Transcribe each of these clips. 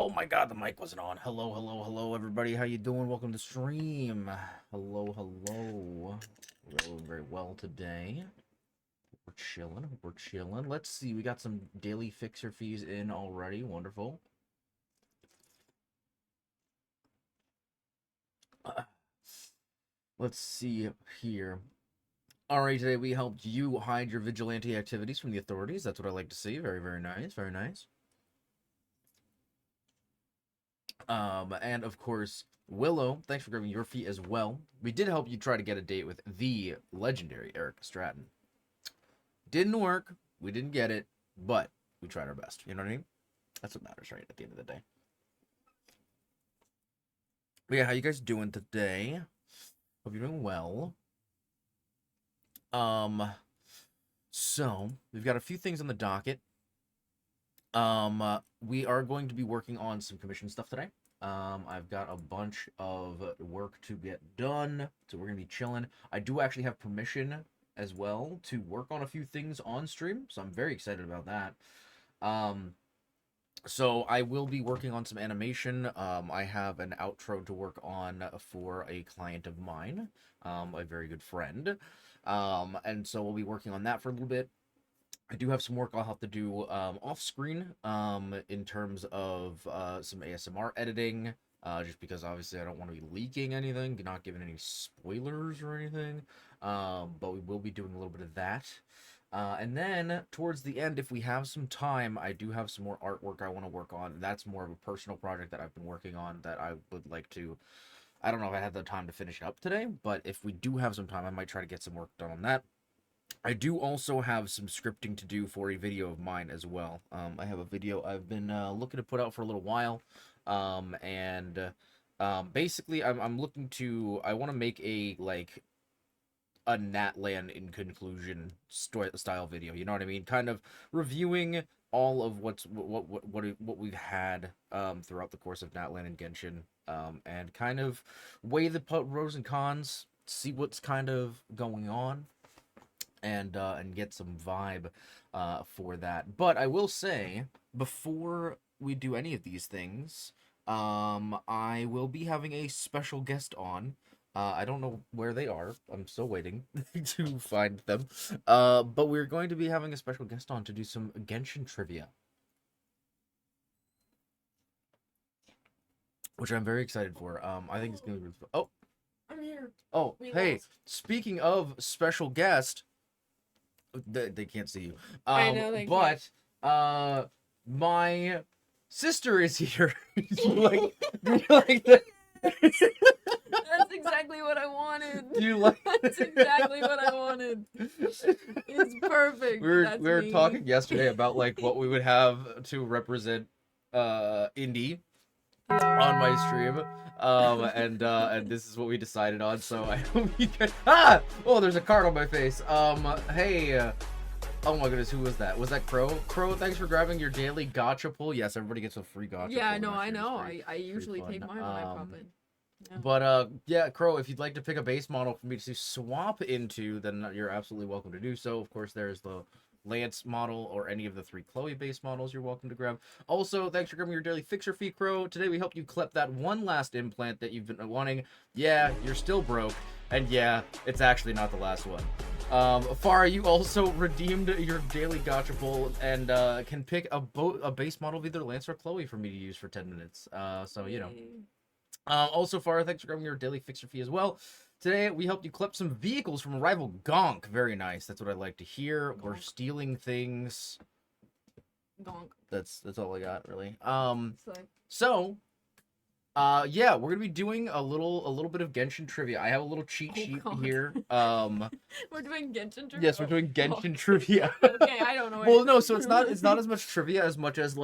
Oh my god, the mic wasn't on. Hello, everybody. How you doing? Welcome to stream. Hello. We're doing very well today. We're chilling. Let's see. We got some daily fixer fees in already. Wonderful. Let's see here. Alright, today we helped you hide your vigilante activities from the authorities. That's what I like to see. Very nice. Very nice. And of course, Willow, thanks for grabbing your fee as well. We did help you try to get a date with the legendary Eric Stratton. Didn't work. We didn't get it, but we tried our best. You know what I mean? That's what matters, right? At the end of the day. But yeah, how you guys doing today? Hope you're doing well. So we've got a few things on the docket. We are going to be working on some commission stuff today. I've got a bunch of work to get done, so we're gonna be chilling. I do actually have permission as well to work on a few things on stream, so I'm very excited about that. So I will be working on some animation. I have an outro to work on for a client of mine, a very good friend. And so we'll be working on that for a little bit. I do have some work I'll have to do off screen in terms of some ASMR editing, just because obviously I don't want to be leaking anything, not giving any spoilers or anything, but we will be doing a little bit of that. And then towards the end, if we have some time, I do have some more artwork I want to work on. That's more of a personal project that I've been working on that I would like to, I don't know if I have the time to finish it up today, but if we do have some time, I might try to get some work done on that. I do also have some scripting to do for a video of mine as well. I have a video I've been looking to put out for a little while, basically I'm looking to, I want to make a Natland in conclusion style video. You know what I mean? Kind of reviewing all of what we've had throughout the course of Natland and Genshin, and kind of weigh the pros and cons, see what's kind of going on, and get some vibe for that. But I will say, before we do any of these things, I will be having a special guest on. I don't know where they are. I'm still waiting to find them. But we're going to be having a special guest on to do some Genshin Trivia, which I'm very excited for. I think it's going to be... Oh! I'm here. Oh, hey, speaking of special guest... They can't see you. I know they but can't. My sister is here. you like that? That's exactly what I wanted. You like? That's exactly what I wanted. It's perfect. We were talking yesterday about what we would have to represent indie on my stream, and this is what we decided on. So I hope you can. Oh, there's a card on my face. Hey, oh my goodness, who was that? Was that Crow? Crow, thanks for grabbing your daily gacha pull. Yes, everybody gets a free gacha. Yeah, pull. No, I know. I usually take mine when I pop in. Yeah. But yeah, Crow, if you'd like to pick a base model for me to swap into, then you're absolutely welcome to do so. Of course, there's the Lance model or any of the 3 Chloe base models you're welcome to grab. Also, thanks for grabbing your daily fixer fee, Crow. Today we helped you clip that one last implant that you've been wanting. Yeah, you're still broke, and yeah, it's actually not the last one. Farah, you also redeemed your daily gacha pull and can pick a base model of either Lance or Chloe for me to use for 10 minutes. So, you know. Also, Farah, thanks for grabbing your daily fixer fee as well. Today, we helped you clip some vehicles from a rival Gonk. Very nice. That's what I like to hear. Gonk. We're stealing things. Gonk. That's all I got, really. So, yeah, we're gonna be doing a little bit of Genshin trivia. I have a little cheat sheet here. We're doing Genshin trivia. Yes, we're doing Genshin trivia. Okay, I don't know. Well, no, so it's not as much trivia as much as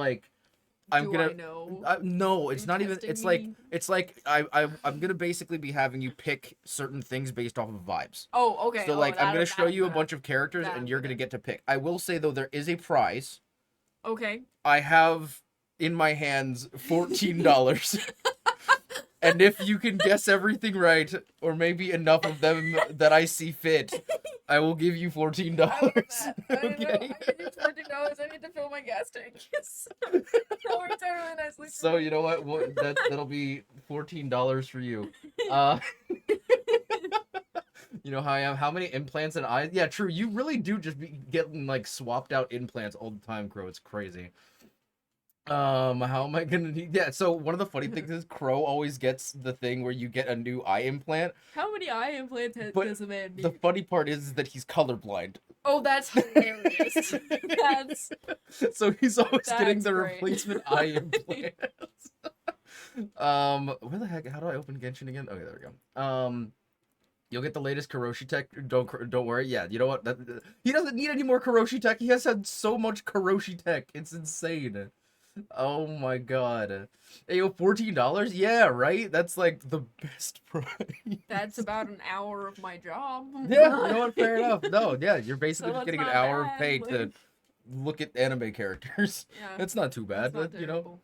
I'm Do gonna I know? no, it's not even. It's like I'm gonna basically be having you pick certain things based off of vibes. Oh, okay. So I'm gonna show you a bunch of characters and you're gonna get to pick. I will say though, there is a prize. Okay. I have in my hands $14. And if you can guess everything right, or maybe enough of them that I see fit, I will give you $14. I want that. I don't know. Okay. I need $14. I need to fill my gas tank. That works out really nicely. for So me. you know what? That'll be $14 for you. Uh, you know how I am. How many implants and eyes? Yeah, true. You really do just be getting like swapped out implants all the time, Crow. It's crazy. How am I gonna need? Yeah. So one of the funny things is Crow always gets the thing where you get a new eye implant. How many eye implants But does a man need? The funny part is that he's colorblind. Oh, that's hilarious. That's So he's always getting That's the great. replacement eye implants. Where the heck? How do I open Genshin again? Okay, there we go. You'll get the latest Karoshi tech. Don't worry. Yeah, you know what? He doesn't need any more Karoshi tech. He has had so much Karoshi tech. It's insane. Oh my god. Hey, yo, $14? Yeah, right? That's like the best price. that's about an hour of my job. Yeah, you know what? Fair enough. No, yeah, you're basically So just that's getting an not hour of bad, pay like- to look at anime characters. Yeah, That's not too bad, that's not you know? terrible.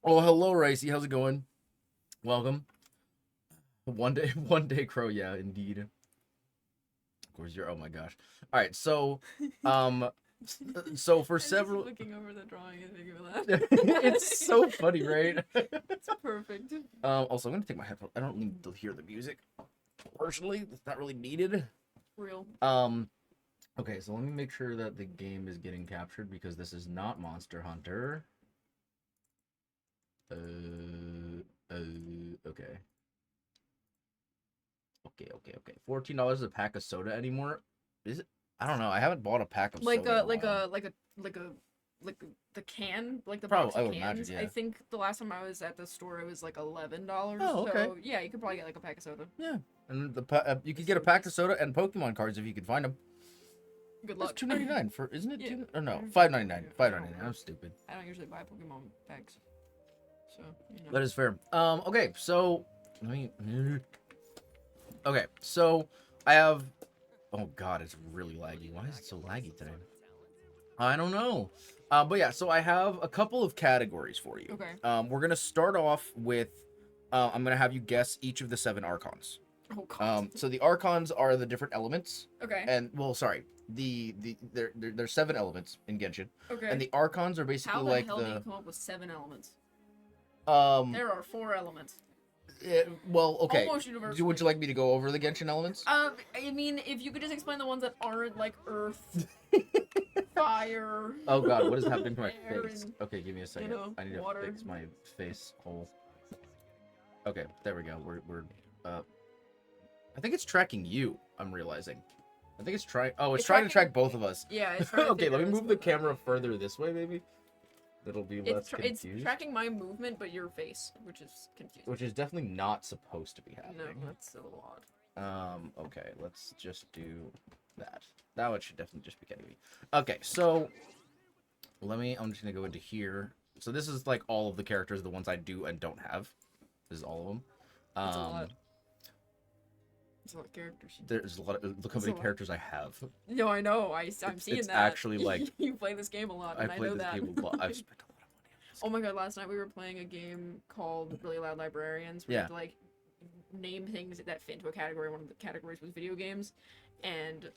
Oh, hello, Ricey. How's it going? Welcome. One day, Crow. Yeah, indeed. Of course, you're. Oh my gosh. All right, so, so for I'm just several. looking over the drawing and thinking of that. It's so funny, right? It's perfect. Also, I'm gonna take my headphones. I don't need to hear the music. Personally, it's not really needed. Real. Okay, so let me make sure that the game is getting captured because this is not Monster Hunter. Okay. Okay. $14 a pack of soda anymore? Is it? I don't know. I haven't bought a pack of Like soda. the can, like the Probably, box I of would imagine, cans. yeah. I think the last time I was at the store, it was like $11. Oh, okay. So yeah, you could probably get like a pack of soda. Yeah, and you could get a pack of soda and Pokemon cards if you could find them. Good That's luck. $2.99 for, isn't it? Yeah. Or no, $5.99. $5.99. I'm stupid. I don't usually buy Pokemon packs, so you know. That is fair. Okay, so let me. Okay, so I have. Oh God, it's really laggy. Why is it so laggy today? I don't know. But yeah, so I have a couple of categories for you. Okay. We're gonna start off with. I'm gonna have you guess each of the 7 archons. Oh God. So the archons are the different elements, Okay. and well, sorry, there's 7 elements in Genshin, Okay. and the archons are basically How the like hell do you the. come up with 7 elements? There are 4 elements. Well, okay. Almost universal. Would you like me to go over the Genshin elements? I mean, if you could just explain the ones that aren't like earth, fire. Oh God, what is happening to my air face? and, Okay, give me a second. know, I need to water. fix my face hole. Okay, there we go. We're I think it's tracking you. I'm realizing. I think it's trying. Oh, it's It's trying to track tracking- both of us. Yeah. It's trying to Okay, figure let me this move the one out. camera further this way, maybe. That'll be less It's confused. tracking my movement, but your face, which is confusing. Which is definitely not supposed to be No, happening. that's a little odd. Okay, let's just do that. That one should definitely just be getting me. Okay, so I'm just gonna go into here. So this is like all of the characters, the ones I do and don't have. This is all of them. That's a lot. There's a lot of characters. There's a lot of look how That's many a lot. characters I have. No, I know. I'm seeing it's that. actually, like- you play this game a lot, I and I played know this that. game a lot. I've spent a lot of money on this. Oh my god, last night we were playing a game called Really Loud Librarians. We Yeah. had to like name things that fit into a category. One of the categories was video games. And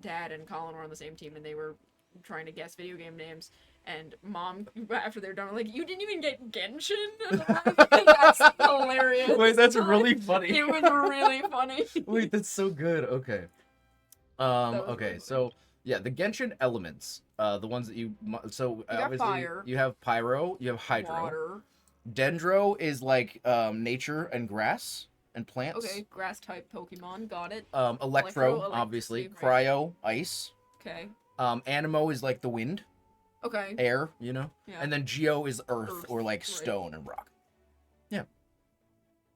Dad and Colin were on the same team and they were trying to guess video game names. And Mom, after they're done, were like, "You didn't even get Genshin?" And I'm like, that's hilarious. Wait, that's really funny. It was really funny. Wait, that's so good. Okay. was Okay, really so yeah, the Genshin elements, the ones that so got obviously fire. you have Pyro, you have Hydro. Water. Dendro is like nature and grass and plants. Okay, grass type Pokemon. Got it. Electro, Electro, obviously. electricity, right. Cryo, ice. Okay. Animo is like the wind, Okay. air, you know. Yeah. And then Geo is earth, Earth, or like right. stone and rock.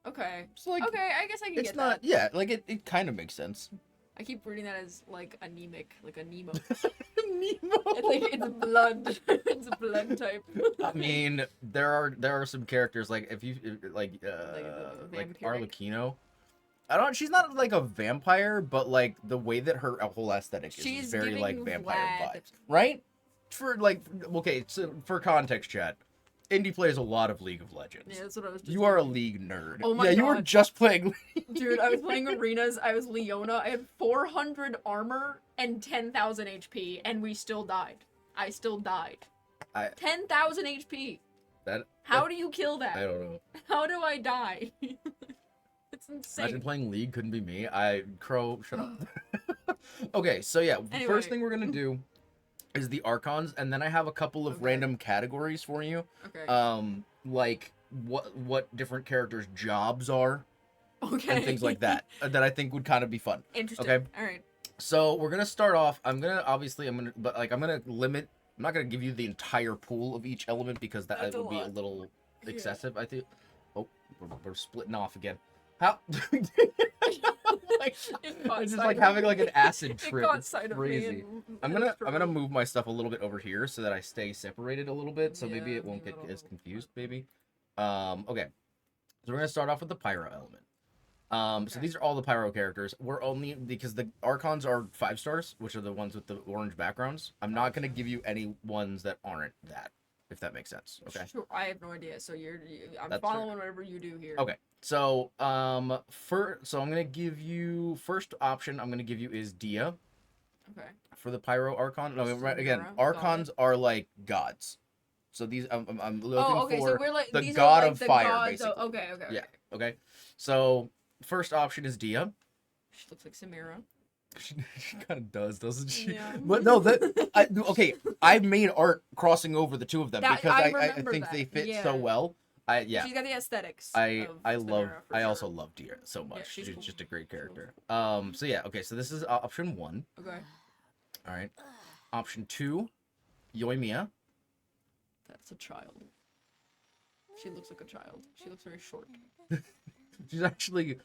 Okay. So like Okay, I guess I can it's get not that. yeah, like it kind of makes sense. I keep reading that as like anemic, like a Nemo. Nemo. It's like it's blood. It's a blood type. I mean, there are some characters like if you like vampiric. Arlecchino. I don't. She's not like a vampire, but like the way that her whole aesthetic is She's very like giving vampire Vlad. vibes, right? For like okay, so for context, chat, Indy plays a lot of League of Legends. Yeah, that's what I was just You are a thinking. League nerd. Oh my yeah, you were God. just playing. Dude, I was playing arenas. I was Leona. I had 400 armor and 10,000 HP, and we still died. I still died. 10,000 HP. How do you kill that? I don't know. How do I die? It's insane. Imagine playing League couldn't be me. Crow, shut up. Okay, so yeah, the Anyway. first thing we're gonna do is the Archons, and then I have a couple of Okay. random categories for you. Okay. Like what different characters' jobs are, Okay. and things like that that I think would kind of be fun. Interesting. Okay. All right. So we're gonna start off. I'm gonna limit. I'm not gonna give you the entire pool of each element because that That's a would be a lot. little Yeah. excessive. I think. Oh, we're splitting off again. How? Like, it's just like having like an acid trip. It caught It's sight of crazy. me and I'm gonna move my stuff a little bit over here so that I stay separated a little bit, so maybe Yeah, it won't maybe get that'll as help. confused. Maybe. Okay. So we're gonna start off with the pyro element. So Okay. these are all the pyro characters. We're only because the Archons are 5 stars, which are the ones with the orange backgrounds. I'm not gonna give you any ones that aren't that, if that makes sense. Okay. Sure, I have no idea. So I'm That's following whatever you do here. Okay. So I'm gonna give you first option. I'm gonna give you is Dia Okay. for the pyro Archon. No, Samira, again, got Archons are like gods. So these I'm looking Oh, okay. for So we're like the these god are like of the fire, gods. basically. Okay. Okay. Yeah. Okay. Okay. So first option is Dia. She looks like Samira. She kind of does, doesn't she? Yeah. But no, okay. I made art crossing over the two of them because I remember think that. they fit Yeah. so well. Yeah. She's got the aesthetics. I of love Samira, for I sure. also love Dia so much. Yeah, she's she's cool. just a great She's character. So yeah, okay, so this is option 1. Okay. All right. Option 2, Yoimiya. That's a child. She looks like a child. She looks very short. She's actually,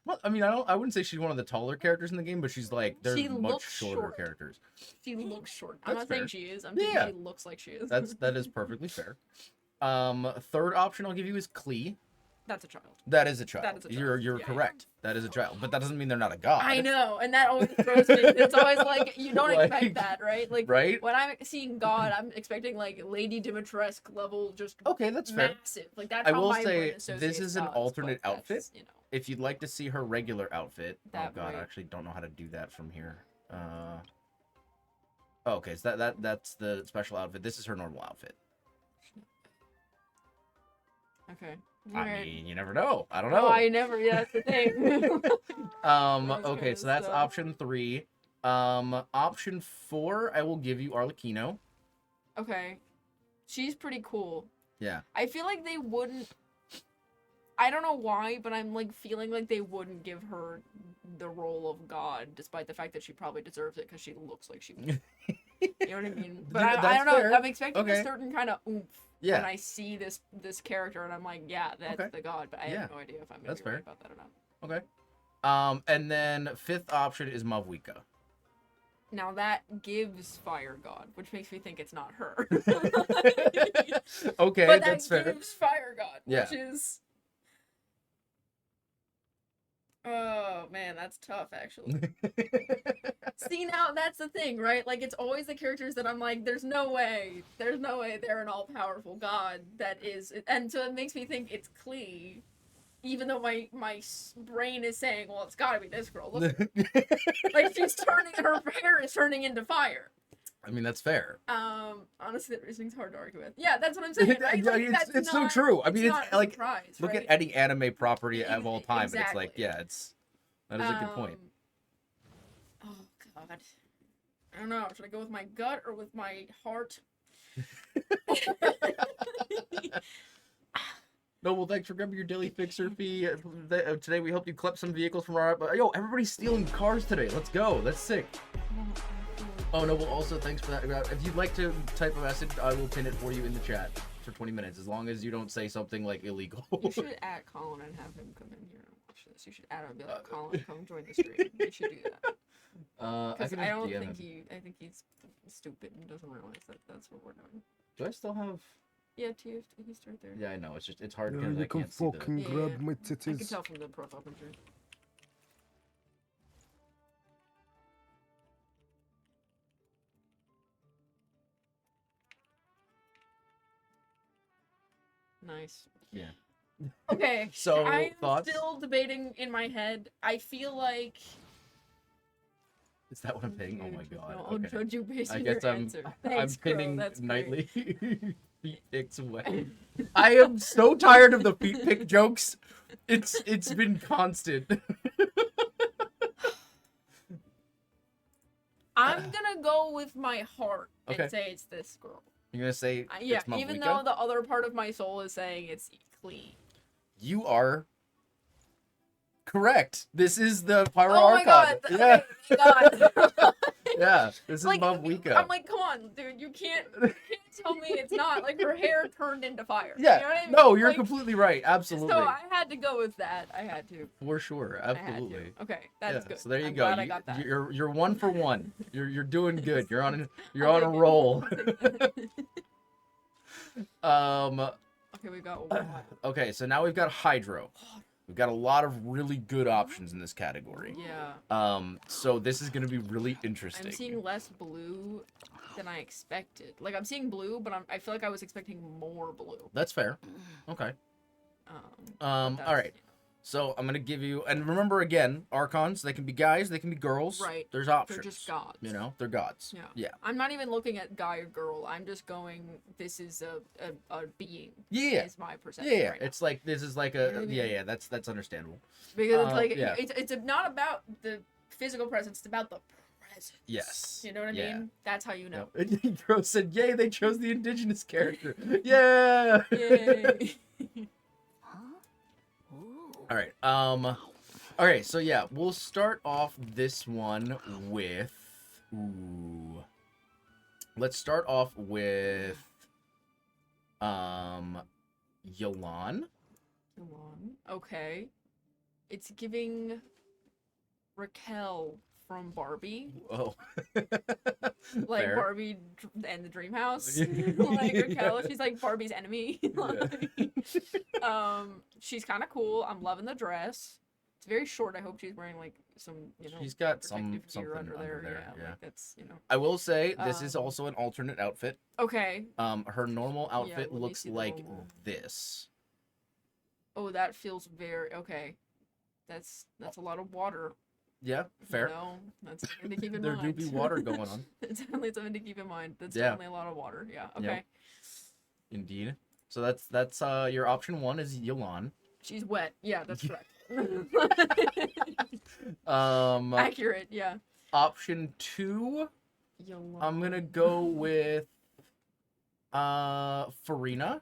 well, I mean, I wouldn't say she's one of the taller characters in the game, but she's like they're She much looks shorter short. characters. She looks short. I'm That's not saying fair. she is. I'm saying Yeah. she looks like she is. That is perfectly fair. Third option I'll give you is Klee. That's a child. That is a child. That is a child. You're Yeah, yeah. correct. That is a child, but that doesn't mean they're not a god. I know, and that always throws me. It's always like you don't Like, expect that, right? Like right? when I'm seeing God, I'm expecting like Lady Dimitrescu level, just Okay, that's fair. massive. Like that's I how will my brain say associates this is an gods, alternate but outfit. that's, you know. If you'd like to see her regular outfit, That oh god, I might- actually don't know how to do that from here. Oh, okay, so that's the special outfit. This is her normal outfit. Okay. I Alright. mean, you never know. I don't No, know. I never. Yeah, that's the thing. That's Okay, good so that's stuff. option 3. Option 4, I will give you Arlecchino. Okay, she's pretty cool. Yeah. I feel like they wouldn't. I don't know why, but I'm like feeling like they wouldn't give her the role of God, despite the fact that she probably deserves it because she looks like she would. You know what I mean? But I That's don't know. fair. I'm expecting Okay. a certain kind of oomph Yeah. when I see this character, and I'm like, yeah, that's Okay. the God. But I Yeah. have no idea if I'm gonna That's be right fair. about that or not. Okay. And then 5th option is Mavwika. Now that gives Fire God, which makes me think it's not her. Okay, But that that's fair. gives Fire God, Yeah. which is. Oh man, that's tough actually. See, now that's the thing, right? Like it's always the characters that I'm like, there's no way they're an all-powerful god that is, and so it makes me think it's Klee, even though my brain is saying, well, it's got to be this girl. Look, like she's turning, her hair is turning into fire. I mean, that's fair. Honestly, that reasoning's hard to argue with. Yeah, that's what I'm saying. Right? Like, It's so true. I mean, it's not a like surprise, look right? at any anime property of all time, and it's like, Exactly. yeah, that is a good point. Oh god. I don't know. Should I go with my gut or with my heart? No, well, thanks for grabbing your daily fixer fee. Today we helped you collect some vehicles from our. Yo, everybody's stealing cars today. Let's go. That's sick. Oh no, well, also thanks for that. If you'd like to type a message, I will pin it for you in the chat for 20 minutes, as long as you don't say something like illegal. You should add Colin and have him come in here and watch this. You should add him and be like, Colin, come join the stream. You should do that. Because I don't think I think he's stupid and doesn't realize that that's what we're doing. Do I still have? Yeah, he's right there. Yeah, I know. It's hard Yeah, because you I can can't see the. fucking Yeah, grab yeah. my I can titties. tell from the profile picture. Nice. Yeah. Okay. So, I'm thoughts? still debating in my head. I feel like. Is that what I'm paying? Oh my god. No, I'll Okay. judge you based I on guess your I'm answer. Thanks, Crow. pinning That's nightly great. feet pics away. I am so tired of the feet pic jokes. It's been constant. I'm gonna go with my heart and Okay. say it's this girl. You're gonna say Yeah, it's even Mavwika? though the other part of my soul is saying it's clean. You are correct. This is the Pyro Oh my Archon. god! Yeah. Okay, God. Yeah, this is Like, Mavwika. I'm like, come on, dude, you can't tell me it's not. Like, her hair turned into fire. Yeah. You know what I mean? No, you're Like, completely right. Absolutely. So I had to go with that. I had to. For sure. I had to. Absolutely. Okay, that's good. So there you I'm go. Glad I got that. You're 1 for 1. You're doing good. You're on I'll a take it. roll. Okay, we got one. Okay, so now we've got Hydro. We've got a lot of really good options in this category. Yeah. So this is going to be really interesting. I'm seeing less blue than I expected. Like, I'm seeing blue, but I feel like I was expecting more blue. That's fair. Okay. But all that's, right. So I'm gonna give you, and remember again, Archons, they can be guys, they can be girls. Right. There's options. They're just gods. You know, they're gods. Yeah. Yeah. I'm not even looking at guy or girl. I'm just going, this is a being. Yeah. Is my perception. Yeah. Right now. It's like, this is like You know what I a, mean? yeah, that's understandable. Because it's like, yeah. it's not about the physical presence, it's about the presence. Yes. You know what I mean? That's how you know. Yep. Girl said, yay, they chose the indigenous character. Yeah. Yay. All right. Okay, so yeah, we'll start off this one with, let's start off with, Yolan. Okay. It's giving Raquel from Barbie. Oh. Like Fair. Barbie and the Dream House. Like Raquel, she's like Barbie's enemy. Like, she's kind of cool. I'm loving the dress. It's very short. I hope she's wearing like some, She's got protective something gear under there. yeah. Like that's, I will say this is also an alternate outfit. Okay. Her normal outfit let me looks see the like normal. this. Oh, that feels very okay. That's a lot of water. Yeah, fair. You know, that's something to keep in There mind. do be water going on. It's definitely something to keep in mind. That's Yeah. definitely a lot of water. Yeah. Okay. Yep. Indeed. So that's your option 1 is Yolan. She's wet. Yeah, that's correct. Accurate. Yeah. Option 2, Yolanda. I'm gonna go with Farina.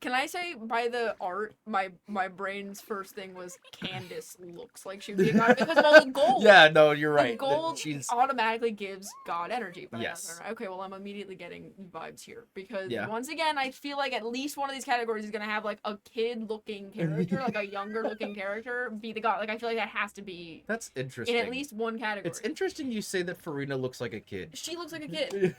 Can I say by the art, my brain's first thing was Candace looks like she'd be a god because of all the gold. Yeah, no, you're The right. gold She's automatically gives god energy. But Yes. Okay, well I'm immediately getting vibes here because Yeah. once again I feel like at least one of these categories is gonna have like a kid-looking character, like a younger-looking character, be the god. Like I feel like that has to be That's interesting. in at least one category. It's interesting you say that Farina looks like a kid. She looks like a kid.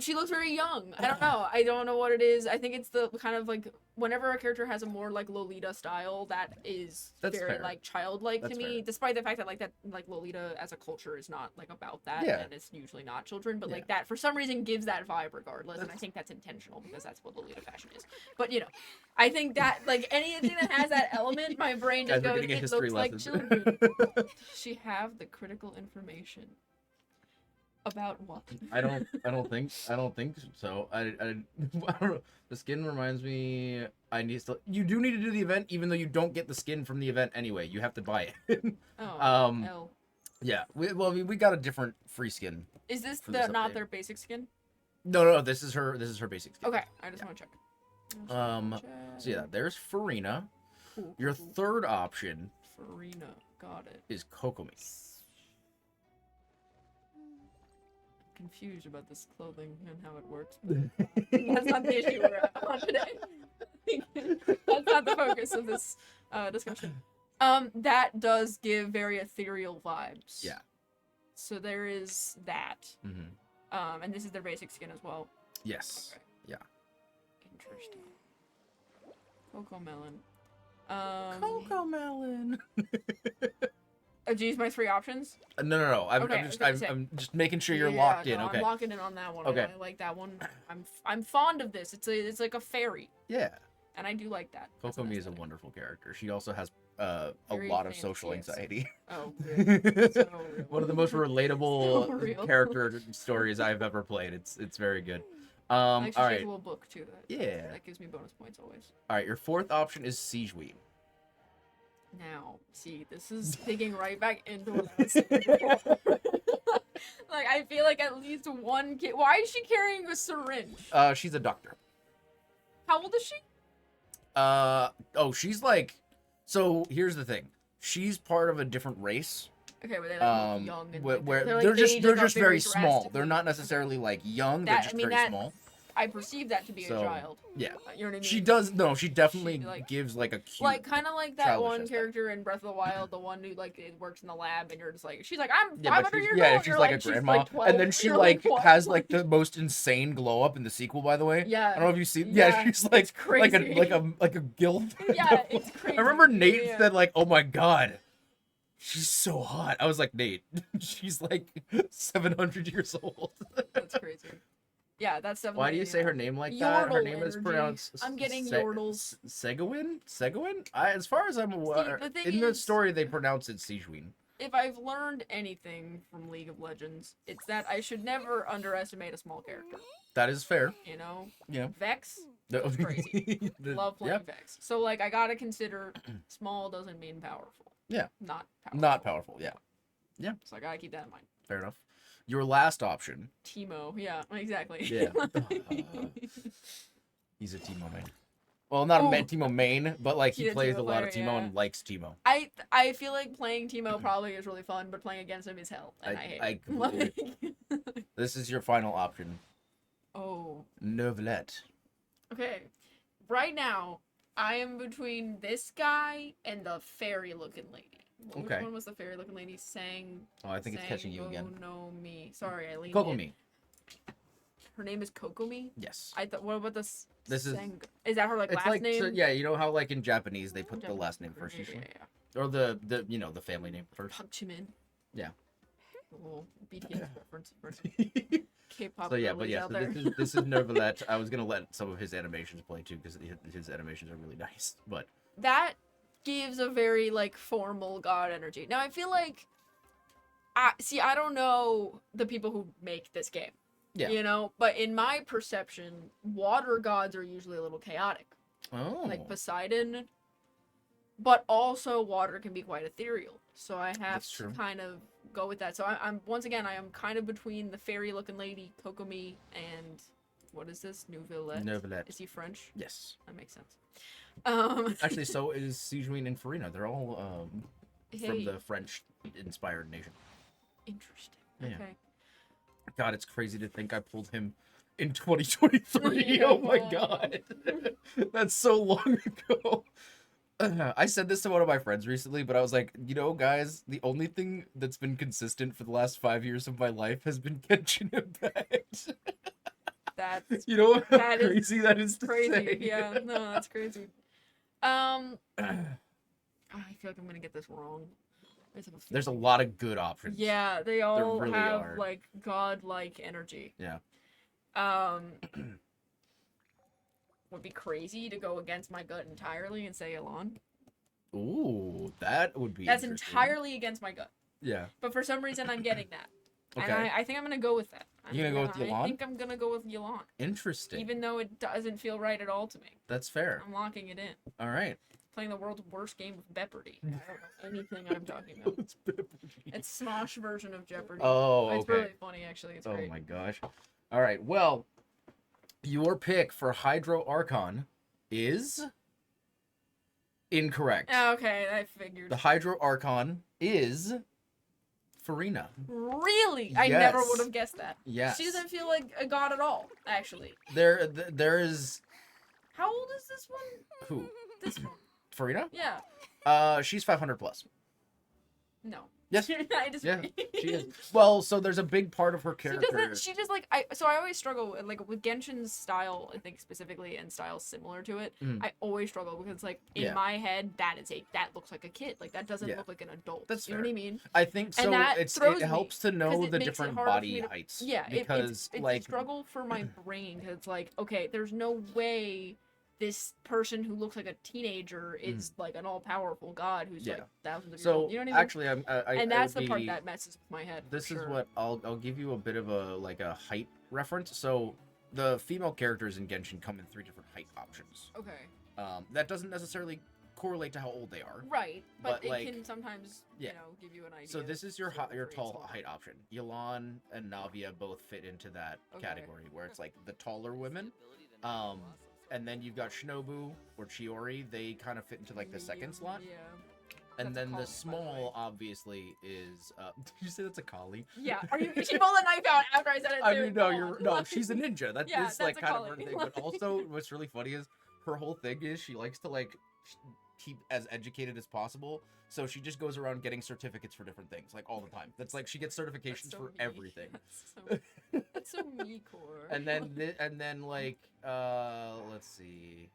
She looks very young. I don't know what it is. I think it's the kind of like whenever a character has a more like Lolita style that is That's very fair. like childlike That's to me, fair. despite the fact that like Lolita as a culture is not like about that Yeah. and it's usually not children, but Yeah. like that for some reason gives that vibe regardless, and I think that's intentional because that's what Lolita fashion is. But I think that like anything that has that element, my brain just Guys, we're goes, getting a it history looks like lesson. children. She have the critical information. About what? I don't think so. I don't know. The skin reminds me you do need to do the event even though you don't get the skin from the event anyway. You have to buy it. Oh. L. Yeah. We got a different free skin. Is this for this not update. their basic skin? No, this is her basic skin. Okay, I just want to check. So yeah, there's Farina. Cool, Your cool. third option Farina, got it. is Kokomi. Confused about this clothing and how it works. That's not the issue we're on today. That's not the focus of this discussion. That does give very ethereal vibes. Yeah. So there is that. Mm-hmm. And this is their basic skin as well. Yes. Okay. Yeah. Interesting. Coco melon. Coco melon. Do you use my 3 options? No. Okay, I'm just making sure you're Yeah, locked in. no, Okay. I'm locking in on that one. Okay. I like that one. I'm fond of this. It's like a fairy, Yeah. and I do like that. That's Kokomi is a aesthetic. wonderful character. She also has a Very lot of social fantasy, yes. anxiety. Oh, really? So real. One of the most So relatable real. character stories I've ever played. It's very good. Actually, All she has a right. little book too. Yeah. That gives me bonus points always. All right. Your 4th option is Siegeween. Now, see, this is digging right back into what I was saying before. Like, I feel like at least one kid. Why is she carrying a syringe? She's a doctor. How old is she? Oh, she's like. So here's the thing. She's part of a different race. Okay, were they like young and where like, they're aging up just very small. drastically? They're not necessarily like young. That- They're just very small. I perceive that to be So, a child. Yeah. You know what I mean? She does. No, she definitely She, like- gives like a cute. Like, kind of like that childish one aesthetic. character in Breath of the Wild, the one who like it works in the lab, and you're just like, she's like, I'm Yeah, 500 but she's, years yeah, old. she's You're like a grandma, 12, and then she you're like what? has like the most insane glow up in the sequel. By the way, Yeah. I don't know if you see. Yeah, Yeah, she's like it's crazy. like a guild. Yeah, it's crazy. I remember Nate Yeah. said like, "Oh my god, she's so hot." I was like, Nate, she's like 700 years old. That's crazy. Yeah, that's definitely. Why do you say her name like that? Her Yordle name is energy. pronounced. I'm getting yordles. Segawin? Segawin? As far as I'm aware, the thing in the is- story they pronounce it Siegeween. If I've learned anything from League of Legends, it's that I should never underestimate a small character. That is fair. You know, Yeah. Vex, No- goes crazy. Love playing Yep. Vex. So like, I gotta consider small doesn't mean powerful. Yeah. Not powerful. Not powerful. Yeah. So I gotta keep that in mind. Fair enough. Your last option. Teemo, yeah, exactly. Yeah. He's a Teemo main. Well, not a Ooh. Teemo main, but like he He's a plays Teemo a lot of player, Teemo yeah. and likes Teemo. I feel like playing Teemo probably is really fun, but playing against him is hell, and I hate I it. completely- Like- This is your final option. oh, Neuvillette. okay. Right now, I am between this guy and the fairy-looking lady. Which Okay. one was the fairy-looking lady? Oh, I think it's catching you again. No, me. Sorry, I leaned in. Kokomi. Her name is Kokomi. Yes. I thought. What about this? This is- Is that her like It's last like name? so, yeah, you know how like in Japanese they put the Japanese. last name first Yeah, usually, yeah. or the you know the family name first. Park Jimin. Yeah. A little BTS reference for so K-pop. yeah, girlies but yes, out there. this is Neuvillette. I was gonna let some of his animations play too because his animations are really nice. But That gives a very like formal god energy. Now I feel like I don't know the people who make this game. Yeah. You know, but in my perception, water gods are usually a little chaotic. oh, Like Poseidon, but also water can be quite ethereal. So I have That's to true. kind of go with that. So I'm once again I am kind of between the fairy looking lady, Kokomi, and what is this? Neuvillette? Neuvillette. Is he French? Yes. That makes sense. Actually, so is Siegeween and Farina. They're all from Hey. the French-inspired nation. Interesting. Yeah. Okay. God, it's crazy to think I pulled him in 2023. Oh my god. That's so long ago. I said this to one of my friends recently, but I was like, you know, guys, the only thing that's been consistent for the last 5 years of my life has ben Genshin Impact. That's You know how That is crazy that is to crazy. say? Yeah, no, that's crazy. I feel like I'm gonna get this wrong. I just have a There's a feeling. lot of good options. Yeah, they all really have are. like godlike energy. Yeah. Would be crazy to go against my gut entirely and say Elon. Ooh, that would be That's interesting. entirely against my gut. Yeah. But for some reason, I'm getting that. Okay. And I think I'm gonna go with that. You're gonna go with I Elon? think I'm gonna go with Elon. Interesting. Even though it doesn't feel right at all to me. That's fair. I'm locking it in. All right. Playing the world's worst game of Jeopardy. I don't know anything I'm talking about. It's Smosh version of Jeopardy. Oh, It's okay. really funny, actually. It's Oh great. my gosh. All right. Well, your pick for Hydro Archon is incorrect. Okay, I figured. The Hydro Archon is Farina. Really? I never Yes. would have guessed that. Yes. She doesn't feel like a god at all, actually. There is How old is this one? who? This one. Farina? Yeah. She's 500 plus. No. Yes. I disagree. Yeah, she is. Well, so there's a big part of her She character. doesn't. She just like I. So I always struggle like with Genshin's style. I think specifically and styles similar to it. I always struggle because like in Yeah. my head that looks like a kid. Like that doesn't Yeah. look like an adult. That's you know what I mean? I think so. that It throws me, helps to 'cause know it the makes it different harder for body me to- heights. Yeah, because it's like a struggle for my brain because it's like okay, there's no way this person who looks like a teenager is like an all-powerful god who's like thousands of years so old. You know what I mean? actually I'm I And I that's would the part be- that messes with my head. this for is sure. what I'll give you a bit of a like a height reference. So the female characters in Genshin come in 3 different height options. Okay. That doesn't necessarily correlate to how old they are. Right, but But, it like, can sometimes, yeah. you know, give you an idea. So this is your sort of your grades tall level. height option. Yelan and Navia both fit into that Okay. category where it's like the taller women. And then you've got Shinobu or Chiori. They kind of fit into like the second slot. Yeah. And That's a then the collie, by the way. small, obviously, is. Did you say that's a collie? Yeah. Are you? She pulled a knife out after I said it. I too. mean, no, Come you're on. no. She's a ninja. That is Yeah, like that's a kind of her collie. thing. But also, what's really funny is her whole thing is she likes to like keep as educated as possible. So she just goes around getting certificates for different things, like all the time. That's like she gets certifications so for me. everything. That's so me core. And then like let's see,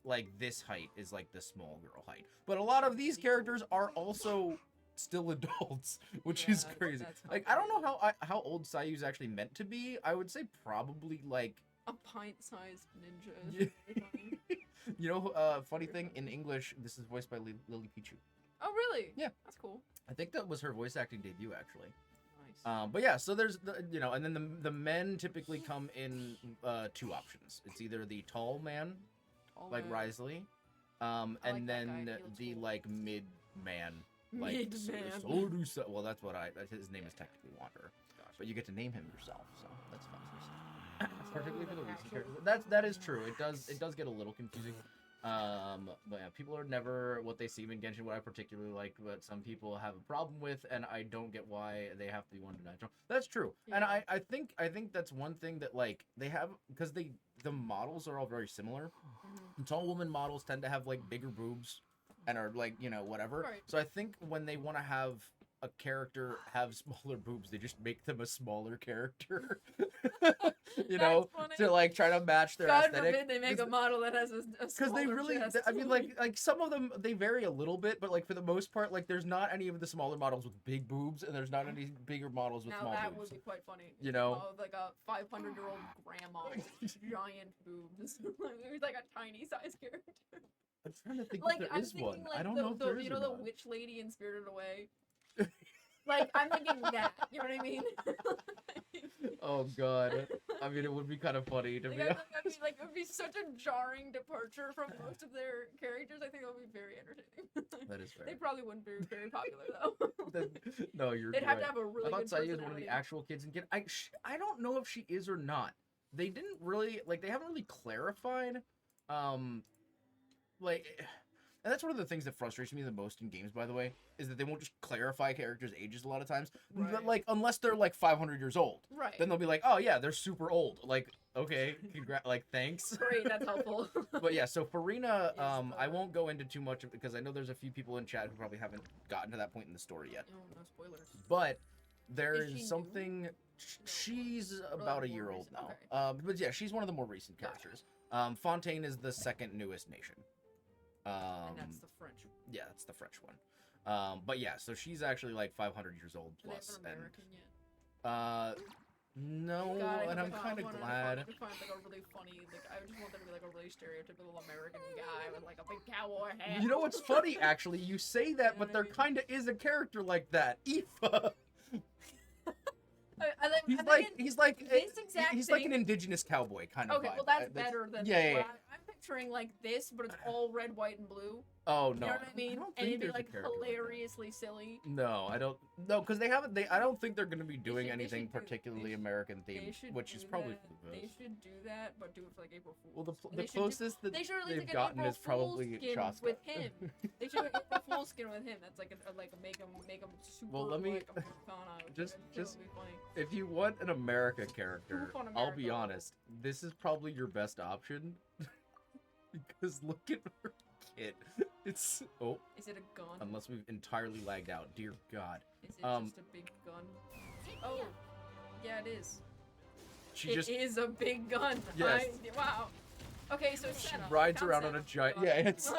like this height is like the small girl height. But a lot of these characters are also still adults, which is Yeah, crazy. that's Like I don't know how old Sayu's actually meant to be. I would say probably like a pint-sized ninja. is really funny. you know, funny thing in English, this is voiced by Lily Pichu. Oh really? Yeah. That's cool. I think that was her voice acting debut actually. Nice. But yeah, so there's you know, and then the men typically come in 2 options. It's either the tall man, All like the Risley, like and that guy, then he looks the cool. like mid man, like Mid-man. well, that's what his name is technically Wanderer, but you get to name him yourself, so that's fun. Particularly for the recent characters. That is true. It does get a little confusing. But yeah, people are never what they seem in Genshin, what I particularly like, but some people have a problem with, and I don't get why they have to be one-dimensional. That's true. And Yeah. I think that's one thing that like they have, because the models are all very similar. Mhm. Tall woman models tend to have like bigger boobs and are like, you know, whatever. Right. So I think when they want to have a character have smaller boobs, they just make them a smaller character. You know, That's funny. to like try to match their God aesthetic. forbid they make a model that has a Because they really, chest. I mean, like some of them they vary a little bit, but like for the most part, like there's not any of the smaller models with big boobs, and there's not any bigger models with now small that boobs. would be quite funny. You know? Like a 500-year-old grandma with giant boobs. Who's like a tiny size character. I'm trying to think Like if there I'm is thinking one. like I don't the, know if the there is you know or the not. witch lady in Spirited Away. Like I'm thinking that. You know what I mean? Oh god. I mean, it would be kind of funny to Like, be. I mean, like it would be such a jarring departure from most of their characters. I think it would be very entertaining. That is They fair. probably wouldn't be very popular though. No, you're They'd have right. to have a really I thought good Saya is one of personality. the actual kids in Kid. I don't know if she is or not. They didn't really like. They haven't really clarified. Like, and that's one of the things that frustrates me the most in games. By the way, is that they won't just clarify characters' ages a lot of times. Right. But, like, unless they're like 500 years old, Right. then they'll be like, oh yeah, they're super old. Like, okay, like thanks. Great, that's helpful. But yeah, so Farina, Is I the- won't go into too much of it because I know there's a few people in chat who probably haven't gotten to that point in the story yet. Oh, no spoilers. But there Is she is new? something. She's about a more year old recent, now. okay. But yeah, she's one of the more recent Gotcha. characters. Fontaine is the second newest nation. And that's the French. Yeah, that's the French one. But yeah, so she's actually like 500 years old Do they have plus, an American yet? and no, God, I and hope I'm they kind of find- glad. I hope they find like a really funny, like I just want there to be like a really stereotypical American guy with like a big cowboy hat. You know what's funny? Actually, you say that, know but what I there mean? kind of is a character like that, Aoife. He's He's like this exact he's like thing- an indigenous cowboy kind of Okay, vibe. well that's better than yeah, yeah, what yeah. I'm picturing like this, but it's all red, white, and blue. Oh You no, know what I mean? don't And it'd think be there's a like character like that. hilariously silly. No, I don't. No, because they haven't. I don't think they're going to be doing should- they anything should do- particularly they should- American They themed, should which is do probably that. for the They best. should do that, but do it for like April Fools. Well, And the they should do- closest that They should release they've like an gotten April is probably Fool's skin Chaska. with him. They should do an April Fool's skin with him. That's like a make him super. Well, let me- like Americana. just- That just- would be funny. If you want an America character, want I'll be America? honest. This is probably your best option. Because look at her kit. It's Is it a gun? unless we've entirely lagged out. Dear God. Is it just a big gun? Oh, yeah, it is. It is a big gun. Yes. Wow. Okay, so She Senna. rides Found around Senna. on a giant. Got Yeah, it. it's.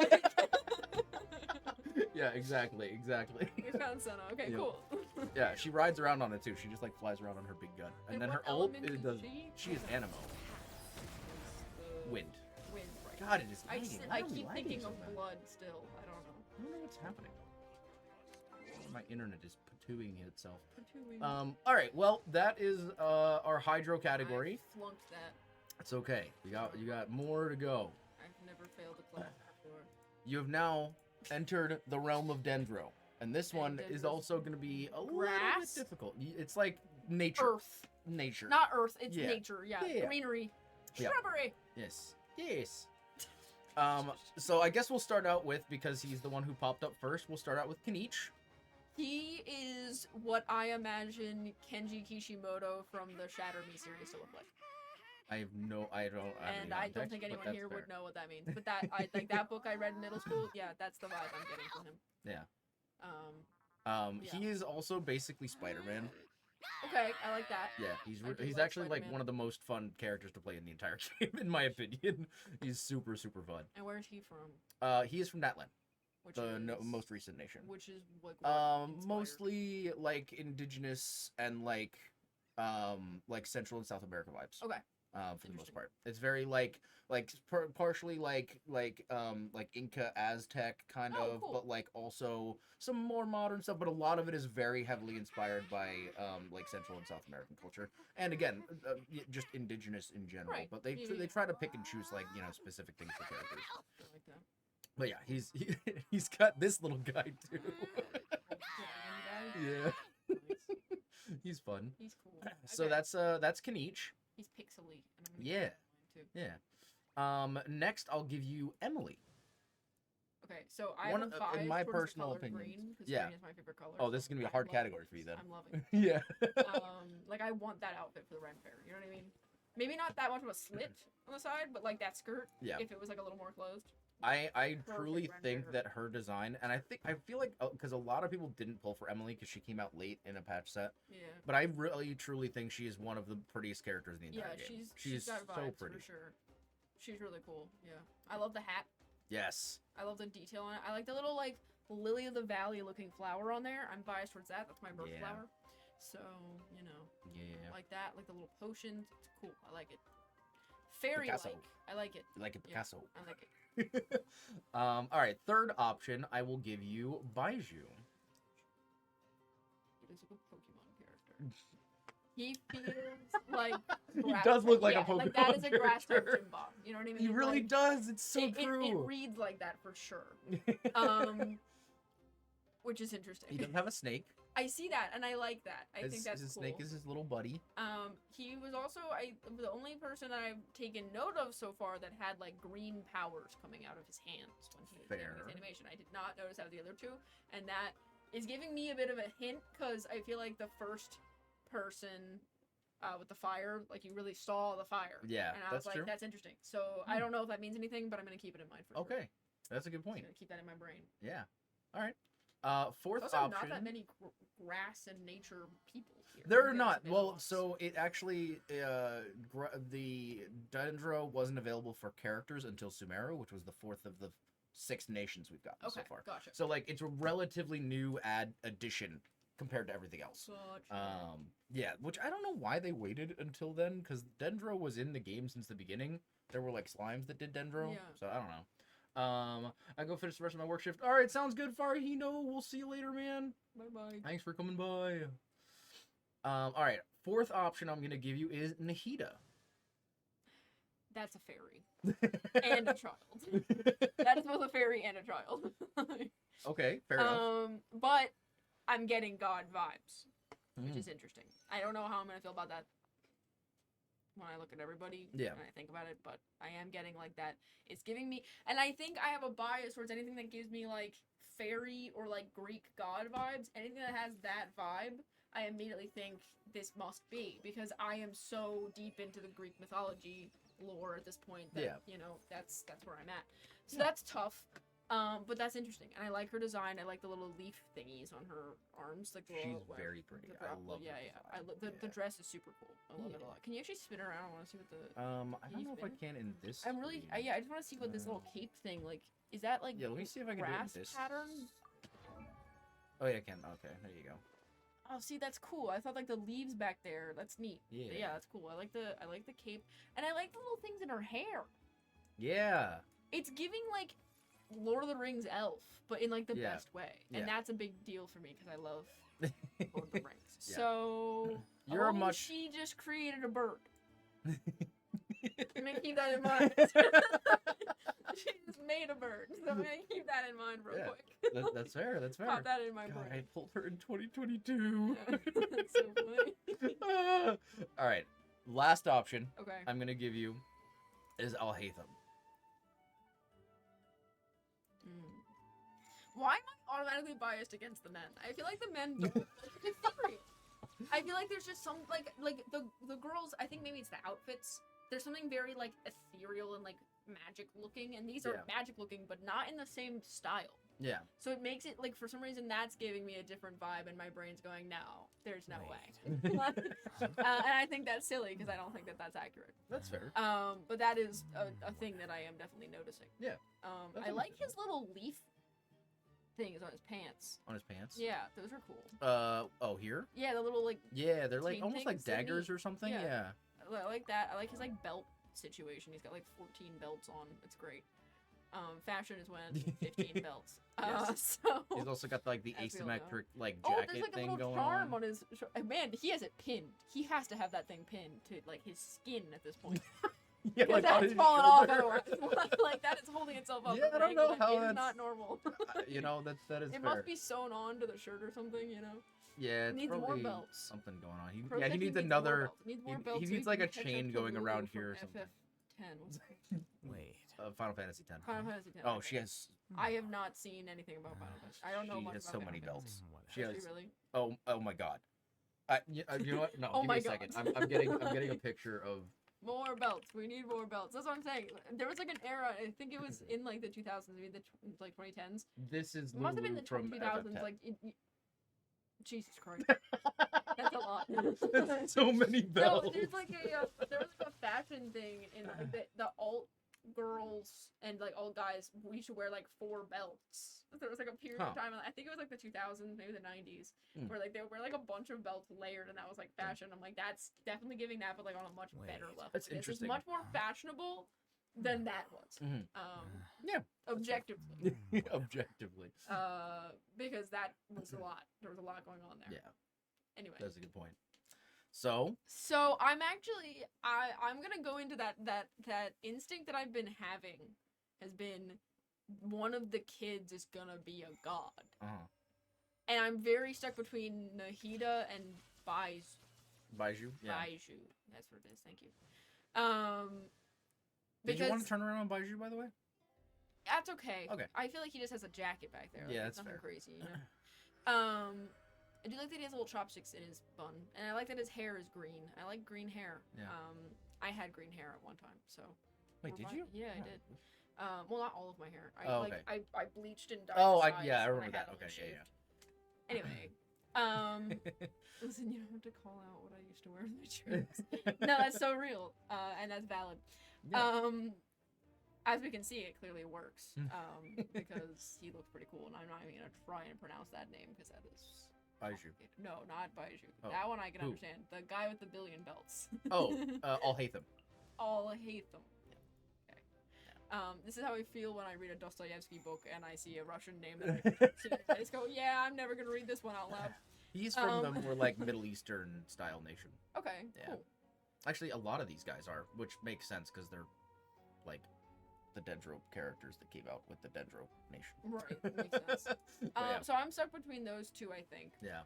Yeah, exactly. We found Senna. Okay, Yeah. cool. Yeah, she rides around on it too. She just like flies around on her big gun, and then what her ult element is is the. she? She is Animo. Wind. Wind, right. God, it is. lagging. Why I are we keep lagging thinking so of bad? blood still. I don't know. I don't know what's happening. My internet is patooing itself. Patooing. All right. Well, that is our hydro category. I flunked that. It's okay. You got more to go. I've never failed a class before. You have now entered the realm of Dendro, and this And one is Dendro's also going to be a little grass? bit difficult. It's like nature. Earth. Nature. Not earth, it's Yeah. nature, yeah. Yeah. Greenery. Yeah. Shrubbery. Yes. Yes. So I guess we'll start out with, because he's the one who popped up first, we'll start out with Kenichi. He is what I imagine Kenji Kishimoto from the Shatter Me series to look like. I don't have any I don't context, think but anyone that's here fair. would know what that means. But that that book I read in middle school, yeah, that's the vibe I'm getting from him. Yeah. Yeah. He is also basically Spider-Man. Okay, I like that. Yeah, I he's do actually like Spider-Man. one of the most fun characters to play in the entire game, in my opinion. He's super fun. And where's he from? He is from Natlan, Which the is, most recent nation. Which is like what inspired? Mostly like indigenous and like Central and South America vibes. Okay. For the most Interesting. part, it's very partially like Inca Aztec kind Oh, of, cool. but like also some more modern stuff. But a lot of it is very heavily inspired by like Central and South American culture, and again, just indigenous in general. Right. But they Yeah. try to pick and choose like specific things for characters. I like that. But yeah, he's got this little guy too. Yeah, Nice. he's fun. He's cool. So Okay. that's Kenichi. He's pixely. And I'm gonna Yeah. keep that in mind, too. Yeah. Next I'll give you Emily. Okay, so I One have a in bias my towards the personal color opinion. green, because Yeah. green is my favorite color. Oh, this is gonna be a hard I love category it. for you then. I'm loving Yeah. it. Like I want that outfit for the Ren Fair. You know what I mean? Maybe not that much of a slit on the side, but like that skirt. Yeah. If it was like a little more closed. I truly Perfect think render. that her design, and I feel like because a lot of people didn't pull for Emily because she came out late in a patch set, Yeah. but I really truly think she is one of the prettiest characters in the entire Yeah, game. she's got vibes so pretty. for sure. She's really cool. Yeah. I love the hat. Yes. I love the detail on it. I like the little like lily of the valley looking flower on there. I'm biased towards that. That's my birth Yeah. flower. So, Yeah. like that, like the little potions. It's cool. I like it. Fairy like. Picasso. I like it. Like a Yeah. Picasso. I like it. All right. Third option, I will give you Baiju. He looks like a Pokemon character. He feels like He grass does look like a yeah, like that is a Pokemon grass type character. gym bomb. You know what I mean? He really Like, does. It's so it true. reads like that for sure. Which is interesting. He doesn't have a snake. I see that and I like that. I think that's his cool. snake is his little buddy. He was also the only person that I've taken note of so far that had like green powers coming out of his hands when he was doing Fair. his animation. I did not notice that with the other two, and that is giving me a bit of a hint because I feel like the first person with the fire, like you really saw the fire. Yeah, and I that's was like, true. that's interesting. So I don't know if that means anything, but I'm gonna keep it in mind for sure. Okay, that's a good I'm point. gonna keep that in my brain. Yeah. All right. Fourth Also, option. not that many grass and nature people here. There are compared not. to Well, Vanoss. so it actually the Dendro wasn't available for characters until Sumeru, which was the fourth of the 6 nations we've gotten so Okay, far. gotcha. So like it's a relatively new addition compared to everything else. Gotcha. Yeah, which I don't know why they waited until then, because Dendro was in the game since the beginning. There were like slimes that did Dendro, Yeah. so I don't know. I go finish the rest of my work shift. All right, sounds good, Farahino. We'll see you later, man. Bye-bye. Thanks for coming by. All right, fourth option I'm gonna give you is Nahida. That's a fairy. And a child. That is both a fairy and a child. Okay, fair enough. But I'm getting God vibes, which Mm. is interesting. I don't know how I'm gonna feel about that when I look at everybody Yeah. and I think about it, but I am getting like that. It's giving me, and I think I have a bias towards anything that gives me like fairy or like Greek god vibes. Anything that has that vibe, I immediately think this must be, because I am so deep into the Greek mythology lore at this point that Yeah. you know that's where I'm at. So that's tough. But that's interesting, and I like her design. I like the little leaf thingies on her arms, like the She's little, very pretty. the I grapple. love Yeah, the yeah. design. The dress is super cool. I love it a Yeah. lot. Can you actually spin her around? I want to see what the. I Can don't you know if I spin? can in this. I'm really. screen. Yeah, I just want to see what this little cape thing like. Is that like? Yeah, let me see if I can do it in grass this. pattern. Oh yeah, I can. Okay, there you go. Oh, see, that's cool. I thought like the leaves back there. That's neat. Yeah. Yeah, that's cool. I like the cape, and I like the little things in her hair. Yeah. It's giving like Lord of the Rings elf, but in like the Yeah. best way, Yeah. and that's a big deal for me because I love Lord of the Rings. Yeah. So You're a much. she just created a bird. I'm gonna keep that in mind. She just made a bird, so I'm gonna keep that in mind real Yeah. quick. That's fair. That's fair. Pop that in my God, I brain. pulled her in 2022. Yeah. That's so funny. All right. Last option Okay. I'm gonna give you is I'll hate them. Why am I automatically biased against the men? I feel like the men don't. Sorry. I feel like there's just some like the girls. I think maybe it's the outfits. There's something very like ethereal and like magic looking, and these are Yeah. magic looking, but not in the same style. Yeah. So it makes it like for some reason that's giving me a different vibe, and my brain's going, no, there's no Wait. way. And I think that's silly because I don't think that that's accurate. That's fair. But that is a thing that I am definitely noticing. Yeah. I like his little leaf things on his pants. On his pants. Yeah, those are cool. Oh, here. Yeah, the little like Yeah, they're like Chain almost like things, they're daggers neat. or something. Yeah. Yeah. I like that. I like his like belt situation. He's got like 14 belts on. It's great. Fashion is when 15 belts. Yes. So He's also got like the As we all know. asymmetric like oh, jacket there's like a thing little going charm on. on his. Man, he has it pinned. He has to have that thing pinned to like his skin at this point. Yeah, Because on that's his falling off shoulder. otherwise. Like that is holding itself up. Yeah, at I an don't know angle how that is that's- not normal. You know that is It fair. must be sewn on to the shirt or something. You know. Yeah, it's needs more probably belts. something going on. He, Pro yeah, he tech, needs more another. belts. He needs more he belts so needs like can a catch up chain to going Lulu around from here or something. FF10 was Wait. Final Fantasy X. Final Fantasy X. Oh, okay. she has. I have not seen anything about Final Fantasy. I don't know She much has about so Final many Fantasy. belts. Whatever. She Does has. she really? Oh my god. You know what? No, Oh give my me a God. second. I'm getting a picture of. More belts. We need more belts. That's what I'm saying. There was like an era. I think it was in like the 2000s, maybe the like 2010s. This is It must have been Lulu the from 2000s. FF10. Like, Jesus Christ, that's a lot. So many No, belts. there's like there was like a fashion thing in like the alt girls and like alt guys. We should wear like 4 belts. There was like a period of time. I think it was like the 2000s, maybe the 90s, where like they would wear like a bunch of belts layered, and that was like fashion. I'm like, that's definitely giving that, but like on a much better Wait. level. That's This is interesting. much more fashionable than that was. Mhm. Yeah. Objectively. Objectively. Because that was a lot. There was a lot going on there. Yeah, Anyway. that's a good point. So, I'm actually I'm gonna go into that instinct that I've been having has been one of the kids is gonna be a god. And I'm very stuck between Nahida and Baiju. Yeah. Baiju. That's what it is, thank you. Did Because you want to turn around on Baiju, by the way? that's okay. Okay. I feel like he just has a jacket back there. Like, Yeah, it's that's nothing fair. crazy, you know? I do like that he has little chopsticks in his bun, and I like that his hair is green. I like green hair. Yeah. I had green hair at one time, so. Wait, we're did fine. you? Yeah, I Oh. did. Well, not all of my hair. I Oh, like okay. I bleached and dyed. Oh, the I sides remember when that. had them Okay, yeah, shaved. yeah. Anyway, listen, you don't have to call out what I used to wear in my shirts. No, that's so real, and that's valid. Yeah. As we can see, it clearly works, because he looks pretty cool, and I'm not even gonna try and pronounce that name because that is. Baiju. No, not Baiju. Oh. That one I can Who? understand. The guy with the billion belts. Oh, I'll hate them. All hate them. Okay. This is how I feel when I read a Dostoevsky book and I see a Russian name that I just go, yeah, I'm never gonna read this one out loud. He's from the more like Middle Eastern style nation. Okay, Yeah. cool. Actually, a lot of these guys are, which makes sense because they're like the Dendro characters that came out with the Dendro nation. Right, makes sense. But yeah. So I'm stuck between those two, I think. Yeah.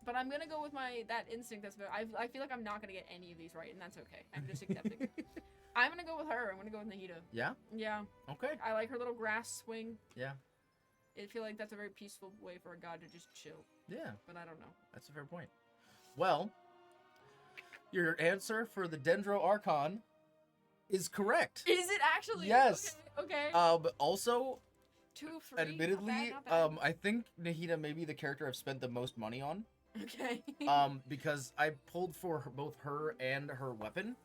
But I'm gonna go with that instinct. I feel like I'm not gonna get any of these right, and that's okay. I'm just accepting it. I'm gonna go with her. I'm gonna go with Nahida. Yeah. Yeah, Okay. I like her little grass swing. Yeah. I feel like that's a very peaceful way for a god to just chill. Yeah. But I don't know. That's a fair point. Well, your answer for the Dendro Archon is correct. Is it actually? Yes. Okay. But also, 2 of 3. Not Admittedly, bad, not bad. I think Nahida may be the character I've spent the most money on. Okay. Because I pulled for both her and her weapon.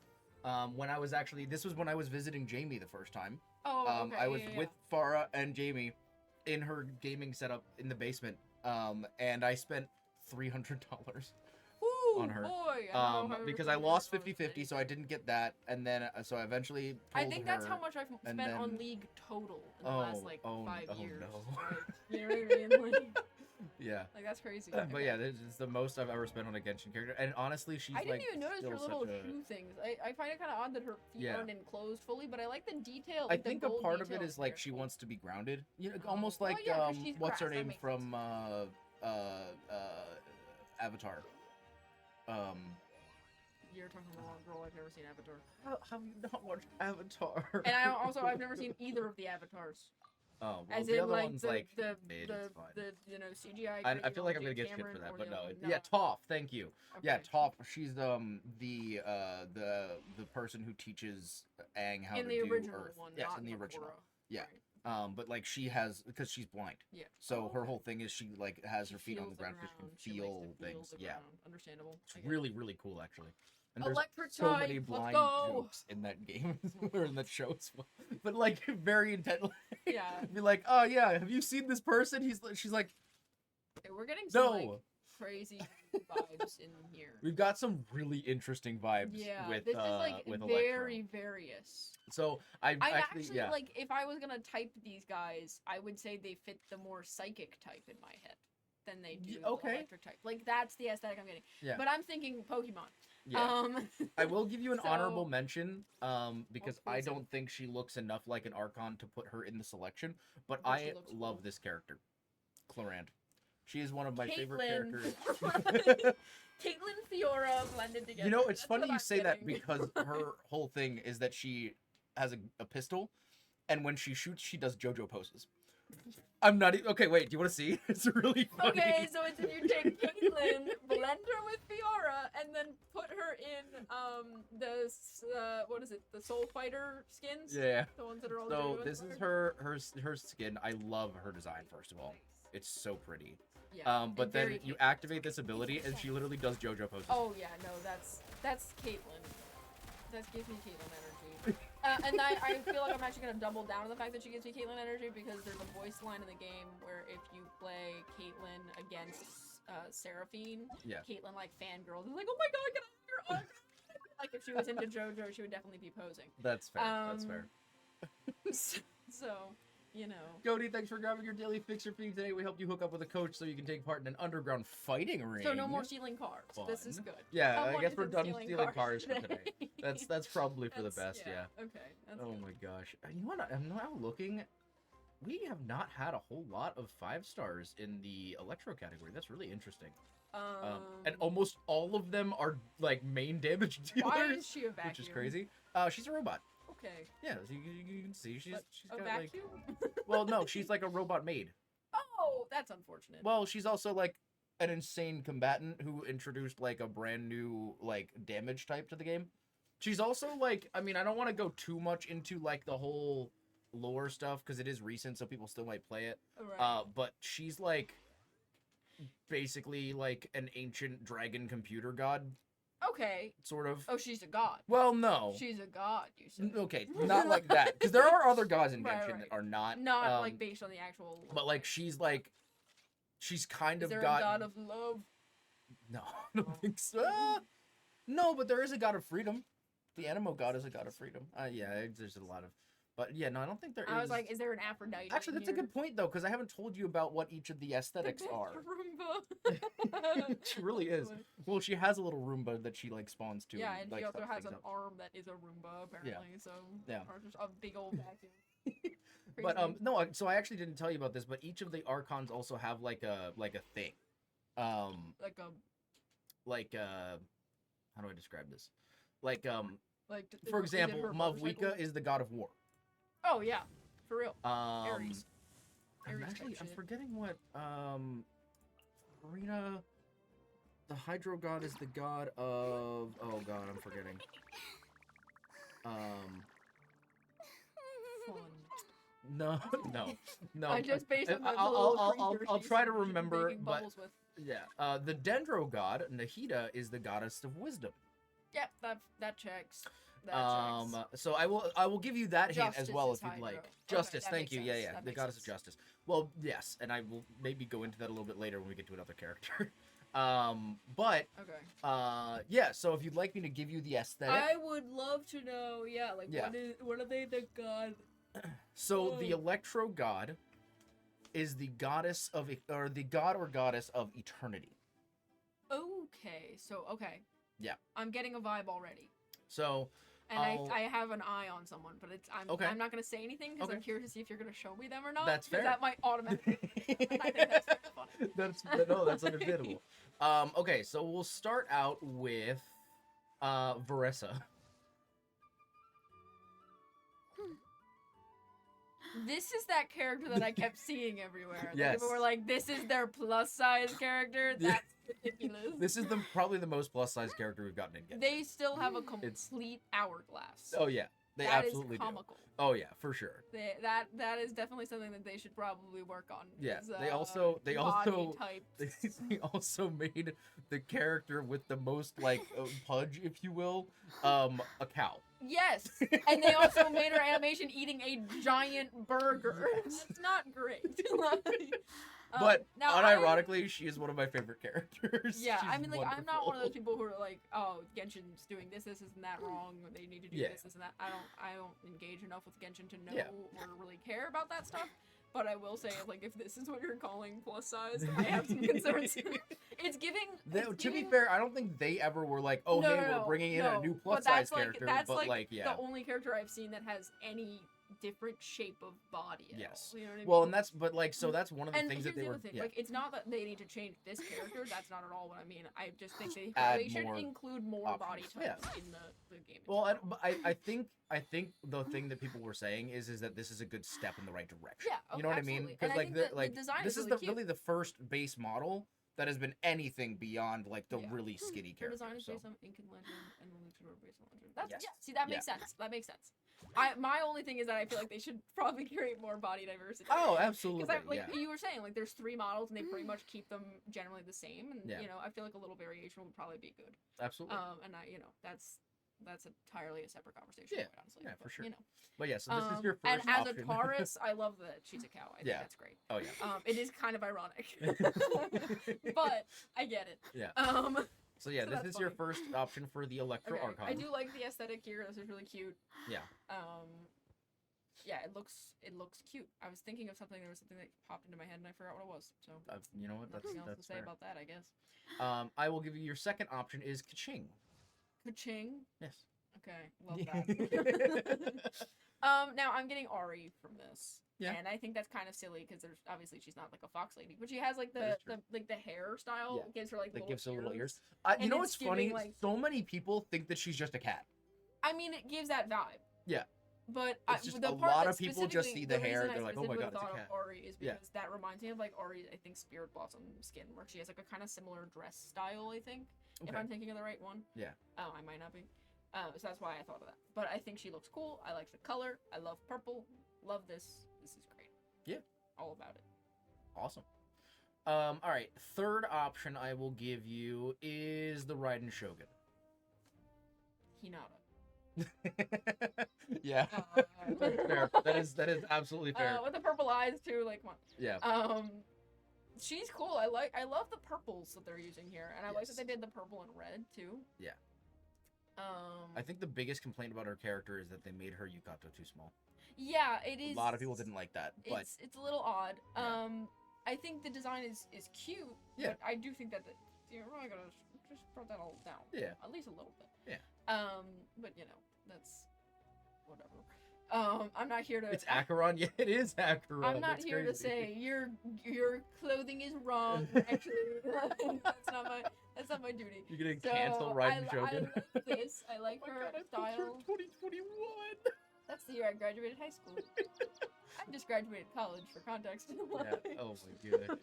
When I was actually, this was when I was visiting Jamie the first time. Oh, okay. I was yeah. with Farah and Jamie in her gaming setup in the basement. And I spent $300 Ooh, on her. Boy, I Because I lost 50-50, so I didn't get that, and then so I eventually pulled I think that's her, how much I've spent then- on League total in the last like 5 oh years. no. Like, you know what I mean? Like, Yeah. like that's crazy. But Okay. yeah, this is the most I've ever spent on a Genshin character, and honestly, she's I didn't like even notice her still little such a... shoe things. I find it kind of odd that her feet Yeah. aren't enclosed fully, but I like the detail. I Like, the think a gold part of it details is like there. she wants to be grounded, you know, Oh. almost Well, like yeah, 'cause she's what's her grass, that name makes from Avatar. You're talking about a wrong girl. I've never seen Avatar. How have you not watched Avatar? And I've never seen either of the avatars. Oh, well, As the in, other like, one's the, like the, mid, the, it's fine. the, you know, CGI. I feel like I'm gonna James get shit for Cameron that, or but the no, other one? yeah, Toph, thank you. Yeah, Okay. Toph, she's the person who teaches Aang how in to the do original Earth. one, Yes, not in the original. Korra. Yeah. Right. But like she has, because she's blind, Yeah. so Oh, her okay. whole thing is she like has She her feet on the feels ground because she can around, likes feel to things. the Yeah, ground. Understandable. it's I get it. really really cool actually. And there's Electric so type, many let's blind go! jokes in that game or in that show as well. But like very intently. Yeah. Be like, oh yeah, have you seen this person? She's like, Okay, we're getting some no. like crazy vibes in here. We've got some really interesting vibes Yeah, with this is like with very Electro. various. So I I actually, actually yeah. like if I was gonna type these guys, I would say they fit the more psychic type in my head than they do okay. the electric type. Like that's the aesthetic I'm getting. Yeah. But I'm thinking Pokemon. Yeah. I will give you an so- honorable mention, because I please do. don't think she looks enough like an Archon to put her in the selection, but But she I looks love cool. this character, Clorand. She is one of my favorite Caitlyn. characters. Caitlyn Fiora blended together. You know, it's That's funny what you I'm say that getting. because her whole thing is that she has a pistol, and when she shoots, she does JoJo poses. I'm not. Okay, wait. Do you want to see? It's really funny. Okay, so it's you take Caitlyn, blend her with Fiora, and then put her in what is it? The Soul Fighter skins. Yeah. The ones that are all. So JoJo this is inspired? her skin. I love her design. First of all, it's so pretty. Yeah. But and then very you Caitlyn. activate this ability, and she literally does JoJo poses. Oh yeah, no, that's Caitlyn. That gives me Caitlyn energy. And I feel like I'm actually gonna double down on the fact that she gives me Caitlyn energy because there's a voice line in the game where if you play Caitlyn against Seraphine, Yeah. Caitlyn like fangirls and like, oh my god, get out of here! Like if she was into JoJo, she would definitely be posing. That's fair. That's fair. So, you know. Cody, thanks for grabbing your daily fixer fee today. We helped you hook up with a coach so you can take part in an underground fighting ring. So no more stealing cars. This is Fun. good. Yeah, I Someone guess we're isn't done stealing cars for today. That's probably for the best. Yeah. Okay. That's Oh good. my gosh. You know what? I'm now looking. We have not had a whole lot of 5 stars in the Electro category. That's really interesting. And almost all of them are like main damage dealers, why is she a vacuum? which is crazy. She's a robot. Okay. Yeah, so you can see she's A got vacuum? like. Well, no, she's like a robot maid. Oh, that's unfortunate. Well, she's also like an insane combatant who introduced like a brand new like damage type to the game. She's also like, I mean, I don't want to go too much into like the whole lore stuff because it is recent, so people still might play it. Right. But she's like basically like an ancient dragon computer god, Okay. sort of. Oh, she's a god. Well, no. She's a god, you said. Okay, not like that, because there are other gods in Right, Genshin right. that are not. Not like based on the actual. But like she's kind Is of there got. a god of love? No, I don't think so. No, but there is a god of freedom. The Animo god is a god of freedom. Yeah, there's a lot of. But yeah, no, I don't think there is. I was like, is there an Aphrodite? Actually, that's a good point though, because I haven't told you about what each of the aesthetics are. Roomba. She really is. Well, she has a little Roomba that she like spawns to. Yeah, and like, she also fucks has things an up. arm that is a Roomba apparently. So Yeah. or just a big old vacuum. But Crazy. no, so I actually didn't tell you about this, but each of the Archons also have like a thing. Like a How do I describe this? Like for is it example, her Mavwika motorcycle? is the god of war. Oh yeah, for real. Ares. I'm Ares type I'm shit. forgetting what Farina, the Hydro god, is the god of. Oh god, I'm forgetting. Fun. No, no. I just based on the I'll, little I'll, creature I'll she's try to remember, making but bubbles with. yeah. The Dendro god, Nahida, is the goddess of wisdom. Yep, that checks. That checks. So I will give you that hint as Justice well is if you'd Hydra. like. Okay, Justice, that thank makes you. sense. Yeah, That the makes goddess sense. of justice. Well, yes, and I will maybe go into that a little bit later when we get to another character. But Okay. yeah. So if you'd like me to give you the aesthetic, I would love to know. Yeah, like Yeah. what are they the god? so the Oh. Electro god is the goddess of, or the god or goddess of eternity. Okay, so okay. Yeah. I'm getting a vibe already. So And I have an eye on someone, but Okay. I'm not gonna say anything because I'm Okay. curious to see if you're gonna show me them or not. That's 'cause fair. That might automatically. I think that's very funny. that's understandable. Okay, so we'll start out with Varessa. This is that character that I kept seeing everywhere. Yes. People were like, "This is their plus size character." Yeah. That's ridiculous. This is probably the most plus size character we've gotten in Genshin. They still have a It's- complete hourglass. Oh yeah, they That is absolutely do. comical. Oh yeah, for sure. That is definitely something that they should probably work on. Yeah, is, they also body types. they also made the character with the most like pudge, if you will, a cow. Yes, and they also made her animation eating a giant burger. Yes. That's not great. But now unironically, she is one of my favorite characters. Yeah, She's I mean, like, I'm not one of those wonderful. people who are like, oh, Genshin's doing this and that wrong. They need to do Yeah. this and that. I don't engage enough with Genshin to know Yeah. or really care about that stuff. But I will say, like, if this is what you're calling plus size, I have some concerns. It's giving. To be fair, I don't think they ever were like, oh, No, hey, no, we're bringing in no, a new but plus that's size character. That's but like yeah. the only character I've seen that has any different shape of body. At Yes. all, you know what I mean? Well, and that's that's one of the And things here's that they the were. other thing. Yeah. Like, it's not that they need to change this character. That's not at all what I mean. I just think Add they should more include more options. body types in the game. Well, I think the thing that people were saying is that this is a good step in the right direction. Yeah, you know what I mean? absolutely. And I think that the design this is is really cute. really the first base model that has been anything beyond like the Yeah. really skinny Her character. design is so. based on Ink and Legend and the Vtuber based on Legend. That's Yes. yeah. See, that makes sense. That makes sense. My only thing is that I feel like they should probably create more body diversity. Oh, absolutely. Because like yeah. you were saying, like there's 3 models and they pretty much keep them generally the same, and Yeah. you know I feel like a little variation would probably be good. Absolutely. And that's entirely a separate conversation. Yeah. Quite honestly. Yeah, But, for sure. You know. But yeah, so this is your first And as option. a Taurus, I love that she's a cow. I think Yeah. that's great. Oh yeah. It is kind of ironic, but I get it. Yeah. So yeah, So this that's is your funny. first option for the Electro Okay, Archon. I do like the aesthetic here. This is really cute. Yeah. Yeah, it looks cute. I was thinking of something. There was something that popped into my head and I forgot what it was. So You know what? nothing else to That's say fair. about that, I guess. I will give you your second option is Kaching. Ka-ching. Yes. Okay, love that. Now I'm getting Ari from this. Yeah. And I think that's kind of silly because there's obviously she's not like a fox lady, but she has like That the is like the hairstyle Yeah. gives her like That gives her little ears. And You know it's what's funny? giving, like- So many people think that she's just a cat. I mean, it gives that vibe. Yeah. But It's just the a part lot that of people just see the hair, reason I they're like, "Oh my specifically God, it's a thought of cat." Ori is Yeah. because that reminds me of like Ori, I think Spirit Blossom skin, where she has like a kind of similar dress style. I think if Okay. I'm thinking of the right one. Yeah. Oh, I might not be. So that's why I thought of that. But I think she looks cool. I like the color. I love purple. Love this. This is great. Yeah. All about it. Awesome. All right. Third option I will give you is the Raiden Shogun. Hinata. Yeah. That's fair. That is absolutely fair. With the purple eyes too. Like, come on. Yeah. She's cool. I love the purples that they're using here, and I like that Yes. they did the purple and red too. Yeah. I think the biggest complaint about her character is that they made her Yukato too small. Yeah, it is. A lot of people didn't like that, but It's a little odd. Yeah. I think the design is cute. Yeah. But I do think that you're really gonna just brought that all down. Yeah. At least a little bit. Yeah. But you know, that's whatever. I'm not here to. it's Acheron. Yeah, it is Acheron. I'm not It's here to crazy. say your clothing is wrong. Actually, that's not my duty. You're getting So, canceled, Raiden Shogun. I like this. I like Oh my her God, I pictured style. 2021. That's the year I graduated high school. I just graduated college for context. Yeah. Oh my god.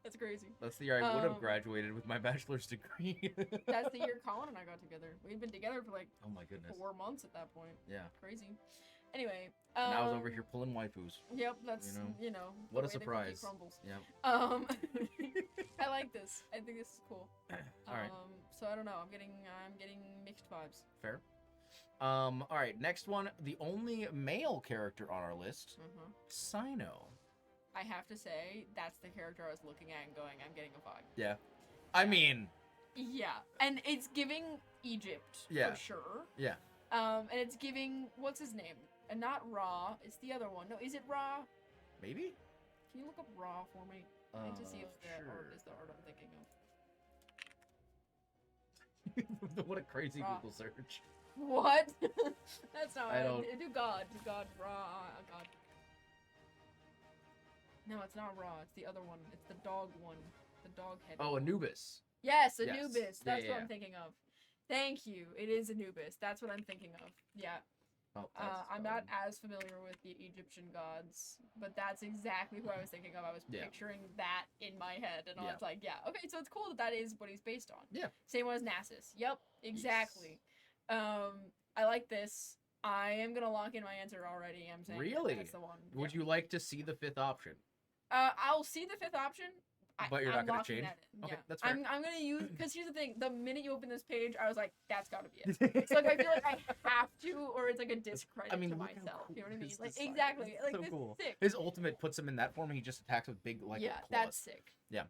That's crazy. That's the year I would have Um, graduated with my bachelor's degree. That's the year Colin and I got together. We'd been together for like Oh my goodness. 4 months at that point. Yeah. Crazy. Anyway. And I was over here pulling waifus. Yep, that's, You know, the what a way the cookie surprise. crumbles. Yeah. I like this. I think this is cool. Alright. So I don't know. I'm getting mixed vibes. Fair. Alright, next one. The only male character on our list, Sino. I have to say, that's the character I was looking at and going, I'm getting a vibe. Yeah. I mean... Yeah. And it's giving Egypt, for sure. Yeah. And it's giving, what's his name? And not Ra, it's the other one. No, is it Ra? Maybe? Can you look up Ra for me? I need to see if the art is the art I'm thinking of. What a crazy Ra. Google search. What? That's not I don't... Do God, Ra, God. No, it's not Ra, it's the other one. It's the dog one. The dog head. Oh, Anubis. Yes, Anubis. That's yeah. what I'm thinking of. Thank you. It is Anubis. That's what I'm thinking of. Yeah. Oh, I'm not as familiar with the Egyptian gods, but that's exactly who I was thinking of. I was picturing that in my head, and I was like, yeah, okay, so it's cool that is what he's based on. Yeah. Same one as NASIS. Yep, exactly. Yes. I like this. I am gonna lock in my answer already. I'm saying really? That's the one. Would you like to see the fifth option? I'll see the fifth option. But you're not going to change? Okay, that's fair. I'm going to use... Because here's the thing. The minute you open this page, I was like, that's got to be it. So, like, I feel like I have to, or it's like a discredit to myself. Cool you know what I mean? Like, design. exactly. Like, so this cool. is sick. His ultimate puts him in that form, and he just attacks with big, like, claws. That's sick. Yeah.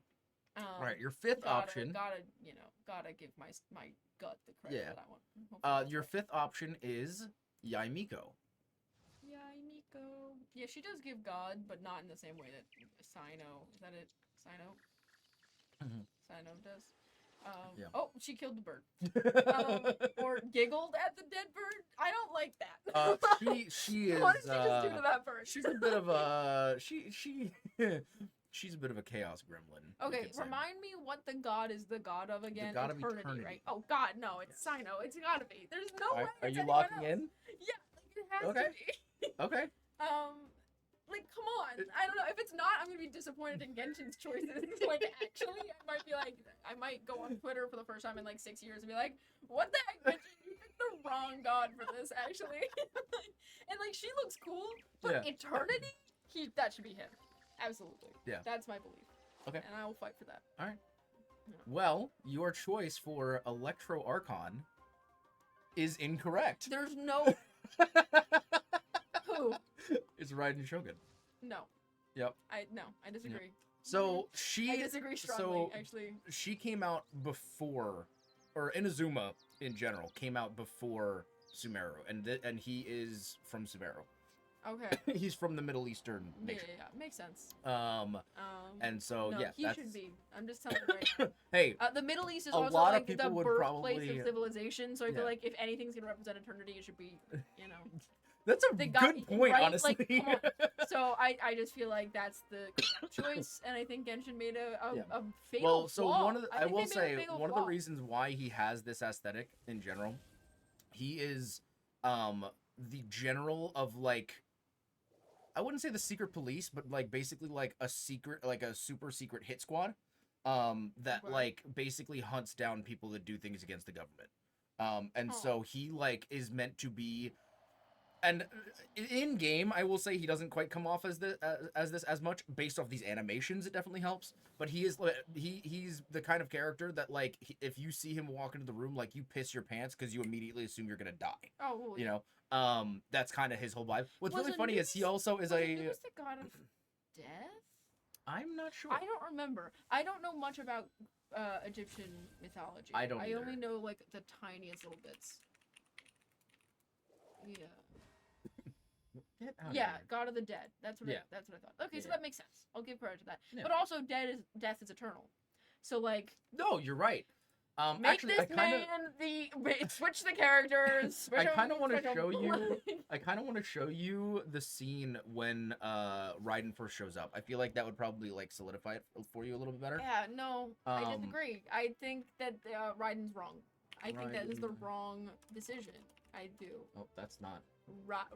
Alright, your fifth option... Gotta give my gut the credit for that one. Your fifth option is Yaimiko. Yaimiko. Yeah, she does give God, but not in the same way that Sino... Is that it? Sino? Sino does. Oh, she killed the bird. Or giggled at the dead bird. I don't like that. She is. What did she just do to that bird? She's a bit of a she's a bit of a chaos gremlin. Okay, remind me what the god is the god of again. The god of eternity, right? Oh God, no, it's Sino. It's gotta be. There's no way. Are you locking in? Yeah, like it has to be. Okay. Like, come on. I don't know. If it's not, I'm gonna be disappointed in Genshin's choices. Like, actually, I might go on Twitter for the first time in like 6 years and be like, what the heck, Genshin? You picked the wrong god for this, actually. And like, she looks cool, but eternity? That should be him. Absolutely. Yeah. That's my belief. Okay. And I will fight for that. All right. Yeah. Well, your choice for Electro Archon is incorrect. There's no... Who? It's Raiden Shogun. No. Yep. I disagree. Yep. So I disagree strongly, actually. She came out before, or Inazuma in general came out before Sumeru, and he is from Sumeru. Okay. He's from the Middle Eastern nation. Yeah, makes sense. And so no, he should be. I'm just telling you right now. Hey, the Middle East is also like the birthplace of civilization, so I feel like if anything's gonna represent eternity, it should be, you know. That's a good point, right? Honestly. Like, come on. So I just feel like that's the correct choice, and I think Genshin made a fatal flaw. I will say one of the reasons why he has this aesthetic in general, he is the general of like, I wouldn't say the secret police, but like basically like a secret, like a super secret hit squad, that like basically hunts down people that do things against the government. And so he like is meant to be. And in game, I will say he doesn't quite come off as this as much based off these animations. It definitely helps, but he is he's the kind of character that like if you see him walk into the room, like you piss your pants because you immediately assume you're gonna die. Oh, well, you know, that's kind of his whole vibe. What's really funny is he also is the god of death. I'm not sure. I don't remember. I don't know much about Egyptian mythology. I only know like the tiniest little bits. Yeah. Yeah, God of the Dead. That's what I thought. Okay, so that makes sense. I'll give credit to that. Yeah. But also, death is eternal. So like. No, you're right. Make this man switch the characters. I kind of want to show you. I kind of want to show you the scene when Raiden first shows up. I feel like that would probably like solidify it for you a little bit better. Yeah, no, I disagree. I think that Raiden's wrong. I think that is the wrong decision. I do. Oh, that's not.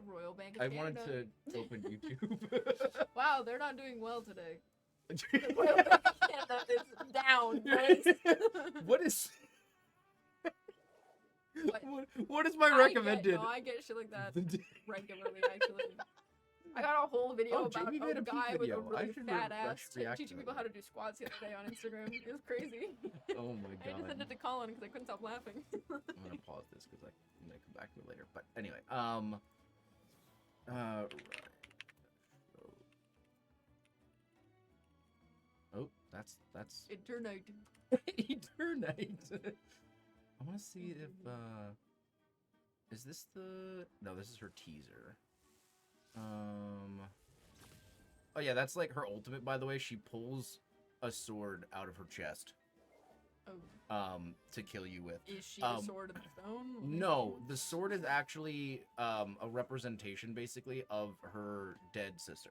Royal Bank of Canada. Wanted to open YouTube. Wow, they're not doing well today. The Royal Bank of Canada is down. What is... What is my I recommended? I get shit like that regularly, actually. I got a whole video about Jamie made a a peak guy with a video. I really should fat I ass should react to teaching that people how one. to do squats the other day on Instagram. It was crazy. Oh my I just sent it god. to Colin because I couldn't stop laughing. I'm gonna pause this because I'm gonna come back to it later. But anyway, right. Oh, that's Eternite. Eternite. I want to see if is this the no? This is her teaser. Oh yeah, that's like her ultimate. By the way, she pulls a sword out of her chest. Oh. To kill you with. Is she the sword of the stone? No, the sword is actually a representation basically of her dead sister.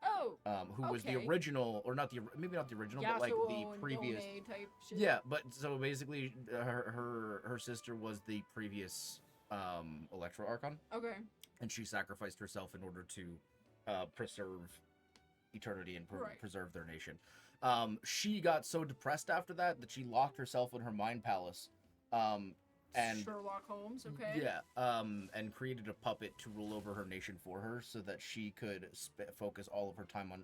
Oh. Who was the original, or not the, maybe not the original, but like the previous. Type shit. Yeah, but so basically, her sister was the previous Electro Archon. Okay. And she sacrificed herself in order to preserve eternity and preserve their nation. She got so depressed after that she locked herself in her mind palace. And Sherlock Holmes, okay. Yeah, and created a puppet to rule over her nation for her, so that she could focus all of her time on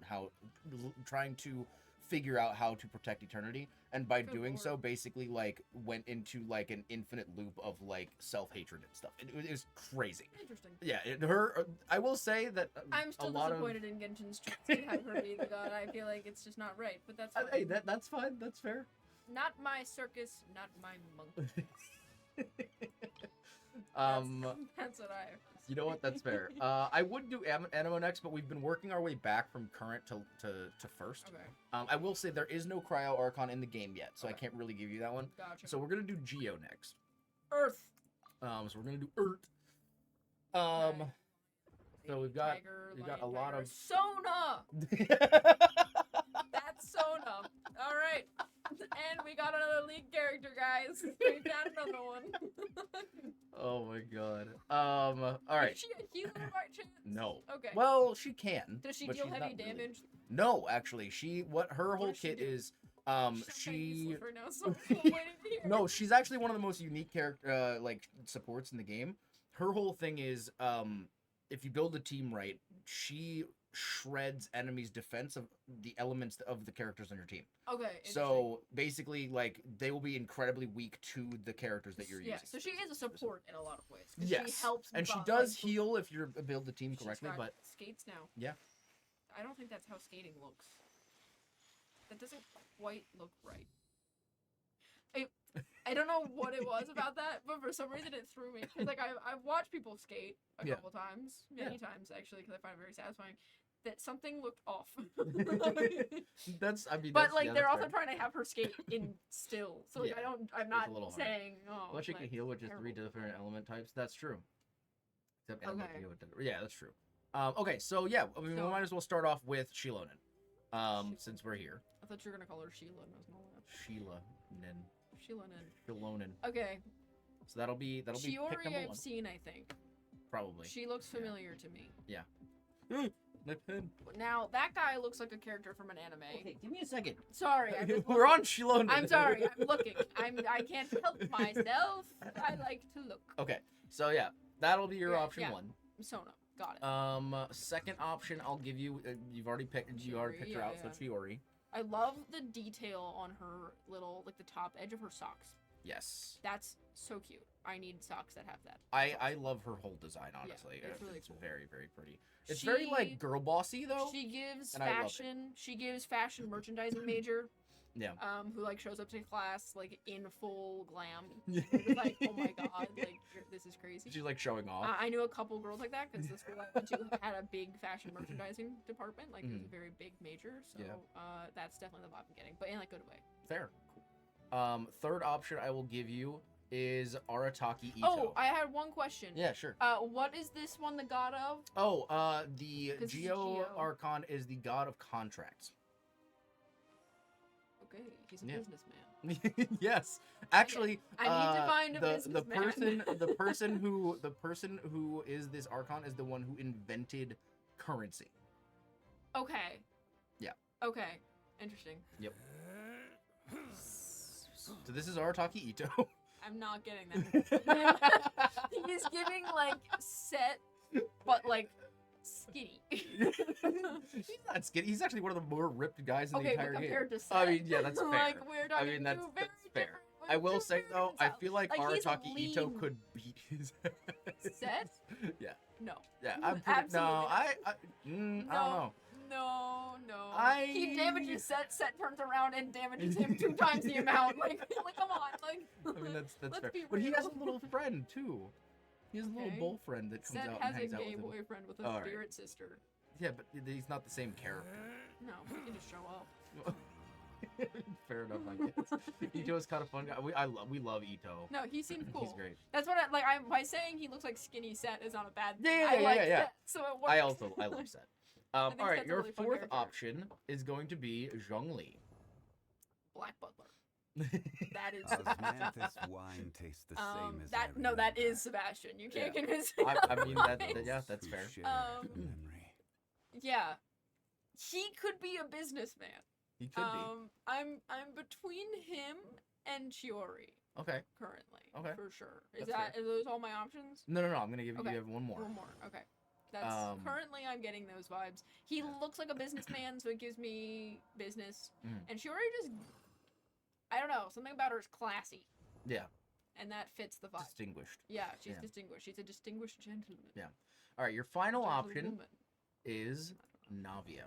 trying to figure out how to protect eternity. And by doing so, basically like went into like an infinite loop of like self-hatred and stuff. It was crazy. Interesting. Yeah, I will say that I'm still disappointed in Genshin's choice to have her be the god. I feel like it's just not right, but that's fine. Hey, that's fine. That's fair. Not my circus, not my monkey. That's what I have. You know what? That's fair. I would do Anemo next, but we've been working our way back from current to first. Okay. I will say there is no Cryo Archon in the game yet, so I can't really give you that one. Gotcha. So we're gonna do Geo next. Earth. So we're gonna do Earth. So we've got a lot of Sona. That's Sona. All right. And we got another league character, guys. We found another one. Oh my god. All right. Is she a healer by chance? No. Okay. Well, she can. Does she deal heavy damage? No, actually, her whole kit is she right now, so I'm waiting to hear. No, she's actually one of the most unique character like supports in the game. Her whole thing is if you build a team right, she shreds enemies' defense of the elements of the characters on your team. Okay. So basically, like, they will be incredibly weak to the characters that you're using. Yeah, so she is a support in a lot of ways. Yes. She helps, and she does heal if you build the team correctly. But skates now. Yeah. I don't think that's how skating looks. That doesn't quite look right. I don't know what it was about that, but for some reason it threw me. Cause like I've watched people skate a couple times, many times actually, because I find it very satisfying. That something looked off. But like they're also trying to have her skate in still, so like, I'm not saying Well, she can heal with just 3 different element types. That's true. Except yeah, that's true. Okay, so yeah, I mean, we might as well start off with Shilonen. Since we're here. I thought you were gonna call her Sheila. Shilonen. Okay. So that'll be pick Shiori number 1. I've seen, I think. Probably. She looks familiar to me. Yeah. My pen. Now that guy looks like a character from an anime. Okay, give me a second. Sorry, we're on Shilonen. I'm sorry, I'm looking. I can't help myself. I like to look. Okay, so yeah, that'll be your option 1. Sona, got it. Second option I'll give you. You've already picked. You already picked her out. So Shiori. I love the detail on her little, like the top edge of her socks. Yes. That's so cute. I need socks that have that. I love her whole design, honestly. Yeah, it's really cool. Very, very pretty. It's very like girl bossy though. She gives fashion. She gives fashion merchandising major. Yeah. Who like shows up to class like in full glam. It's like, oh my god, like this is crazy. She's like showing off. I knew a couple girls like that because the school I went to had a big fashion merchandising department. Like it was a very big major. So that's definitely the vibe I'm getting, but in like a good way. Fair. Cool. Third option I will give you is Arataki Ito. Oh, I had one question. Yeah, sure. What is this one the god of? Oh, the Geo Archon is the god of contracts. Okay, he's a businessman. Yes, actually, I need to find a businessman. the person who is this Archon is the one who invented currency. Okay. Yeah. Okay. Interesting. Yep. So this is Arataki Ito. I'm not getting that. He's giving like set, but like skinny. He's not skinny. He's actually one of the more ripped guys in the Okay, entire but game. compared to set, I mean, yeah, that's fair. like we're I talking mean, that's two very fair. different- I will two say very though, different I styles. feel like he's Arataki Ito lean. could beat his Set? Yeah. No. Yeah, I'm pretty, Absolutely no, not. I don't know. No. I- He damages Set. Set turns around and damages him 2 times the amount. Like come on. Like. I mean, that's Let's fair. be But he has a real. little friend too. He has a little Okay. bull friend that comes Set out has and a hangs out gay with him. boyfriend with a All right. spirit sister. Yeah, but he's not the same character. No, he can just show up. Fair enough, I guess. Ito's kind of fun guy. We love Ito. No, he seems cool. He's great. That's what I like. By saying he looks like skinny Set is not a bad thing. Yeah, I yeah, like yeah, yeah. Set, so it works. I love Set. think All right, Set's a your really fun fourth character. option is going to be Zhongli. Black Butler. That is Osmanthus wine tastes the same as that I no, that remember. is Sebastian. You can't Yeah. convince me. I mean, otherwise. yeah, that's Who fair. share Um, a memory. Yeah, he could be a businessman. He could I'm between him and Chiori be. Okay. currently. Okay. For sure. That's Are those all my options? No. I'm gonna give you Okay. one more. One more. Okay. That's currently I'm getting those vibes. He looks like a businessman, so it gives me business. Mhm. And Shiori just, I don't know, something about her is classy, Yeah. and that fits the vibe. Distinguished. Yeah, she's Yeah. distinguished. She's a distinguished gentleman. Yeah. All right, your final option Gentlewoman. is Navia.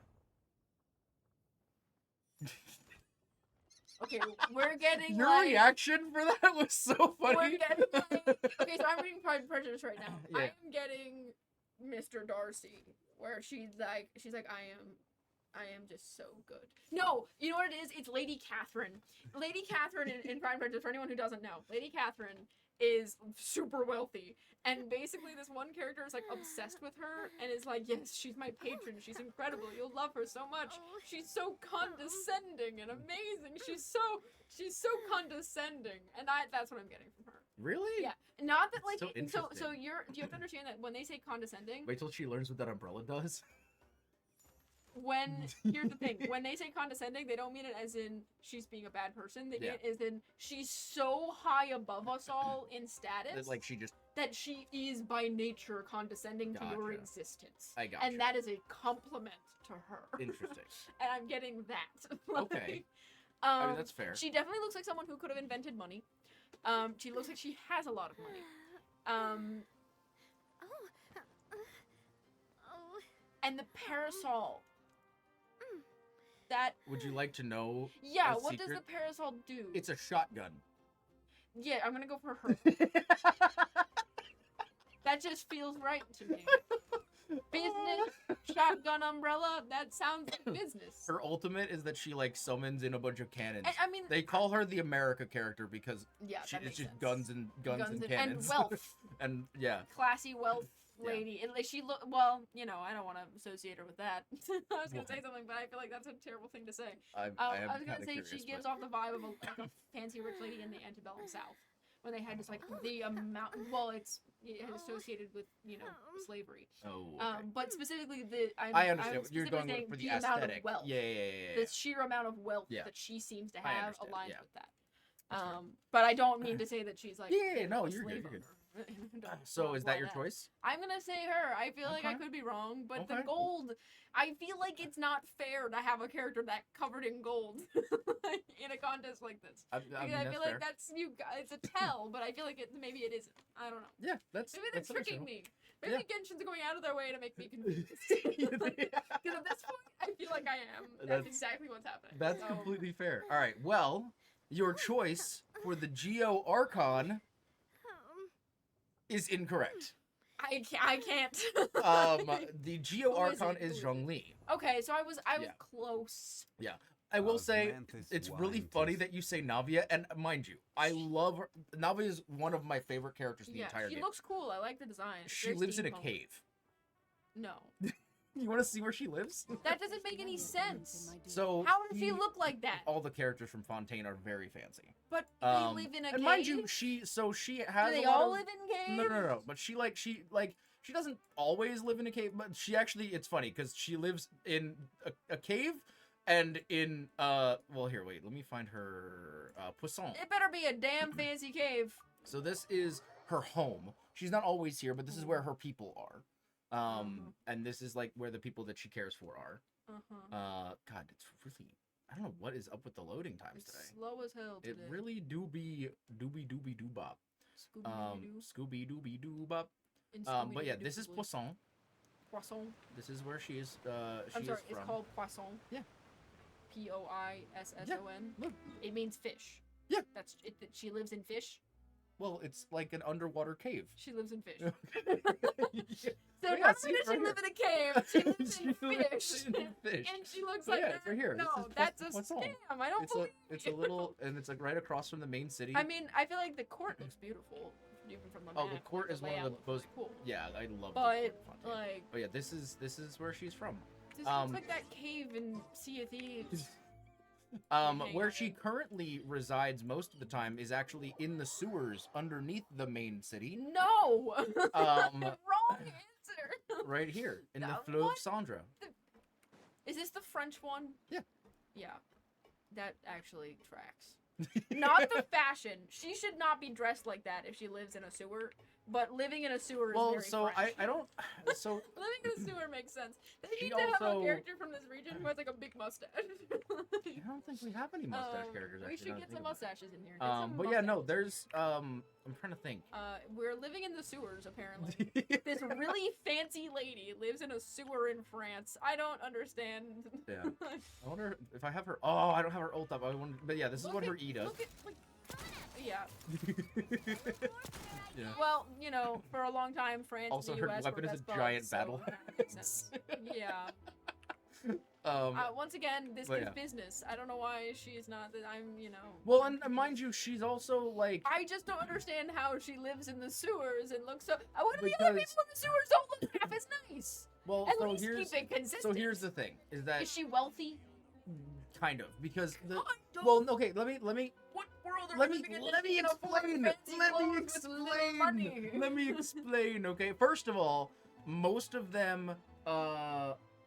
Okay, we're getting Your like, reaction for that was so funny. we're getting like, okay, so I'm reading Pride and Prejudice right now. Yeah. I am getting Mr. Darcy, where she's like, I am just so good. No, you know what it is? It's Lady Catherine. Lady Catherine in Pride and Prejudice, for anyone who doesn't know, Lady Catherine is super wealthy. And basically this one character is like obsessed with her and is like, yes, she's my patron. She's incredible. You'll love her so much. She's so condescending and amazing. She's so condescending. And that's what I'm getting from her. Really? Yeah. Not that like So so interesting. do you have to understand that when they say condescending, Wait till she learns what that umbrella does. here's the thing, when they say condescending, they don't mean it as in she's being a bad person. They mean Yeah. it as in she's so high above us all in status That, like she just. that she is by nature condescending to your Gotcha. existence. I gotcha. And that is a compliment to her. Interesting. And I'm getting that. Okay. I mean, Um, that's fair. She definitely looks like someone who could have invented money. She looks like she has a lot of money. And the parasol. That Would you like to know? yeah, a what does secret? the parasol do? It's a shotgun. Yeah, I'm gonna go for her. That just feels right to me. Business, shotgun, umbrella, that sounds like business. Her ultimate is that she like summons in a bunch of cannons. I mean, They call her the America character because yeah, she, that it's makes just sense. guns and cannons and wealth. and yeah. Classy wealth Yeah. lady. And like she look well, you know, I don't want to associate her with that. I was gonna Why? say something, but I feel like that's a terrible thing to say. I am I was kinda gonna say curious, she gives but- off the vibe of like a fancy rich lady in the antebellum South, when they had just like the amount. Well, it's associated with slavery. Oh. Okay. But specifically I understand. I'm You're specifically going saying for the amount of aesthetic. wealth. Yeah. The sheer amount of wealth Yeah. that she seems to I have understand, aligns yeah. with that. That's fair. But I don't mean to say that she's like Yeah, no, a you're good, slave you're good. owner. Don't So is that imply your choice? I'm gonna say her. I feel like I Okay. could be wrong, but the Okay. gold. I feel like it's not fair to have a character that covered in gold in a contest like this. I Because mean, I that's feel fair. like that's it's a tell, but I feel like maybe it isn't. I don't know. Yeah, that's Maybe they're that's tricking understandable. me. Maybe Genshin's going out of their way to make me confused. Because at this point, I feel like I am. That's That's- exactly what's happening. That's So, completely fair. All right. Well, your choice for the Geo Archon is incorrect. I can't. The Geo Who is Archon it? is Who is Zhongli. Okay, so I was Yeah. close. I will say Osmanthus it's wine really funny tastes- that you say Navia, and mind you, I love her. Navia is one of my favorite characters in the Yeah, entire she game. looks cool. I like the design. It's She very lives in a steampunk. cave. No, You want to see where she lives? that doesn't make any sense. So How does she look like that? All the characters from Fontaine are very fancy. But they live in a cave. and mind you, she has Do they a lot all of, live in caves? No. But she doesn't always live in a cave. But she actually, it's funny because she lives in a cave, And in well, here, wait, let me find her Poisson. It better be a damn fancy cave. So this is her home. She's not always here, but this is where her people are. And this is like where the people that she cares for are. God, it's really, I don't know what is up with the loading times It's today. slow as hell today. It really do be doo bop. Scooby dooby doo bop. But yeah, this is Poisson. Poisson. This is where she is. I'm sorry, is it's from. called Poisson. Yeah. Poisson. Yeah, look. It means fish. Yeah. That's it. She lives in fish. Well, it's like an underwater cave. She lives in fish. Yeah. So Yeah, not see, only does right she live here. in a cave, she lives in She lives fish. in fish. And she looks So like yeah, that. it's right here. This No, is that's a Poisson. scam. I don't believe It's you. a little, and it's like right across from the main city. I mean, I feel like the court looks beautiful, even from the map. Oh, the court is one of layout the looks most. really cool. Yeah, I love. But the court font. like, But yeah, this is where she's from. this looks like that cave in Sea of Thieves. Where she currently resides most of the time is actually in the sewers underneath the main city. No. Um, Wrong answer. right here in the That Fleuve one? Cendra. Is this the French one? Yeah. Yeah. That actually tracks. Not the fashion. She should not be dressed like that if she lives in a sewer. But living in a sewer is Well, very so French. I don't. So Living in a sewer makes sense. They She need to have a also- character from this region who has like a big mustache. I don't think we have any mustache characters. We Actually, should now that I get think some about it. mustaches in here. Get some But yeah, no, mustaches. there's I'm trying to think. We're living in the sewers apparently. This really fancy lady lives in a sewer in France. I don't understand. Yeah. I wonder if I have her. Oh, I don't have her ult up. I wonder, but yeah, this is what her E does. Look at, like, yeah. Yeah. Well, you know, for a long time, France Also, and her the US weapon were is a best giant buds, so battle it kinda makes sense. Yeah. Once again, this but is yeah. business. I don't know why she's not. I'm, you know. Well, and mind you, she's also like. I just don't understand how she lives in the sewers and looks so. Why do the other people Because- in the sewers don't look half as nice? Well, At so least here's keep it consistent. so here's the thing: is that Is she wealthy? kind of because the. I don't- Well, okay, let me. What world are Let we me living in? let me You know, full of explain. fancy Let me clothes with little money? explain. Let me explain. Okay, first of all, most of them.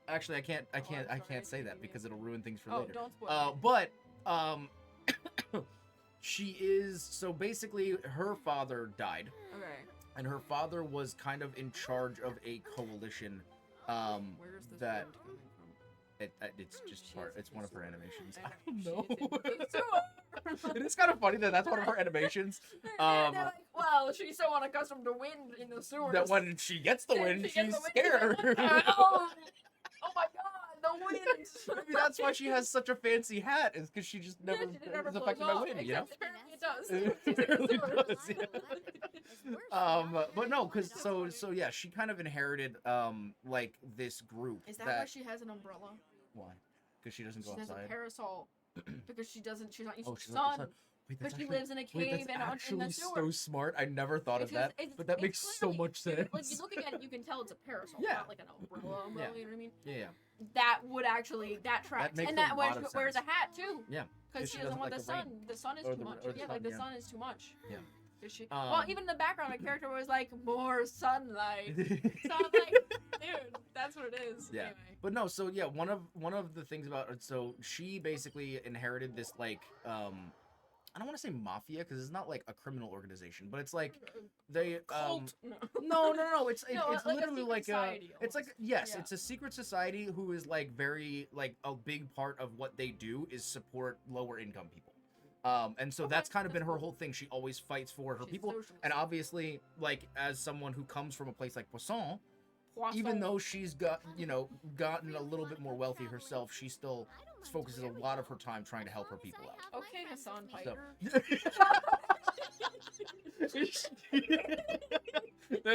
Actually, I can't sorry, say that excuse me. because it'll ruin things for Oh, later. don't spoil. But she is so basically her father died, Okay. and her father was kind of in charge of a coalition. Where's this that- wind coming from? It's just She part. is It's one of her animations. I She don't is in know. the sewer. It is kind of funny that that's one of her animations. They're like, well, she's so unaccustomed to wind in the sewers. That when she gets the and wind, she gets she's the wind, scared. she's like, oh my god, the wind! Maybe that's why she has such a fancy hat. Is because she just never Yeah, she never is blows affected by off, wind. You know. except apparently it does. It really does, yeah. But no, because so yeah, she kind of inherited like this group. Is that why she has an umbrella? Why? Because she doesn't She go has a outside. parasol. Because she's not used Oh, to she's the not sun. Wait, But that's she actually, lives in a wait, cave that's and in actually the sewer. so smart. I never thought of Because that, but that makes so clearly- much sense. Like you look at it, you can tell it's a parasol, Yeah. not like an umbrella. You know what I mean? Yeah. That would actually tracks, makes and a that lot of wears a sense. hat too. Yeah. Because she doesn't want the sun. The sun is Or too the- much. or the Yeah, sun, like the yeah. sun is too much. Yeah. 'Cause she, well, even in the background, a character was like, more sunlight. So I'm like, dude, that's what it is. Yeah. Anyway. But no, so yeah, one of the things about it, so she basically inherited this like I don't want to say mafia because it's not like a criminal organization, but it's like they Cult. No. no, it's No, it's like a literally secret like society it's like almost. yes, Yeah. it's a secret society who is like very like a big part of what they do is support lower income people. And so Okay, that's kind of that's been her cool. whole thing. She always fights for her She's people. socialist. And obviously, like as someone who comes from a place like Poisson, Poisson. even though she's gotten a little bit more wealthy herself, she still focuses a lot of her time trying to help her people out. Okay, Hassan So, Piper.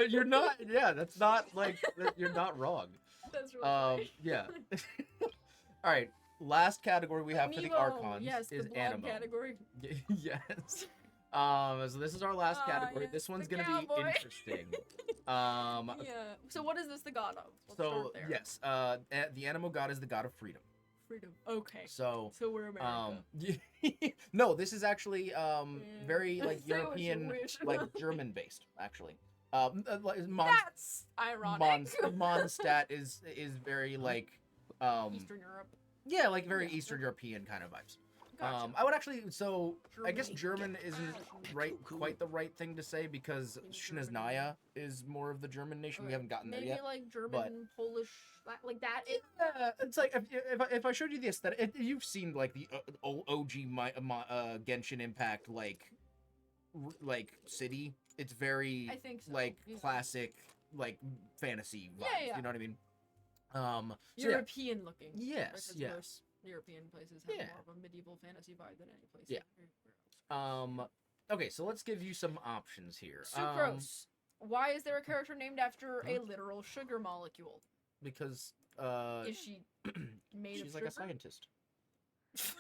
you're not. Yeah, that's not like you're not wrong. That's really funny. Yeah. All right. Last category we have for the Nemo, archons yes, is the blood animo. category. Yes. So this is our last category. yes, this one's the gonna cowboy. be interesting. Yeah. So what is this the god of? Let's So start there. yes, the animo god is the god of freedom. Freedom. Okay. So So we're America. no, this is actually very like Say what you European, wish. like German based actually. That's ironic. Mondstadt is very like Eastern Europe. Yeah, like very Yeah, Eastern okay. European kind of vibes. Gotcha. I would actually, so I guess Germany. German isn't quite the right thing to say because In Schnezhnaya is more of the German nation. We Okay, haven't gotten there maybe yet. like German, but- Polish, like that. Yeah, it's like if I showed you the aesthetic, if you've seen like the OG Genshin Impact like city. It's very I think so. like Yeah. classic like fantasy vibes. Yeah. You know what I mean? So yeah. European looking. Yes, Because yes. most European places have Yeah. more of a medieval fantasy vibe than any place. Yeah. Okay, so let's give you some options here. Sucrose. Why is there a character named after a literal sugar molecule? Because Is she made she's of like sugar? a scientist. She's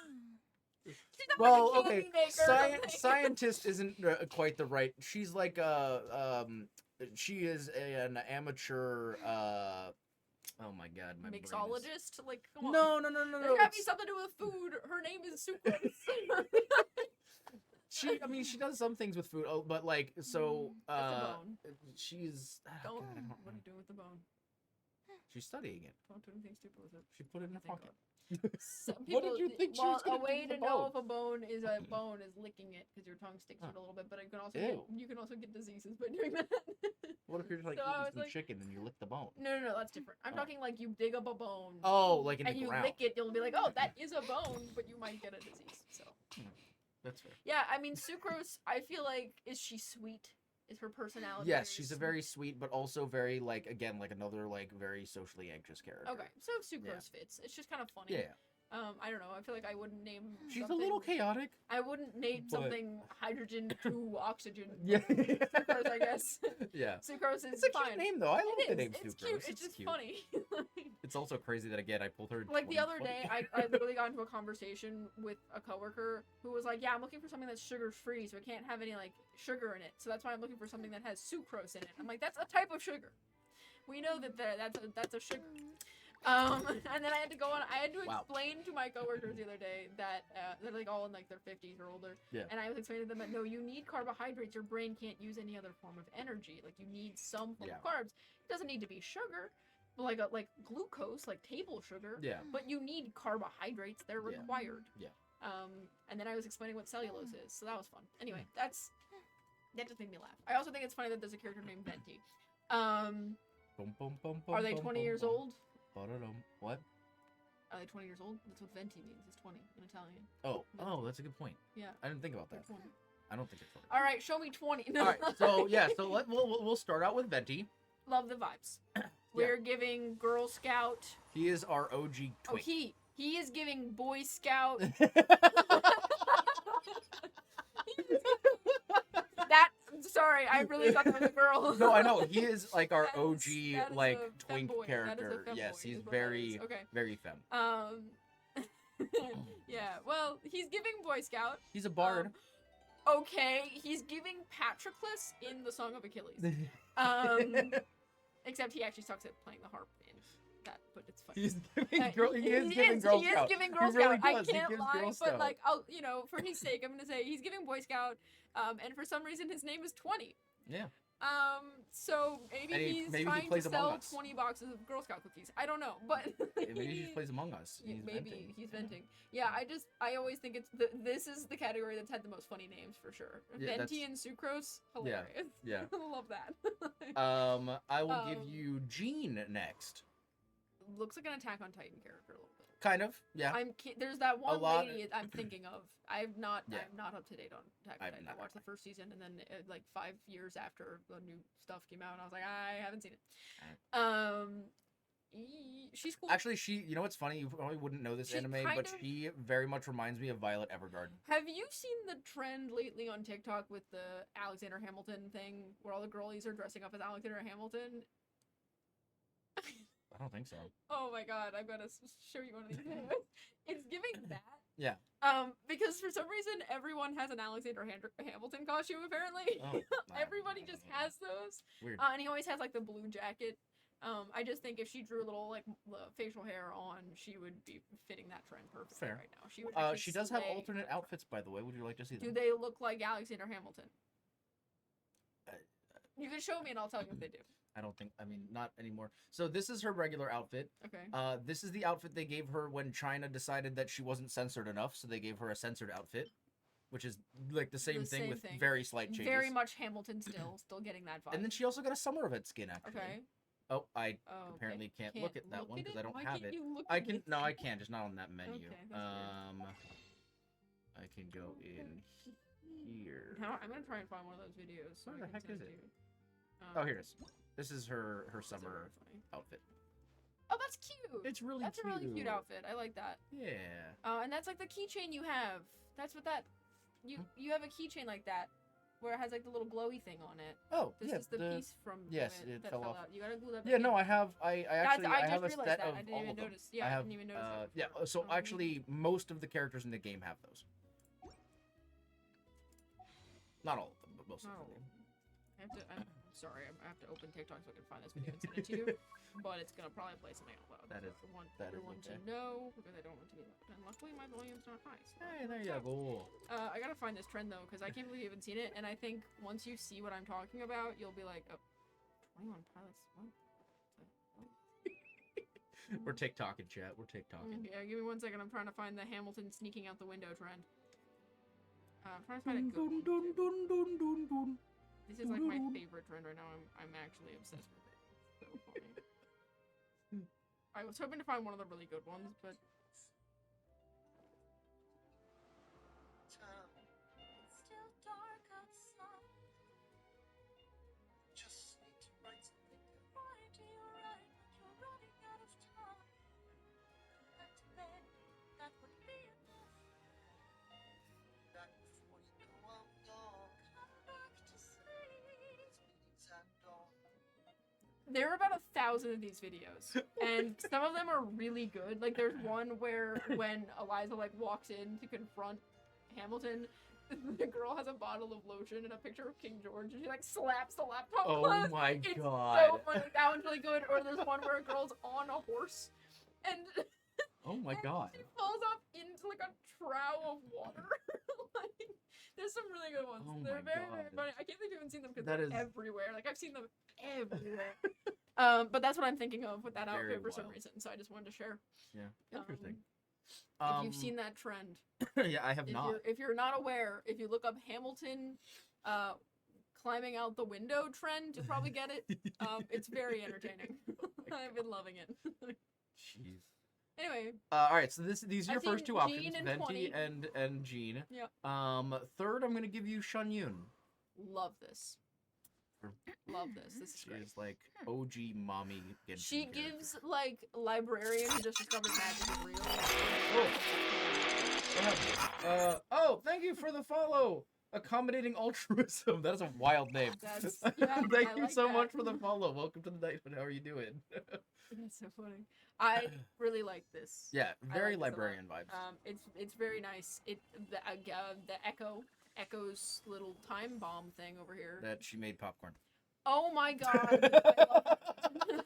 not Well, like a okay, candy maker. scientist isn't quite the right. She's like she is an amateur. Oh my god, my brain is- Mixologist? Like, come on. No. There's gotta be something to do with food. Her name is Sucrose. She does some things with food. Oh, but like, so That's a bone. she's. Don't. God, I don't What are you know. doing with the bone? She's studying it. Don't do anything stupid with it. She put it in her Thank pocket. Some What did people, you think she well, was gonna a do way with to the know bone? if a bone is licking it because your tongue sticks to it a little bit, but you can also get diseases by doing that. What if you're just like So I eating was some like- chicken and you lick the bone? No, that's different. I'm Oh. talking like you dig up a bone. Oh, like in and the you ground. lick it, you'll be like, oh, that is a bone, but you might get a disease. So That's fair. yeah, I mean, Sucrose. I feel like is she sweet? Is her personality? Yes, very she's a sweet? very sweet, but also very like again like another like very socially anxious character. Okay, so Sucrose fits. It's just kind of funny. Yeah. I don't know. I feel like I wouldn't name. She's something, a little chaotic. I wouldn't name but- something hydrogen to oxygen. Yeah. Sucrose, I guess. Yeah. Sucrose is It's a fine. cute name though. I love It the is. name It's Sucrose. cute. It's just funny. It's also crazy that again I pulled her. in Like the other 2020. day, I literally got into a conversation with a coworker who was like, "Yeah, I'm looking for something that's sugar free, so it can't have any like sugar in it. So that's why I'm looking for something that has sucrose in it." I'm like, "That's a type of sugar. We know that that's a sugar." And then I had to Wow. explain to my coworkers the other day that they're like all in like their 50s or older. Yeah. And I was explaining to them that no, you need carbohydrates. Your brain can't use any other form of energy. Like you need some form of carbs. It doesn't need to be sugar, but like glucose, like table sugar. Yeah. But you need carbohydrates. They're Yeah. required. Yeah. And then I was explaining what cellulose is, so that was fun. Anyway, that just made me laugh. I also think it's funny that there's a character named Venti. Bum, bum, bum, Are they bum, 20 bum, years bum. old? Ba-da-dum. What? Are they 20 years old? That's what Venti means. It's 20 in Italian. Oh, that's a good point. Yeah. I didn't think about They're that. 20. I don't think it's funny. All right, show me 20. No. All right, so yeah, so we'll start out with Venti. Love the vibes. We're giving Girl Scout. He is our OG Oh, twink. he is giving Boy Scout. Sorry, I really thought that was a girl. No, I know he is like our That OG is a like femboy. twink That is a character. femboy, Yes, he's is what that very is. Okay. very femme. Yeah, well, he's giving Boy Scout. He's a bard. Okay, he's giving Patroclus in the Song of Achilles. Except he actually sucks at playing the harp in that, but it's fine. He's giving Girl He Scout. He is giving Girl He really Scout. I does. He can't gives lie, Girl but Scout. like, for his sake, I'm gonna say he's giving Boy Scout. And for some reason, his name is 20. Yeah. So maybe And he's maybe he trying to plays Among sell Us. 20 boxes of Girl Scout cookies. I don't know, but Maybe he just plays Among Us. yeah, He's maybe venting. he's venting. Yeah, I always think this is the category that's had the most funny names for sure. Yeah, Venti and Sucrose, hilarious. Yeah. I love that. I will give you Jean next. Looks like an Attack on Titan character a little bit. Kind of. Yeah. There's that one lot- lady I'm thinking of. I'm not Yeah. up to date on Attack on I'm Titan. not I watched the first season and then like 5 years after the new stuff came out, and I was like, I haven't seen it. She's cool. Actually, you know what's funny? You probably wouldn't know this She anime, kind but of- she very much reminds me of Violet Evergarden. Have you seen the trend lately on TikTok with the Alexander Hamilton thing, where all the girlies are dressing up as Alexander Hamilton? I don't think so. Oh my god, I'm gonna show you one of these videos. It's giving that. Yeah. Because for some reason everyone has an Alexander Hamilton costume apparently. Oh, Everybody just has those. Weird. And he always has like the blue jacket. I just think if she drew a little like facial hair on, she would be fitting that trend perfectly Fair. right now. She would. actually She does have slay alternate that outfits, by the way. Would you like to see them? trend. Do they look like Alexander Hamilton? Uh, You can show me and I'll tell you if they do. I don't think. I mean, not anymore. So this is her regular outfit. Okay. This is the outfit they gave her when China decided that she wasn't censored enough, so they gave her a censored outfit, which is like the same thing with very slight changes. Very much Hamilton still getting that vibe. And then she also got a summer event skin actually. Okay. Oh, I apparently can't look at that one because I don't have it. I can. No, I can. Just not on that menu. Okay, that's weird. I can go in here. Now, I'm gonna try and find one of those videos. So Where the heck is it? You. Oh, here it is. This is her summer outfit. Oh, that's cute. It's really That's cute. a really cute outfit. I like that. Yeah. And that's like the keychain you have. That's what that. You have a keychain like that, where it has like the little glowy thing on it. Oh, this yeah. is the piece from yes, it it that fell fell off. out. You gotta glue that. Yeah, no, I have. I actually I have a realized set that. of I didn't all even of them. notice. Yeah, I didn't even notice that. Yeah. So actually, most of the characters in the game have those. Not all of them, but most of them. I'm sorry, I have to open TikTok so I can find this video and send it to you. But it's gonna probably play something out loud. That is. I want that is everyone okay. to know because I don't want to be loud. And luckily, my volume's not high. So Hey, there you go. I gotta find this trend though, because I can't believe you haven't seen it. And I think once you see what I'm talking about, you'll be like, oh, 21 Pilots. What? We're TikToking, chat. We're TikToking. Yeah, give me 1 second. I'm trying to find the Hamilton sneaking out the window trend. I'm trying to find a good one. This is like my favorite trend right now. I'm actually obsessed with it. It's so funny. I was hoping to find one of the really good ones, but It's still dark outside. Just need to write something down. Why do you write when you're running out of time? Come back to bed, that would be enough. Back before you go out, dog. Come back to sleep. Meetings at dawn. there are about 1,000 of these videos, and some of them are really good. Like there's one where when Eliza like walks in to confront Hamilton, the girl has a bottle of lotion and a picture of King George, and she like slaps the laptop. Oh closed. my It's god. so funny. That one's really good. Or there's one where a girl's on a horse, and Oh my and god. she falls off into like a trough of water. Like, there's some really good ones. Oh They're my very, very God. funny. I can't believe you haven't seen them because That they're is- everywhere. Like I've seen them everywhere. But that's what I'm thinking of with that Very outfit for some wild. reason. So I just wanted to share. Yeah. Interesting. If you've seen that trend, yeah, I have if not. you're not aware, if you look up Hamilton, climbing out the window trend, you'll probably get it. It's very entertaining. I've been loving it. Jeez. Anyway, All right, so these are I your first think two options, Jean and Venti 20. and Jean. Yeah. Third, I'm gonna give you Shun Yun. love this. Love this. This is She great. is like OG mommy. Genshin She character. gives like librarian who just discovered magic is real. What happened? Oh, thank you for the follow. Accommodating altruism. That is a wild name. That's- yeah, Thank I you like so that. much for the follow. Welcome to the night. How are you doing? That's so funny. I really like this. Yeah, I very like this a lot. librarian vibes. It's very nice. The Echo's little time bomb thing over here. That she made popcorn. Oh my god, I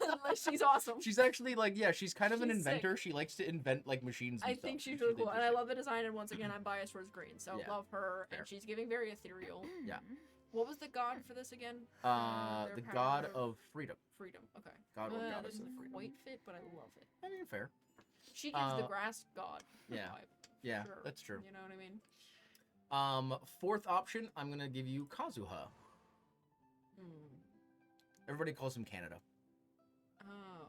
love it. She's awesome. She's actually like, yeah, she's kind of an She's inventor. She likes to invent like machines. And I stuff. think she's really cool, and I interesting. love the design. And once again, I'm biased towards green, so Yeah, love her. fair. And she's giving very ethereal. Yeah. What was the god for this again? The Their god power- of freedom. freedom. Okay. God or goddess doesn't of freedom. quite fit, but I love it. I mean, fair. She gives the Uh, grass god. yeah. Vibe. Yeah, Sure. that's true. You know what I mean? Fourth option, I'm gonna give you Kazuha. Hmm. Everybody calls him Canada. Oh.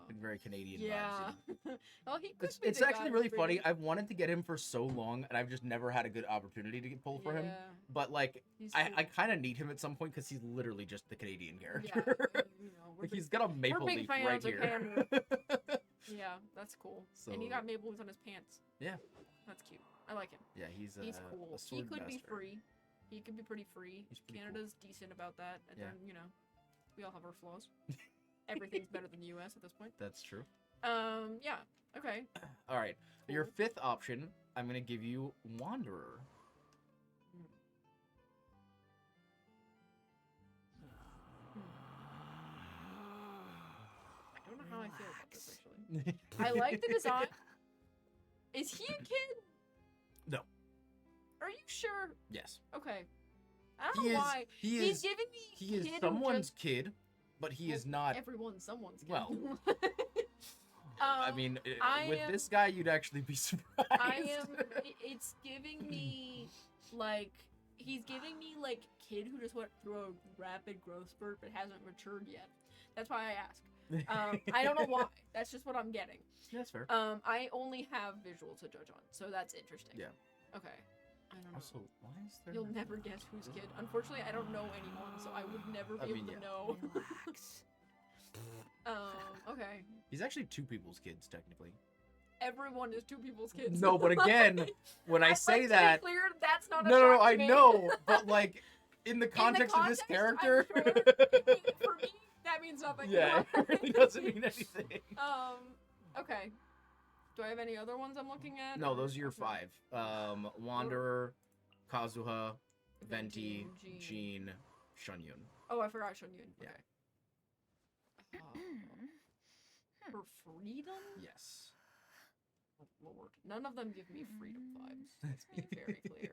Like very Canadian Yeah. vibes. Well, he could It's, be it's the actually god really of funny. freedom. I've wanted to get him for so long, and I've just never had a good opportunity to pull for him. Yeah. But like, He's I cool. kind of need him at some point because he's literally just the Canadian Yeah, character. you know, we're Like, big, he's got a maple big leaf fans right of here. Canada. Yeah, that's cool. And he So- got maple leaves on his pants. Yeah. That's cute. I like him. Yeah, he's He's a cool. He sword could be master. free. He could be pretty free. He's pretty cool. Canada's decent about that. And Yeah. then, you know, we all have our flaws. Everything's better than the US at this point. That's true. Yeah. Okay. All right, your Cool. fifth option, I'm gonna give you Wanderer. I don't know how I feel about this actually. I like the design. Is he a kid? No. Are you sure? Yes. Okay. I don't He know is. why. He He's is. giving me He is kid who someone's just- kid, but he is not. Everyone's someone's kid. Well, I mean, with this guy, you'd actually be surprised. It's giving me like he's giving me like kid who just went through a rapid growth spurt but hasn't matured yet. That's why I ask. I don't know why. That's just what I'm getting. That's fair. I only have visuals to judge on, so that's interesting. Yeah. Okay. I don't know. Also, why is there? You'll never guess whose kid. Unfortunately, I don't know anyone, so I would never be able to know. Relax. Okay. He's actually two people's kids, technically. Everyone is two people's kids. No, but again, when I say like that, to be clear, that's not a no, shock to I me. know, but like in the context of this character, I'm sure. For me, that means nothing. yeah, it really doesn't mean anything. Okay. Do I have any other ones I'm looking at? No, or- those are your okay. 5. Wanderer, Kazuha, Venti, Jean. Jean, Shunyun. Oh, I forgot Shunyun. Yeah. Okay. For freedom? Yes. Oh, Lord. None of them give me freedom vibes. Let's be very clear.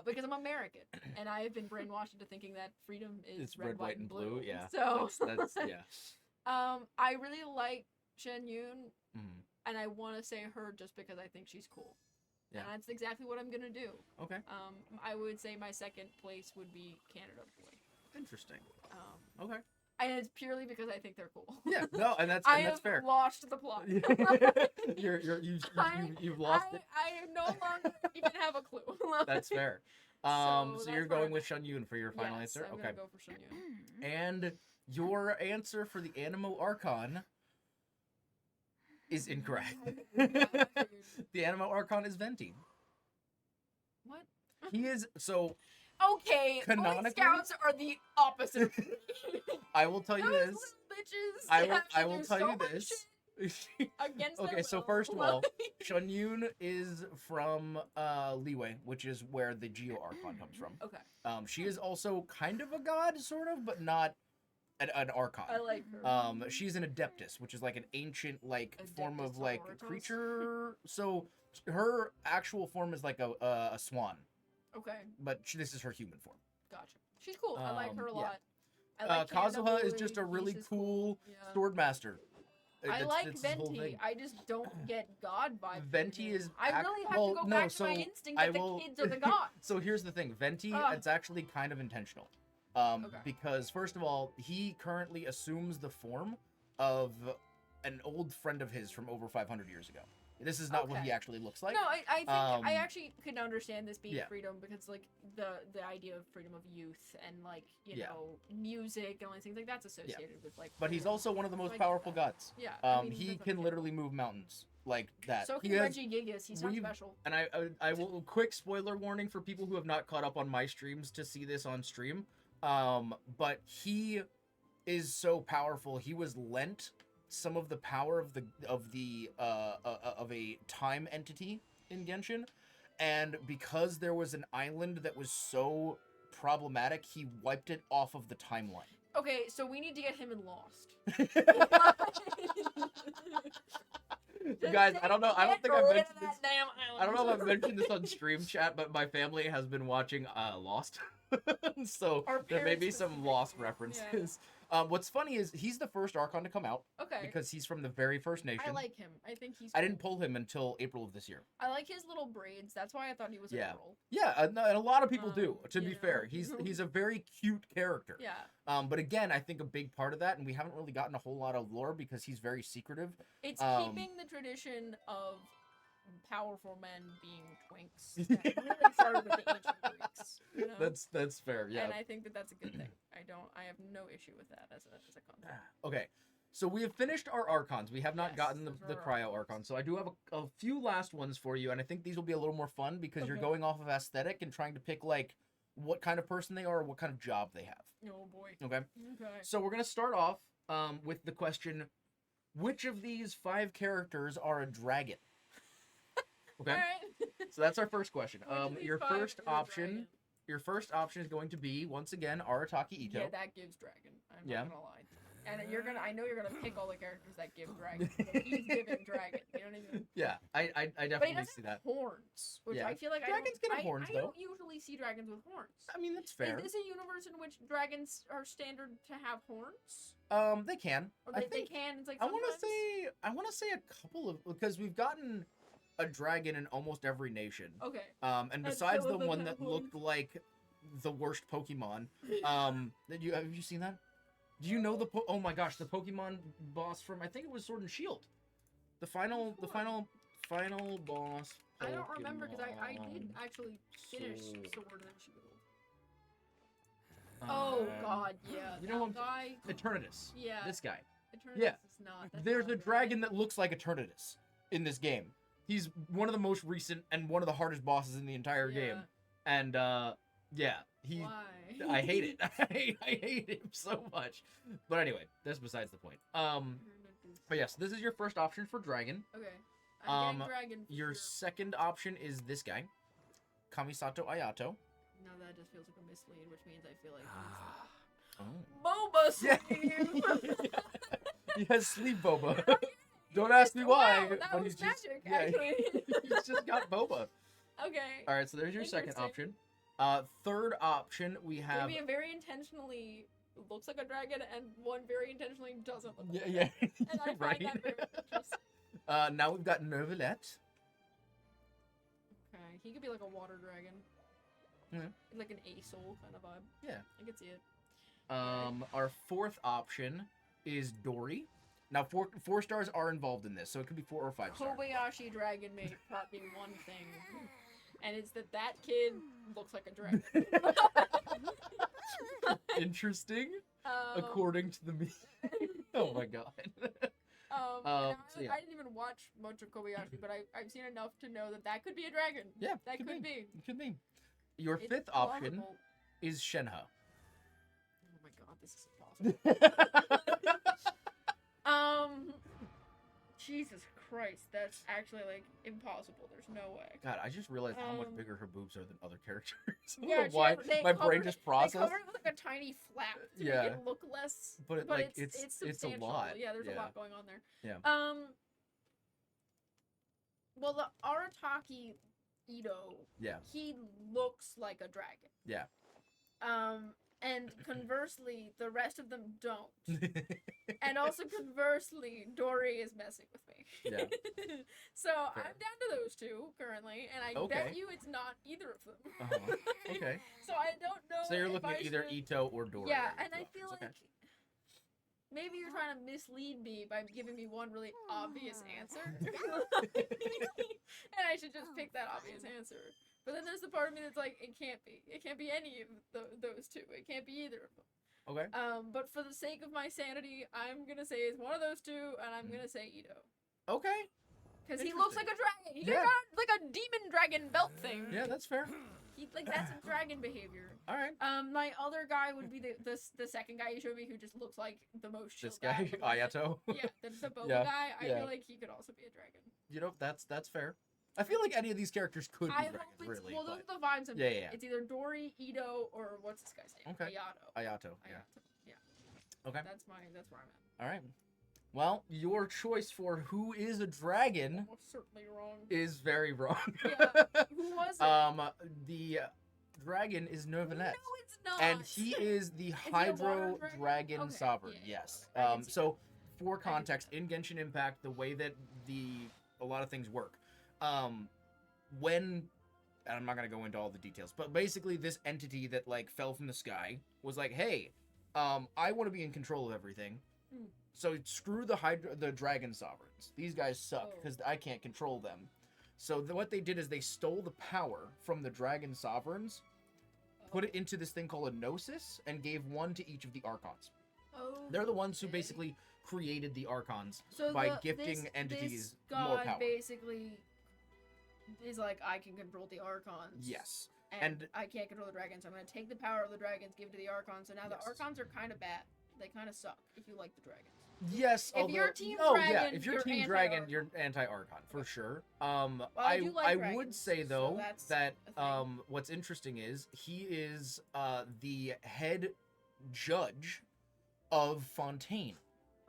Because I'm American, and I have been brainwashed into thinking that freedom is It's red, white, and blue. Yeah. So That's yeah. I really like Shen Yun, Mhm. and I want to say her just because I think she's cool. Yeah. And that's exactly what I'm gonna do. Okay. I would say my second place would be Canada Boy. Interesting. Um, Okay. and it's purely because I think they're cool. Yeah. No, and that's I and that's have fair. lost the plot. You've lost it. I no longer even have a clue. That's fair. So So that's you're where going I'm with Shunyun for your final Yes, answer? I'm Okay. gonna go for Shen Yun. And your answer for the Animo Archon is incorrect. The Animo Archon is Venti. What? He is so Okay, Boy Canonically- Scouts are the opposite of me. I will tell you Those this. little bitches I will have to I will do tell so you much this. shit against their Okay, so will. first of all, Shunyun is from Liyue, which is where the Geo Archon comes from. Okay, She is also kind of a god, sort of, but not an Archon. I like her. She's an Adeptus, which is like an ancient form Adeptus of like Auratus? creature. So her actual form is like a swan, Okay, but this is her human form. gotcha. She's cool. I like her a yeah. lot. I like Kazuha is Canada just a Boy, really he's cool Yeah. sword master. I like That's his whole Venti. thing. I just don't get God vibes. from Venti him. is I act- really have well, to go no, back to my so instinct I that will- the kids are the gods. So here's the thing, Venti, Ugh. it's actually kind of intentional. Okay. Because first of all, he currently assumes the form of an old friend of his from over 500 years ago. This is not what he Okay. actually looks like. No, I think I um, actually could understand this being yeah. freedom because like the idea of freedom of youth and like you Yeah. know music and all these things like that's associated with like. But he's freedom. also one of the most I get powerful that. gods. Yeah. I mean, He that's can understandable. literally move mountains like that. So He can has- Reggie Gigas. He's not we've- special. And I will quick spoiler warning for people who have not caught up on my streams to see this on stream. But he is so powerful. He was lent some of the power of a time entity in Genshin, and because there was an island that was so problematic, he wiped it off of the timeline. Okay, so we need to get him in Lost. Guys, I don't know. I don't think I've mentioned this. Damn I don't know if I've mentioned this on stream chat, but my family has been watching Lost, so Our there may be parents some specifically. Lost references. What's funny is he's the first Archon to come out Okay. because he's from the very first nation. I like him. I think he's. I didn't cool. pull him until April of this year. I like his little braids. That's why I thought he was Yeah. a girl. Yeah, and a lot of people do. To be you fair, know. he's a very cute character. Yeah. But again, I think a big part of that, and we haven't really gotten a whole lot of lore because he's very secretive. It's keeping the tradition of powerful men being twinks that really started with the ancient Greeks. You know? That's fair. Yeah. And I think that that's a good thing. I have no issue with that as a concept. Okay, so we have finished our Archons. We have not Yes, gotten the those are our Cryo Archons. Archon, so I do have a few last ones for you, and I think these will be a little more fun because you're Okay. going off of aesthetic and trying to pick like what kind of person they are or what kind of job they have. Oh boy. Okay, Okay. so we're gonna start off with the question: which of these 5 characters are a dragon? Okay, Alright. so that's our first question. Which of these Your 5 first is a option. dragon? Your first option is going to be once again Arataki Ito. Yeah, that gives dragon. I'm Yeah. not gonna lie. And I know you're gonna pick all the characters that give dragon. He's giving dragon. You know what I mean? Yeah, I But he definitely doesn't see have that. horns, which Yeah. I feel like Dragons can have horns, I though. don't usually see dragons with horns. I mean, that's fair. Is this a universe in which dragons are standard to have horns? They can. Or I they think can. It's like I sometimes. want to say a couple of, because we've gotten a dragon in almost every nation. Okay. And besides some the of them one have that horns. looked like the worst Pokemon, have you seen that? Do you know oh my gosh, the Pokemon boss from, I think it was Sword and Shield, the final boss. I don't remember because I did Pokemon. actually finish Sword. Sword and Shield. Oh God, yeah. You that know what? guy. Eternatus. Yeah. This guy. Eternatus yeah. is not. That's There's not a dragon that looks like Eternatus in this game. He's one of the most recent and one of the hardest bosses in the entire game. And yeah, he. Why? I hate it. I hate him so much. But anyway, that's besides the point. But yes, this is your first option for dragon. Okay. I'm getting dragon. For Your sure. second option is this guy, Kamisato Ayato. No, that just feels like a mislead, which means I feel like Oh. Boba Yeah. sleeve. He has sleeve boba. Don't ask me why, Wow, that but was he's just magic, yeah, actually. he's just got boba. Okay. All right, so there's your second Interesting. option. Third option we Give have. me a very intentionally looks like a dragon and one very intentionally doesn't look like Yeah, a dragon. yeah. And I find right. that very interesting. Now we've got Nervalette. Okay, he could be like a water dragon. Yeah. Like an A-soul kind of vibe. Yeah. I could see it. Our fourth option is Dory. Now, four stars are involved in this, so it could be 4 or 5 stars. Kobayashi Dragon mate taught me one thing. And it's that kid looks like a dragon. Interesting, according to the meme. Oh my god. I so yeah. didn't even watch much of Kobayashi, but I've seen enough to know that could be a dragon. Yeah, That could be. It could be. Your It's fifth option plausible. is Shenhe. Oh my god, this is impossible. Jesus Christ, that's actually like impossible. There's no way. God, I just realized how much Um, bigger her boobs are than other characters. I don't Yeah, know why they my brain covered- just They processed. covered it with like a tiny flap to Yeah. make it look less. But it, like, it's a substantial. lot. Yeah, there's a Yeah. lot going on there. Yeah. Well, the Arataki Ito, Yeah. he looks like a dragon. Yeah. And conversely, the rest of them don't. And also conversely, Dory is messing with me. Yeah. So Fair. I'm down to those two currently, and I Okay. bet you it's not either of them. Uh-huh. Okay. So I don't know. So you're if looking I at either should- Ito or Dory. Yeah, are and I your feel options. like maybe you're trying to mislead me by giving me one really obvious answer. And I should just pick that obvious answer. But then there's the part of me that's like, it can't be. It can't be any of those two. It can't be either of them. Okay. But for the sake of my sanity, I'm gonna say it's one of those two, and I'm gonna say Ito. Okay. Because he looks like a dragon. He Yeah. got like a demon dragon belt thing. Yeah, that's fair. That's a dragon behavior. All right. My other guy would be the second guy you showed me who just looks like the most chill This guy, guy. Ayato. Yeah, the boba Yeah, guy. I yeah. feel like he could also be a dragon. You know, that's fair. I feel like any of these characters could be I hope dragons, it's really. well. but- Those are the vibes I'm Yeah, getting. yeah. It's either Dory, Ito, or what's this guy's name? Okay. Ayato. Ayato, yeah. Yeah. Okay. That's where I'm at. All right. Well, your choice for who is a dragon Almost certainly wrong. is very wrong. Yeah. Who was it? The dragon is Nervalette. No, it's not. And he is the he a water Hydro dragon? Dragon Okay, Sovereign. yeah, Yes. I can see So for can see context, in Genshin Impact, the way that a lot of things work, when, and I'm not gonna go into all the details, but basically this entity that like fell from the sky was like, hey, I want to be in control of everything. Hmm. So screw the Dragon Sovereigns. These guys suck Oh. because I can't control them. So what they did is they stole the power from the Dragon Sovereigns, put it into this thing called a Gnosis, and gave one to each of the Archons. Oh. They're the ones who okay. basically created the Archons So by the- gifting this entities god more power. basically is like, I can control the Archons. Yes. And I can't control the dragons, so I'm gonna take the power of the dragons, give it to the Archons. So now Yes. the Archons are kind of bad. They kind of suck if you like the dragons. Yes, If although, you're Team yeah, Dragon, if you're you're Team Dragon, anti-Archon. you're anti-Archon for sure. I do like I would dragons, say so though that's that a thing. what's interesting is he is the head judge of Fontaine.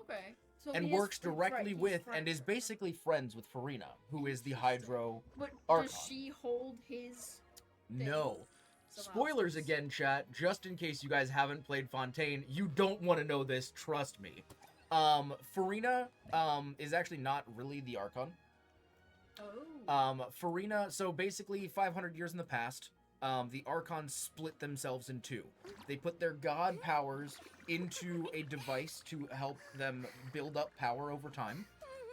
Okay. So And he is works friends, directly right, he's with and friends is with her. basically friends with Farina, who is the Hydro But Archon. does she hold his? No. Somehow Spoilers else. again, chat, just in case you guys haven't played Fontaine. You don't want to know this, trust me. Farina, is actually not really the Archon. Oh. Farina, so basically 500 years in the past, the Archons split themselves in two. They put their god powers into a device to help them build up power over time.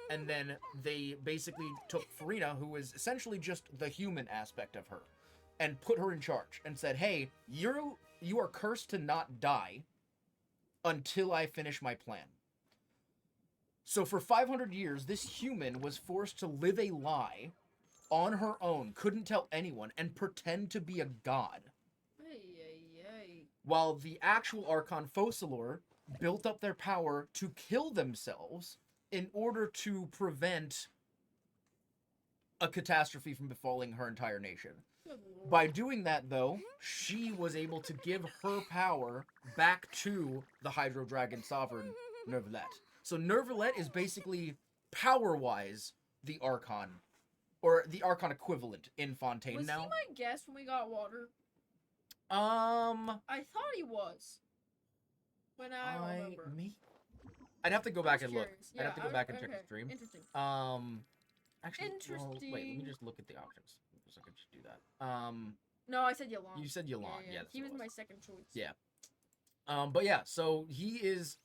And then they basically took Farina, who is essentially just the human aspect of her, and put her in charge and said, hey, you are cursed to not die until I finish my plan. So for 500 years, this human was forced to live a lie on her own, couldn't tell anyone, and pretend to be a god. Ay. While the actual Archon Focalor built up their power to kill themselves in order to prevent a catastrophe from befalling her entire nation. By doing that, though, she was able to give her power back to the Hydro Dragon Sovereign, Nervalette. So Nervalette is basically, power-wise, the Archon, or the Archon equivalent in Fontaine Was now. he my guess when we got water? I I thought he was. When I remember. I'd have to go back and look. Curious. I'd have to go back and check the stream. Interesting. Actually, well, wait, let me Interesting. just look at the options. So I could just do that. No, I said Yolande. You said Yolande, yeah, that's he what was it my was. second choice. Yeah. But yeah, so he is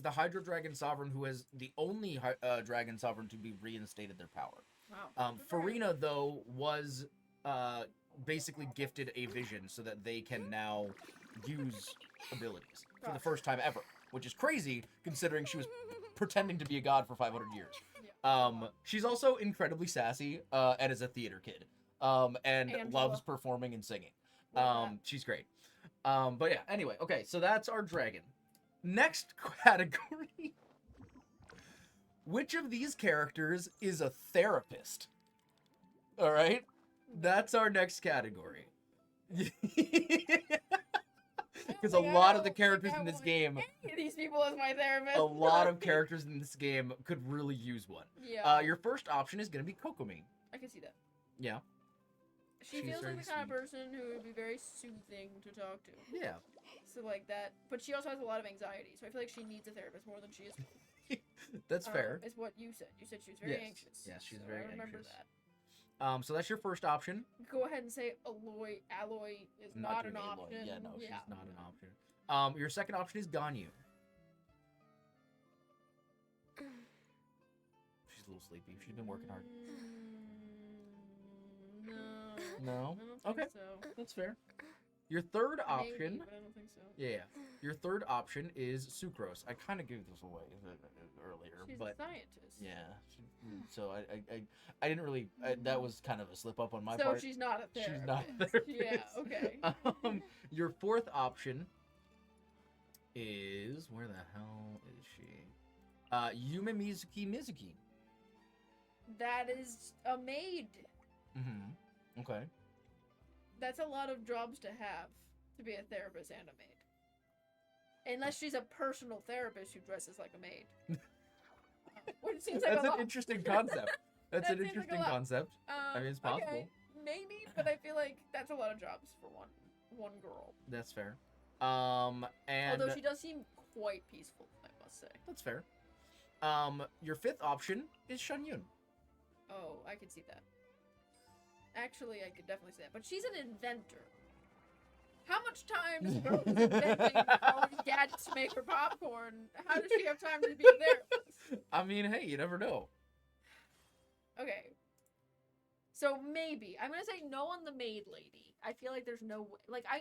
the Hydro Dragon Sovereign who is the only Dragon Sovereign to be reinstated their power. Wow. Farina, though, was basically gifted a vision so that they can now use abilities for the first time ever, which is crazy considering she was pretending to be a god for 500 years. She's also incredibly sassy and is a theater kid and Angela. loves performing and singing. She's great. But yeah, anyway, okay, so that's our dragon. Next category. Which of these characters is a therapist? All right, that's our next category. Because a lot of the characters in this game, Any of these people as my therapist. a lot of characters in this game could really use one. Yeah. Your first option is going to be Kokomi. I can see that. Yeah. She She's feels very like the kind of sweet. person who would be very soothing to talk to. Yeah. So like that, but she also has a lot of anxiety. So I feel like she needs a therapist more than she is. That's fair. Is what you said. You said she was very Yes. anxious. Yes, she's so very I remember anxious. that. So that's your first option. Go ahead and say Alloy. Alloy is not an doing Aloy. option. Yeah, no, she's not an option. Your second option is Ganyu. She's a little sleepy. She's been working hard. No. No? I don't Okay. think so. That's fair. Your third Maybe, option, but I don't think so. yeah. Your third option is Sucrose. I kind of gave this away earlier, She's but a scientist. yeah. So I didn't really. That was kind of a slip up on my So part. she's not a therapist. She's not a therapist. Yeah. Okay. Your fourth option is, where the hell is she? Yume Mizuki. That is a maid. Mm-hmm. Okay. That's a lot of jobs to have to be a therapist and a maid. Unless she's a personal therapist who dresses like a maid. Which seems like That's a an lot. interesting concept. That's That an seems like a interesting lot. concept. I mean, it's possible. Okay, maybe, but I feel like that's a lot of jobs for one girl. That's fair. And Although she does seem quite peaceful, I must say. that's fair. Your fifth option is Shunyun. Oh, I could see that. Actually, I could definitely see that. But she's an inventor. How much time does a girl who's inventing all these gadgets to make her popcorn? How does she have time to be a therapist? I mean, hey, you never know. Okay. So maybe I'm gonna say no on the maid lady. I feel like there's no way. Like I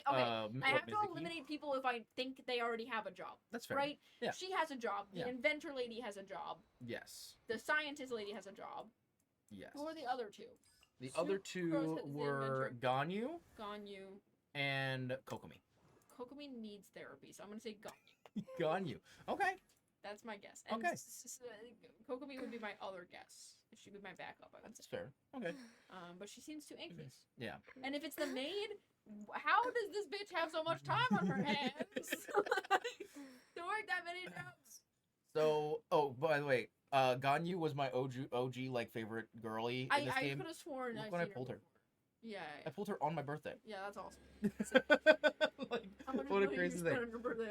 have to Mizuki? eliminate people if I think they already have a job. That's fair. Right? Yeah. She has a job. The Yeah. inventor lady has a job. Yes. The scientist lady has a job. Yes. Who are the other two? The Sucrose other is two the were Ganyu Ganyu. and Kokomi. Kokomi needs therapy, so I'm gonna say Ganyu. Ganyu. Okay. That's my guess. And Okay. Kokomi would be my other guess. She would be my backup, I would That's say. fair. Okay. But she seems too anxious. Yeah. And if it's the maid, how does this bitch have so much time on her hands? To work that many notes. So, oh, by the way, Ganyu was my OG like favorite girly in this I game. could have sworn Look I've when I seen pulled her. before. Yeah. I pulled her on my birthday. Yeah, that's awesome. Like, How much what a money crazy you thing. spent on your birthday?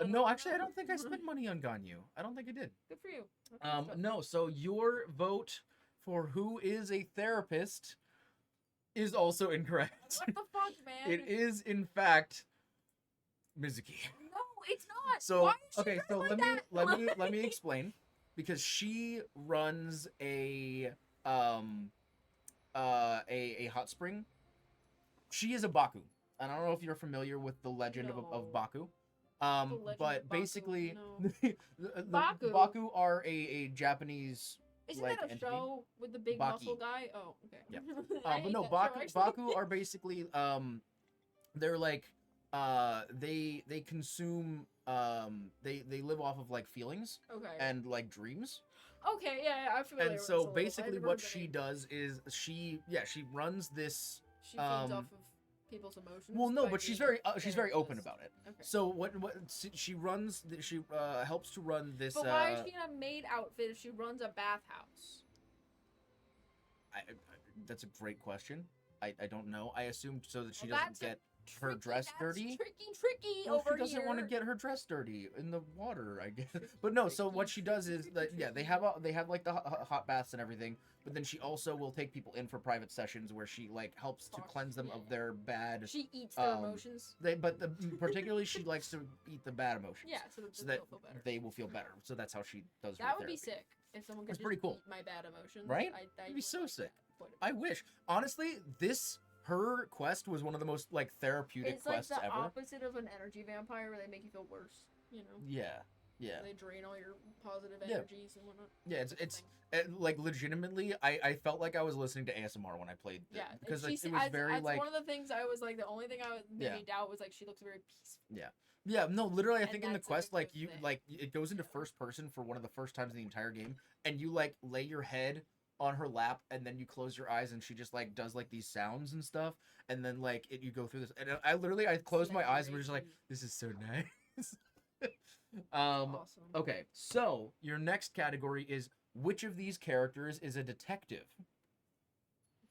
No, actually, I don't think I spent money on Ganyu. I don't think I did. Good for you. Okay, stuff. No. So your vote for who is a therapist is also incorrect. What the fuck, man? It is, in fact, Mizuki. No, it's not. So Why is she okay, dressed so like let me that? let me explain, because she runs a hot spring. She is a Baku. I don't know if you're familiar with the legend No. of Baku. Legend But of Baku, basically, no. the Baku. Baku are a Japanese. Isn't like, that a entity. show with the big Baki. muscle guy? Oh, okay. Yeah. I But hate no, that Baku show, actually. Baku are basically they're like they consume they live off of like feelings Okay. and like dreams. Okay, yeah, I'm familiar And with so this a little. basically I've what heard the she name. does is she runs this. She feeds off of people's emotions. Well, no, by but she's being very open therapist. about it. Okay. So what she runs she helps to run this. But why is she in a maid outfit if she runs a bathhouse? That's a great question. I don't know. I assumed so that she Well, doesn't get her dress dirty. Tricky Well, over she doesn't here. want to get her dress dirty in the water, I guess. But no, so what she does is that they have like the hot baths and everything, but then she also will take people in for private sessions where she like helps to Talks, cleanse them yeah. of their bad. She eats their um, emotions. Particularly she likes to eat the bad emotions. Yeah, so So that that they'll feel better. they will feel better. So that's how she does. That her would be therapy. sick if someone could That's just pretty cool. eat my bad emotions. Right? I'd be so like sick. that quite a bit. I wish. Honestly, her quest was one of the most like therapeutic It's like quests the ever. opposite of an energy vampire where they make you feel worse. You know. Yeah. Yeah. They drain all your positive Yeah. energies and whatnot. Yeah, it's like legitimately, I felt like I was listening to ASMR when I played. Yeah, because and like, she, it was very that's like one of the things I was like. The only thing I was made Yeah. me doubt was like she looks very peaceful. yeah. No, literally, I And think in the that's, like, quest, a like good you thing. like it goes into first person for one of the first times in the entire game, and you like lay your head on her lap, and then you close your eyes, and she just like does like these sounds and stuff, and then like you go through this, and I closed my eyes and was just like, this is so nice. Awesome. Okay, so your next category is which of these characters is a detective?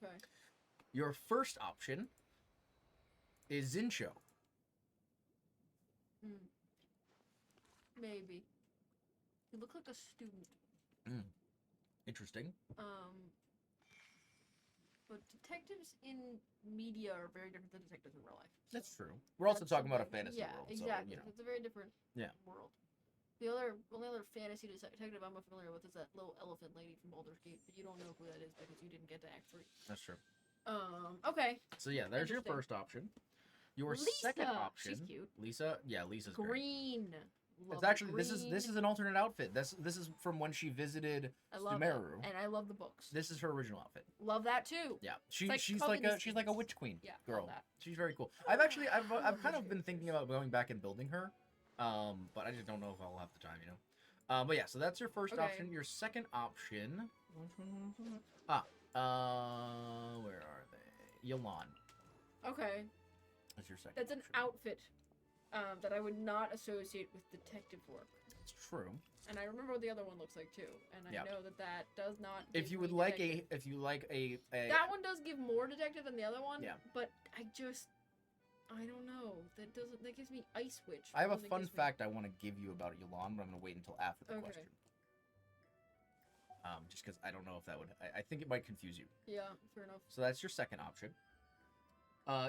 Okay. Your first option is Zincho. Maybe. You look like a student. Interesting. But detectives in media are very different than detectives in real life. That's true. We're also That's talking about a something- fantasy yeah, world, exactly. so you know. It's a very different Yeah. world. The only other fantasy detective I'm familiar with is that little elephant lady from Baldur's Gate, but you don't know who that is because you didn't get to Act 3. That's true. Okay. So yeah, there's your Interesting. first option. Your Lisa! second option, She's cute. Lisa. Yeah, Lisa's great. Green. Love It's actually green. this is an alternate outfit. This is from when she visited I love Sumeru. it. And I love the books. This is her original outfit. Love that too. Yeah, It's like she's Coven like a Instincts. witch queen Yeah, love girl. that. She's very cool. I've kind of been thinking about going back and building her, but I just don't know if I'll have the time, you know. But yeah, so that's your first Okay. option. Your second option. Where are they? Yolan. Okay. That's your second. That's an option. outfit that I would not associate with detective work. It's true. And I remember what the other one looks like too. And I Yeah. know that does not. If give you me would like detective. if you like a That one does give more detective than the other one. Yeah. But I don't know. That gives me Ice Witch. I have a more than it fun gives me- fact I want to give you about Yolan, but I'm gonna wait until after the Okay. question. Just because I don't know if that would. I think it might confuse you. Yeah, fair enough. So that's your second option.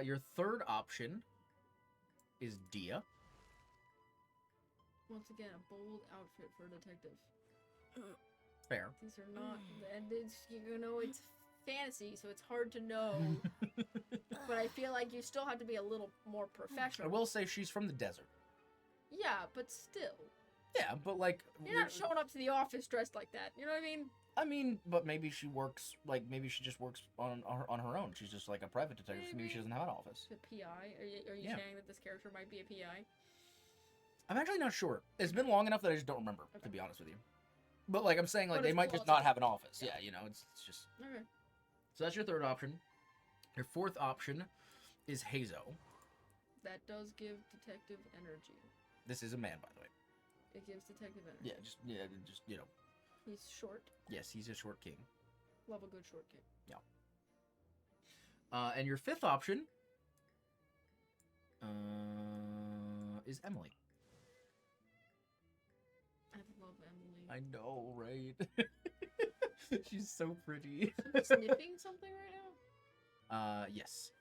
Your third option is Dia. Once again, a bold outfit for a detective. Fair. These are not, and it's it's fantasy, so it's hard to know. But I feel like you still have to be a little more I professional. will say she's from the desert. Yeah, but still, Yeah, but like you're not showing up to the office dressed like that. You know what I mean? I mean, but maybe she works maybe she just works on her own. She's just like a private detective. Maybe she doesn't have an office. The PI? Are you Yeah. saying that this character might be a PI? I'm actually not sure. It's been long enough that I just don't remember, to Okay. be honest with you. But like I'm saying, like But they it's might just plausible. not have an office. Yeah. Yeah, you know, it's just. Okay. So that's your third option. Your fourth option is Hazo. That does give detective energy. This is a man, by the way. It gives detective energy. Just you know. He's short. Yes, he's a short king. Love a good short king. Yeah. And your fifth option is Emily. I love Emily. I know, right? She's so pretty. She's sniffing something right now? Yes.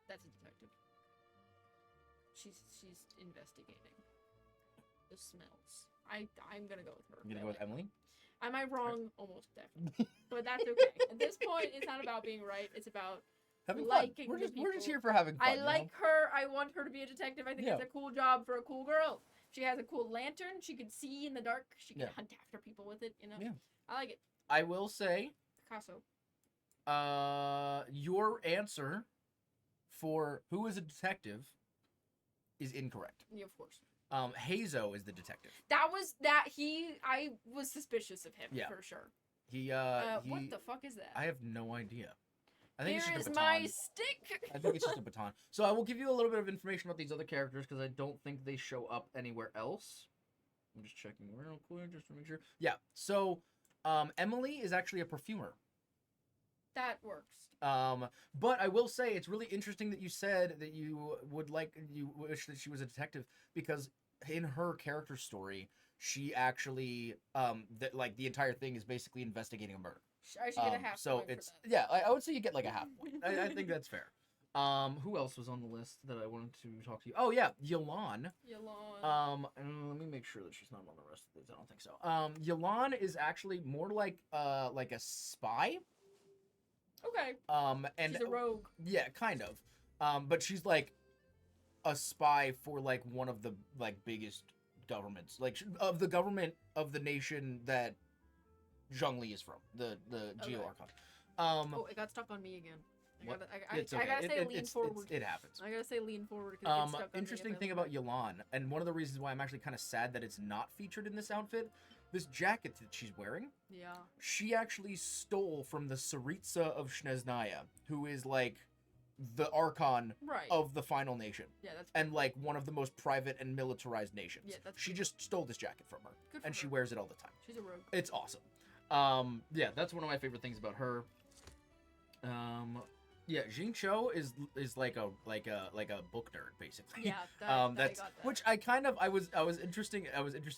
That's a detective. She's investigating the smells. I'm gonna go with her. I'm gonna go with Emily. Am I wrong? Almost definitely. But that's okay. At this point, it's not about being right. It's about Having liking fun. the We're just people. here for having fun. I like her. I want her to be a detective. I think it's a cool job for a cool girl. She has a cool lantern. She can see in the dark. She can hunt after people with it. You know. Yeah. I like it. I will say, Picasso. your answer for who is a detective is incorrect. Yeah, of course. Hazo is the detective. I was suspicious of him for sure. What the fuck is that? I have no idea. I think Here it's just is a baton. my stick. I think it's just a baton. So I will give you a little bit of information about these other characters because I don't think they show up anywhere else. I'm just checking real quick just to make sure. Yeah. So, Emily is actually a perfumer. That works. But I will say it's really interesting that you said that you wish that she was a detective because in her character story, she actually the entire thing is basically investigating a murder. I should get a half point for that. I would say you get like a half point. I think that's fair. Who else was on the list that I wanted to talk to you? Oh yeah, Yelan. Let me make sure that she's not on the rest of these. I don't think so. Yelan is actually more like a spy. Okay. And she's a rogue. Yeah, kind of. But she's like a spy for like one of the like biggest governments, like of the government of the nation that Zhongli is from, the Geo Archon. It got stuck on me again. I okay. gotta say lean forward. It happens. I gotta say lean forward because it gets stuck on interesting thing about Yelan, and one of the reasons why I'm actually kind of sad that it's not featured in this outfit, this jacket that she's wearing. Yeah. She actually stole from the Tsaritsa of Snezhnaya, who is like the Archon of the Final Nation. Yeah, that's and like one of the most private and militarized nations. Yeah, that's she just stole this jacket from her. Good for and her. She wears it all the time. She's a rogue. It's awesome. Yeah, that's one of my favorite things about her. Yeah, Jingcho is like a book nerd basically. Yeah, that's got that. Which I was interested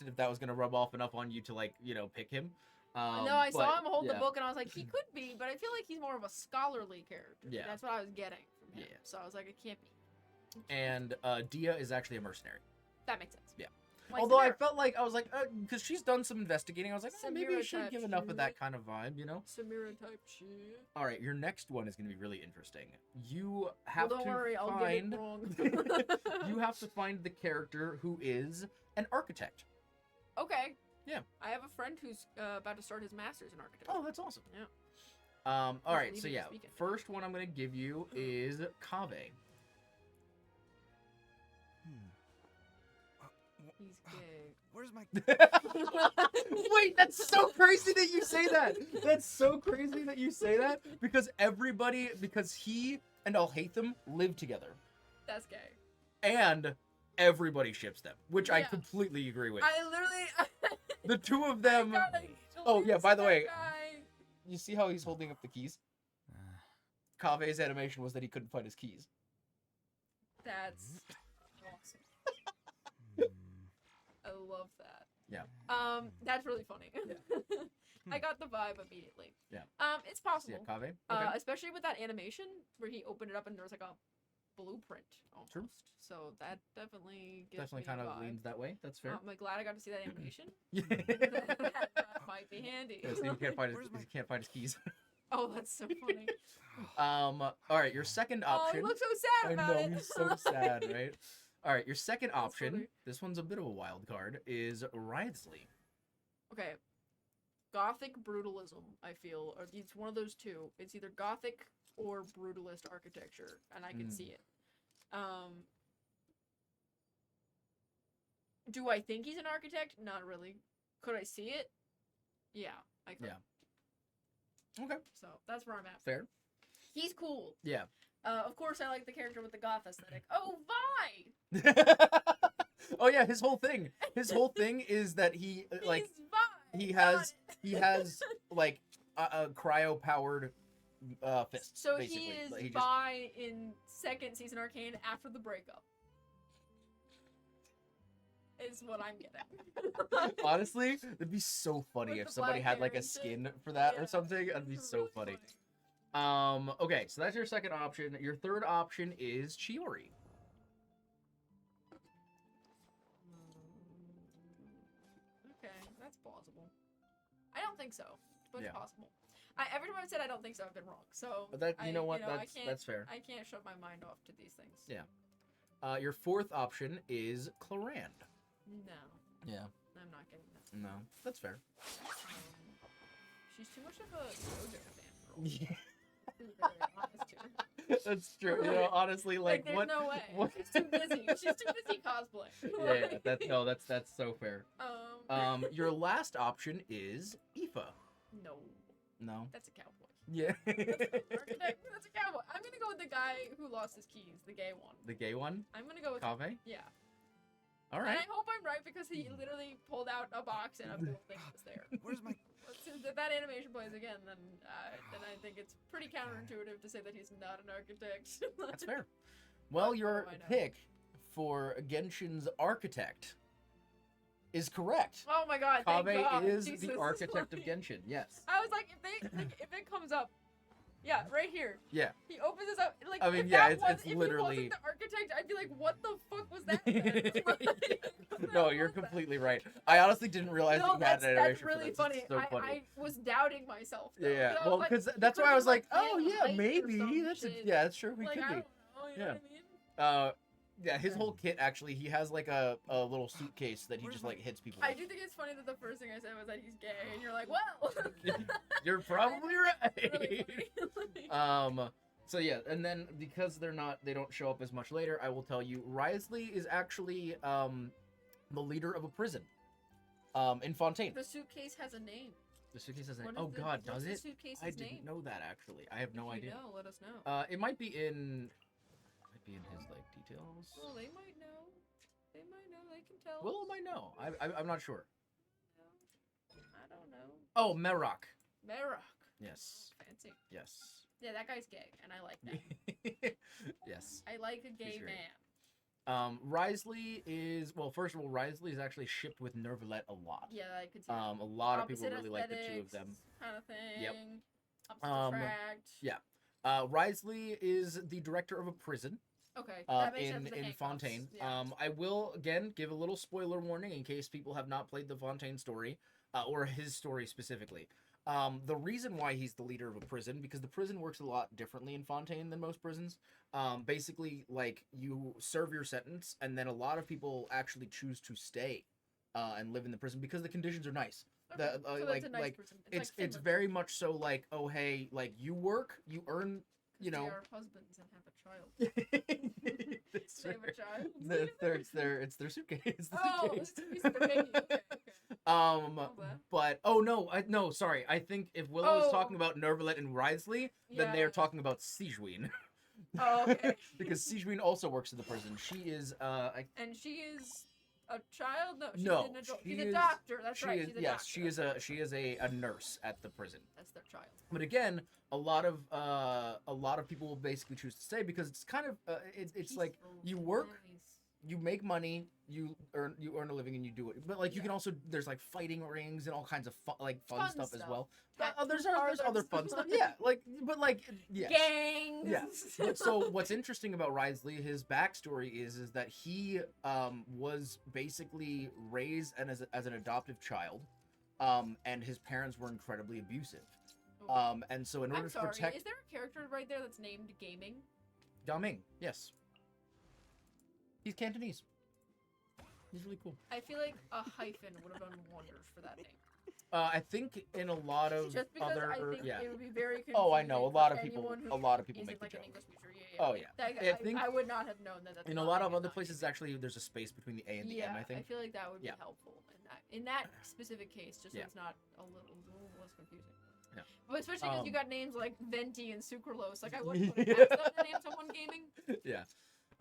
if that was gonna rub off enough on you to like pick him. No, I saw him hold the book and I was like, he could be, but I feel like he's more of a scholarly character. Yeah, that's what I was getting from him. Yeah. So I was like, it can't be. And Dia is actually a mercenary. That makes sense. Yeah. Like Although Samira. I felt like I was like, because she's done some investigating, I was like, maybe you should Samira give type enough shit. of that kind of vibe, Samira type shit. All right, your next one is going to be really interesting. You have don't to worry, I'll find. get it wrong. You have to find the character who is an architect. Okay. Yeah. I have a friend who's about to start his master's in architecture. Oh, that's awesome. Yeah. All right, so leaving yeah, this weekend. first one I'm going to give you is Kaveh. He's gay. Where's my... Wait, that's so crazy that you say that. That's so crazy that you say that because he and Alhaitham live together. That's gay. And everybody ships them, which I completely agree with. I literally... The two of them... Oh, yeah, by the way, you see how he's holding up the keys? Kaveh's animation was that he couldn't find his keys. That's awesome. I love that. Yeah. That's really funny. Yeah. I got the vibe immediately. Yeah. It's possible. Yeah, Kaveh. Okay. Especially with that animation where he opened it up and there was like a blueprint almost. True. So that definitely gives Definitely me kind a of vibe. leans that way. That's fair. I'm glad I got to see that animation. Yeah. That might be handy. Yes, he can't find his keys. Oh, that's so funny. All right, your second Oh, option. he looks so sad about it. I know, he's so sad, right? All right, your second option, funny. this one's a bit of a wild card, is Wriothesley. Okay. Gothic brutalism, I feel, or it's one of those two. It's either Gothic or brutalist architecture, and I can see it. Do I think he's an architect? Not really. Could I see it? Yeah, I could. Yeah. Okay. So that's where I'm at. Fair. He's cool. Yeah. Of course, I like the character with the goth aesthetic. Oh, Vi! Oh yeah, his whole thing is that he like He's bi. he Got has it. like a cryo powered fists. So basically. he is Like, just bi in second season Arcane after the breakup. Is what I'm getting. honestly, it'd be so funny With if the somebody black had like hair a and shit. skin for that Yeah, or something. That'd be it's so really funny. Okay, so that's your second option. Your third option is Chiori. Okay, that's plausible. I don't think so, but Yeah. it's possible. Every time I've said I don't think so, I've been wrong. So But that you know what? I can't, that's fair. I can't shut my mind off to these things. Yeah. Your fourth option is Clarand. No, Yeah. I'm not getting that. No, that's fair. She's too much of a Sojourner fan girl. Yeah. To be very honest here. That's true. You know, honestly, like there's what? no way. What? She's too busy. She's too busy cosplaying. Yeah, that's so fair. Your last option is Aoife. No, No. that's a cowboy. Yeah. Architect, that's a cowboy. I'm gonna go with the guy who lost his keys, the gay one. The gay one, I'm gonna go with Kave. yeah. All And right. I hope I'm right because he literally pulled out a box and a building was there. Where's my... Since if that animation plays again, then I think it's pretty counterintuitive to say that he's not an architect. That's fair. Well, What your do I know? pick for Genshin's architect is correct. Oh my god, thank Kave God. is Jesus. the architect of Genshin. Yes. I was like, if it comes up, yeah, right here. Yeah. He opens this up. Like, I mean, if yeah, that it's was, if literally- he wasn't the architect, I'd be like, what the fuck was that? Then? What the No, hell you're was that? completely right. I honestly didn't realize No, that you had that's an animation really for this. funny. It's so funny. I was doubting myself. Though. Yeah, You know, well, like, because he that's could why I be, was like, like, oh in yeah, height or maybe some that's shit. that's true. He Like, could I be. don't know. You know Yeah. what I mean? Yeah, his whole kit actually, he has like a little suitcase that he just like hits people I with. do think it's funny that the first thing I said was that he's gay, and you're like, well. You're probably Really right. funny. So yeah, and then because they don't show up as much later, I will tell you, Wriothesley is actually the leader of a prison in Fontaine. The suitcase has a name. The suitcase has a What name. is Oh the- god, what's does the it? suitcase's I didn't name? know that actually. I have no If you idea. know, let us know. It might be in his like details. Well, they might know. They might know. They can tell. Will might know. I'm not sure. I don't know. Oh, Merok. Merok. Yes. Fancy. Yes. Yeah, that guy's gay, and I like that. Yes. I like a gay He's great. man. Wriothesley is, well, first of all, Wriothesley is actually shipped with Nervalet a lot. Yeah, I could see that. A lot of people Opposite really like the two of aesthetics them. Kind of thing. Yep. Opposite attract. yeah. Wriothesley is the director of a prison Okay, that makes sense in with the handcuffs. Fontaine. Yeah. I will again give a little spoiler warning in case people have not played the Fontaine story or his story specifically. The reason why he's the leader of a prison, because the prison works a lot differently in Fontaine than most prisons. Basically, like, you serve your sentence, and then a lot of people actually choose to stay and live in the prison because the conditions are nice. Okay, The, so like, that's a nice like person. it's like it's Finland, very much so like, oh hey, like, you work, you earn, 'cause you know. they are husbands and have a child. It's They have a child. it's their suitcase. It's the Oh, suitcase. it's their baby. Okay, okay. Love that. But no, sorry. I think if Willow is talking about Nervalet and Wriothesley, then they Yeah. are talking about Sijuin. Oh, okay. Because Sijuin also works in the prison. She is And she is a child? No, she's No, an adult. she She's is- a doctor. That's she right. is She's a yes, doctor. she is a nurse at the prison. That's their child. But again, a lot of people will basically choose to stay because it's kind of it's like you work, you make money, you earn a living, and you do it. But like you Yeah. can also, there's like fighting rings and all kinds of fun Fun stuff as stuff. well. Tattoo There's parlors. other fun stuff. Yeah, but yes. Gangs. Yeah. But so what's interesting about Wriothesley, his backstory is that he was basically raised as an adoptive child, and his parents were incredibly abusive. And so in order I'm to sorry. protect Is there a character right there that's named Gaming? Gao Ming, yes. He's Cantonese. He's really cool. I feel like a hyphen would have done wonders for that name. I think in a lot of Just because other, I think yeah. it would be very confusing. Oh, I know. A for lot of people anyone who make isn't the like an joke. English speaker. Yeah, Oh, yeah. That, I think I would not have known that. That's In a not lot of Gaming, other not places, Gaming. actually, there's a space between the A and the Yeah, M, I think. feel like that would be Yeah. helpful in that specific case, just so Yeah. it's not a little less confusing. Yeah. But especially because you Um, got names like Venti and Sucralose. Like I wouldn't put it past them to name someone gaming. Yeah.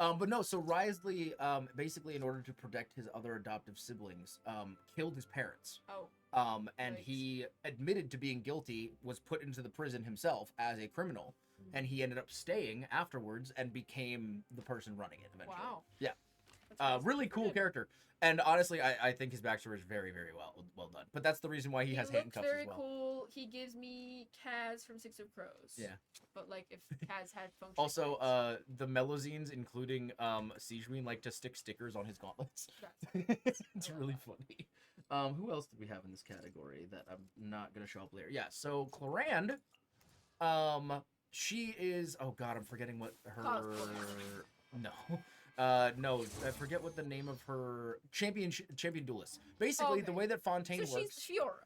But no, so Risley, basically, in order to protect his other adoptive siblings, killed his parents. Oh. And Yikes. he admitted to being guilty, was put into the prison himself as a criminal, and he ended up staying afterwards and became the person running it eventually. Wow. Yeah. That's Really cool good. character. And honestly, I think his backstory is very, very well done. But that's the reason why he has looks handcuffs very as well. cool. He gives me Kaz from Six of Crows. Yeah. But like if Kaz had function. Also, the Melozines, including Siegewein, like to stick stickers on his gauntlets. It's really funny. Who else did we have in this category that I'm not gonna show up later? Yeah, so Clorand, she is. Oh God, I'm forgetting what her. No. No, I forget what the name of her champion duelist. Basically, the way that Fontaine so works. she's Fiora.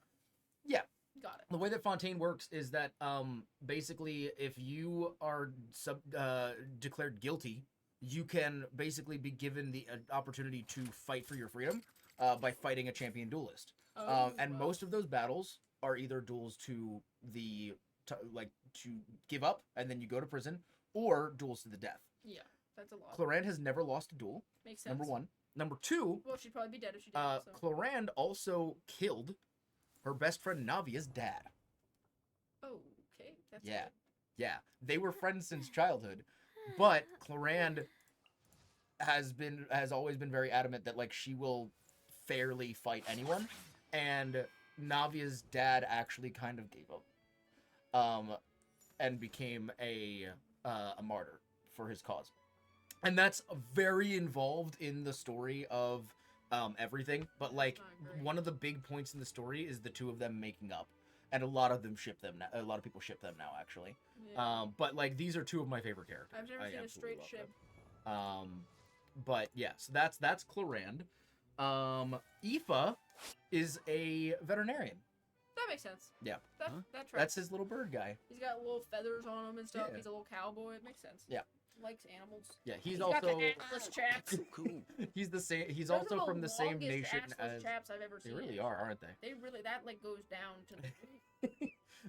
Yeah. Got it. The way that Fontaine works is that basically if you are declared guilty, you can basically be given the opportunity to fight for your freedom by fighting a champion duelist. And most of those battles are either duels to to give up and then you go to prison, or duels to the death. Yeah, that's a lot. Clorand has never lost a duel. Makes sense. Number one. Number two. Well, she'd probably be dead if she did. So. Clorand also killed her best friend Navia's dad. Oh, okay. That's Yeah. good. Yeah. They were friends since childhood, but Clorand has always been very adamant that like she will fairly fight anyone, and Navia's dad actually kind of gave up, and became a martyr for his cause, and that's very involved in the story of everything. But like one of the big points in the story is the two of them making up, and a lot of them ship them now. A lot of people ship them now, actually. Yeah. But like these are two of my favorite characters. I've never seen a straight ship. But yeah, so that's Clorand. Aoife is a veterinarian. That makes sense. Yeah. That tracks. That's his little bird guy. He's got little feathers on him and stuff. Yeah. He's a little cowboy. It makes sense. Yeah. Likes animals. Yeah, he's got also the antlerless chaps. Cool. he's the same. He's Those also are the from the same longest nation axeless as. chaps I've ever They seen. really are, aren't they? They really that like goes down to the.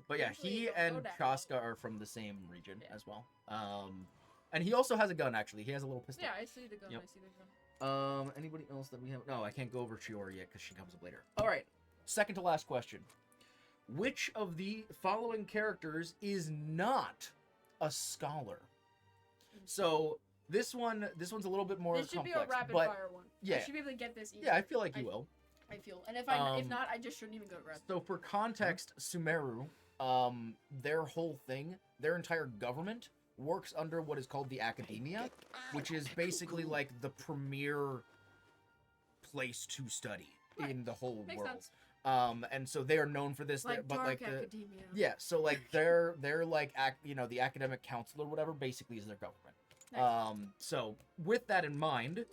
But yeah, Usually he they don't and go that Chaska are from the same region Yeah. as well. And he also has a gun. Actually, he has a little pistol. Yeah, I see the gun. Yep. I see the gun. Anybody else that we have? No, I can't go over Chiori yet because she comes up later. All right, second to last question. Which of the following characters is not a scholar? So this one's a little bit more This should complex. be a rapid but fire one. yeah. I should be able to get this easy. yeah, I feel like you will. I feel, and if not, I just shouldn't even go to rapid. So for context, Sumeru, their whole thing, their entire government works under what is called the Academia, which is basically like the premier place to study in the whole Makes world. sense. And so they are known for this, Like but dark like academia. yeah, so like they're like the academic council or whatever basically is their government. Nice. So with that in mind,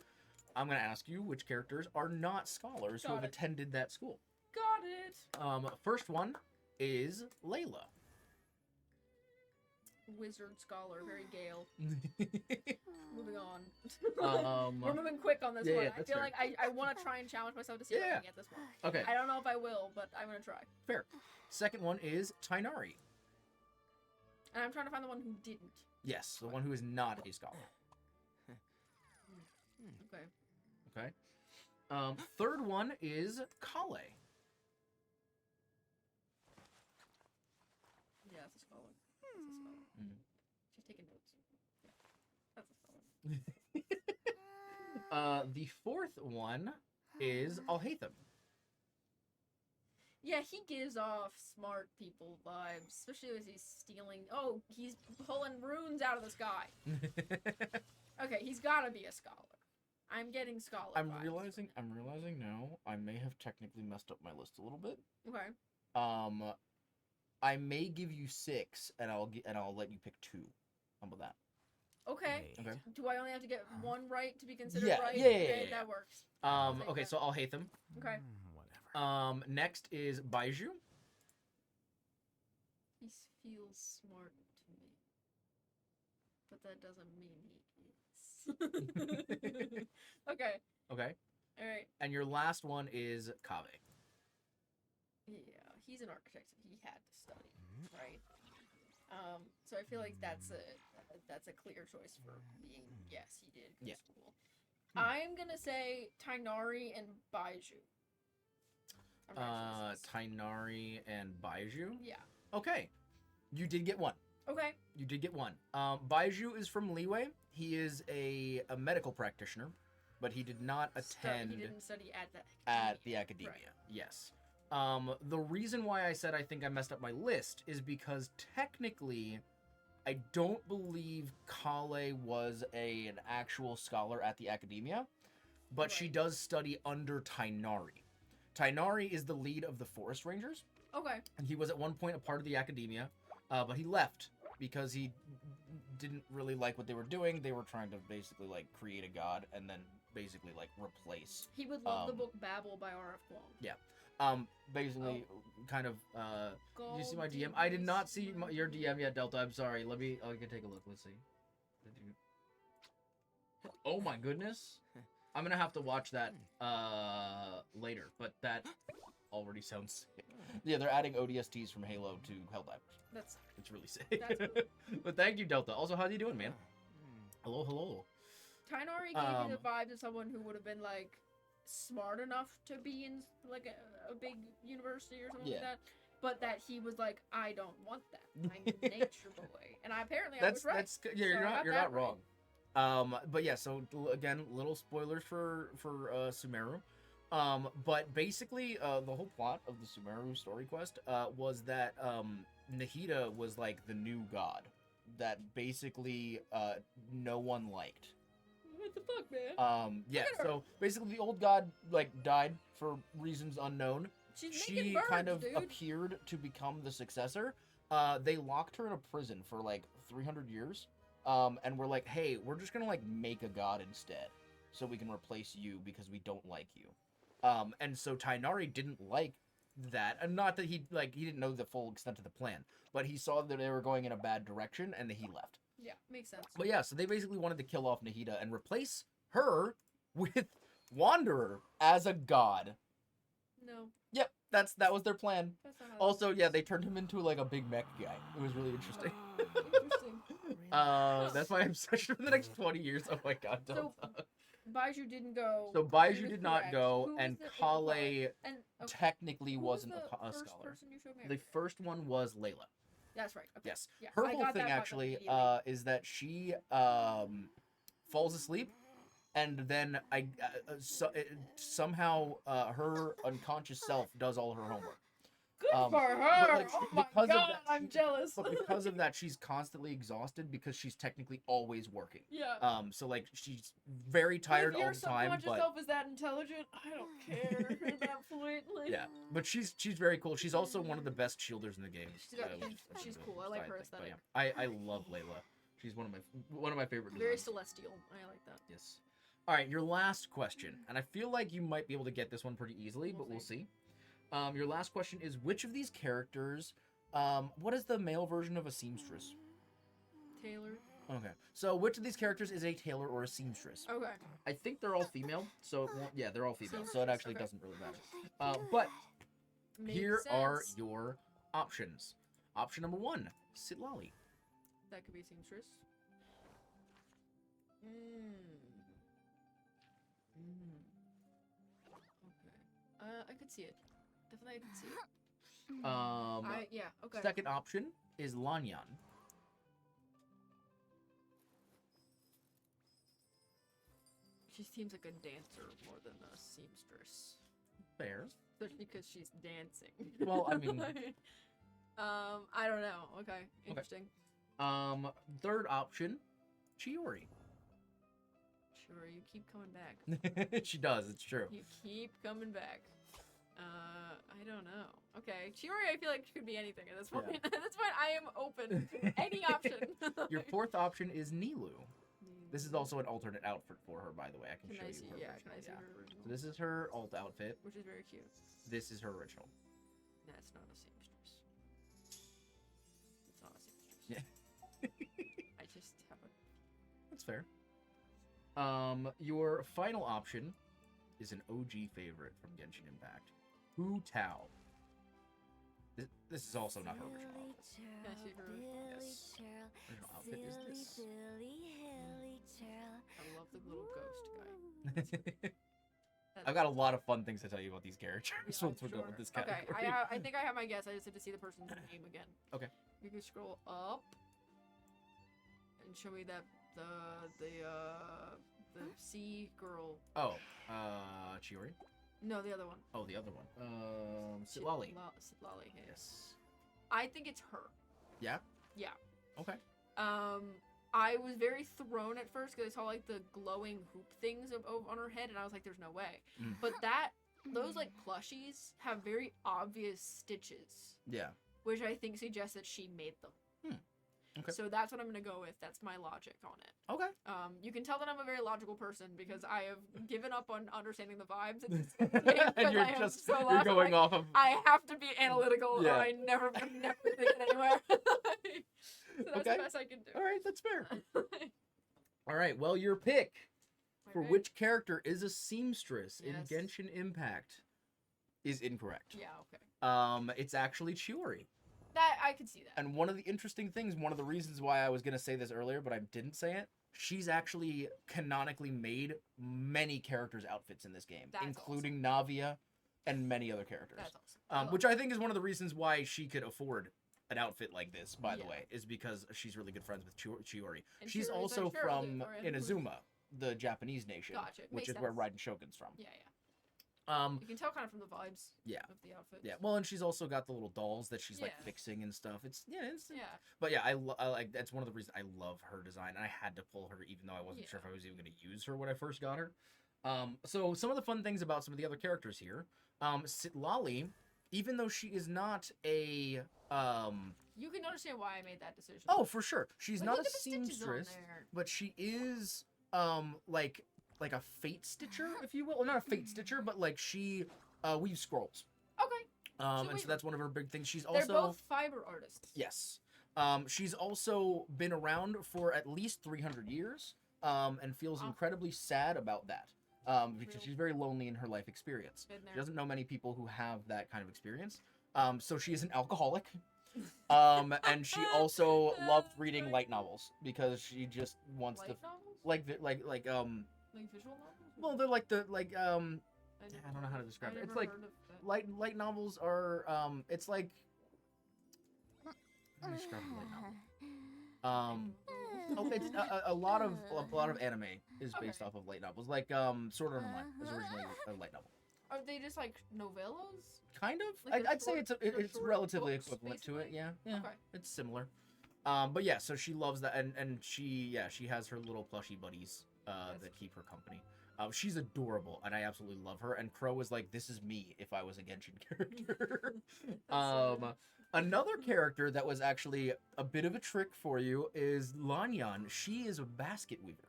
I'm gonna ask you which characters are not scholars who Got have it. attended that school. Got it. First one is Layla. Wizard scholar, very Gale. Um, Moving on. We're moving quick on this yeah, one. yeah, I that's feel fair. like I want to try and challenge myself to see if I Yeah. can get this one. Okay, I don't know if I will, but I'm gonna try. fair. Second one is Tainari. And I'm trying to find the one who didn't. Yes, the one who is not a scholar. Okay. Okay. Third one is Kale. Yeah, that's a scholar. That's a scholar. Mm. She's taking notes. Yeah, that's a scholar. The fourth one is Alhaitham. Yeah, he gives off smart people vibes, especially as he's stealing. Oh, he's pulling runes out of the sky. Okay, he's got to be a scholar. I'm getting scholar. I'm vibes. realizing now I may have technically messed up my list a little bit. Okay. I may give you 6 and I'll let you pick 2. How about that? Okay. Okay. Do I only have to get one right to be considered Yeah, right? yeah, Okay, yeah. that works. I'll take Okay, that. so Alhaitham. Okay. Whatever. Next is Baiju. He feels smart to me. But that doesn't mean he is. Okay. Okay. Alright. And your last one is Kaveh. Yeah, he's an architect, so he had to study, right? So I feel like that's that's a clear choice for being. Yes, he did go Yeah. to school. I'm gonna say Tainari and Baiju. I'm not sure this is- Tainari and Baiju. Yeah. Okay, you did get one. Okay. You did get one. Baiju is from Leeway. He is a medical practitioner, but he did not attend He didn't study at the academia. Right. Yes. The reason why I said I think I messed up my list is because technically, I don't believe Kale was an actual scholar at the academia, but she Right. does study under Tainari. Tainari is the lead of the Forest Rangers, Okay. and he was at one point a part of the academia, but he left because he didn't really like what they were doing. They were trying to basically like create a god and then basically like replace. He would love the book Babel by R.F. Kuang. Basically, kind of. Did you see my DM? Gold I did not DVDs. see your DM yet, Delta. I'm sorry. Let me. I can take a look. Let's see. Did you... Oh my goodness! I'm gonna have to watch that later. But that already sounds sick. Yeah, they're adding ODSTs from Halo to Helldivers. That's It's really sick. That's cool. But thank you, Delta. Also, how you doing, man? Hello, hello. Tainari gave me the vibes of someone who would have been like smart enough to be in like a big university or something like Yeah. that, but that he was like, I don't want that. I'm a nature boy, and I was right. That's yeah. You're So I not got you're that not wrong. But yeah. So again, little spoilers for Sumeru. But basically, the whole plot of the Sumeru story quest was that Nahida was like the new god that basically no one liked. What the fuck, man? Yeah. Look at her. So basically, the old god like died for reasons unknown. She's making She birds, kind of dude. appeared to become the successor. They locked her in a prison for like 300 years. And we're like, hey, we're just gonna like make a god instead, so we can replace you because we don't like you. And so Tainari didn't like that, and not that he didn't know the full extent of the plan, but he saw that they were going in a bad direction, and he left. Yeah, makes sense. But yeah, so they basically wanted to kill off Nahida and replace her with Wanderer as a god. No, Yep, that was their plan. that's not how. Also, yeah, they turned him into like a big mech guy. It was really interesting. Interesting. That's why I'm such for the next 20 years. Oh my god, So Delta. Baiju didn't go. So He Baiju was did not correct. go, Who and was the Kale and okay, technically who was wasn't the a first scholar. person you showed me? The first one was Layla. That's right. Okay. Yes. Yeah, Her I whole got thing that actually immediately. is that she falls asleep, and then somehow her unconscious self does all her homework. Good for but, her. like, Oh my because of god, that, I'm jealous. But because of that, she's constantly exhausted because she's technically always working. Yeah. So like she's very tired if your all the time, subconscious but self is that intelligent, I don't care at that point. Like, yeah, but she's very cool. She's also one of the best shielders in the game. She's cool. I like her But aesthetic. yeah, I love Layla. She's one of my favorite. Very designs. celestial. I like that. Yes. All right, your last question, and I feel like you might be able to get this one pretty easily, but we'll see. Your last question is: which of these characters? What is the male version of a seamstress? Taylor. Okay, so which of these characters is a tailor or a seamstress? Okay. I think they're all female, so it won't, yeah, they're all female, so it Seamstress, actually okay. doesn't really matter. But Makes here are sense. your options. Option number 1, Sitlali. That could be a seamstress. Okay. I could see it. Definitely, I could see it. Yeah. Okay. Second option is Lanyan. She seems like a dancer more than a seamstress. Fair. Especially because she's dancing. Well, I mean- I don't know. Okay. Interesting. Third option, Chiori. Sure, you keep coming back. She does, it's true. You keep coming back. I don't know. Okay, Chiori, I feel like she could be anything at this point. Yeah. At this point, I am open to any option. Your fourth option is Nilu. This is also an alternate outfit for her, by the way. I can show you her Yeah, original. can I see her original? So this is her alt outfit. Which is very cute. This is her original. That's not a seamstress. It's not a seamstress. Yeah. I just have a. That's fair. Your final option is an OG favorite from Genshin Impact. Hu Tao. This is also not her original outfit. Yeah, she's her. Yes. Original outfit is this. I love the little ghost guy. I've got a lot of fun things to tell you about these characters Yeah, once we go with this category. Okay, I think I have my guess. I just have to see the person's name again. Okay. You can scroll up and show me that the sea girl. Oh, Chiori? No, the other one. Oh, the other one. Sitlali. Sitlali. Yeah. Yes. I think it's her. Yeah? Yeah. Okay. I was very thrown at first because I saw like the glowing hoop things on her head, and I was like, "There's no way." Mm. But those like plushies have very obvious stitches, Yeah. which I think suggests that she made them. Okay. So that's what I'm gonna go with. That's my logic on it. Okay. You can tell that I'm a very logical person because I have given up on understanding the vibes. In this game And you're just you're going off of. I have to be analytical, Yeah. or I never think it anywhere. So that's Okay. the best I can do. All right, that's fair. All right. Well, your pick for Okay. which character is a seamstress Yes. in Genshin Impact is incorrect. Yeah. Okay. It's actually Chiori. That I could see that. And one of the interesting things, one of the reasons why I was gonna say this earlier, but I didn't say it, she's actually canonically made many characters' outfits in this game, That's including Navia and many other characters. That's awesome. Which I think is one of the reasons why she could afford an outfit like this, by the Yeah. way, is because she's really good friends with Chiori. And She's Chiori's also like, "Sure, I'll do it from for you." Inazuma, the Japanese nation, Gotcha. which Makes is where sense. Raiden Shogun's from. Yeah. Um, You can tell kind of from the vibes. Yeah. Of the outfits. yeah. Well, and she's also got the little dolls that she's like Yeah. fixing and stuff. It's Yeah. But yeah, I like that's one of the reasons I love her design, and I had to pull her even though I wasn't sure if I was even going to use her when I first got her. So some of the fun things about some of the other characters here, Sitlali, even though she is not a You can understand why I made that decision. oh for sure, she's Like, not look a at the stitches on seamstress, there. but she is like a fate stitcher, if you will. Well, not a fate stitcher, but like she weaves scrolls. Okay. And wait. so that's one of her big things. She's They're also both fiber artists. yes. She's also been around for at least 300 years, and feels Wow. incredibly sad about that. Because she's very lonely in her life experience. Been there. She doesn't know many people who have that kind of experience. So she is an alcoholic. And she also loved reading light novels because she just wants Light to novels? like Like visual novels? well, they're like the like I I don't know how to describe it. It's like light novels are it's like how do you describe a light novel? It's a lot of anime is based Okay. off of light novels. Like Sword Art Online is originally a light novel. Are they just like novellas? Kind of. Like I'd say they're it's short relatively books, equivalent to it. basically? Yeah. Okay. It's similar. But yeah, so she loves that, and she has her little plushy buddies that keep her company. She's adorable, and I absolutely love her. And Crow is like, this is me if I was a Genshin character. Another character that was actually a bit of a trick for you is Lanyan. She is a basket weaver.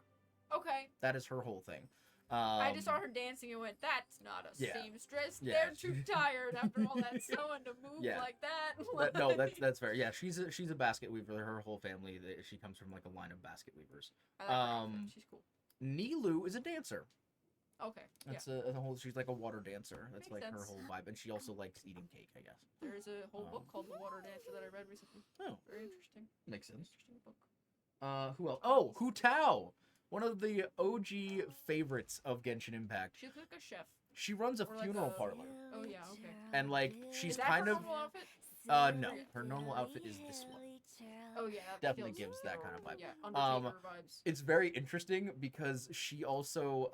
Okay. That is her whole thing. I just saw her dancing and went, that's not a yeah. seamstress. Yeah, They're too tired after all that sewing to move Yeah. like that. No, that's fair. Yeah, she's a basket weaver. Her whole family, she comes from like a line of basket weavers. I like her outfit. She's cool. Nilu is a dancer. Okay. That's a whole. She's like a water dancer. That's Makes like her sense. whole vibe, and she also likes eating cake, I guess. There's a whole book called The Water Dancer that I read recently. Oh, Very interesting. makes sense. Interesting book. Who else? Oh, Hu Tao, one of the OG favorites of Genshin Impact. She looks like a chef. She runs a Or like funeral a- parlor, Oh yeah, okay. and like she's Is that kind her of. normal outfit? No, her normal outfit is this one. Oh yeah, that Definitely feels gives that kind of vibe. Yeah, Undertaker vibes. It's very interesting because she also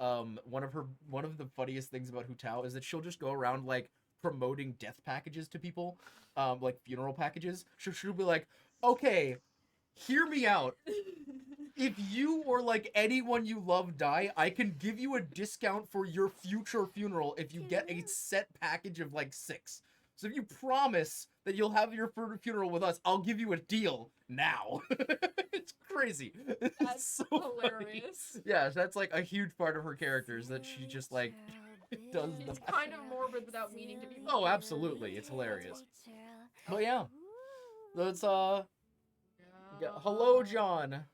one of the funniest things about Hu Tao is that she'll just go around like promoting death packages to people, like funeral packages. She'll be like, okay, hear me out. If you or like anyone you love die, I can give you a discount for your future funeral if you get a set package of like 6. So if you promise that you'll have your funeral with us, I'll give you a deal now. It's crazy. It's That's so hilarious. funny. Yeah, that's like a huge part of her character is that she just like does the It's kind of morbid without meaning to be. Oh, absolutely. It's hilarious. But yeah. Let's hello John.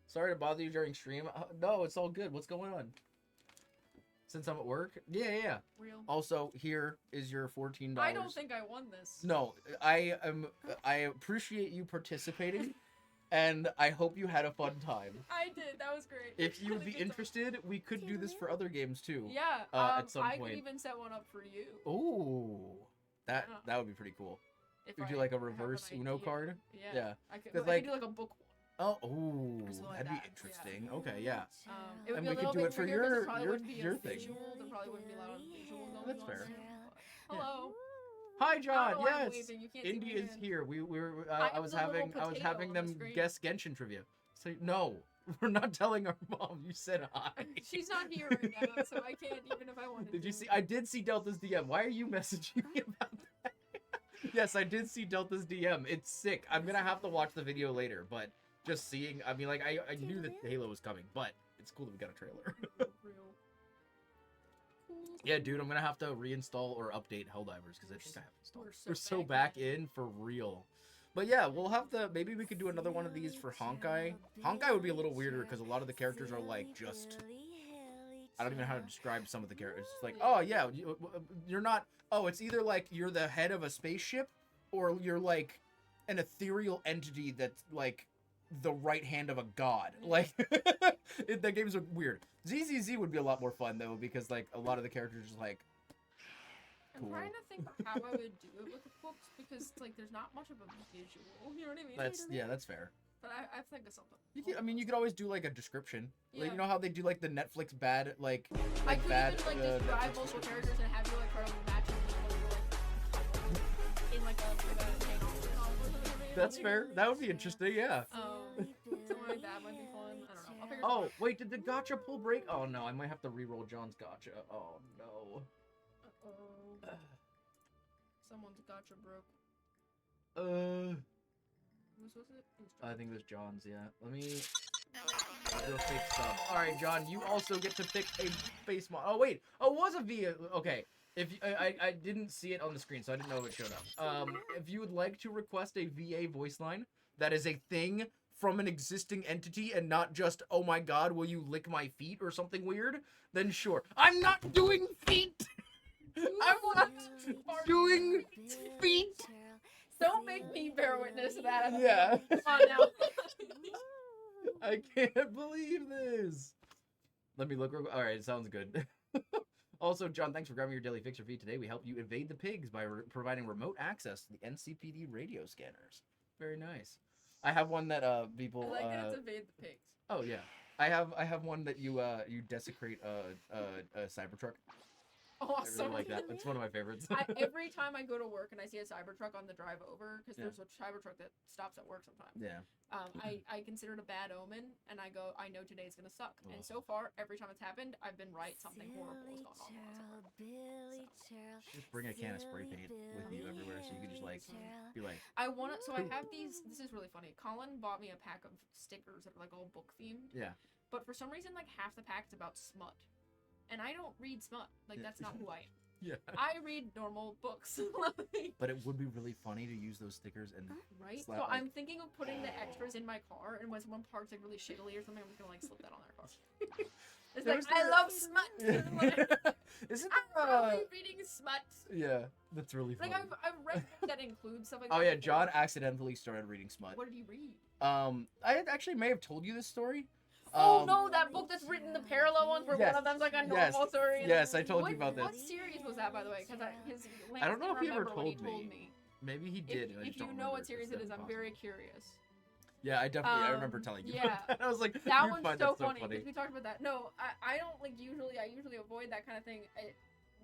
Sorry to bother you during stream. No, it's all good. What's going on? Since I'm at work? Yeah. Real. Also, here is your $14. I don't think I won this. No, I appreciate you participating, and I hope you had a fun time. I did. That was great. If you would be Really good time. interested, we could do this for other games too. Yeah. At some I point. could even set one up for you. Ooh, that Yeah. would be pretty cool. If We I do like a have an reverse Uno idea. card. Yeah. Yeah. I could, 'Cause, I like- could do like a book one. Oh, Or something like that'd be that, yeah. interesting. Okay, yeah. It would And be a we could little do bit it for weird 'cause there your- probably your- wouldn't be your a thing. visual. There probably wouldn't be a lot of visual going That's on fair. there, but- Hello. Hi, I don't John. know why I'm Yes, waving, you can't see Indy my is hand. here. We were. I I am was the little having potato them on the screen. guess Genshin trivia. So no, we're not telling our mom. You said hi. She's not here right now, so I can't even if I wanted Did to. you see? I did see Delta's DM. Why are you messaging me about that? Yes, I did see Delta's DM. It's sick. I'm gonna have to watch the video later, but just seeing. I mean, like I knew that Halo was coming, but it's cool that we got a trailer. Real. Yeah, dude, I'm gonna have to reinstall or update Helldivers because I think I have installed. We're We're so back back in for real. But yeah, we'll have to. Maybe we could do another one of these for Honkai. Honkai would be a little weirder because a lot of the characters are like just. I don't even know how to describe some of the characters. It's like, oh yeah, you're not. Oh, it's either like you're the head of a spaceship, or you're like an ethereal entity that's like the right hand of a god. Like, the games are weird. ZZZ would be a lot more fun though because like a lot of the characters are just like. I'm Cool. trying to think of how I would do it with the books because like there's not much of a visual. You know what I mean? That's fair. But I think of something. I mean, you could always do like a description. Like, Yeah. you know how they do like the Netflix bad like I could bad even like Netflix describe multiple characters and have you like try to match them in like a chain off. That's fair. That would be interesting. Yeah. Something like that might be fun. I don't know. I'll figure Oh wait, did the gotcha pull break? Oh no, I might have to re-roll John's gotcha. Oh no. Uh-oh. Someone's gotcha broke. Whose was it? It was I John. think it was John's. Yeah. Let me do a fake sub. All right, John, you also get to pick a face mod. Oh wait. Oh, it was a V. Okay. If I didn't see it on the screen, so I didn't know if it showed up. If you would like to request a VA voice line, that is a thing from an existing entity and not just, oh my god, will you lick my feet or something weird, then sure. I'm not doing feet! I'm not doing feet! Don't make me bear witness to that. Yeah. Come on now. I can't believe this. Let me look. All right, sounds good. Also, John, thanks for grabbing your daily fixer feed today. We help you evade the pigs by providing remote access to the NCPD radio scanners. Very nice. I have one that people. I like that it's evade the pigs. Oh yeah, I have one that you desecrate a Cybertruck. I Awesome. really like that. It's one of my favorites. Every time I go to work and I see a Cybertruck on the drive over, because Yeah. there's a Cybertruck that stops at work sometimes. Yeah. I consider it a bad omen, and I go, I know today's gonna suck. Ugh. And so far, every time it's happened, I've been right. Something horrible has gone on while I was at work. Just bring a can of spray paint with you everywhere, so you can just like be like. I want to. So I have these. This is really funny. Colin bought me a pack of stickers that are like all book themed. Yeah. But for some reason, like half the pack's about smut, and I don't read smut. Like Yeah. that's not who I am. Yeah. I read normal books. Like, But it would be really funny to use those stickers and right? slap, So like- I'm thinking of putting the extras in my car, and when someone parks like really shittily or something, I'm just gonna like slip that on their car. It's There's like, I the- love smut. Like, Isn't I'm there, probably reading smut. yeah, that's really funny. Like I've read books that include stuff like Oh that. yeah, before. John accidentally started reading smut. What did you read? I actually may have told you this story. Oh no, that book that's written the parallel ones where yes, one of them's like a yes, normal story. and yes, I told you what- about What this. series was that, by the way? Because his I don't know if he ever remember what he told me. Maybe he did. and I If just you don't know what remember. series It's it is, I'm definitely very possible. curious. Yeah, I definitely I remember telling you. yeah. About that. I was like, That you one's find so that funny because we talked about that. No, I don't like usually. I usually avoid that kind of thing.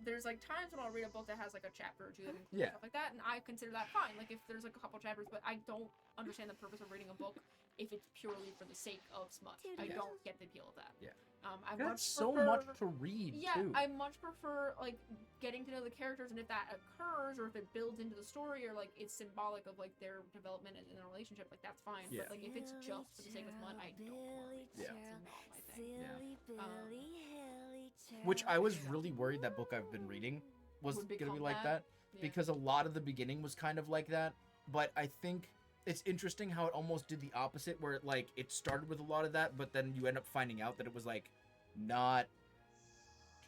There's like times when I'll read a book that has like a chapter or two that includes Yeah. stuff like that, and I consider that fine. Like if there's like a couple chapters, but I don't understand the purpose of reading a book if it's purely for the sake of smut. I Yeah. don't get the appeal of that. Yeah. I That's much so prefer- much to read Yeah, too. I much prefer like getting to know the characters, and if that occurs or if it builds into the story or like it's symbolic of like their development and their relationship, like that's fine. Yeah. But like if it's just for the sake of smut, I don't want it. Yeah. It's not my thing. Which I was really worried that book I've been reading was Would gonna be become like that? that Yeah. because a lot of the beginning was kind of like that. But I think it's interesting how it almost did the opposite, where it started with a lot of that, but then you end up finding out that it was like not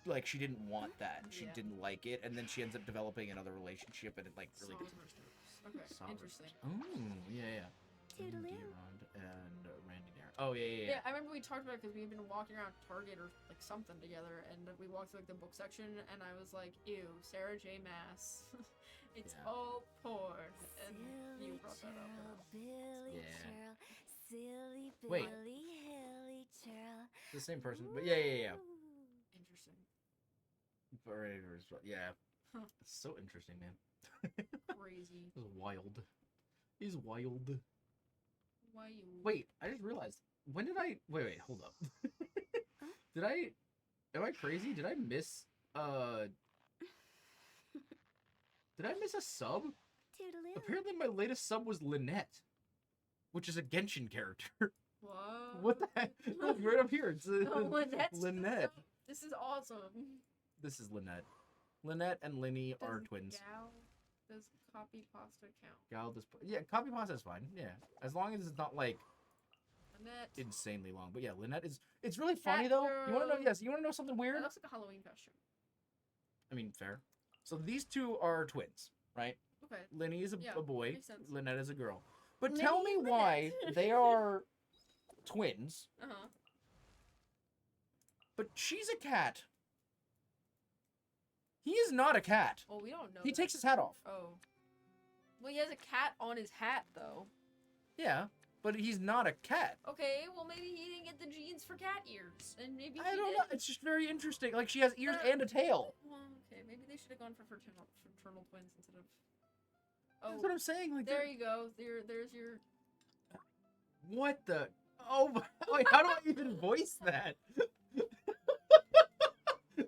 like she didn't want that. She Yeah. didn't like it, and then she ends up developing another relationship, and it like really. Okay, Sovereign. interesting. Oh, yeah. Toodaloo. Rond and Randy Darren. Oh, yeah. Yeah, I remember we talked about it because we've been walking around Target or like something together, and we walked through like the book section, and I was like, "Ew, Sarah J. Maas, it's Yeah. all porn." And you Silly brought that up. churl, Billy Yeah. churl, silly Wait. Billy, hilly churl. It's the same person, but yeah. Ooh. Interesting. Yeah. Huh. It's so interesting, man. Crazy. This is wild. He's wild. Why you? Wait, I just realized. When did I... Wait, hold up. Did I... Am I crazy? Did I miss... Did I miss a sub? Toodaloo. Apparently my latest sub was Lynette, which is a Genshin character. What? What the heck? Look, right up here. It's Oh, Lynette's Lynette. This is awesome. This is Lynette. Lynette and Linny are Does twins. Gal, does copy pasta count? Gal does... Yeah, copy pasta is fine. Yeah. As long as it's not, like, Lynette. insanely long. But yeah, Lynette is... It's really funny, though. You want to know... Catgirl. Yes, you want to know something weird? That looks like a Halloween costume. I mean, fair. So these two are twins, right? Okay. Linny is Yeah, a boy. makes sense. Lynette is a girl. But Linny tell me and why Lynette. they are twins, Uh huh. but she's a cat. He is not a cat. Well, we don't know. He that. takes his hat off. Oh. Well, he has a cat on his hat, though. Yeah, but he's not a cat. Okay, well, maybe he didn't get the genes for cat ears, and maybe I he don't did. know. It's just very interesting. Like, she has ears Uh, and a tail. Well, okay, maybe they should have gone for fraternal twins instead of. That's Oh, what I'm saying. Like, there you go. There's your. what the? Oh my! Wait, how do I even voice that?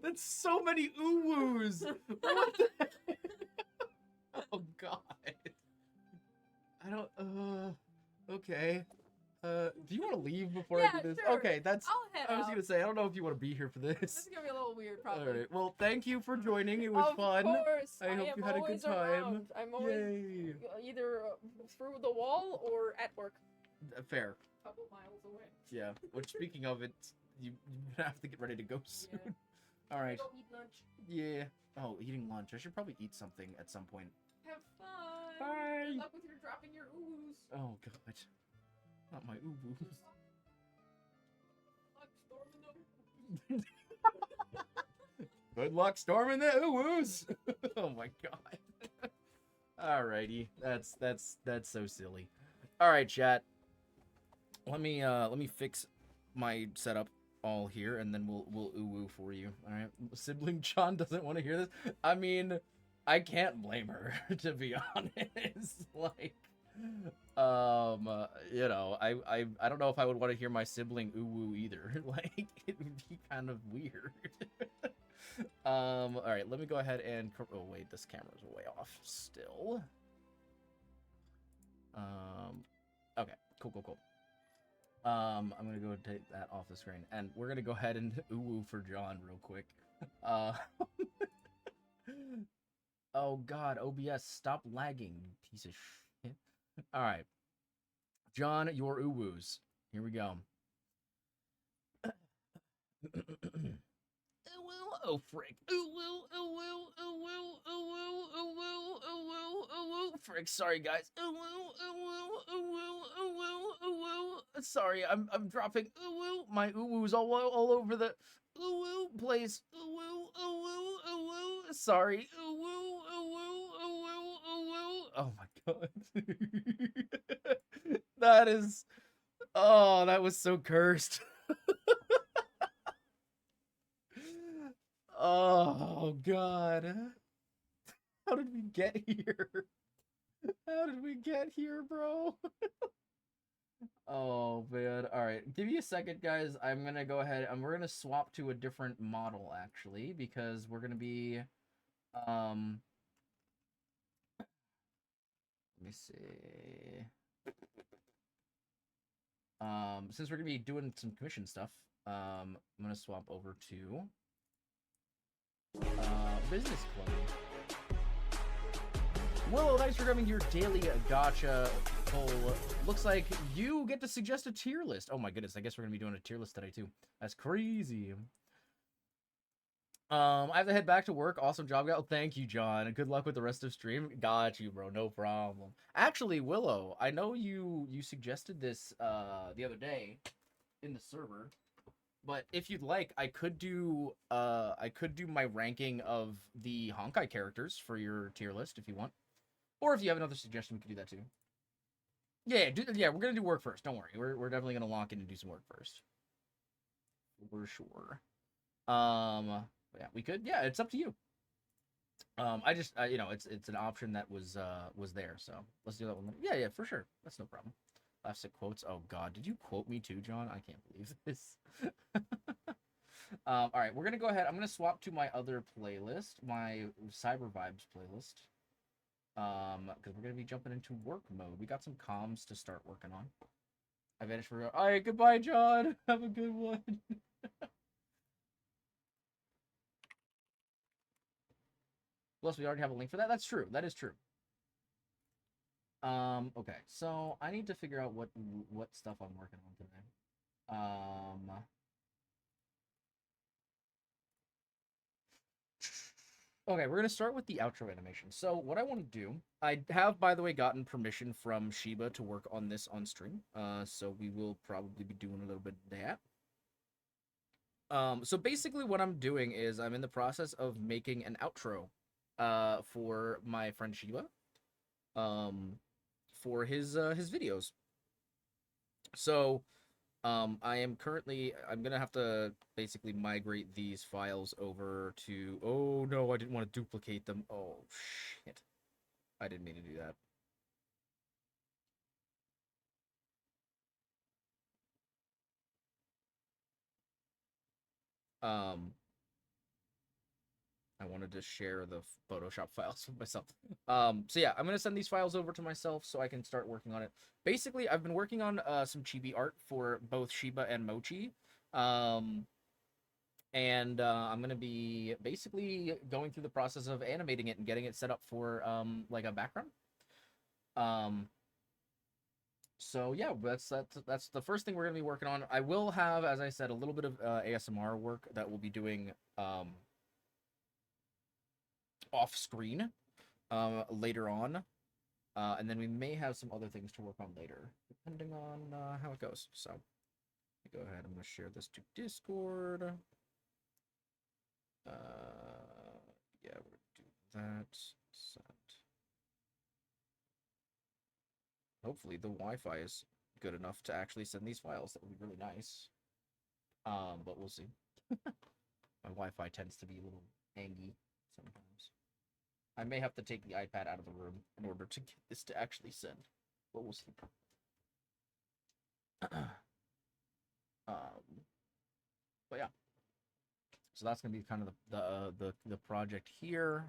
That's so many ooh-woos. What the heck? Oh god. I don't. Okay. Do you want to leave before I Yeah, do this? sure. Okay, that's. I'll head I was out. gonna say I don't know if you want to be here for This this. is gonna be a little weird, All probably. right. Well, thank you for joining. It was Of fun. course. I hope am you had a good always time. around. I'm always Yay. either through the wall or at work. Fair. A couple miles away. Yeah. Which, speaking of it, you have to get ready to go soon. Yeah. All right. Go eat lunch. Yeah. Oh, eating lunch. I should probably eat something at some point. Have fun. Bye. Good luck with your dropping your oohs. Oh god. Not my ooh-woos. Good luck storming the ooh-woos. Oh my god. Alrighty. That's so silly. Alright, chat. Let me fix my setup all here and then we'll ooh-woo for you. Alright. Sibling John doesn't want to hear this. I mean, I can't blame her, to be honest. Like, you know, I don't know if I would want to hear my sibling ooh-woo either. Like, it would be kind of weird. All right, let me go ahead and, oh wait, this camera's way off still. Okay, cool. I'm gonna go take that off the screen, and we're gonna go ahead and ooh-woo for John real quick. Oh god, OBS, stop lagging, you piece of shit. Alright. John, your ooh-woos. Here we go. Oh frick. Ooh-woo, ooh-woo, ooh-woo, ooh-woo, ooh-woo, ooh-woo, ooh-woo. Frick, sorry guys. Ooh-woo, ooh-woo, ooh-woo, ooh-woo, ooh-woo. Sorry, I'm dropping ooh-woo. My ooh-woos all over the ooh-woo place. Ooh-woo, ooh-woo, ooh-woo. Sorry. Ooh-woo, ooh-woo, ooh-woo, ooh-woo. Oh my god. That is... Oh, that was so cursed. Oh god. How did we get here? How did we get here, bro? Oh man. Alright, give me a second, guys. I'm gonna go ahead and we're gonna swap to a different model actually, because we're gonna be let me see. Since we're gonna be doing some commission stuff, I'm gonna swap over to business club. Willow, thanks for coming here. Daily Gotcha poll. Looks like you get to suggest a tier list. Oh my goodness, I guess we're gonna be doing a tier list today too. That's crazy. I have to head back to work. Awesome job, Gal. Thank you, John. And good luck with the rest of stream. Got you, bro. No problem. Actually, Willow, I know you suggested this the other day in the server, but if you'd like, I could do my ranking of the Honkai characters for your tier list if you want. Or if you have another suggestion, we could do that too. Yeah, we're gonna do work first. Don't worry. We're definitely gonna lock in and do some work first. For sure. Yeah, we could. Yeah, it's up to you. I just you know, it's an option that was there, so let's do that one. Yeah, for sure. That's no problem. Last sick quotes. Oh God, did you quote me too, John? I can't believe this. All right, we're gonna go ahead. I'm gonna swap to my other playlist, my Cyber Vibes playlist. Because we're gonna be jumping into work mode. We got some comms to start working on. I vanished for. All right, goodbye, John. Have a good one. Plus, we already have a link for that. That's true. That is true. Okay, so I need to figure out what stuff I'm working on today. Okay, we're gonna start with the outro animation. So what I want to do, I have, by the way, gotten permission from Shiba to work on this on stream. So we will probably be doing a little bit of that. So basically what I'm doing is I'm in the process of making an outro, for my friend Shiba, for his videos. So, I'm gonna have to basically migrate these files over to, oh no, I didn't want to duplicate them. Oh shit. I didn't mean to do that. Um, I wanted to share the Photoshop files with myself. So yeah, I'm gonna send these files over to myself so I can start working on it. Basically, I've been working on some chibi art for both Shiba and Mochi. And I'm gonna be basically going through the process of animating it and getting it set up for like a background. So yeah, that's the first thing we're gonna be working on. I will have, as I said, a little bit of ASMR work that we'll be doing off screen later on, and then we may have some other things to work on later, depending on how it goes. So go ahead. I'm gonna share this to Discord. Yeah, we're gonna do that. Set. Hopefully the Wi-Fi is good enough to actually send these files. That would be really nice. But we'll see. My Wi-Fi tends to be a little hangy sometimes. I may have to take the iPad out of the room in order to get this to actually send. But we'll see. But yeah. So that's gonna be kind of the project here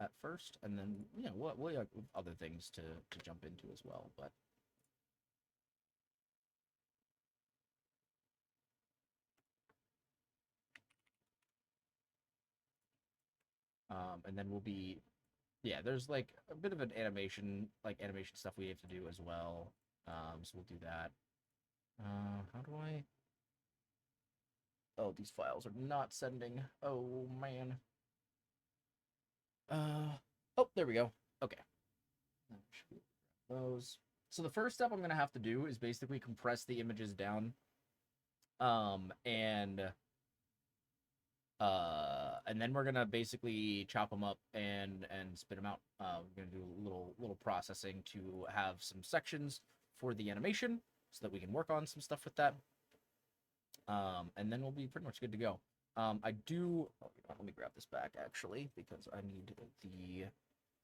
at first, and then we'll have other things to jump into as well. But and then we'll be, yeah, there's like a bit of an animation stuff we have to do as well. So we'll do that. How do I? Oh, these files are not sending. Oh man. Oh, there we go. Okay. Those. So the first step I'm gonna have to do is basically compress the images down. And then we're gonna basically chop them up and spit them out. We're gonna do a little processing to have some sections for the animation so that we can work on some stuff with that. And then we'll be pretty much good to go. Let me grab this back actually, because I need the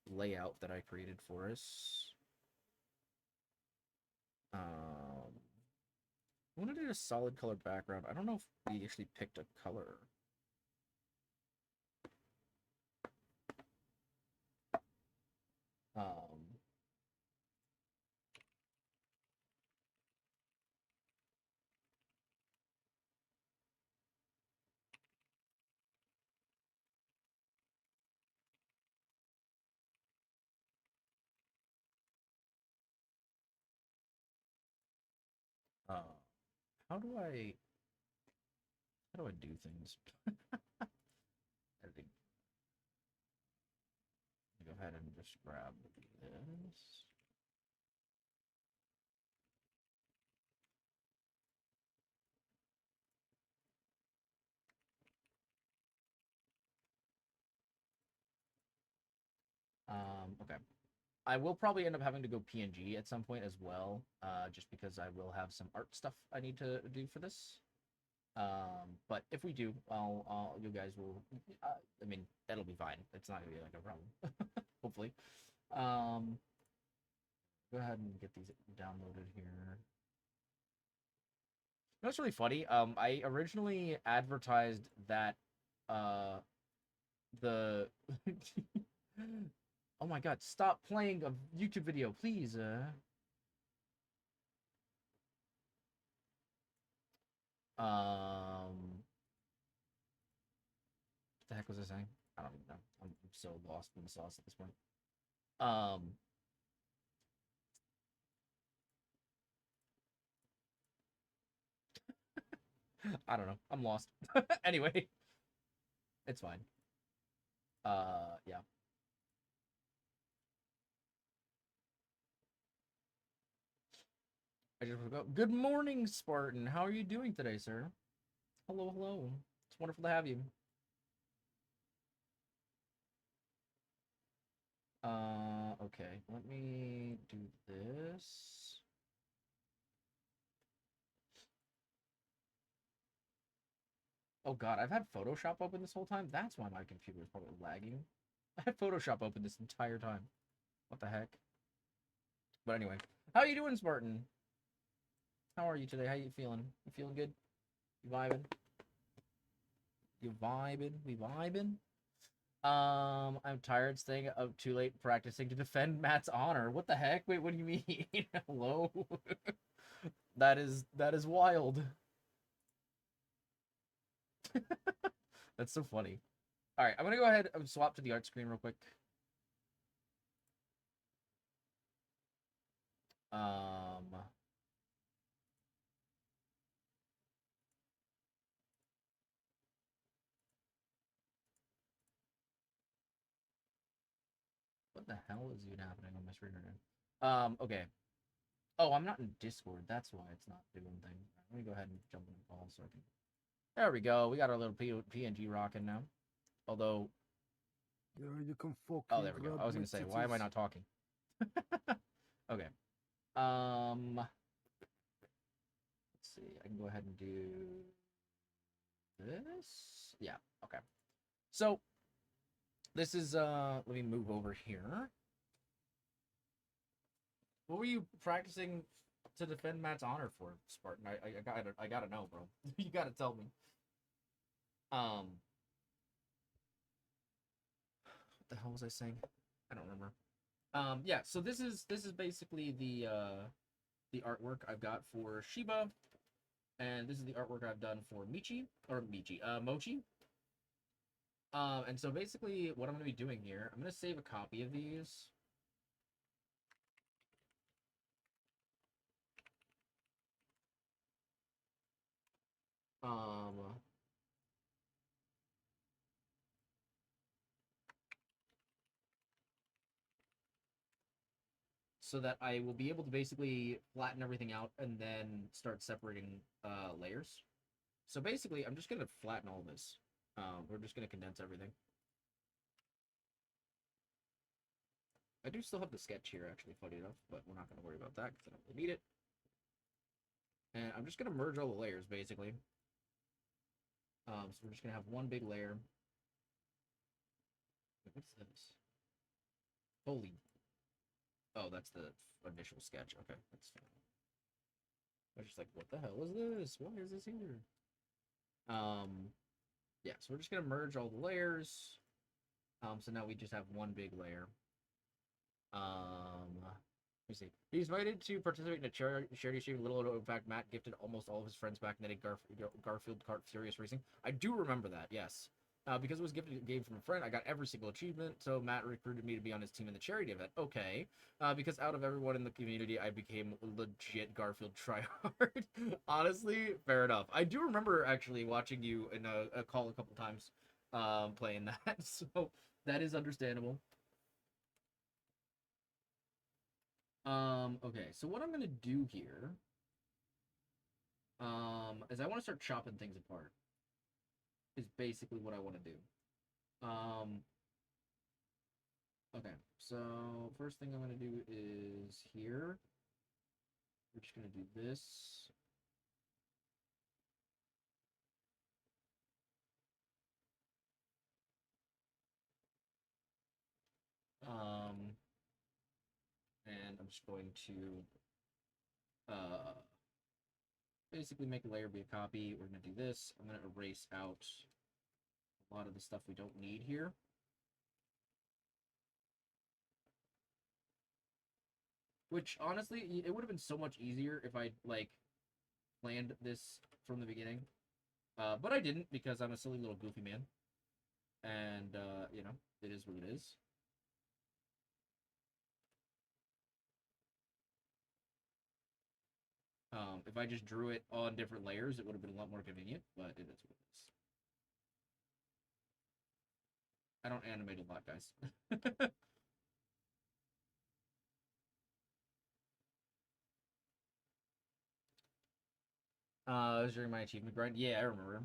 layout that I created for us. I want to do a solid color background. I don't know if we actually picked a color. Uh, how do I do things? just grab this. Okay. I will probably end up having to go PNG at some point as well, just because I will have some art stuff I need to do for this. But if we do, you guys will. I mean, that'll be fine. It's not gonna be like a problem. Hopefully. Go ahead and get these downloaded here. That's really funny. I originally advertised that the oh my god, stop playing a YouTube video, please. What the heck was I saying? I don't even know. I'm so lost in the sauce at this point. I don't know. I'm lost. Anyway, it's fine. Yeah. I just forgot. Good morning, Spartan. How are you doing today, sir? Hello, hello. It's wonderful to have you. Okay. Let me do this. Oh god, I've had Photoshop open this whole time. That's why my computer is probably lagging. I had Photoshop open this entire time. What the heck? But anyway, how you doing, Spartan? How are you today? How you feeling? You feeling good? You vibing? You vibing? We vibing? I'm tired staying up too late practicing to defend Matt's honor. What the heck? Wait, what do you mean? Hello? that is wild. That's so funny. All right, I'm gonna go ahead and swap to the art screen real quick. What the hell is even happening on my screen right now? Okay. Oh, I'm not in Discord. That's why it's not doing things. Let me go ahead and jump in the call so I can. There we go. We got our little PNG rocking now. Although. Yeah, you can fucking. Oh, there we go. I was gonna say, why am I not talking? Okay. Let's see. I can go ahead and do this. Yeah. Okay. So this is let me move over here. What were you practicing to defend Matt's honor for, Spartan? I gotta know, bro. You gotta tell me. What the hell was I saying? I don't remember. Yeah, so this is basically the artwork I've got for Shiba, and this is the artwork I've done for Mochi. And so basically what I'm gonna be doing here, I'm gonna save a copy of these. So that I will be able to basically flatten everything out and then start separating layers. So basically, I'm just going to flatten all this. We're just going to condense everything. I do still have the sketch here, actually, funny enough, but we're not going to worry about that because I don't really need it. And I'm just going to merge all the layers, basically. So we're just going to have one big layer. What's this? Holy. Oh, that's the initial sketch. Okay, that's fine. I was just like, what the hell is this? Why is this here? Yeah, so we're just gonna merge all the layers. So now we just have one big layer. Let me see. He's invited to participate in a charity stream. Little in fact, Matt gifted almost all of his friends back netting Garfield Kart Furious Racing. I do remember that, yes. Because it was gifted a game from a friend, I got every single achievement, so Matt recruited me to be on his team in the charity event. Okay. Because out of everyone in the community, I became legit Garfield tryhard. Honestly, fair enough. I do remember actually watching you in a call a couple times playing that, so that is understandable. Okay, so what I'm gonna do here, is I want to start chopping things apart. Is basically what I want to do. Okay, so first thing I'm gonna do is here. We're just gonna do this. And I'm just going to basically make a layer be a copy. We're gonna do this. I'm gonna erase out a lot of the stuff we don't need here. Which honestly, it would have been so much easier if I like planned this from the beginning. But I didn't because I'm a silly little goofy man. And you know, it is what it is. If I just drew it on different layers, it would have been a lot more convenient, but it is what it is. I don't animate a lot, guys. It was during my achievement grind. Yeah, I remember.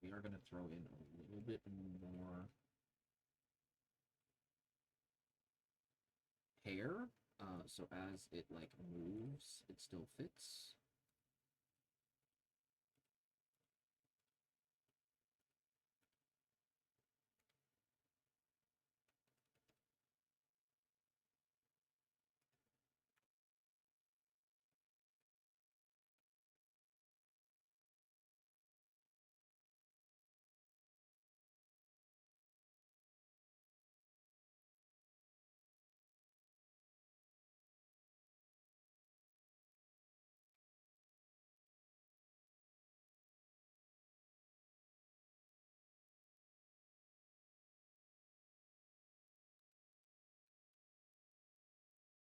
We are gonna throw in a little bit more hair, so as it like moves, it still fits.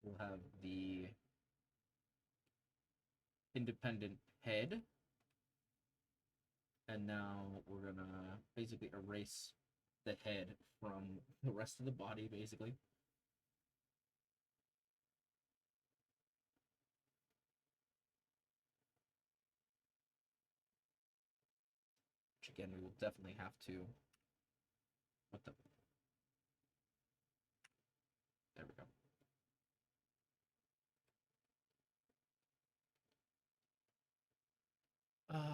We'll have the independent head. And now we're gonna basically erase the head from the rest of the body, basically. Which again, we will definitely have to... What the... There we go.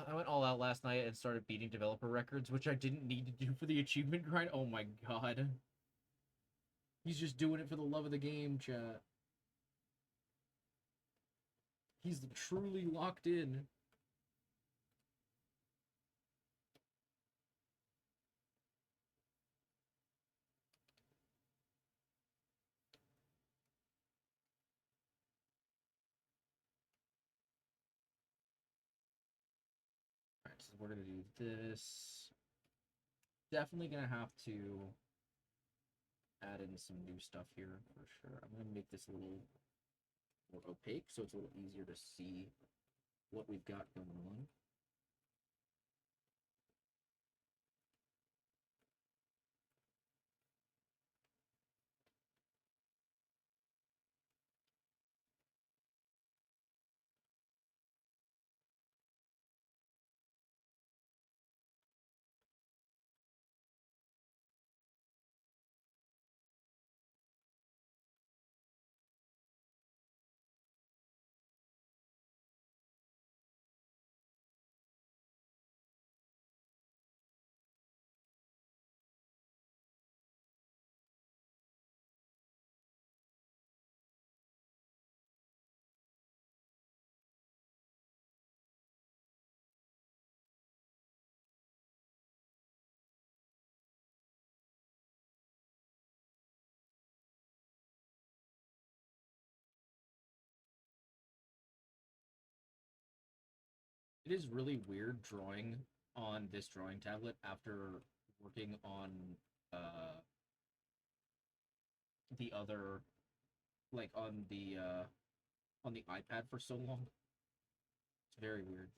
I went all out last night and started beating developer records, which I didn't need to do for the achievement grind. Oh my god. He's just doing it for the love of the game, chat. He's truly locked in. Alright, so we're gonna do this. Definitely gonna have to add in some new stuff here for sure. I'm gonna make this a little more opaque so it's a little easier to see what we've got going on. It is really weird drawing on this drawing tablet after working on the other, like on the iPad for so long. It's very weird.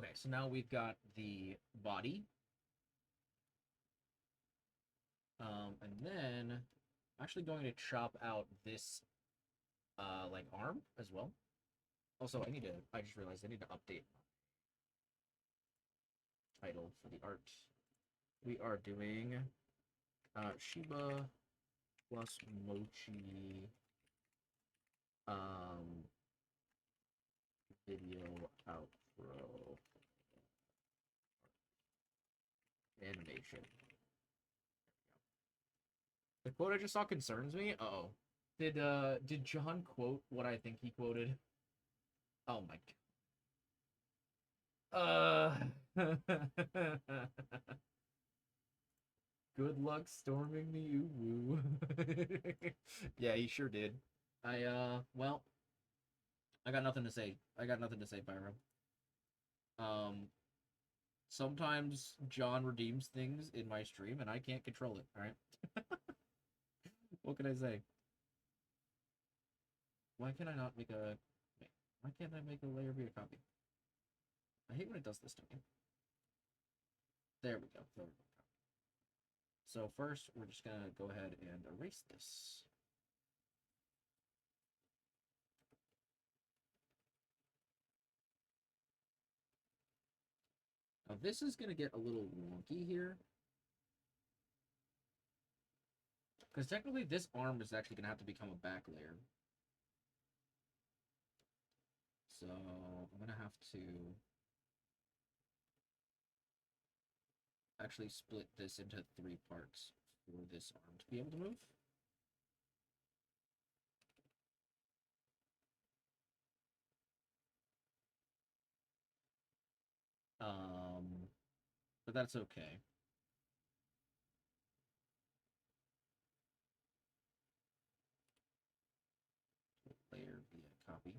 Okay, so now we've got the body. And then I'm actually going to chop out this like arm as well. Also, I just realized I need to update my title for the art. We are doing Shiba plus Mochi video outro animation. The quote I just saw concerns me. Uh-oh. Did John quote what I think he quoted? Oh my Good luck storming the Uwu. Yeah, he sure did. Well, I got nothing to say. I got nothing to say, Pyro. Sometimes John redeems things in my stream, and I can't control it, alright? What can I say? Why can't I not make a... Wait, why can't I make a layer be a copy? I hate when it does this to me. There we go. There we go. So first, we're just gonna go ahead and erase this. Now this is gonna get a little wonky here. Because technically this arm is actually gonna have to become a back layer. So I'm gonna have to actually split this into 3 parts for this arm to be able to move. But that's okay. Layer via copy.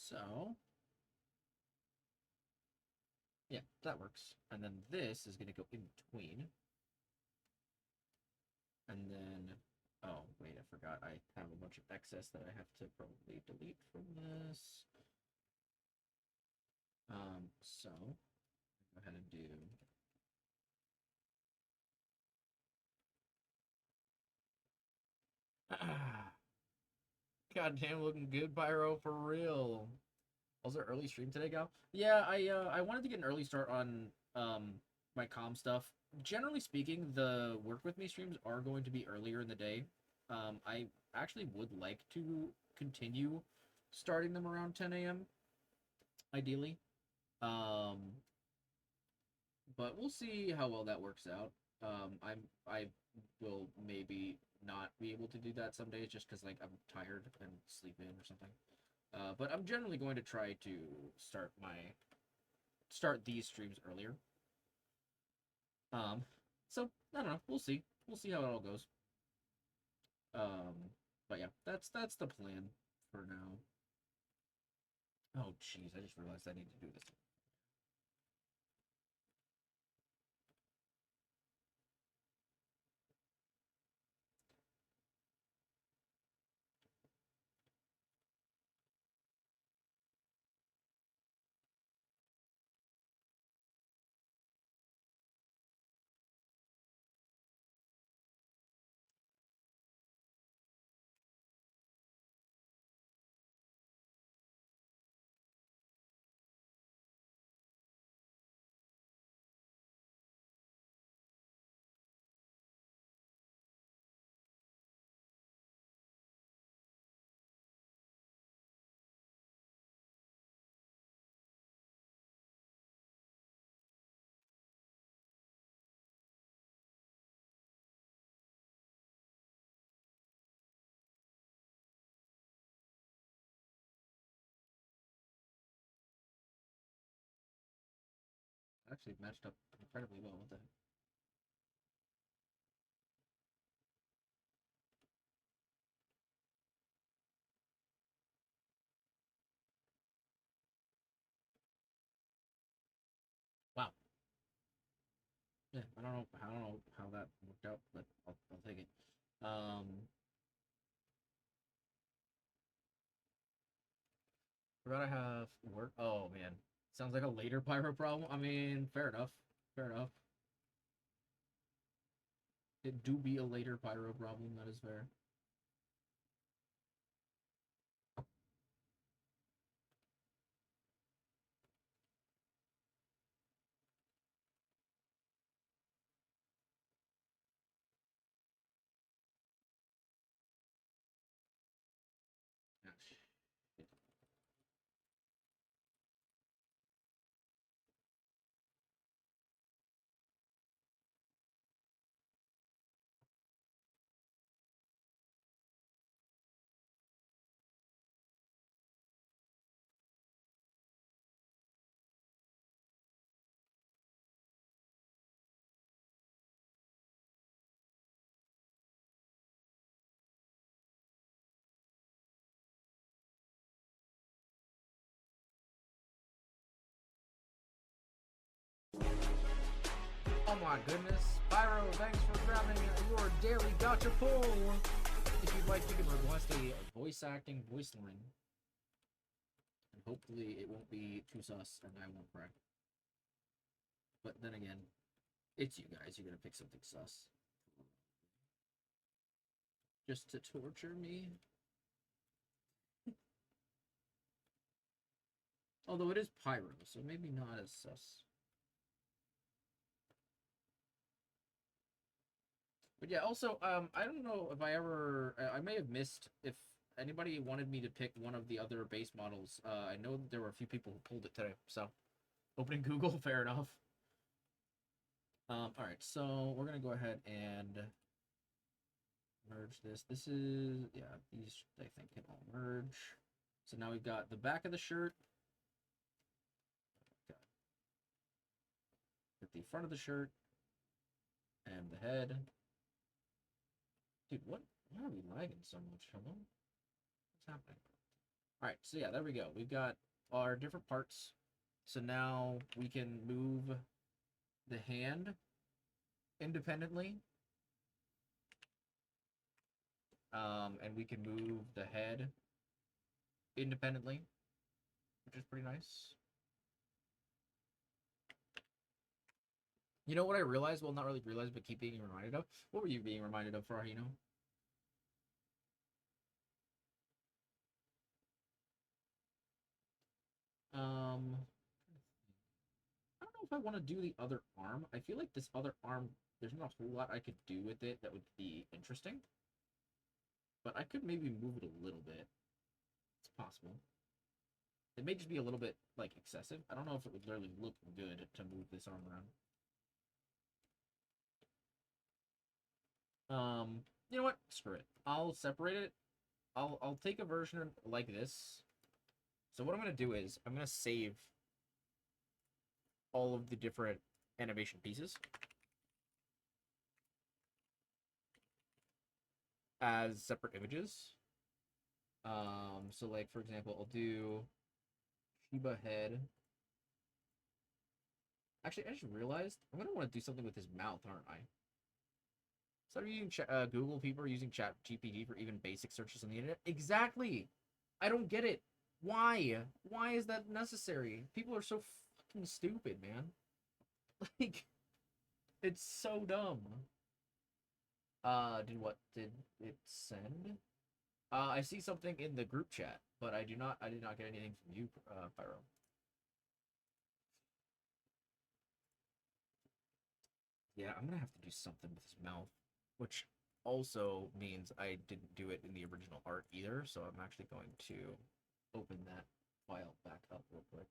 So, yeah, that works. And then this is going to go in between. And then, oh, wait, I forgot. I have a bunch of excess that I have to probably delete from this. So, go ahead and do... Goddamn, looking good, Pyro, for real. Was there early stream today, Gal? Yeah, I wanted to get an early start on my comm stuff. Generally speaking, the work with me streams are going to be earlier in the day. I actually would like to continue starting them around 10 a.m. ideally. But we'll see how well that works out. I will maybe not be able to do that some days just because like I'm tired and sleep in or something. But I'm generally going to try to start these streams earlier. So I don't know. We'll see. We'll see how it all goes. But yeah, that's the plan for now. Oh jeez, I just realized I need to do this. Actually matched up incredibly well with that. Yeah, I don't know how that worked out, but I'll take it. Forgot I have work. Oh man, sounds like a later pyro problem. I mean, fair enough. Fair enough. It do be a later pyro problem. That is fair. Ah, shit. Oh my goodness. Pyro, thanks for grabbing your daily gotcha pull. If you'd like, you can request a voice acting voice line. And hopefully it won't be too sus and I won't cry. But then again, it's you guys. You're gonna pick something sus. Just to torture me. Although it is pyro, so maybe not as sus. But yeah, also, I don't know if I may have missed if anybody wanted me to pick one of the other base models. I know there were a few people who pulled it today, so opening Google, fair enough. All right, so we're gonna go ahead and merge this. This is, yeah, these I think can all merge. So now we've got the back of the shirt. Got the front of the shirt and the head. Dude, why are we lagging so much? Hello? What's happening? Alright, so yeah, there we go. We've got our different parts. So now we can move the hand independently. And we can move the head independently, which is pretty nice. You know what I realized? Well, not really realized, but keep being reminded of? What were you being reminded of, Farahino? I don't know if I want to do the other arm. I feel like this other arm, there's not a whole lot I could do with it that would be interesting. But I could maybe move it a little bit. It's possible. It may just be a little bit, like, excessive. I don't know if it would literally look good to move this arm around. You know what? Screw it. I'll separate it. I'll take a version like this. So what I'm gonna do is I'm gonna save all of the different animation pieces as separate images. So like for example, I'll do Shiba head. Actually, I just realized I'm gonna want to do something with his mouth, aren't I? So are you using Google? People are using Chat GPT for even basic searches on the internet. Exactly. I don't get it. Why? Why is that necessary? People are so fucking stupid, man. Like, it's so dumb. Did it send? I see something in the group chat, but I did not get anything from you, Pyro. Yeah, I'm gonna have to do something with his mouth, which also means I didn't do it in the original art either, so I'm actually going to open that file back up real quick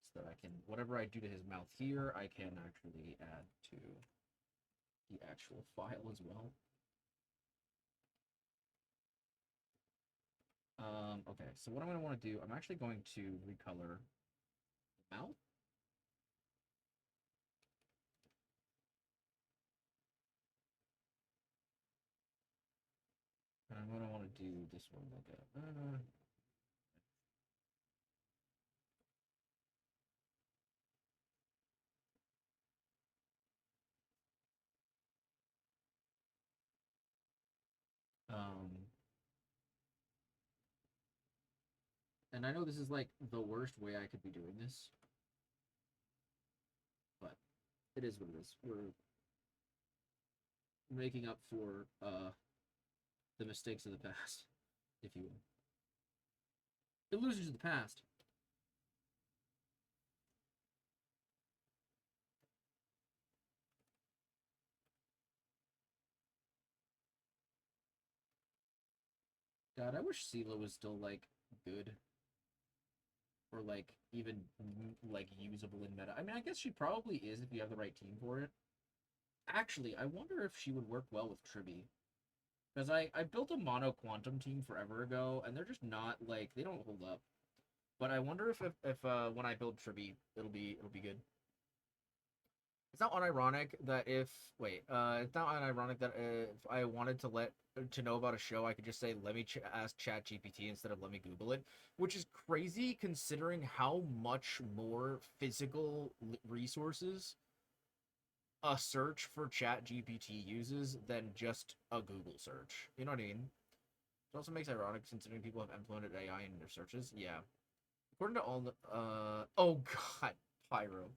so that I can, whatever I do to his mouth here, I can actually add to the actual file as well. Okay, so what I'm going to want to do, I'm actually going to recolor the mouth. And I'm going to want to do this one like a... And I know this is like the worst way I could be doing this, but it is what it is. We're making up for the mistakes of the past, if you will. The losers of the past. God, I wish Sela was still like good, or like even like usable in meta. I mean, I guess she probably is if you have the right team for it. Actually, I wonder if she would work well with Tribi. Because I built a mono quantum team forever ago, and they're just not like they don't hold up. But I wonder if when I build Tribi, it'll be good. It's not unironic that if wait, it's not unironic that if I wanted to know about a show, I could just say let me ask Chat GPT instead of let me Google it, which is crazy considering how much more physical resources a search for Chat GPT uses than just a Google search. You know what I mean? It also makes ironic considering people have implemented AI in their searches. Yeah. According to all the oh god, Pyro.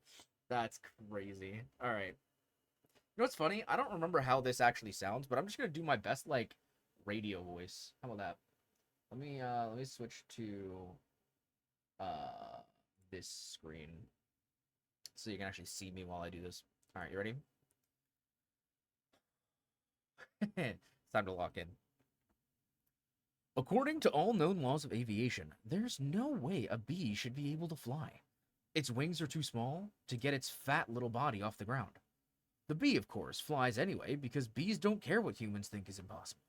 That's crazy. All right. You know what's funny? I don't remember how this actually sounds, but I'm just gonna do my best like radio voice. How about that? Let me switch to this screen so you can actually see me while I do this. All right, you ready? It's time to lock in. According to all known laws of aviation, there's no way a bee should be able to fly. Its wings are too small to get its fat little body off the ground. The bee, of course, flies anyway because bees don't care what humans think is impossible.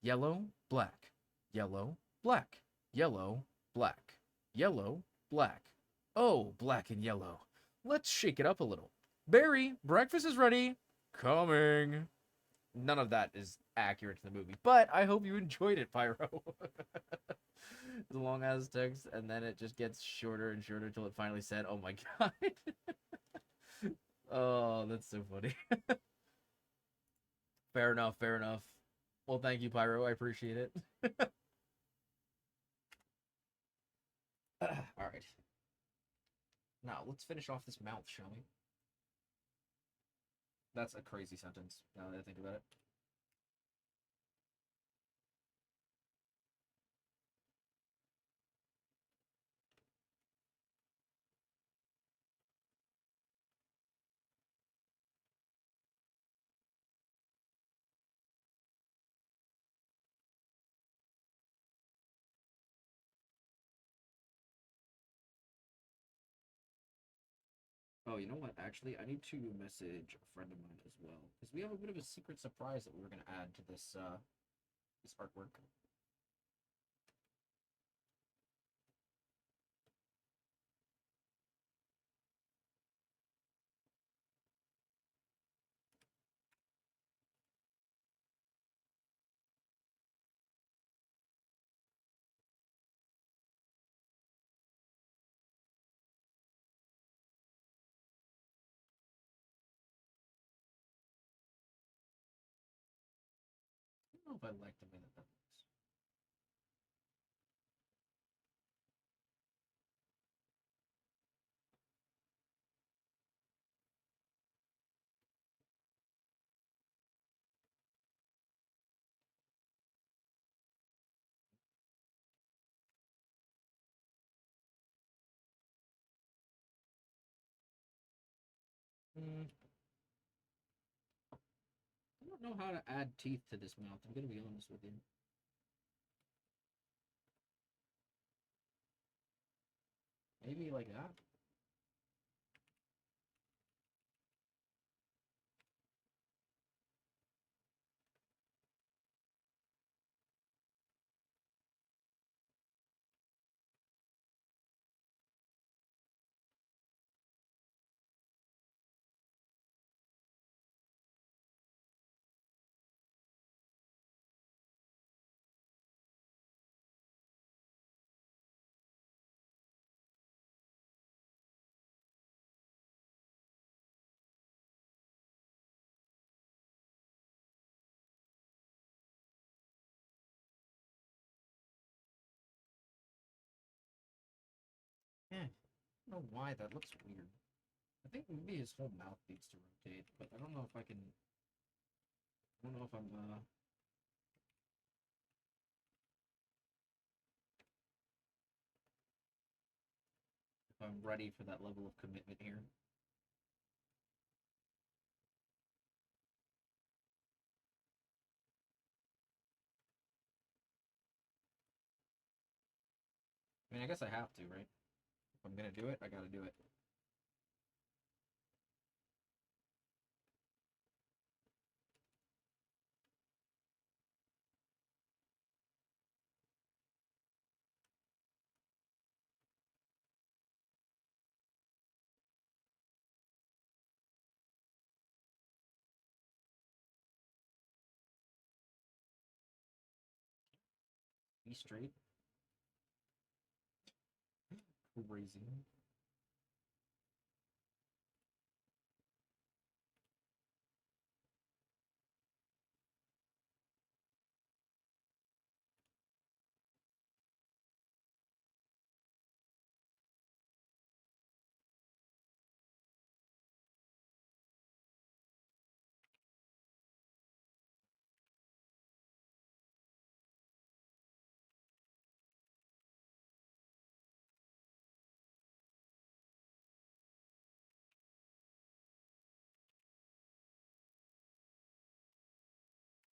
Yellow, black, yellow, black, yellow, black, yellow, black. Oh, black and yellow. Let's shake it up a little. Barry, breakfast is ready. Coming. None of that is accurate to the movie, but I hope you enjoyed it, Pyro. It's a long ass text, and then it just gets shorter and shorter until it finally said, "Oh my god." Oh, that's so funny. Fair enough, fair enough. Well, thank you, Pyro. I appreciate it. All right. Now, let's finish off this mouth, shall we? That's a crazy sentence, now that I think about it. Oh, you know what? Actually, I need to message a friend of mine as well, because we have a bit of a secret surprise that we were going to add to this artwork. I don't know if I like the way that looks. I don't know how to add teeth to this mouth. I'm gonna be honest with you. Maybe like that. don't know why that looks weird. I think maybe his whole mouth needs to rotate, but I don't know if I can. I don't know if I'm ready for that level of commitment here. I mean, I guess I have to, right? If I'm gonna do it, I gotta do it. Be straight. Crazy.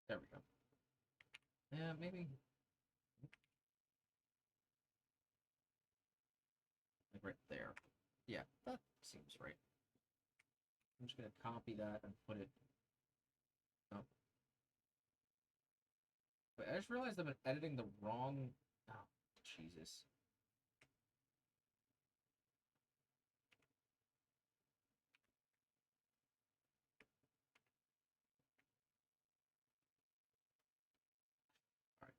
There we go. Yeah, maybe. Like right there. Yeah, that seems right. I'm just gonna copy that and put it up. But I just realized I've been editing the wrong. Oh, Jesus. Alright.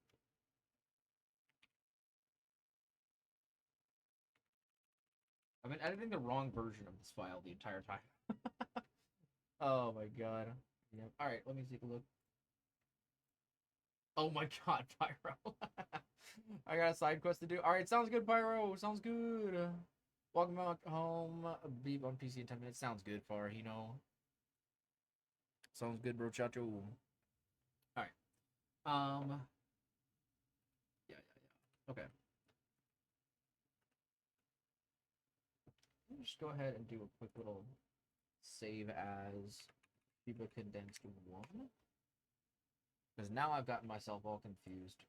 I've been editing the wrong version of this file the entire time. Oh my god. Yeah. Alright, let me take a look. Oh my god, Pyro. I got a side quest to do. Alright, sounds good, Pyro. Sounds good. Welcome back home. Beep on PC in 10 minutes. Sounds good, Farhino. Sounds good, bro, chacho. Alright. Yeah. Okay. Let me just go ahead and do a quick little save as Shiba Condensed 1. Because now I've gotten myself all confused.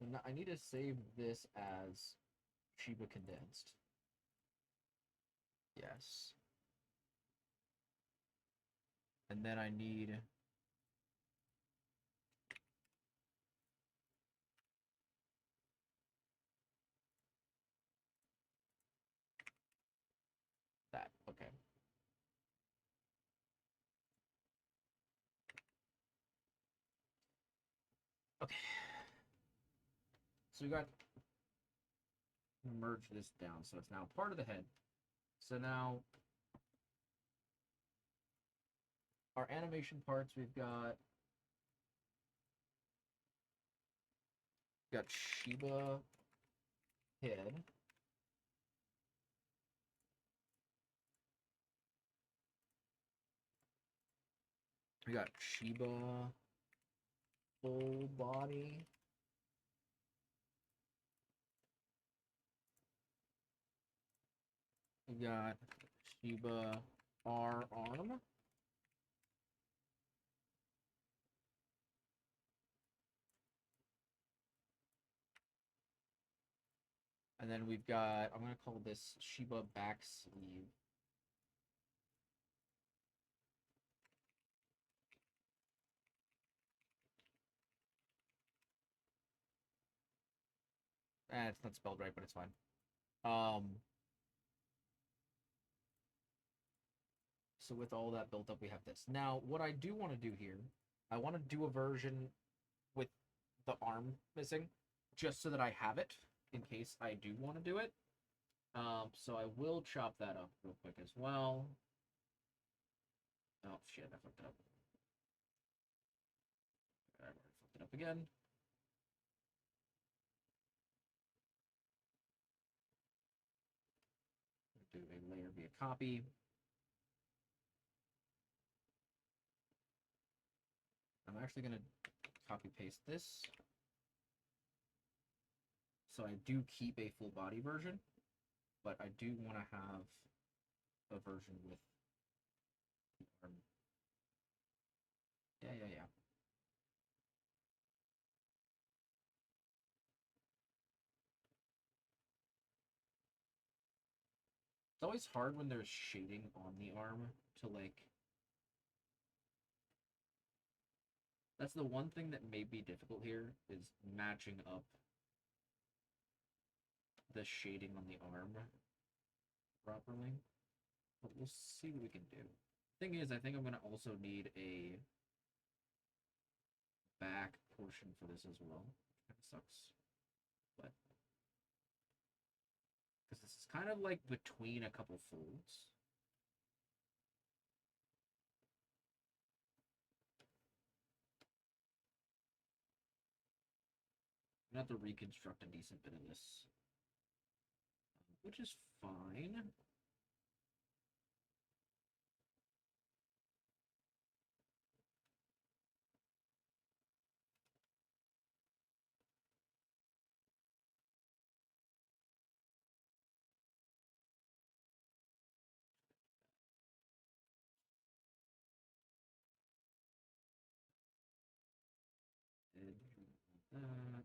And I need to save this as Shiba Condensed. Yes. And then I need... that. Okay. Okay. So we got merge this down, so it's now part of the head. So now our animation parts, we've got Shiba head. We got Shiba full body. We got Shiba R arm. And then we've got, I'm going to call this Shiba back sleeve. It's not spelled right, but it's fine. So with all that built up, we have this. Now, what I do want to do here, I want to do a version with the arm missing, just so that I have it in case I do want to do it. So I will chop that up real quick as well. Oh, shit, I fucked it up. I already fucked it up again. copy. I'm actually gonna copy paste this. So I do keep a full body version, but I do want to have a version with the arm. Yeah. It's always hard when there's shading on the arm to, like... That's the one thing that may be difficult here, is matching up the shading on the arm properly. But we'll see what we can do. Thing is, I think I'm going to also need a back portion for this as well. Kind of sucks. But... because this is kind of like between a couple folds. I'm gonna have to reconstruct a decent bit of this, which is fine. That.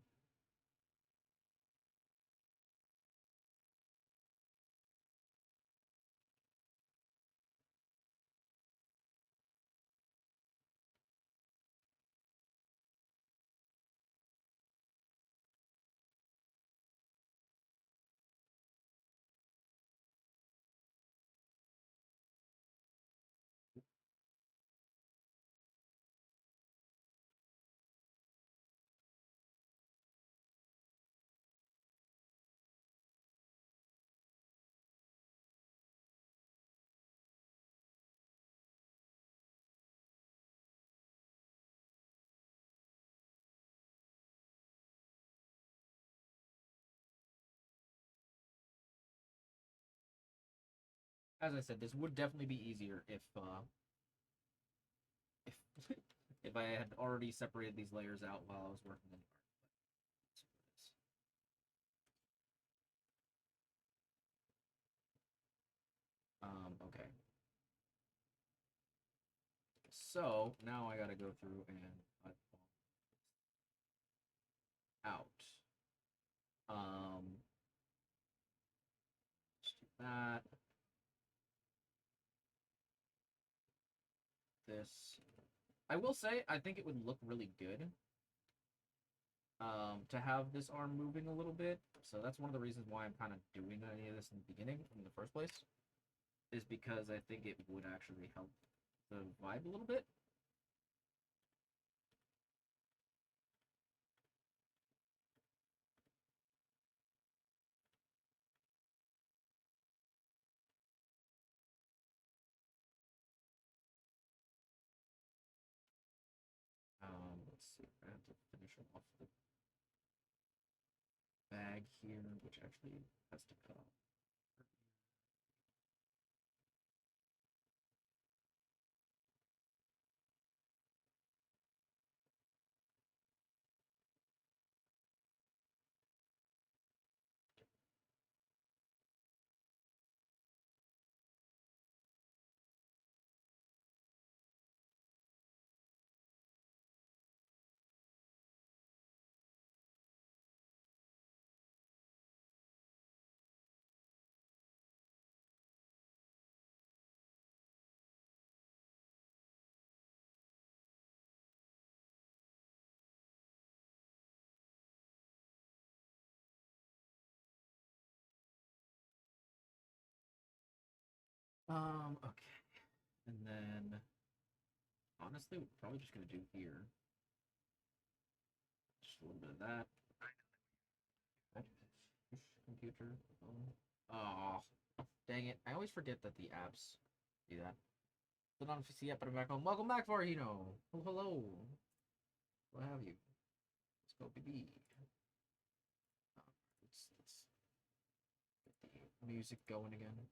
As I said, this would definitely be easier if if if I had already separated these layers out while I was working on the art. But that's what it is. Okay. So now I gotta go through and cut out. Let's do that. This. I will say, I think it would look really good to have this arm moving a little bit. So that's one of the reasons why I'm kind of doing any of this in the beginning, in the first place, is because I think it would actually help the vibe a little bit. Let's see. I have to finish off the bag here, which actually has to cut off. Okay. And then, honestly, we're probably just gonna do here. Just a little bit of that. Computer. Oh, dang it. I always forget that the apps do that. Still not see yet, but I'm back home. Welcome back, Farhino. Oh, hello. What have you? Let's go, baby. Let's get the music going again.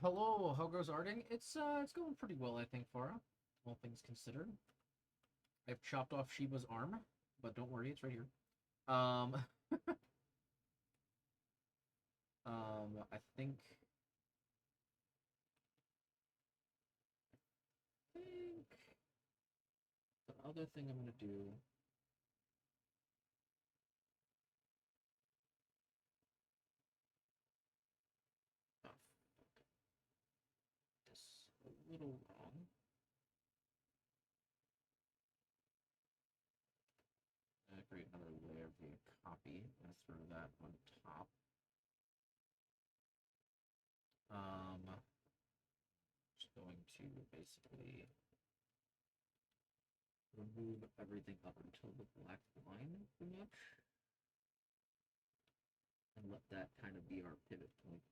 Hello, how goes arting? It's going pretty well, I think, Farah. All things considered. I've chopped off Shiba's arm, but don't worry, it's right here. Um, I think the other thing I'm gonna do. Oh, this a little wrong. Create another layer via copy and throw that on top. Just going to basically remove everything up until the black line, pretty much, and let that kind of be our pivot point.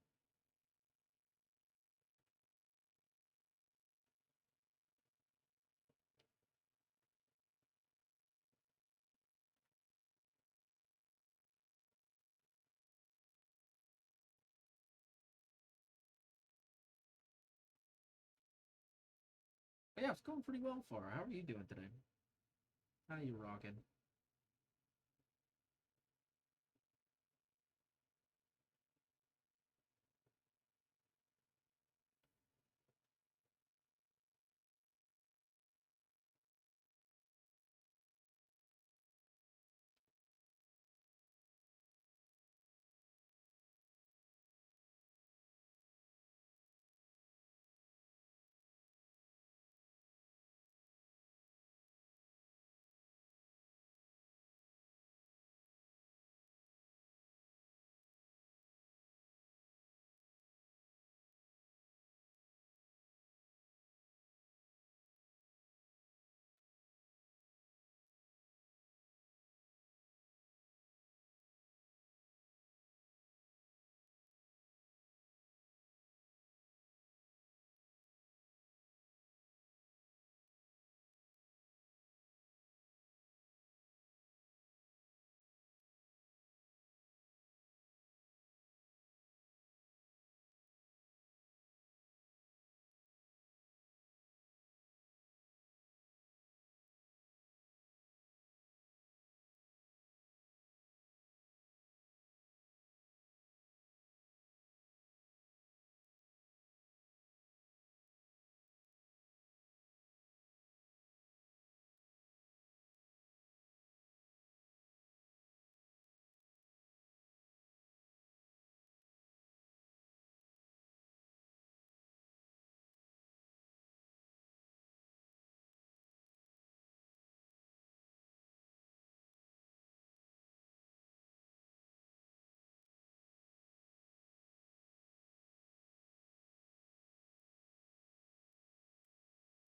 But yeah, it's going pretty well for her. How are you doing today? How are you rocking?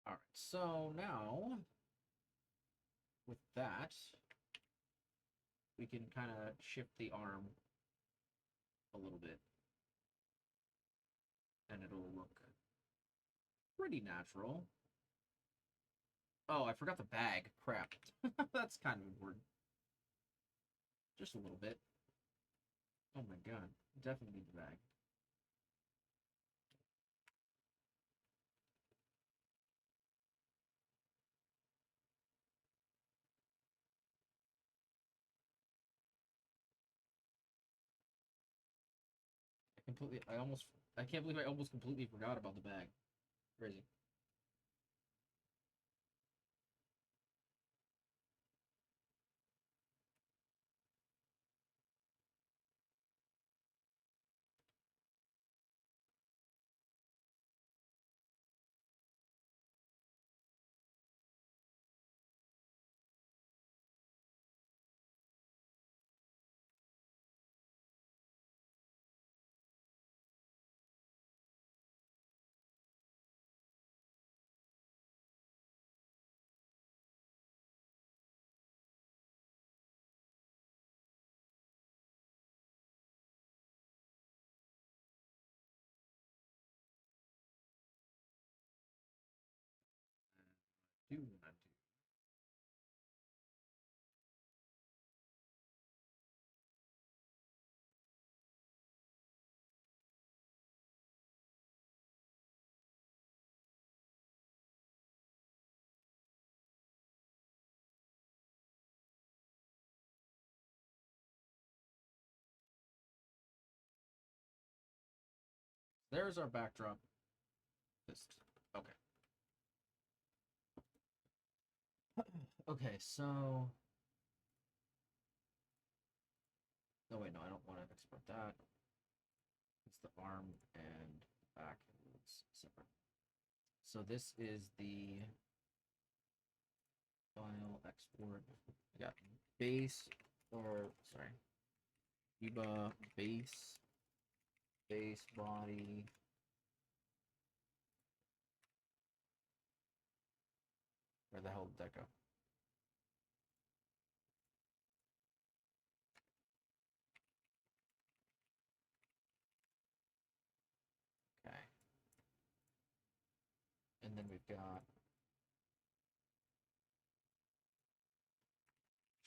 Alright, so now, with that, we can kind of shift the arm a little bit. And it'll look pretty natural. Oh, I forgot the bag. Crap. That's kind of important. Just a little bit. Oh my god. Definitely need the bag. I can't believe I almost completely forgot about the bag. Crazy. Do not do. There's our backdrop. Okay. Okay, so. No, wait, no, I don't want to export that. It's the arm and back is separate. So this is the file export. We got base, or sorry, Shiba base body. Where the hell did that go? Okay. And then we've got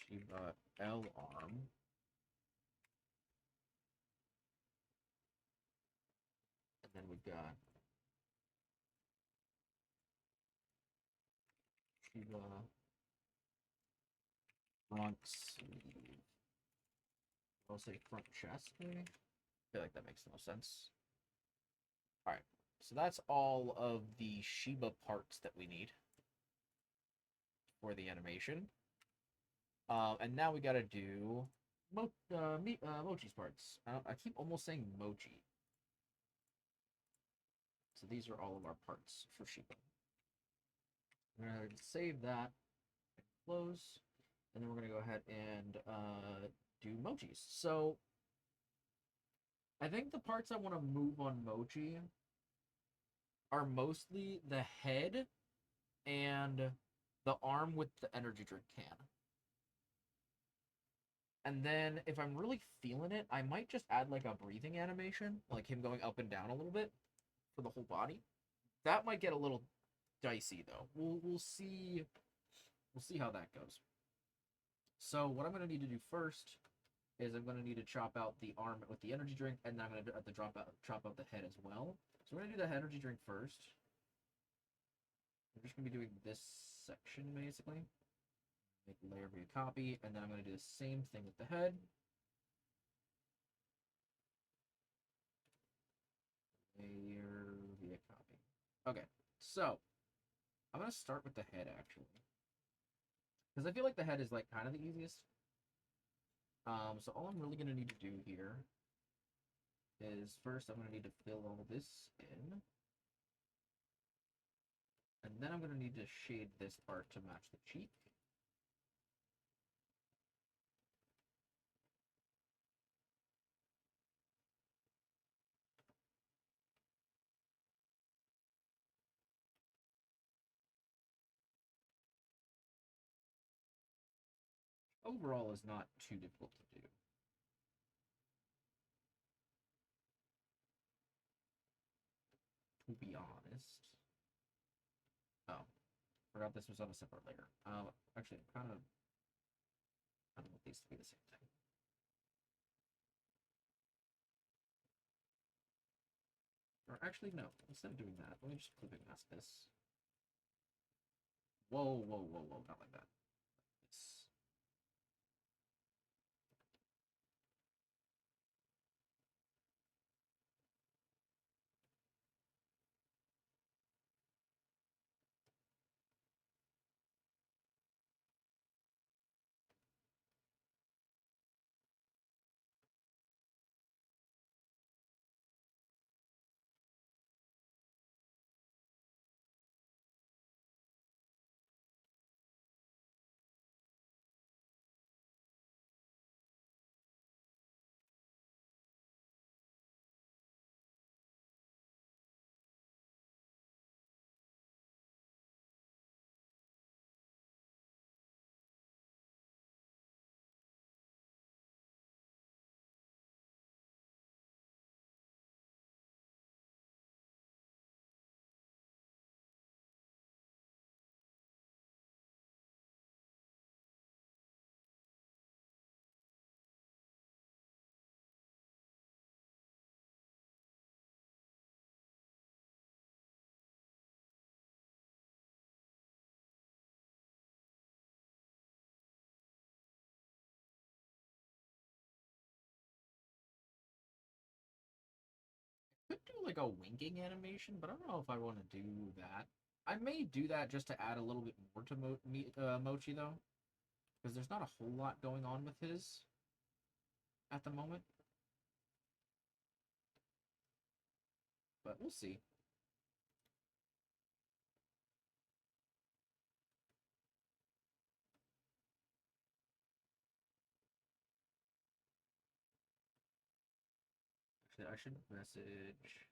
Shiba L arm. And then we've got Shiba front sleeve. I'll say front chest, maybe? I feel like that makes no sense. Alright, so that's all of the Shiba parts that we need for the animation. And now we gotta do Mochi's parts. I keep almost saying Mochi. So these are all of our parts for Shiba. We're gonna save that, close, and then we're gonna go ahead and do Mochis. So I think the parts I want to move on Mochi are mostly the head and the arm with the energy drink can. And then if I'm really feeling it, I might just add like a breathing animation, like him going up and down a little bit for the whole body. That might get a little dicey though. We'll see how that goes. So what I'm gonna need to do first is I'm gonna need to chop out the arm with the energy drink, and then I'm gonna have to chop out the head as well. So we're gonna do the energy drink first. I'm just gonna be doing this section basically. Make a layer via copy, and then I'm gonna do the same thing with the head. Layer via copy. Okay, so I'm gonna start with the head actually, because I feel like the head is like kind of the easiest. So all I'm really gonna need to do here is first I'm gonna need to fill all this in, and then I'm gonna need to shade this part to match the cheek. Overall is not too difficult to do. To be honest. Oh, forgot this was on a separate layer. Actually, I don't want these to be the same thing. Or actually, no. Instead of doing that, let me just clipping mask this. Whoa, whoa, whoa, whoa! Not like that. This. like a winking animation, but I don't know if I want to do that. I may do that just to add a little bit more to Mochi though, because there's not a whole lot going on with his at the moment. But we'll see. Actually, I should message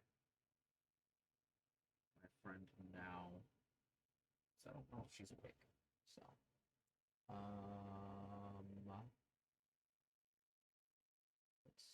my friend now. So I don't know if she's awake. So, let's see.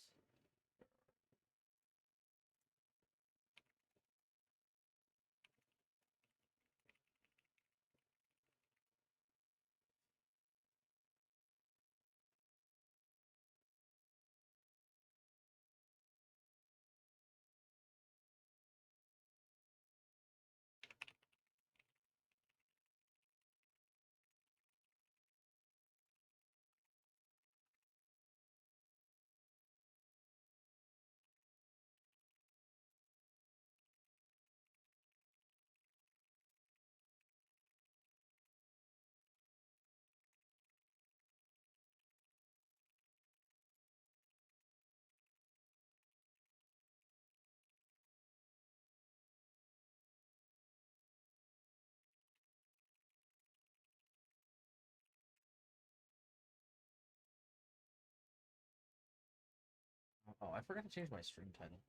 Oh, I forgot to change my stream title.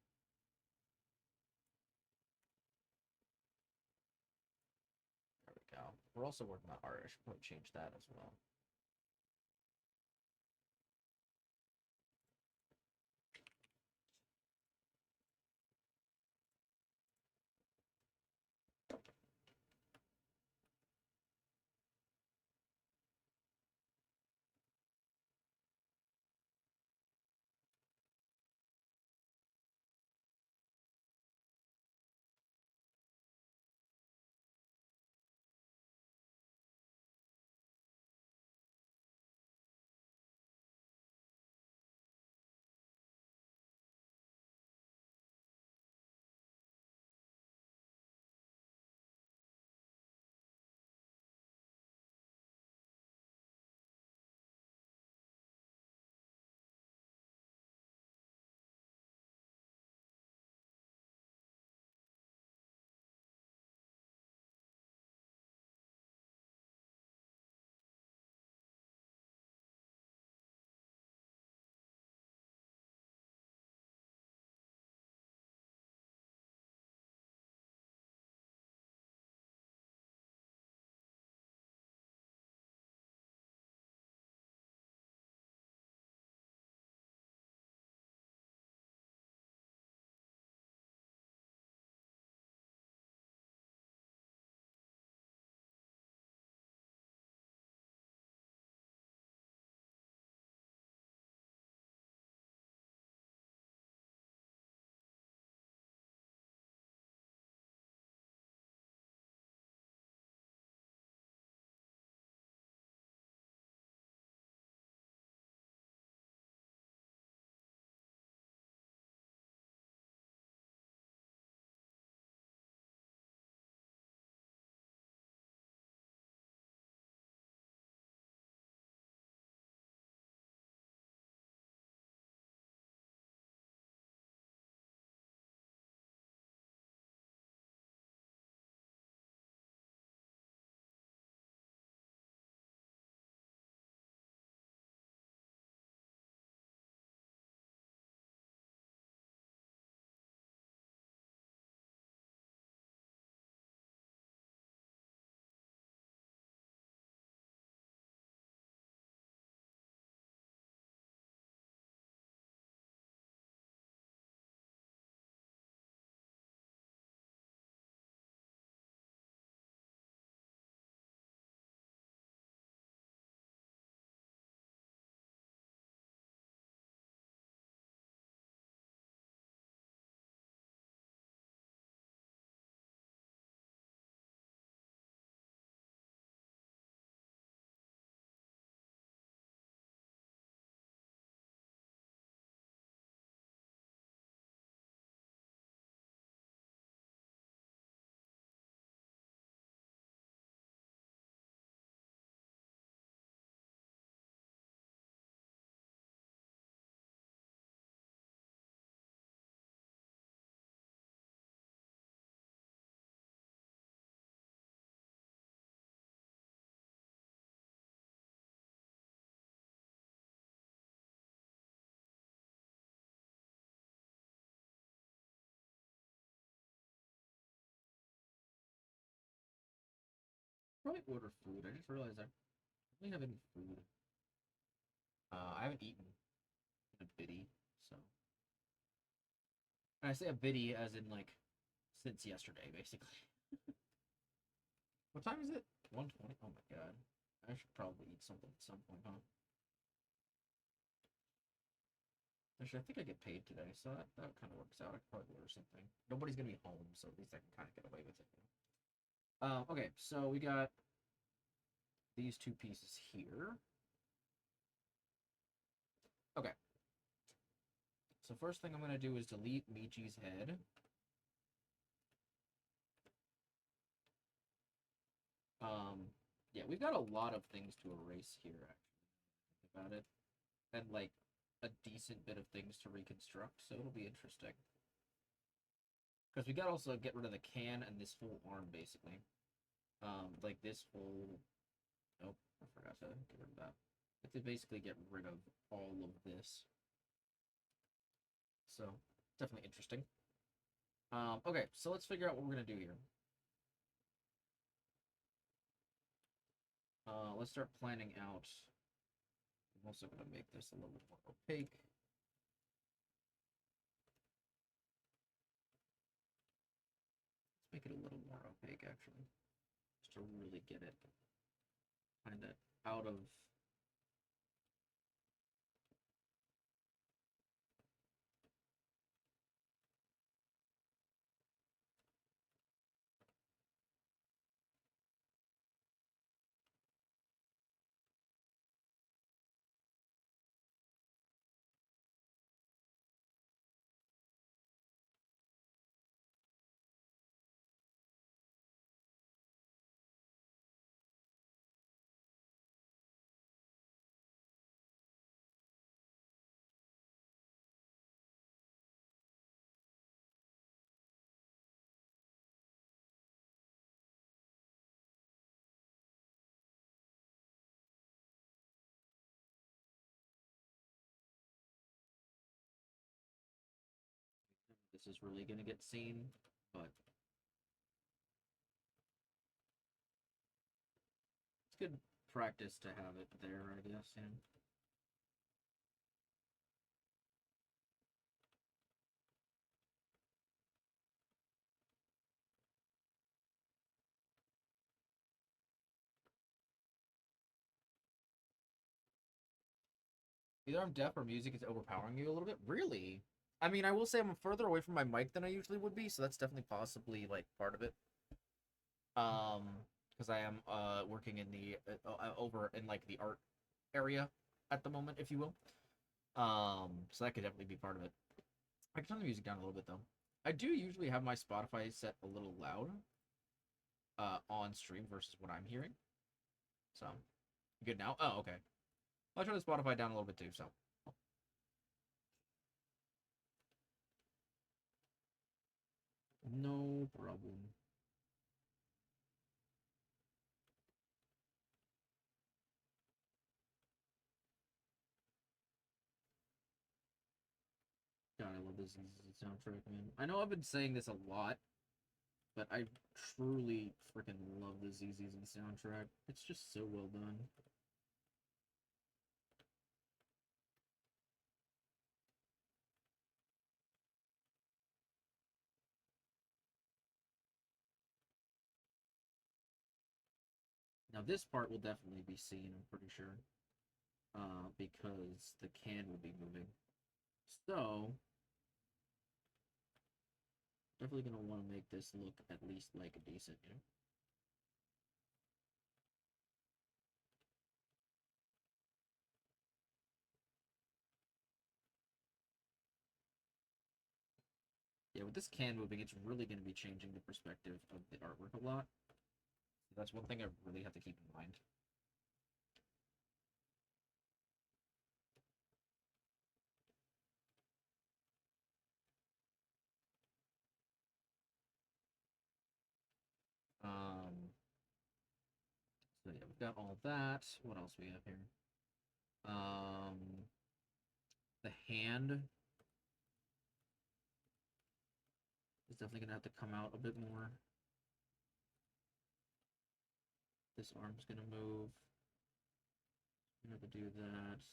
There we go. We're also working on art. I should probably change that as well. probably order food. I just realized I don't really have any food. I haven't eaten in a bitty, so. And I say a bitty as in like since yesterday, basically. What time is it? 1:20. Oh my god. I should probably eat something at some point, huh? Actually, I think I get paid today, so that kind of works out. I could probably order something. Nobody's gonna be home, so at least I can kind of get away with it. Okay, so we got these two pieces here. Okay. So first thing I'm gonna do is delete Michi's head. Yeah, we've got a lot of things to erase here, actually, think about it. And, like, a decent bit of things to reconstruct, so it'll be interesting. Because we gotta also get rid of the can and this whole arm, basically. Like, this whole... Nope, I forgot to get rid of that. I have to basically get rid of all of this. So, definitely interesting. Okay, so let's figure out what we're gonna do here. Let's start planning out. I'm also going to make this a little bit more opaque. Let's make it a little more opaque, actually. Just to really get it kind of out of... This is really going to get seen, but it's good practice to have it there, I guess, yeah. Either I'm deaf or music is overpowering you a little bit. Really? I mean, I will say I'm further away from my mic than I usually would be, so that's definitely possibly, like, part of it. Because I am, working in the, over in, like, the art area at the moment, if you will. So that could definitely be part of it. I can turn the music down a little bit, though. I do usually have my Spotify set a little loud, on stream versus what I'm hearing. So, good now? Oh, okay. I'll turn the Spotify down a little bit, too, so. No problem. God, I love this soundtrack, man. I know I've been saying this a lot, but I truly freaking love the ZZZ soundtrack. It's just so well done. Now this part will definitely be seen, I'm pretty sure. Because the can will be moving. So, definitely gonna want to make this look at least like a decent, you know? Yeah, with this can moving, it's really going to be changing the perspective of the artwork a lot. That's one thing I really have to keep in mind. So yeah, we've got all that. What else we have here? The hand is definitely gonna have to come out a bit more. This arm's gonna move. I'm gonna do that,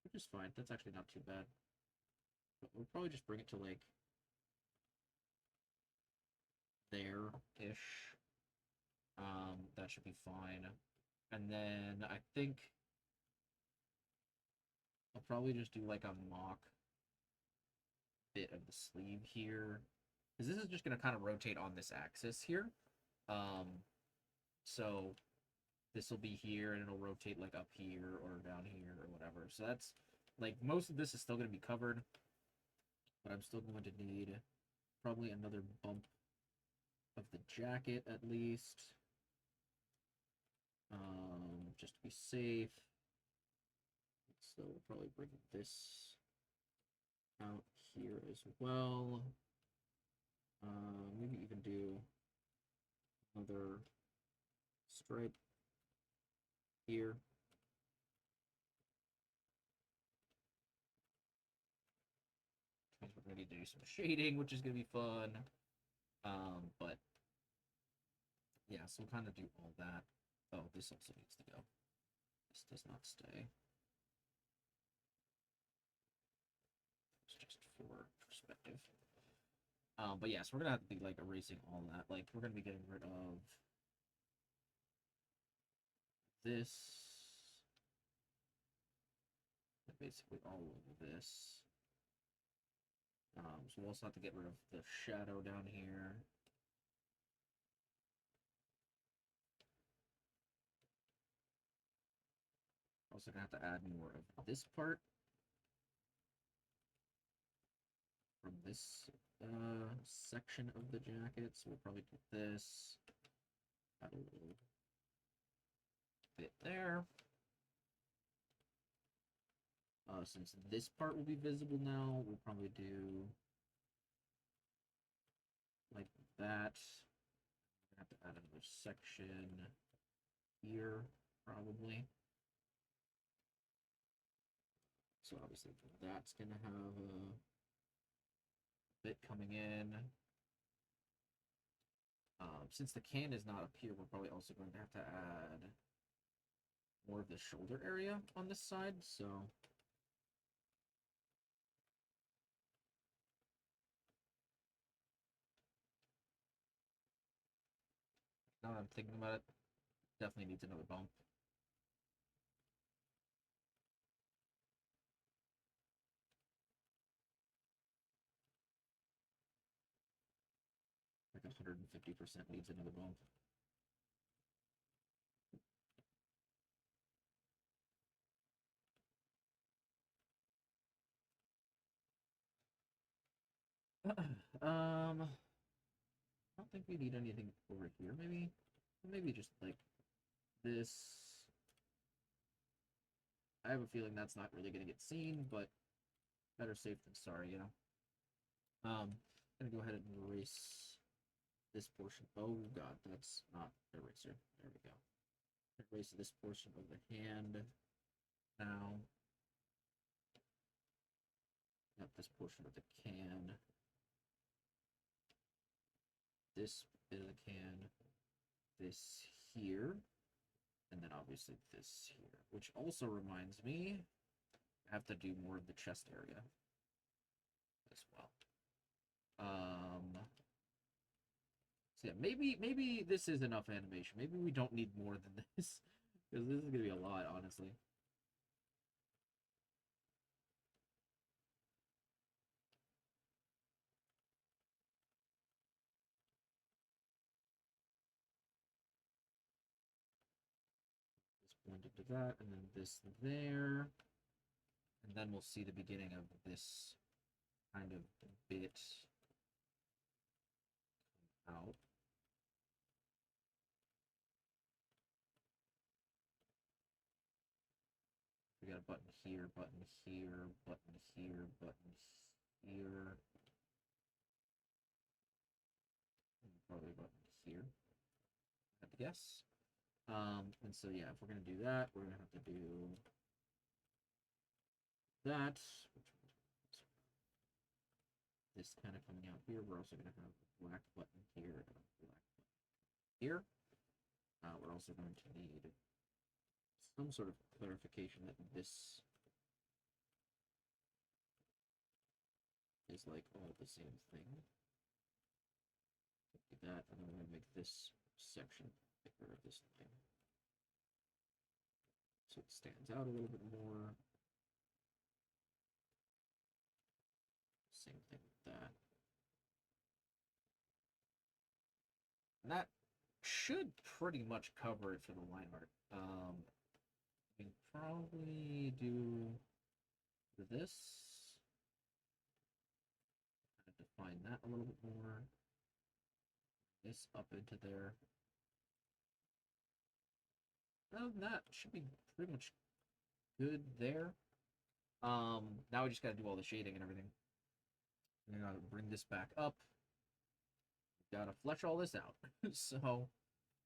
which is fine. That's actually not too bad. But we'll probably just bring it to like there-ish. That should be fine. And then I think I'll probably just do like a mock bit of the sleeve here, because this is just gonna kind of rotate on this axis here. So this will be here and it'll rotate like up here or down here or whatever. So that's like most of this is still going to be covered, but I'm still going to need probably another bump of the jacket at least, just to be safe. So we'll probably bring this out here as well. Maybe even do another stripe here. Means we're gonna need to do some shading, which is gonna be fun. But yeah, so we'll kind of do all that. Oh, this also needs to go. This does not stay. It's just for perspective. But yeah, so we're gonna have to be like erasing all that. Like we're gonna be getting rid of this, basically all of this. So we'll also have to get rid of the shadow down here. Also gonna have to add more of this part from this section of the jacket. So we'll probably do this. Add a little bit there. Since this part will be visible now, we'll probably do like that. I have to add another section here, probably. So obviously that's gonna have a bit coming in. Since the can is not up here, we're probably also going to have to add more of the shoulder area on this side, so now that I'm thinking about it, definitely needs another bump. Like 150% needs another bump. I don't think we need anything over here. Maybe just like this. I have a feeling that's not really gonna get seen, but better safe than sorry, you know. I'm gonna go ahead and erase this portion. Oh god, that's not eraser. There we go. Erase this portion of the hand now. Not this portion of the can. This bit of the can. This here. And then obviously this here. Which also reminds me, I have to do more of the chest area as well. So yeah, maybe this is enough animation. Maybe we don't need more than this. Because this is gonna be a lot, honestly. This blend into that, and then this there. And then we'll see the beginning of this kind of bit come out. We got a button here, button here, button here, button here. Probably a button here, I have to guess. And so yeah, if we're gonna do that, we're gonna have to do that. This kind of coming out here. We're also gonna have a black button here and a black button here. We're also going to need some sort of clarification that this is like all the same thing. Do that, and then we're gonna make this section thicker of this line, so it stands out a little bit more. Same thing with that. And that should pretty much cover it for the line art. We can probably do this. Kind of define that a little bit more. This up into there. Other than that, should be pretty much good there. Now we just gotta do all the shading and everything. We gotta bring this back up. We gotta flesh all this out. So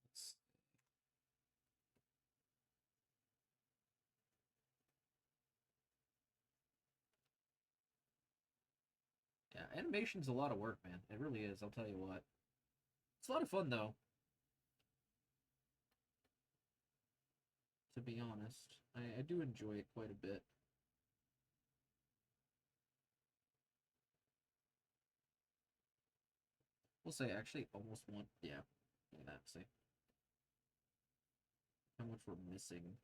let's... Yeah, animation's a lot of work, man. It really is, I'll tell you what. It's a lot of fun, though. To be honest. I do enjoy it quite a bit. We'll say, I actually almost want... Yeah, look at that, see? How much we're missing.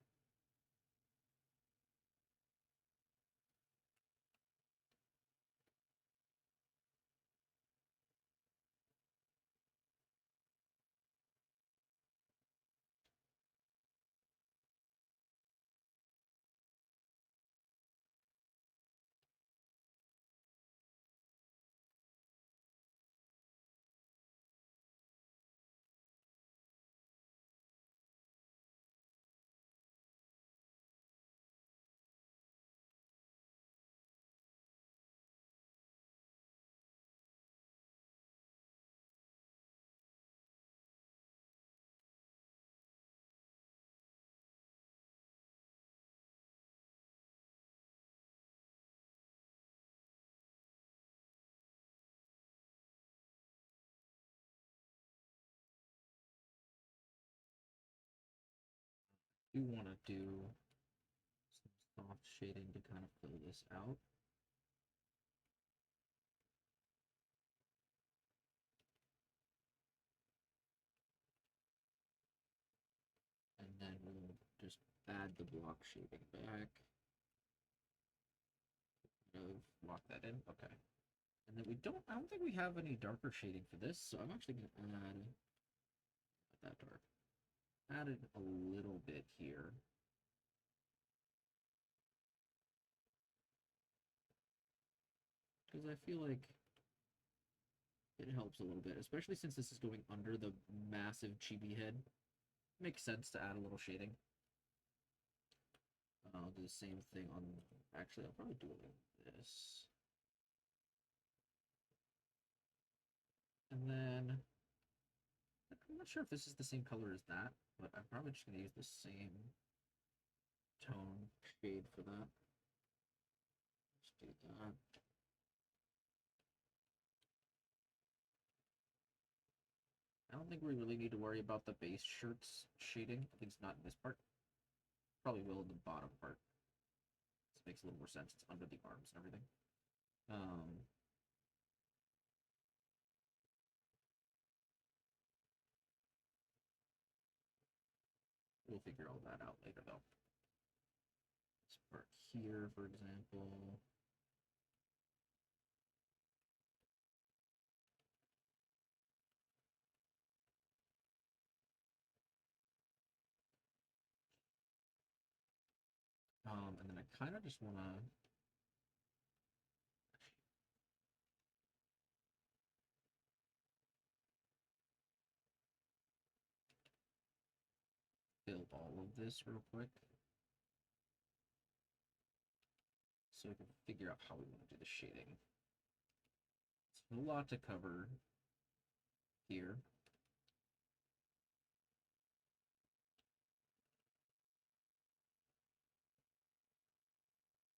Do want to do some soft shading to kind of fill this out. And then we'll just add the block shading back. Lock that in. Okay. And then I don't think we have any darker shading for this, so I'm actually going to add, not that dark, added a little bit here. Because I feel like it helps a little bit, especially since this is going under the massive chibi head. Makes sense to add a little shading. I'll do the same thing on, actually I'll probably do it like this. And then, I'm not sure if this is the same color as that, but I'm probably just going to use the same tone shade for that. Let's do that. I don't think we really need to worry about the base shirts shading, at least not in this part. Probably will in the bottom part. This makes a little more sense, it's under the arms and everything. We'll figure all that out later, though. This part here, for example. And then I kind of just want to... fill all of this real quick. So we can figure out how we want to do the shading. It's a lot to cover here.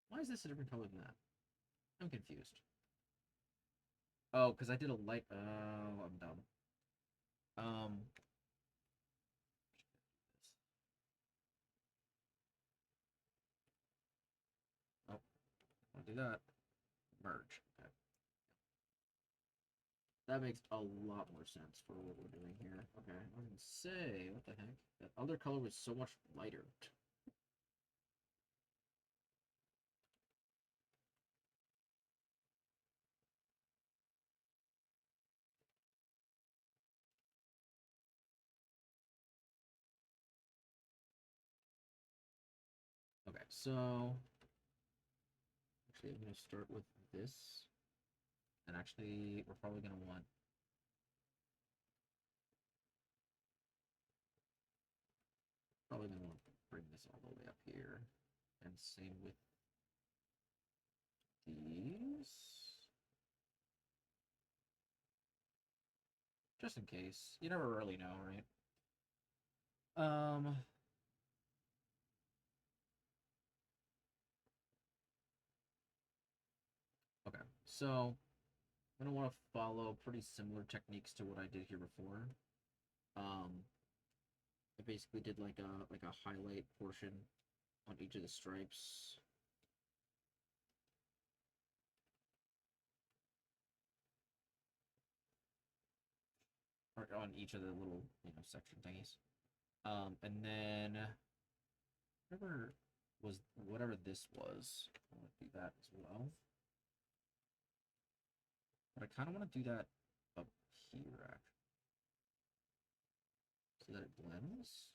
Why is this a different color than that? I'm confused. Oh, because I did a light... Oh, I'm dumb. want to do that. Merge. Okay. That makes a lot more sense for what we're doing here. Okay, I was gonna say, what the heck? That other color was so much lighter. Okay, so actually I'm gonna start with this. And actually we're probably gonna want to bring this all the way up here. And same with these. Just in case. You never really know, right? Okay, so I'm gonna want to follow pretty similar techniques to what I did here before. I basically did like a highlight portion on each of the stripes. Or on each of the little, section thingies. And then whatever this was, I want to do that as well. But I kind of want to do that up here, actually, so that it blends.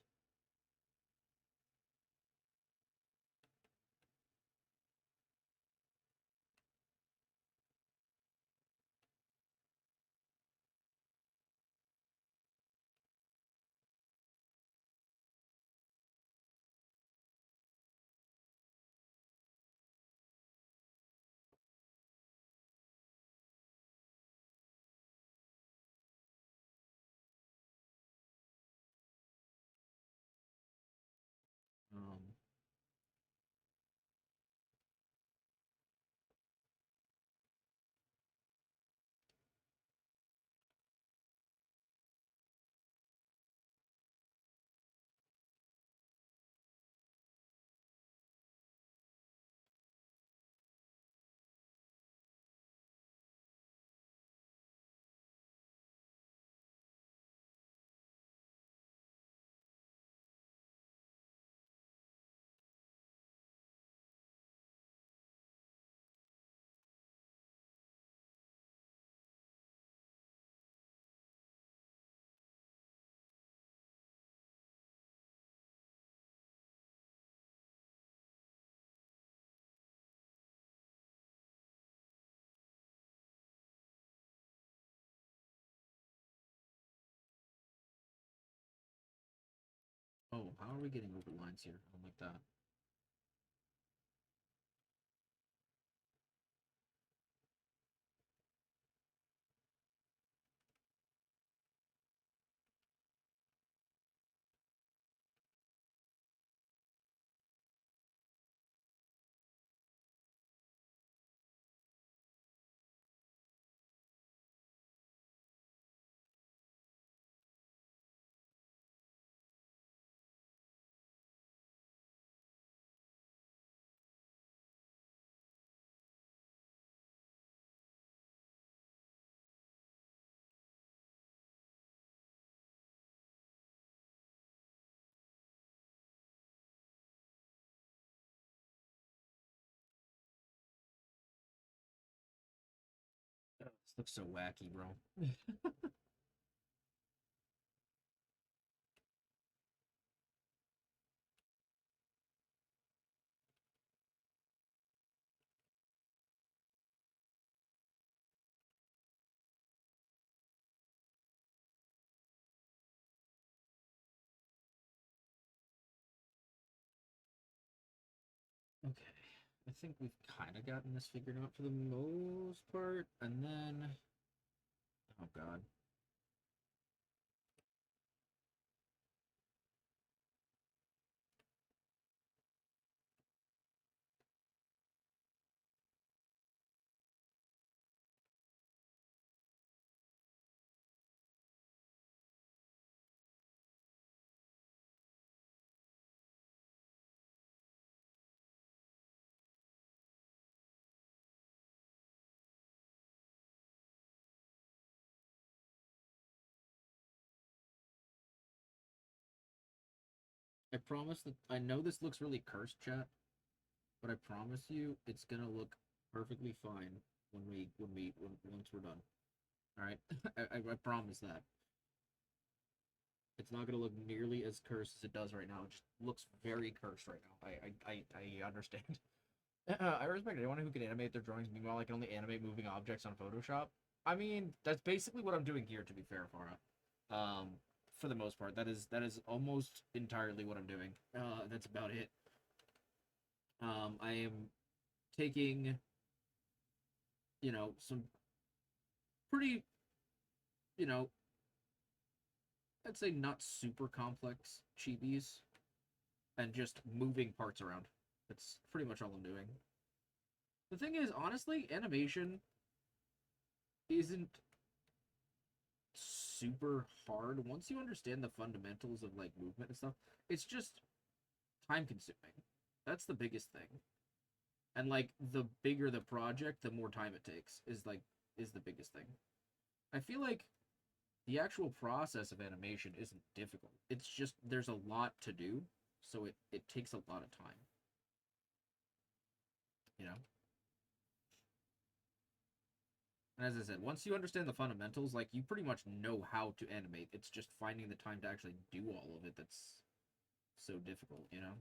Um, oh, how are we getting over lines here? I don't like that. Oh, this looks so wacky, bro. Okay, I think we've kind of gotten this figured out for the most part, and then, oh god. I promise that I know this looks really cursed, chat, but I promise you it's gonna look perfectly fine once we're done. All right, I promise that. It's not gonna look nearly as cursed as it does right now. It just looks very cursed right now. I understand. I respect anyone who can animate their drawings. Meanwhile, I can only animate moving objects on Photoshop. I mean, that's basically what I'm doing here. To be fair, Farah, for the most part, that is almost entirely what I'm doing. That's about it. I am taking, some pretty, you know, I'd say not super complex chibis and just moving parts around. That's pretty much all I'm doing. The thing is, honestly, animation isn't super hard once you understand the fundamentals of like movement and stuff. It's just time consuming. That's the biggest thing. And like the bigger the project, the more time it takes is the biggest thing. I feel like the actual process of animation isn't difficult. It's just there's a lot to do, so it takes a lot of time. You know? And as I said, once you understand the fundamentals, like you pretty much know how to animate. It's just finding the time to actually do all of it that's so difficult, you know?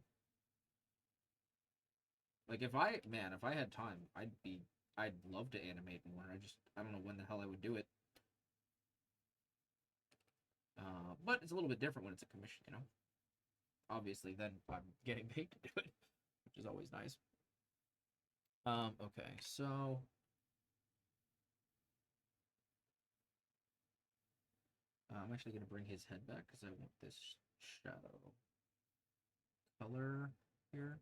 Like if I had time, I'd love to animate more. I don't know when the hell I would do it. But it's a little bit different when it's a commission, you know? Obviously, then I'm getting paid to do it, which is always nice. Okay, so I'm actually gonna bring his head back because I want this shadow color here.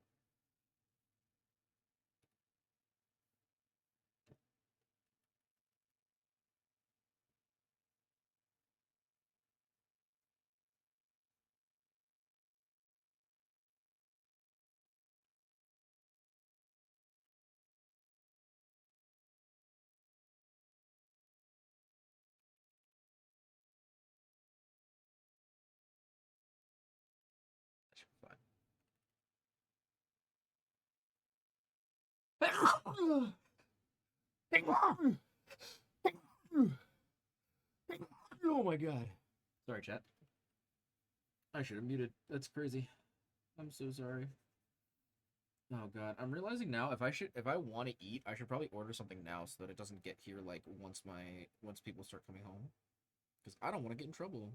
That should be fine. Oh my god. Sorry, chat. I should have muted. That's crazy. I'm so sorry. Oh god, I'm realizing now if I want to eat, I should probably order something now so that it doesn't get here like once people start coming home. Because I don't want to get in trouble.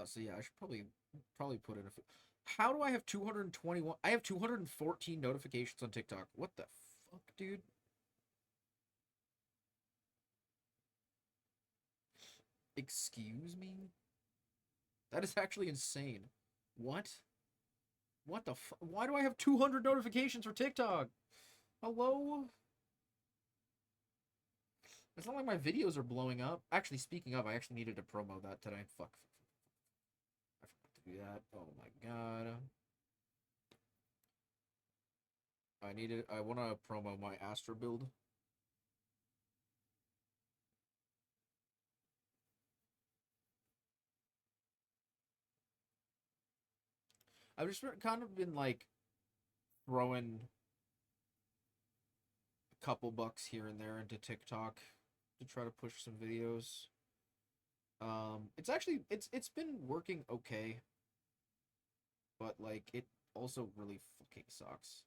So yeah, I should probably put in a. How do I have 221? I have 214 notifications on TikTok. What the fuck, dude? Excuse me? That is actually insane. What? What the Why do I have 200 notifications for TikTok? Hello? It's not like my videos are blowing up. Actually, speaking of, I actually needed to promo that today. Fuck. I forgot to do that. Oh my god. I want to promo my Astra build. I've just kind of been like throwing a couple bucks here and there into TikTok to try to push some videos. It's actually it's been working okay, but like it also really fucking sucks.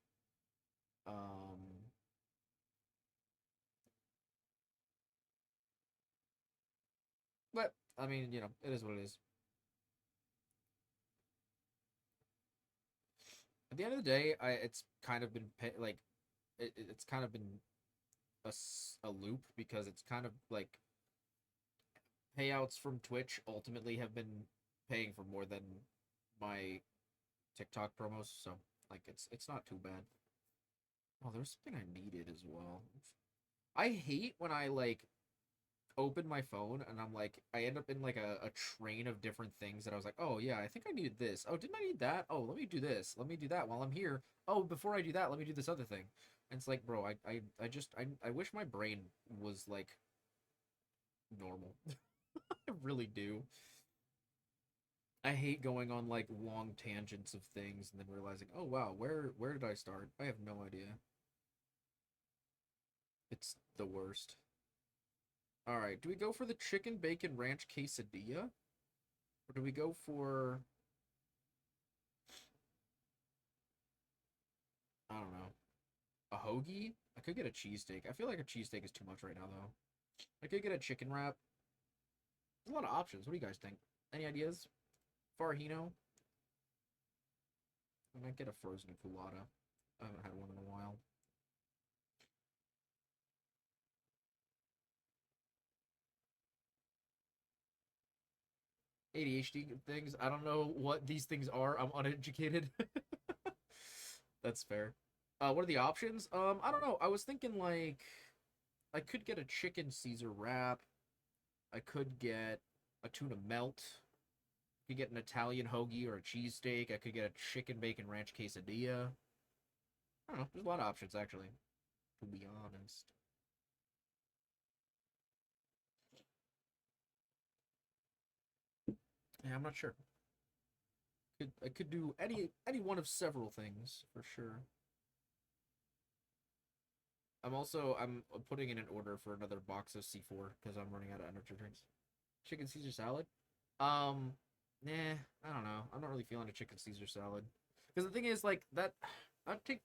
But I mean, it is what it is. At the end of the day, it's kind of been like it's kind of been a loop because it's kind of like payouts from Twitch ultimately have been paying for more than my TikTok promos, so like it's not too bad. Oh, there's something I needed as well. I hate when I like open my phone and I'm like I end up in like a train of different things that I was like, oh yeah, I think I needed this. Oh, didn't I need that? Oh, let me do this. Let me do that while I'm here. Oh, before I do that, let me do this other thing. And it's like, bro, I wish my brain was like normal. I really do. I hate going on like long tangents of things and then realizing, oh wow, where did I start? I have no idea. It's the worst. All right, do we go for the chicken bacon ranch quesadilla, or do we go for I don't know, a hoagie? I could get a cheesesteak. I feel like a cheesesteak is too much right now though. I could get a chicken wrap. There's a lot of options. What do you guys think? Any ideas? Farahino? I might get a frozen culotta. I haven't had one in a while. ADHD things. I don't know what these things are. I'm uneducated. That's fair. What are the options? I don't know. I was thinking like I could get a chicken Caesar wrap. I could get a tuna melt. I could get an Italian hoagie or a cheesesteak. I could get a chicken bacon ranch quesadilla. I don't know. There's a lot of options actually, to be honest. Yeah, I'm not sure. I could do any one of several things for sure. I'm putting in an order for another box of C4 because I'm running out of energy drinks. Chicken Caesar salad? Nah, I don't know. I'm not really feeling a chicken Caesar salad. Because the thing is, like, that takes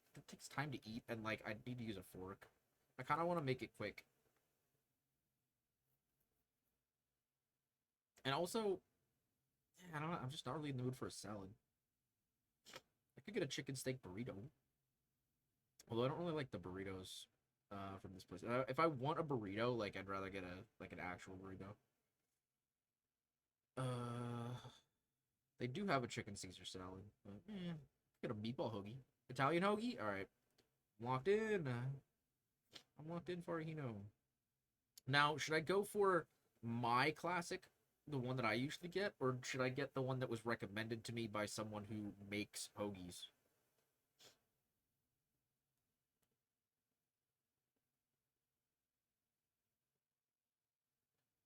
time to eat, and like I need to use a fork. I kind of want to make it quick. And also, I don't know. I'm just not really in the mood for a salad. I could get a chicken steak burrito. Although I don't really like the burritos from this place. If I want a burrito, like I'd rather get an actual burrito. They do have a chicken Caesar salad, but get a meatball hoagie, Italian hoagie. All right, I'm locked in. I'm locked in for Now, should I go for my classic, the one that I usually get, or should I get the one that was recommended to me by someone who makes hoagies?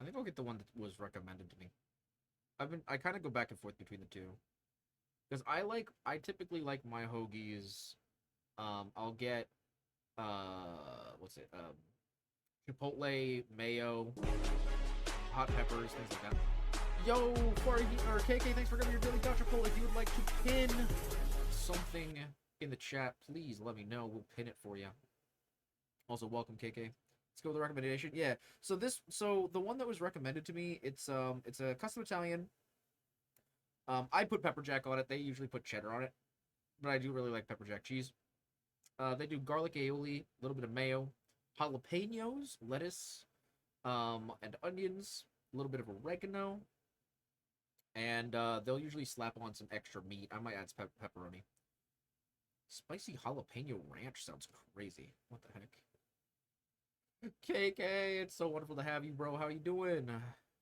I think I'll get the one that was recommended to me. I kind of go back and forth between the two. Because I typically like my hoagies. I'll get what's it? Chipotle, mayo, hot peppers, things like that. Yo, or KK, thanks for giving your daily Dr. Poll. If you would like to pin something in the chat, please let me know. We'll pin it for you. Also, welcome KK. Let's go with the recommendation. Yeah. So the one that was recommended to me, it's a custom Italian. I put pepper jack on it. They usually put cheddar on it, but I do really like pepper jack cheese. They do garlic aioli, a little bit of mayo, jalapenos, lettuce, and onions, a little bit of oregano, and they'll usually slap on some extra meat. I might add some pepperoni. Spicy jalapeno ranch sounds crazy. What the heck? KK, it's so wonderful to have you, bro. How you doing?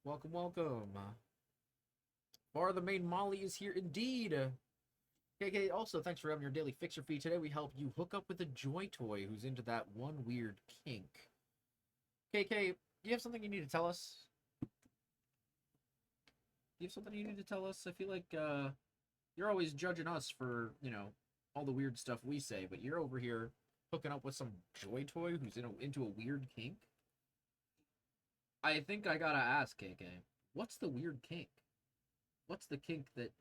Welcome, welcome. Bar the main Molly is here indeed. KK, also, thanks for having your daily fixer fee. Today we help you hook up with a Joy Toy who's into that one weird kink. KK, do you have something you need to tell us? Do you have something you need to tell us? I feel like you're always judging us for, all the weird stuff we say, but you're over here hooking up with some Joy Toy who's into a weird kink? I think I gotta ask, KK, what's the weird kink? What's the kink that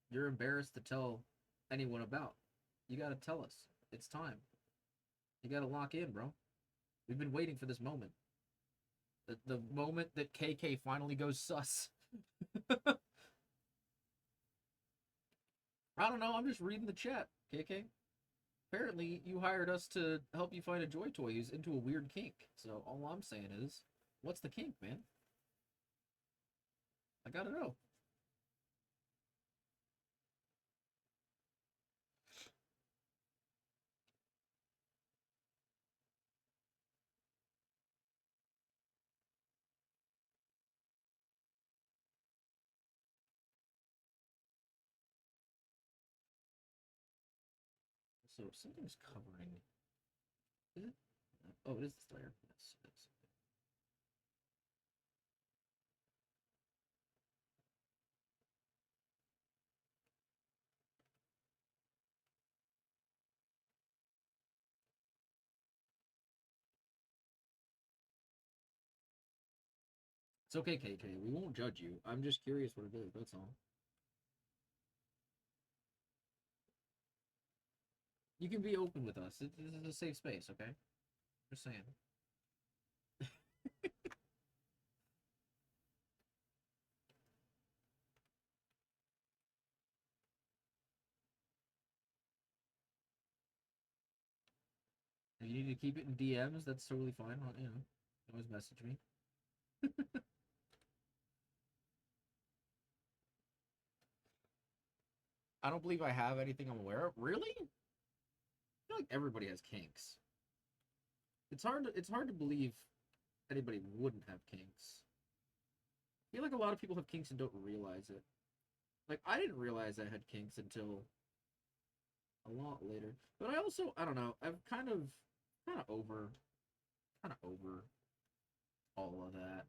you're embarrassed to tell anyone about? You gotta tell us. It's time. You gotta lock in, bro. We've been waiting for this moment. The moment that KK finally goes sus. I don't know, I'm just reading the chat, KK. Apparently, you hired us to help you find a Joy Toy who's into a weird kink. So all I'm saying is, what's the kink, man? I gotta know. So something's covering. Is it? Oh, it is this layer. Yes, it is. It's okay, KK. We won't judge you. I'm just curious what it is. That's all. You can be open with us. This is a safe space, okay? Just saying. If you need to keep it in DMs, that's totally fine. You know, always message me. I don't believe I have anything I'm aware of. Really? I feel like everybody has kinks. It's hard to believe anybody wouldn't have kinks. I feel like a lot of people have kinks and don't realize it. Like, I didn't realize I had kinks until a lot later. But I don't know, I'm kind of over all of that.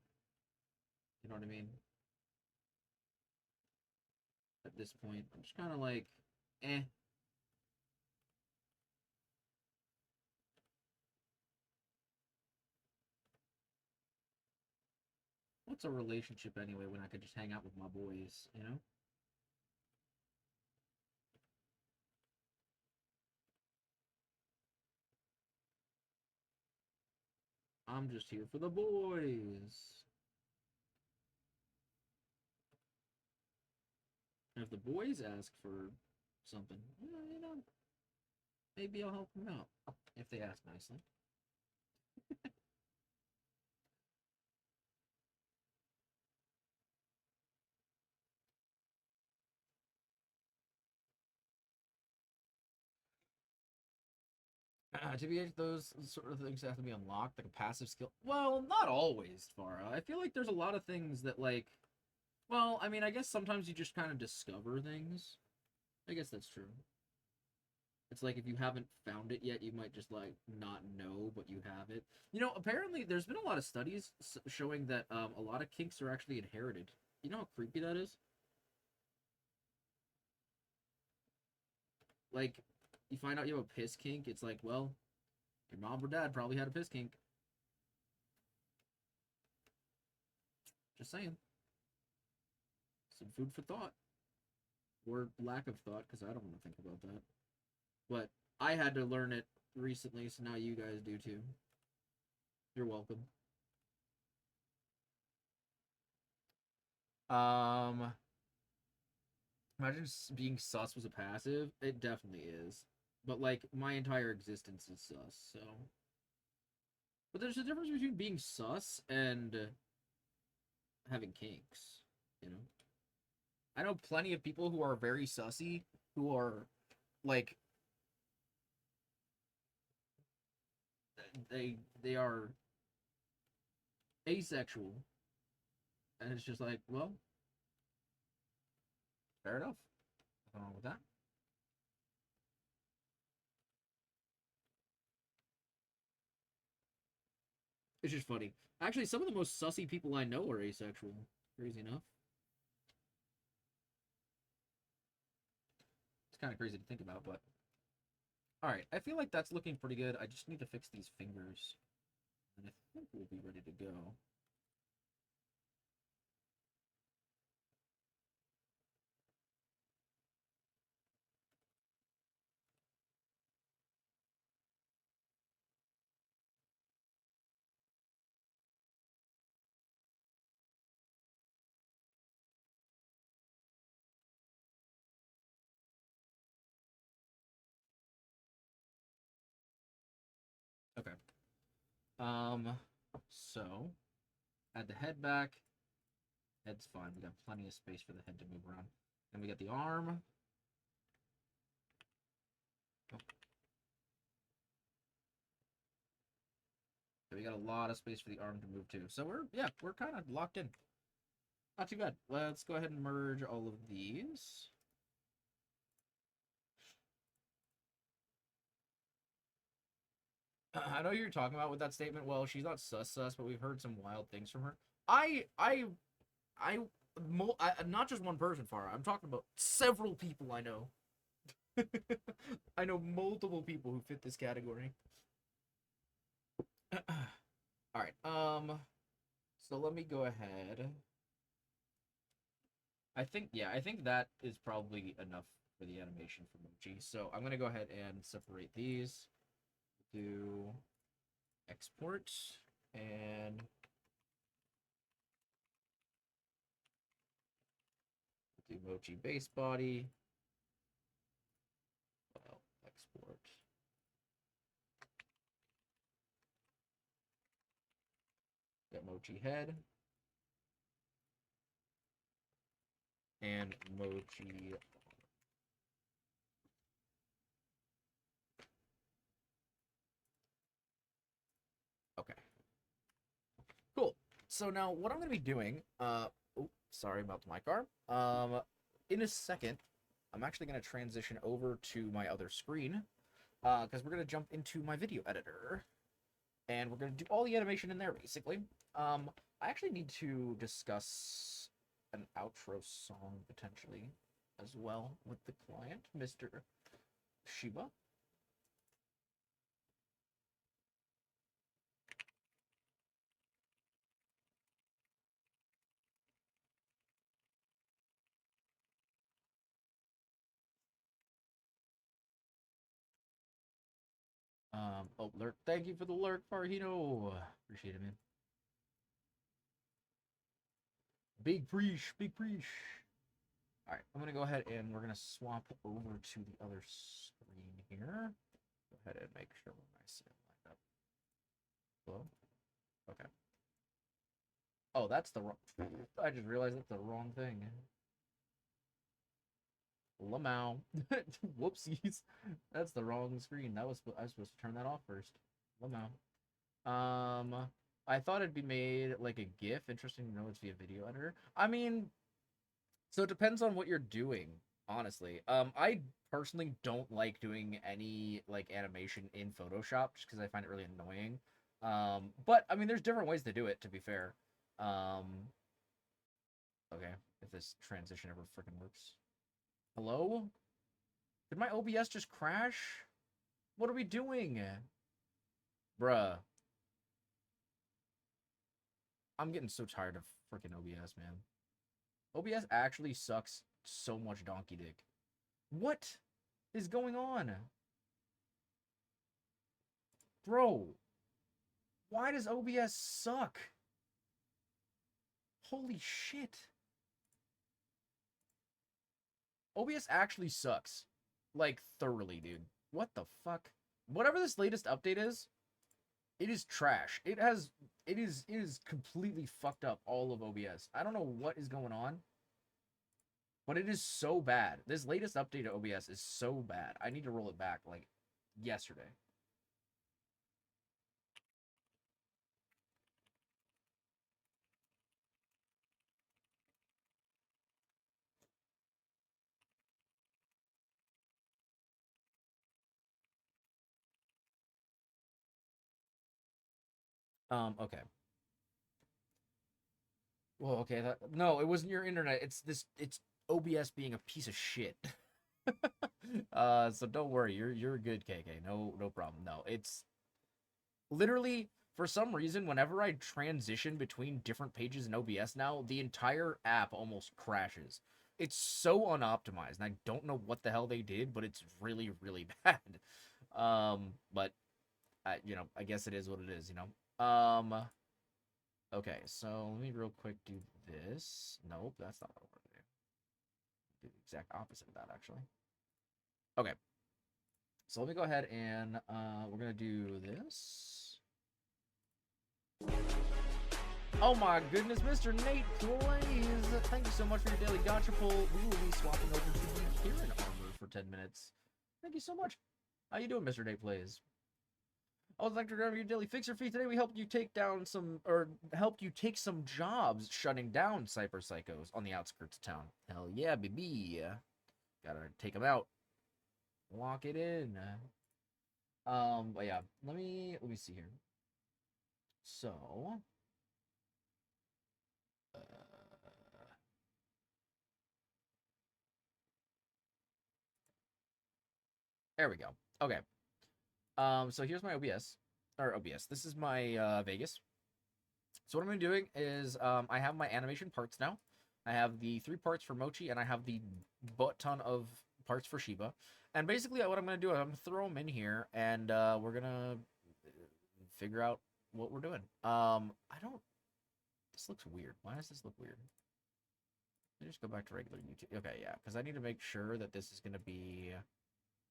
You know what I mean? At this point, I'm just kind of like, eh. What's a relationship anyway when I could just hang out with my boys, you know? I'm just here for the boys. And if the boys ask for something, you know, maybe I'll help them out if they ask nicely. To be those sort of things have to be unlocked, like a passive skill. Well, not always, Farah. I feel like there's a lot of things that, like, well, I mean, I guess sometimes you just kind of discover things. I guess that's true. It's like if you haven't found it yet, you might just like not know, but you have it. You know, apparently there's been a lot of studies showing that a lot of kinks are actually inherited. You know how creepy that is? Like, you find out you have a piss kink, it's like, well, your mom or dad probably had a piss kink. Just saying. Some food for thought. Or lack of thought, because I don't want to think about that. But I had to learn it recently, so now you guys do too. You're welcome. Imagine being sus was a passive. It definitely is. But like my entire existence is sus, so. But there's a difference between being sus and having kinks, you know. I know plenty of people who are very sussy, who are like they are asexual, and it's just like, well, fair enough. Nothing wrong with that. It's just funny. Actually, some of the most sussy people I know are asexual. Crazy enough. It's kind of crazy to think about, but alright, I feel like that's looking pretty good. I just need to fix these fingers. And I think we'll be ready to go. Okay. So add the head back. Head's fine. We got plenty of space for the head to move around. Then we got the arm. Oh. So we got a lot of space for the arm to move too. So we're kind of locked in. Not too bad. Let's go ahead and merge all of these. I know you're talking about with that statement. Well, she's not sus, but we've heard some wild things from her. Not just one person, Farah. I'm talking about several people I know. I know multiple people who fit this category. All right. So let me go ahead. I think that is probably enough for the animation for Mochi. So I'm gonna go ahead and separate these. Do export and do Mochi base body. Well, export. Get Mochi head. And Mochi. Okay. Cool. So now what I'm gonna be doing, sorry about the mic arm. In a second, I'm actually gonna transition over to my other screen, because we're gonna jump into my video editor, and we're gonna do all the animation in there basically. I actually need to discuss an outro song potentially as well with the client, Mr. Shiba. Oh, lurk. Thank you for the lurk, Farhino. Appreciate it, man. Big preach, big preach. All right, I'm gonna go ahead and we're gonna swap over to the other screen here. Go ahead and make sure we're nice and lined up. Hello? Okay. Oh, that's the wrong. I just realized that's the wrong thing. Lamau. Whoopsies. That's the wrong screen. I was supposed to turn that off first. Lamau. I thought it'd be made like a GIF. Interesting to know it's via video editor. I mean, so it depends on what you're doing, honestly. I personally don't like doing any like animation in Photoshop just because I find it really annoying. But I mean, there's different ways to do it. To be fair. Okay, if this transition ever freaking works. Hello? Did my OBS just crash? What are we doing? Bruh. I'm getting so tired of freaking OBS, man. OBS actually sucks so much donkey dick. What is going on? Bro. Why does OBS suck? Holy shit. OBS actually sucks. Like, thoroughly, dude. What the fuck? Whatever this latest update is, it is trash. It is completely fucked up all of OBS. I don't know what is going on, but it is so bad. This latest update to OBS is so bad. I need to roll it back like yesterday. Okay. Well, okay, no, it wasn't your internet. It's OBS being a piece of shit. So don't worry, you're good, KK. No problem. No, it's literally for some reason whenever I transition between different pages in OBS now, the entire app almost crashes. It's so unoptimized, and I don't know what the hell they did, but it's really, really bad. But I guess it is what it is, you know. Okay, so let me real quick do this. Nope, that's not what I want to do. Do the exact opposite of that, actually. Okay. So let me go ahead and we're gonna do this. Oh my goodness, Mr. Nate Plays! Thank you so much for your daily gotcha pull. We will be swapping over to the Kieran armor for 10 minutes. Thank you so much. How you doing, Mr. Nate Plays? I would like to grab your daily fixer fee. Today we helped you take down helped you take some jobs shutting down cyber psychos on the outskirts of town. Hell yeah, baby. Gotta take them out. Lock it in. But yeah, let me see here. So, there we go. Okay. So here's my OBS. Or OBS. This is my Vegas. So what I'm doing is I have my animation parts now. I have the 3 parts for Mochi, and I have the butt ton of parts for Shiba. And basically, what I'm going to do is I'm going to throw them in here, and we're going to figure out what we're doing. I don't... This looks weird. Why does this look weird? Let me just go back to regular YouTube. Okay, yeah, because I need to make sure that this is going to be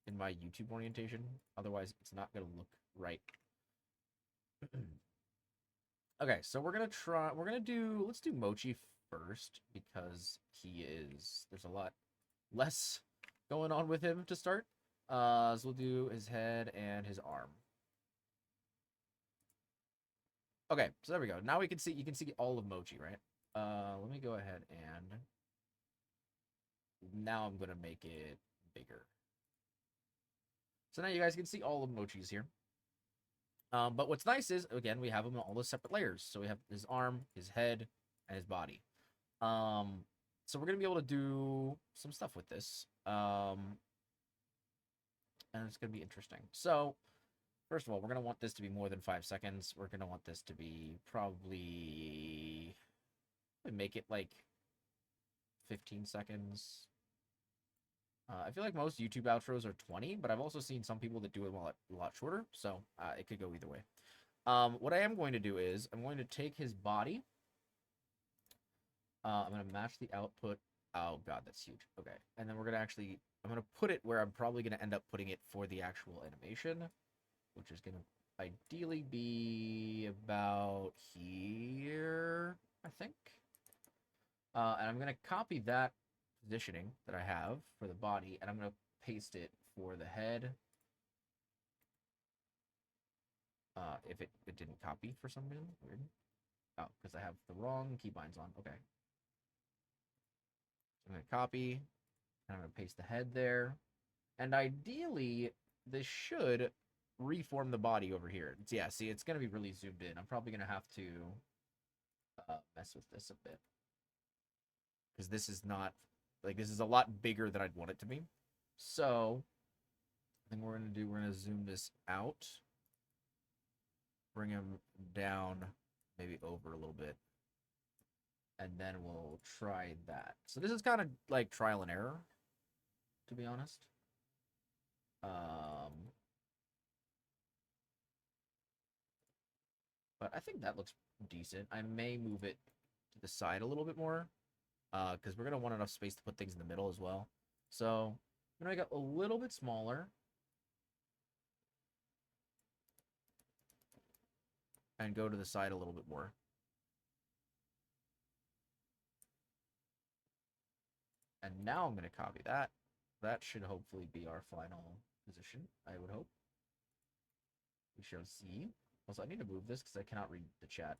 in my YouTube orientation. Otherwise, it's not going to look right. Okay, so let's do Mochi first, because there's a lot less going on with him to start. So we'll do his head and his arm. Okay, so there we go. Now you can see all of Mochi, right? Let me go ahead and now I'm gonna make it bigger. So now you guys can see all of Mochi's here. But what's nice is, again, we have them in all the separate layers. So we have his arm, his head, and his body. So we're going to be able to do some stuff with this. And it's going to be interesting. So, first of all, we're going to want this to be more than 5 seconds. We're going to want this to be probably... make it like 15 seconds. I feel like most YouTube outros are 20, but I've also seen some people that do it a lot shorter, so it could go either way. What I am going to do is I'm going to take his body. I'm going to match the output. Oh, God, that's huge. Okay. And then I'm going to put it where I'm probably going to end up putting it for the actual animation, which is going to ideally be about here, I think. And I'm going to copy that positioning that I have for the body, and I'm going to paste it for the head. If it didn't copy for some reason. Weird. Oh, because I have the wrong keybinds on. Okay. So I'm going to copy, and I'm going to paste the head there. And ideally, this should reform the body over here. Yeah, see, it's going to be really zoomed in. I'm probably going to have to mess with this a bit. Because this is not... Like, this is a lot bigger than I'd want it to be. So, I think we're going to zoom this out. Bring him down, maybe over a little bit. And then we'll try that. So this is kind of like trial and error, to be honest. But I think that looks decent. I may move it to the side a little bit more. Because we're going to want enough space to put things in the middle as well. So, I'm going to make it a little bit smaller. And go to the side a little bit more. And now I'm going to copy that. That should hopefully be our final position, I would hope. We shall see. Also, I need to move this because I cannot read the chat.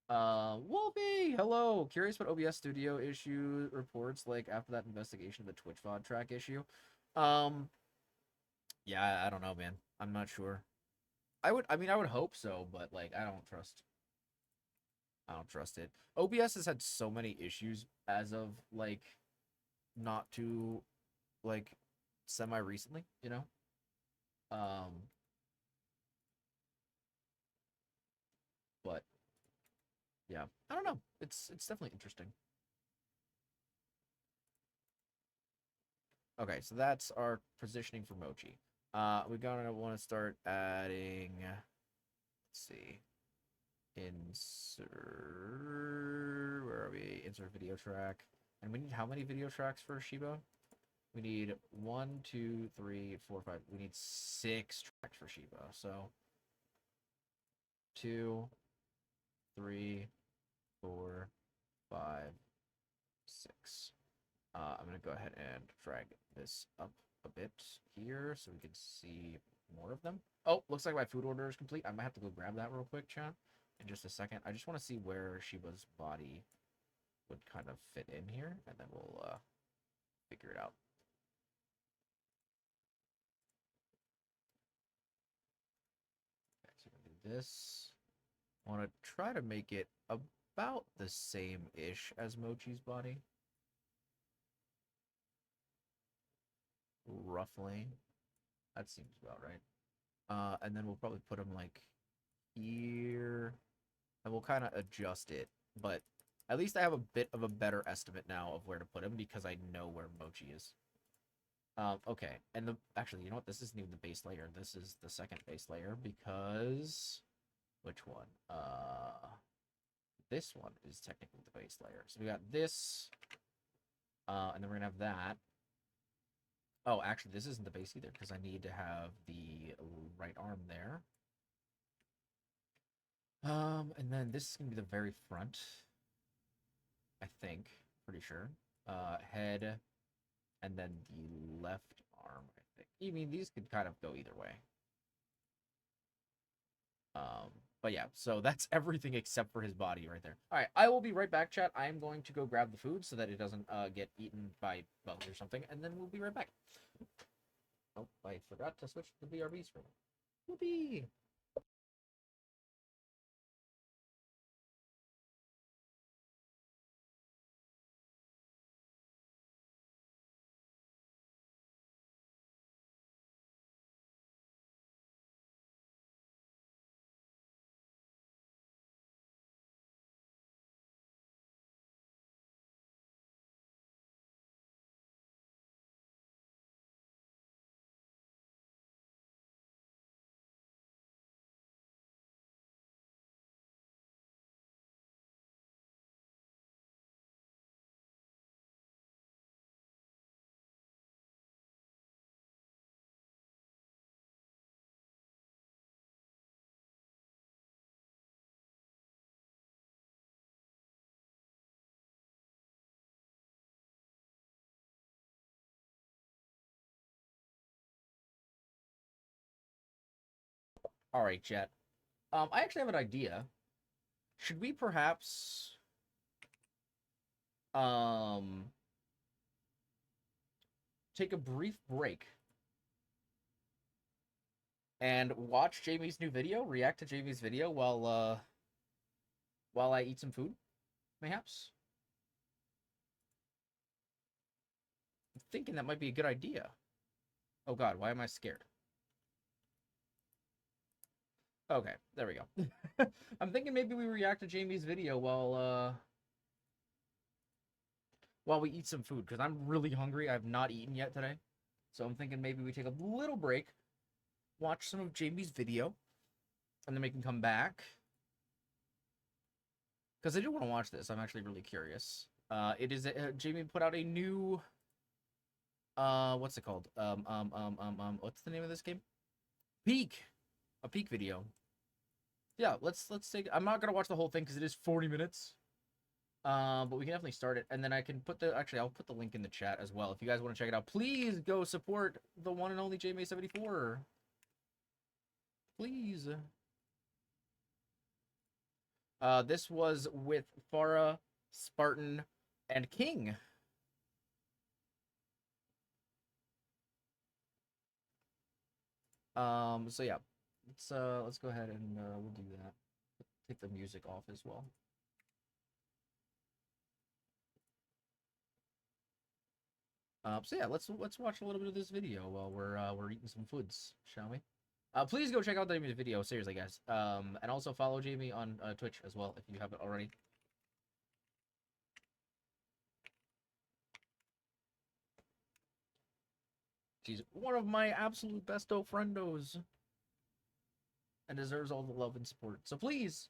Wolfie, hello. Curious what OBS Studio issue reports like after that investigation of the Twitch VOD track issue. Yeah, I don't know, man. I'm not sure. I would hope so, but like I don't trust it. OBS has had so many issues as of like not too like semi recently, you know? But yeah, I don't know. It's definitely interesting. Okay, so that's our positioning for Mochi. We're gonna want to start adding. Let's see. Insert. Where are we? Insert video track. And we need how many video tracks for Shiba? We need 1, 2, 3, 4, 5. We need 6 tracks for Shiba. So 2, 3, 4, 5, 6. I'm going to go ahead and drag this up a bit here so we can see more of them. Oh, looks like my food order is complete. I might have to go grab that real quick, chat, in just a second. I just want to see where Shiba's body would kind of fit in here, and then we'll figure it out. Okay, so we're going to do this. I want to try to make it about the same-ish as Mochi's body. Roughly. That seems about right. And then we'll probably put him like here and we'll kind of adjust it. But at least I have a bit of a better estimate now of where to put him because I know where Mochi is. Okay, and actually, you know what? This isn't even the base layer. This is the second base layer because which one? This one is technically the base layer. So we got this, and then we're gonna have that. Oh, actually, this isn't the base either because I need to have the right arm there. And then this is gonna be the very front. I think, pretty sure. Head, and then the left arm. I think. I mean, these could kind of go either way. But yeah, so that's everything except for his body right there. All right, I will be right back, chat. I am going to go grab the food so that it doesn't get eaten by bugs or something, and then we'll be right back. Oh, I forgot to switch to the BRB screen. Whoopee! All right, chat. I actually have an idea. Should we perhaps take a brief break and watch Jamie's new video, react to Jamie's video while I eat some food, mayhaps? I'm thinking that might be a good idea. Oh god, why am I scared? Okay, there we go. I'm thinking maybe we react to Jamie's video while we eat some food, because I'm really hungry. I've not eaten yet today. So I'm thinking maybe we take a little break, watch some of Jamie's video, and then we can come back. Because I do want to watch this. I'm actually really curious. It is Jamie put out a new what's it called? What's the name of this game? Peak. A peak video. Yeah, let's take. I'm not gonna watch the whole thing because it is 40 minutes. But we can definitely start it, and then I can put the. Actually, I'll put the link in the chat as well if you guys want to check it out. Please go support the one and only JMay74. Please. This was with Farah, Spartan, and King. So yeah, let's go ahead and we'll do that. Take the music off as well. So yeah, let's watch a little bit of this video while we're eating some foods, shall we? Please go check out the video, seriously, guys. And also follow Jamie on Twitch as well if you haven't already. She's one of my absolute besto friendos and deserves all the love and support. So please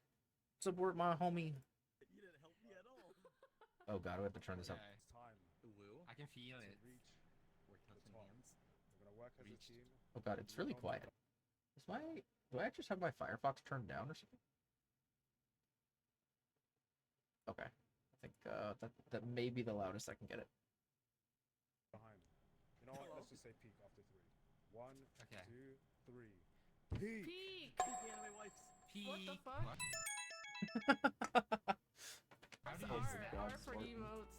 support my homie. You didn't help me at all. Oh god, I have to turn this up. It's time. I can feel it. Reach Working the with top. hands. We're gonna work as a Reached. team. Oh god, it's really quiet. Do I just have my Firefox turned down or something? Okay. I think that may be the loudest I can get it. Behind. You know what? Let's just say peak after 3. 1, Okay. 2, 3. Peak. Peak! What the fuck? How do That's you use R, that? R for emotes.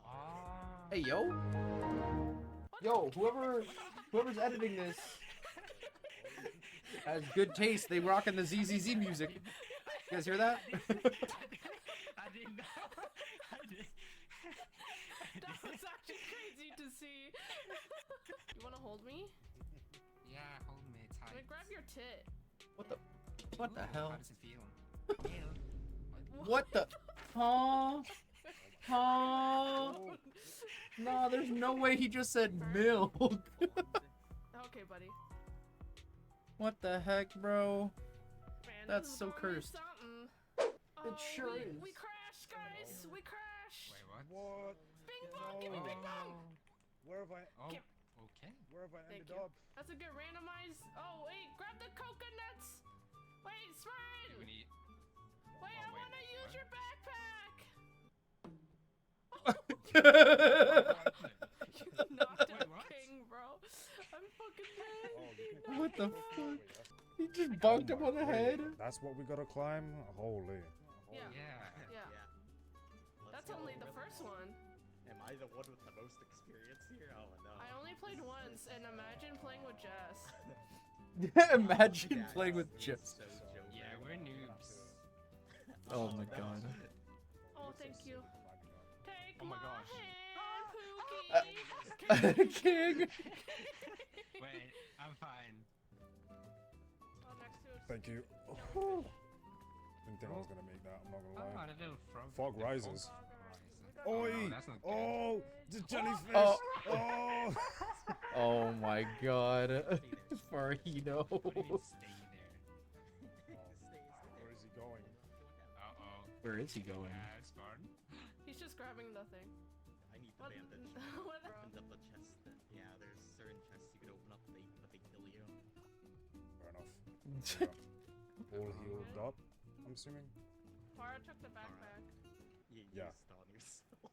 Ah. Hey yo! Yo, whoever's editing this has good taste. They rockin' the ZZZ music. You guys hear that? I didn't know. That was actually crazy to see. You wanna hold me? Yeah, hold me tight. Like, grab your tit. What the hell? How does it feel? Ew. What the? Huh? Huh? No, there's no way he just said milk. Okay, buddy. What the heck, bro? Man, That's this is so gonna be cursed. something. It sure we, is. We crashed, guys. We crashed. Wait, what? What? Bing bong, give me bing bong. Where have I? Oh, Get- okay. Where have I Thank ended you. up? That's a good randomized. Oh wait, grab the coconuts. Wait, Do we Smart. need... Wait, I wait, wanna use what? your backpack. You knocked Wait, out what? King, bro. I'm fucking dead. Oh, you can What the Wait, fuck? that's- He just bunked him on the Wait, head. That's what we gotta climb? Holy. Yeah. Yeah. Yeah. That's only the first one. Am I the one with the most experience here? Oh no. I only played once, and imagine playing with Jess. Imagine Yeah, playing with it's chips. so joke. Yeah, we're noobs. Oh my god. Oh, thank you. Take Oh my my gosh. hand, Pookie. King. Wait, I'm fine. Oh, next to it. Thank you. Didn't think I was gonna make that, I'm not Oh, gonna lie. the little frog. Fog the rises. Oh, Oi! no, that's not good. Oh! The jellyfish! Oh. Oh! Oh my god. Farhino. Please stay there. Where is he going? Uh-oh. Where is he going? Spartan? He's just grabbing the thing. I need the What? bandage. What? Opened up a chest. Yeah, there's certain chests you could open up, but they kill you. Fair enough. Yeah. All healed up, I'm assuming? Farah took the backpack. You Yeah. stun yourself.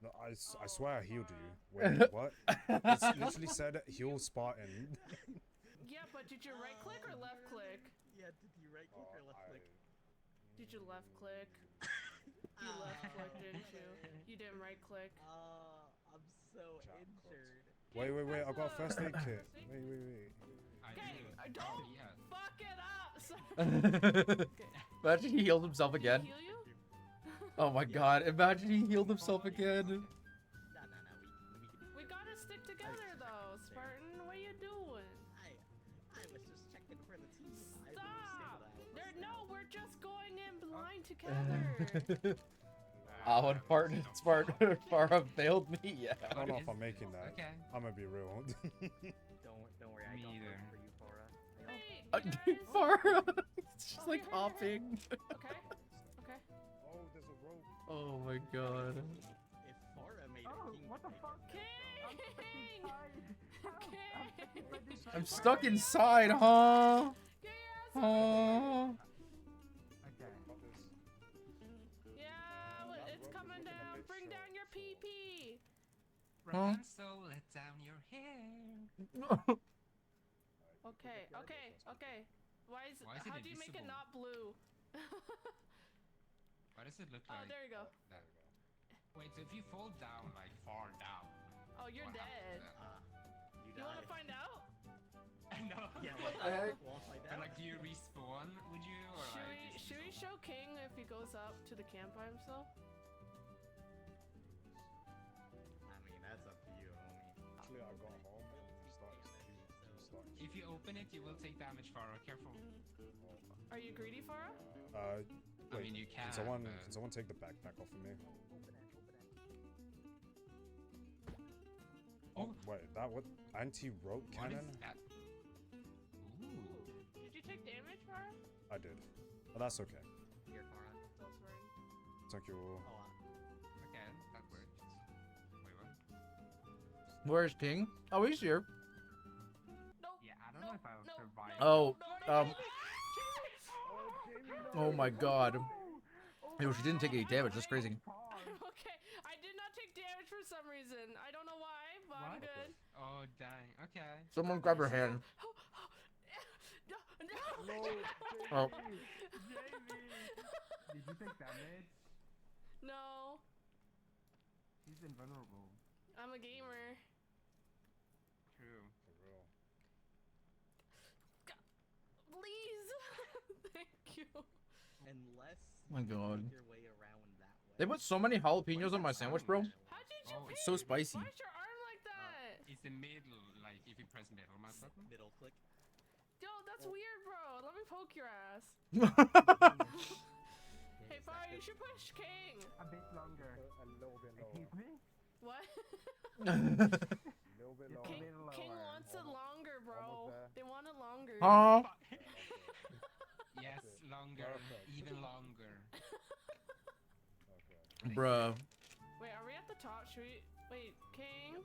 No, I swear I healed you. Wait, what? It's literally said heal Spartan. Yeah, but did you right click or left click? Yeah, did you right click or left click? Did you left click? You left click, didn't you? You didn't right click. I'm so injured. Wait, I got a first aid kit. Wait. Okay, I do. don't Yeah. fuck it up. Imagine he healed himself again. Heal you? Oh my god. Imagine he healed himself again. No, We gotta stick together though, Spartan. What you doing? I was just checking for the team. Stop! No, we're just going in blind together. When Farah failed me, yeah. I don't know if I'm making that. Okay. I'm gonna be real. Don't worry, I Me got either. room for you, Farah. Wait, you guys? Farah! It's just like hopping. Okay. Okay. Oh, there's a rope. Oh my god. If Farah made a king, what the fuck? King! King! I'm stuck inside, huh? Yes! Huh? Got this. Yeah, it's coming down. Bring down your PP. Huh? So let down your hair. Okay. Why is it how do you make it invisible? not blue? Why does it look Oh, like... there you go. There we go. Wait, so if you fall down, like far down... Oh, you're what dead. happens You wanna find out? then? No. Yeah, What the heck? We'll find But out. like, do you respawn, would you? Or like, Should we show King if he goes up to the camp by himself? I mean, that's up to you, homie. Actually, I got home. If you open it, you will take damage, Farah. Careful. Are you greedy, Farah? I mean, you can. Can but... someone take the backpack off of me? Oh, wait, that what? Anti-rope What cannon? is that? Ooh. Did you take damage, Farah? I did. But that's okay. Here, Farah. Don't worry. Thank you. Okay, that works. Wait, what? Where's King? Oh, he's here. No. Yeah, I don't know if I'll survive. Oh, oh my god. Yo, she didn't take any damage. That's crazy. Okay, I did not take damage for some reason. I don't know why, but I'm What? good. Oh, dang. Okay. Someone grab her hand. No. Oh. Did you take damage? No, He's invulnerable. I'm a gamer. True. For real. Please. Thank you. Unless My god. you make your way around that way. They put so many jalapenos on my sandwich, bro. How did you Oh, pick? It's so spicy. Why is your arm like that? It's the middle, like if you press middle mouse button. Middle click. Yo, that's weird, bro. Let me poke your ass. Hey, campfire, you should push King. A bit longer. A little bit lower. Excuse me? What? A little bit lower. King, bit lower. King wants it longer, bro. Almost there. They want it longer. Huh? Yes, longer. Perfect. Even longer. Okay. Bruh. Wait, are we at the top? Should we? Wait, King.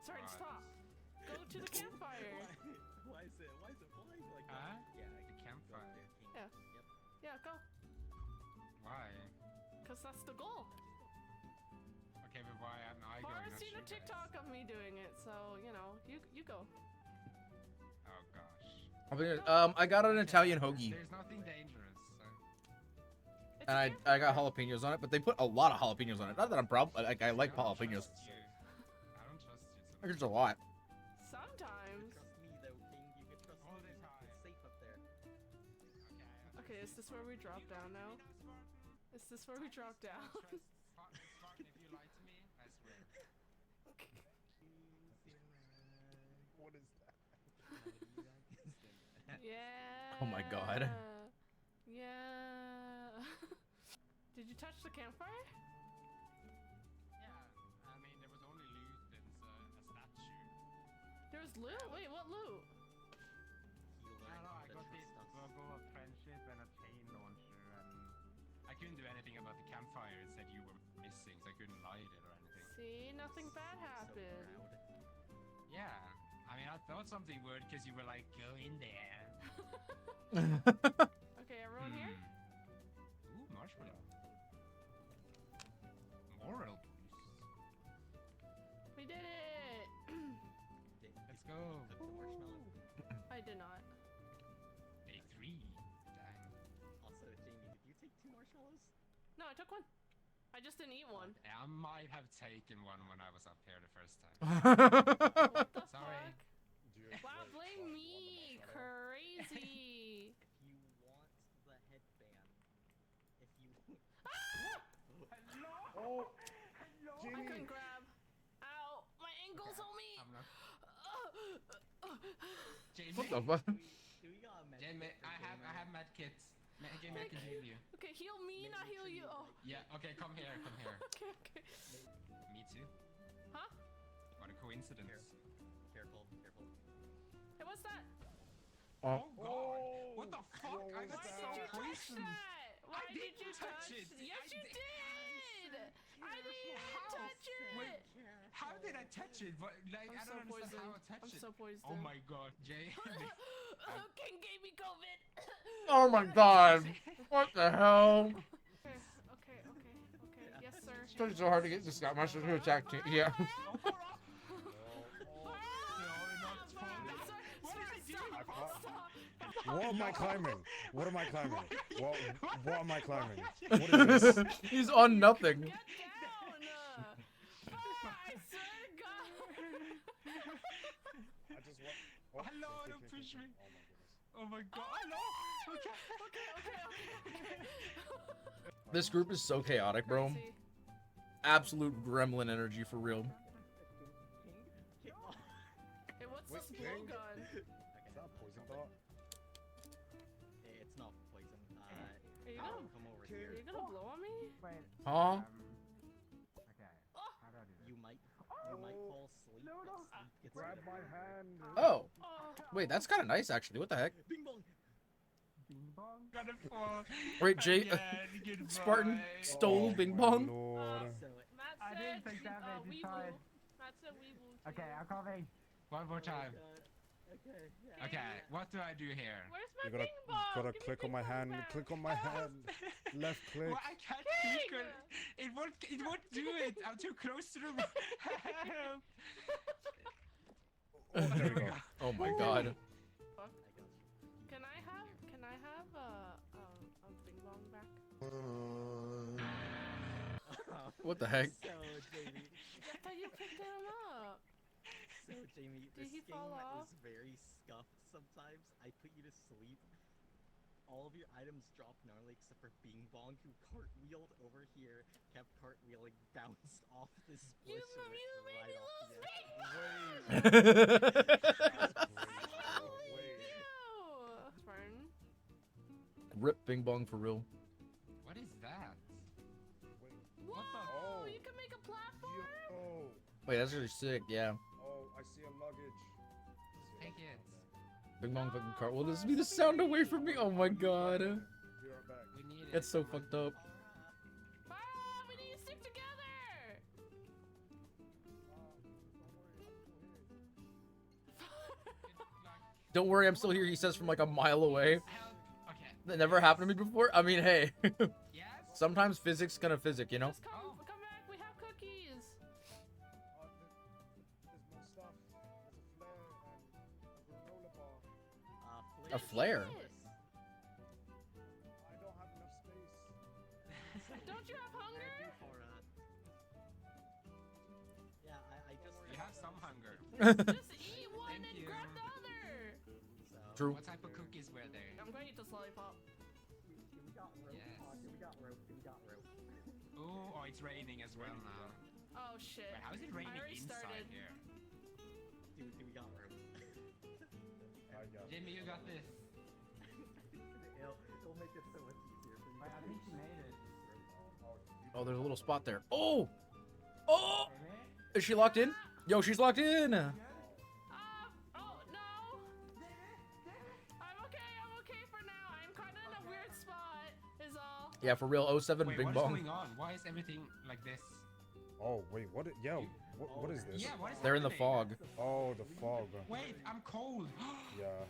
Sorry to Right. stop. Go to the campfire. Why is it flying like that? Huh? Yeah, The campfire. Yeah. Yep. Yeah, go. Why? Cause that's the goal. Okay, but why am I going? Mara's not seen you a guys? TikTok of me doing it, so you know, you go. Oh gosh. I got an Italian hoagie, There's nothing dangerous. So. It's and a I campfire. got jalapenos on it, but they put a lot of jalapenos on it. Not that I'm proud. I like I don't jalapenos. trust you. I don't trust you. So There's a lot. Sometimes. Trust me though, King. You can trust All me. the time. It's safe up there. Okay, is this where we drop down now? Is this where we drop down? It's fine if you lie to me. I swear. What is that? Yeah. Oh my God. Yeah. Did you touch the campfire? Yeah. I mean, there was only loot and a statue. There was loot? Wait, what loot? He I learned don't know. I how to got this trust us. logo of friendship and a chain launcher, and I couldn't do anything about the campfire. It said you were missing, so I couldn't light it or anything. See, nothing bad So happened. proud. Yeah. I mean, I thought something would because you were like, go in there. Okay, everyone here? Ooh, marshmallow. Moral boost. We did it! Let's go. Took the marshmallow. I did not. Day 3. Dang. Also, Jamie, did you take 2 marshmallows? No, I took one. I just didn't eat one. I might have taken one when I was up here the first time. What the Sorry. fuck? Wow, blame me! Crazy! If you want the headband, if you... Oh! I couldn't grab. Ow! My ankles on me! I'm not. Jamie. What the fuck? Do we got a med Jamie, kit for I have med kits. Jamie, I can heal you. Okay, heal me, not heal you. Oh. Yeah. Okay, come here. Come here. Okay, okay. Me too. Huh? What a coincidence. Careful, careful. Hey, what's that? Oh God! What the fuck? I Why got did so you touch poisoned. that? Why did didn't you touch touch it. Yes, I you did. did! I didn't How? touch it! Wait, how did I touch it? What, like, I'm I so don't understand how I poisoned. touched I'm it. so poisoned. Oh my God, Jay. King gave me COVID! Oh my God. What the hell? Okay, okay, okay, okay. Yes, sir. It's so hard to get this guy. My sister attacked me. Yeah. What am I climbing? What am I climbing? What am I climbing? What is this? He's on nothing. Get down! I swear to God! I just want. Oh, Hello, click, don't click, push click, me. click. Oh my goodness. Oh my God! Hello. Okay. This group is so chaotic, bro. Crazy. Absolute gremlin energy for real. King? Hey, what's Wait, this blow King? gun? Is that a poison dart? It's not poison. Are you I'll gonna, come over are here. you gonna blow on me? Wait. Huh? Okay. How do I do this? You might fall asleep. No, but no. sleep gets Grab rid of my your- hand. Oh. Oh, Wait, that's kind of nice, actually. What the heck? Bing bong. Bing bong. Got it for. Wait, Jay. Again, Spartan goodbye. stole Oh, Bing my Bong? Lord. So Matt I said, didn't take damage, it's weeboo. fine. Matt said weeboo. Okay, I'm coming. One more time. Okay. Yeah. Okay, what do I do here? Where's my You gotta, bing bong? gotta Give me click on bing my bong hand. back. Click on my hand. Left click. Well, I can't click on it. It won't do it. I'm too close to the. Help. Oh, there we go. Oh my God. Fuck. I got you. Can I have a bing bong back? What the heck? So, Jamie. I thought you picked him up. So, Jamie, Did this he game fall off? is very scuffed sometimes. I put you to sleep. All of your items drop gnarly except for Bing Bong, who cartwheeled over here, kept cartwheeling, bounced off this bush. You and went made me right off lose the Bing edge. Ew. Spartan. rip Bing Bong for real. What is that? Whoa! Oh. You can make a platform. Yo. Wait, that's really sick. Yeah. Oh, I see a luggage. Take it. Bing Bong fucking Karl. Will this be the sound away from me? Oh my god. Be right back. We need it. It's so fucked up. Fire! We need to stick together. Don't worry, I'm still here, he says from like a mile away. Help. Okay. That never happened to me before. I mean, hey. Yes. Sometimes physics gonna physic, you know? Just come back. We have cookies. There's more stuff. There's a flare and a granola bar. A flare? I don't have enough space. Don't you have hunger? Yeah, I just. You have some hunger. Just eat one Thank and you. grab the other. So, True. What type of cookies were there? I'm going to eat this lollipop. we got rope. Yes. We got rope. We got rope. Oh, it's raining as well now. Oh shit. Wait, how is it I raining already inside started. here? Dude, we got rope. I got Jimmy, you got this. It'll make it so much easier for you. I think she made it. Oh, there's a little spot there. Oh! Oh! Is she locked in? Yo, she's locked in! Oh no. I'm okay for now. I'm kind of in a weird spot. Is all. Yeah, for real, 07 Wait, Bing what is Bong. going on? Why is everything like this? Oh, wait, what? Yeah, what is this? Yeah, what is They're in the happening? fog. Oh, the fog. Wait, I'm cold. Yeah.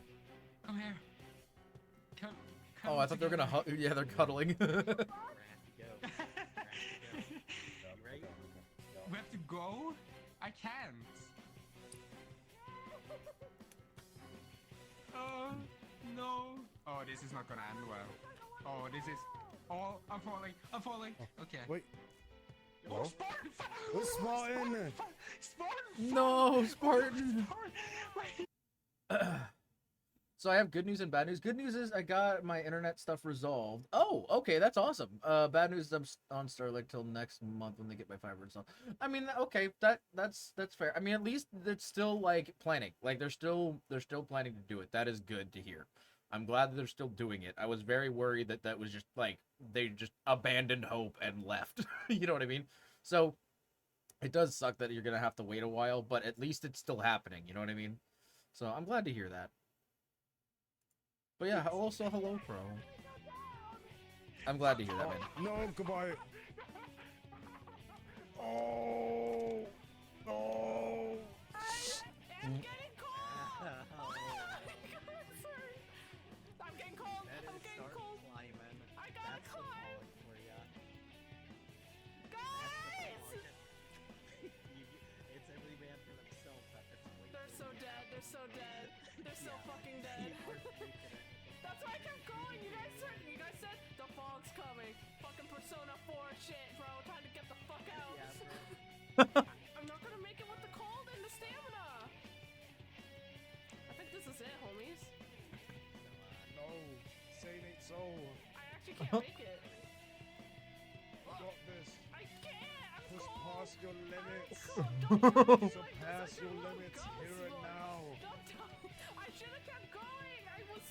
Come here. Come. Oh, I thought they were gonna hug. Yeah, they're cuddling. We're gonna have to go. Right? We have to go? I can't. Oh, no. Oh, this is not gonna end well. Oh, this is... Oh, I'm falling. Okay. Wait. Oh, No? Spartan! What's Spartan? Spartan! No, Spartan! Wait. So I have good news and bad news. Good news is I got my internet stuff resolved. Oh, okay, that's awesome. Bad news is I'm on Starlink till next month when they get my fiber installed. I mean, okay, that's fair. I mean, at least it's still like planning. Like they're still planning to do it. That is good to hear. I'm glad that they're still doing it. I was very worried that was just like they just abandoned hope and left. You know what I mean? So it does suck that you're gonna have to wait a while, but at least it's still happening. You know what I mean? So I'm glad to hear that. But yeah, also hello, Pro. I'm glad to hear that, man. No, goodbye. Oh, no. I'm getting cold. I'm getting cold. Let I'm it getting start cold. climbing. I got That's the caught. calling for ya. Guys! It's every man for themselves at this point. They're so dead. They're so dead. They're so fucking dead. That's why I kept going. You guys said the fog's coming. Fucking Persona 4 shit, bro. Time to get the fuck out. I'm not gonna make it with the cold and the stamina. I think this is it, homies. No, say it ain't so. I actually can't make it. You got this. I can't. I'm Push cold. past your limits. Don't Surpass your limits here and now. I should have kept going. I was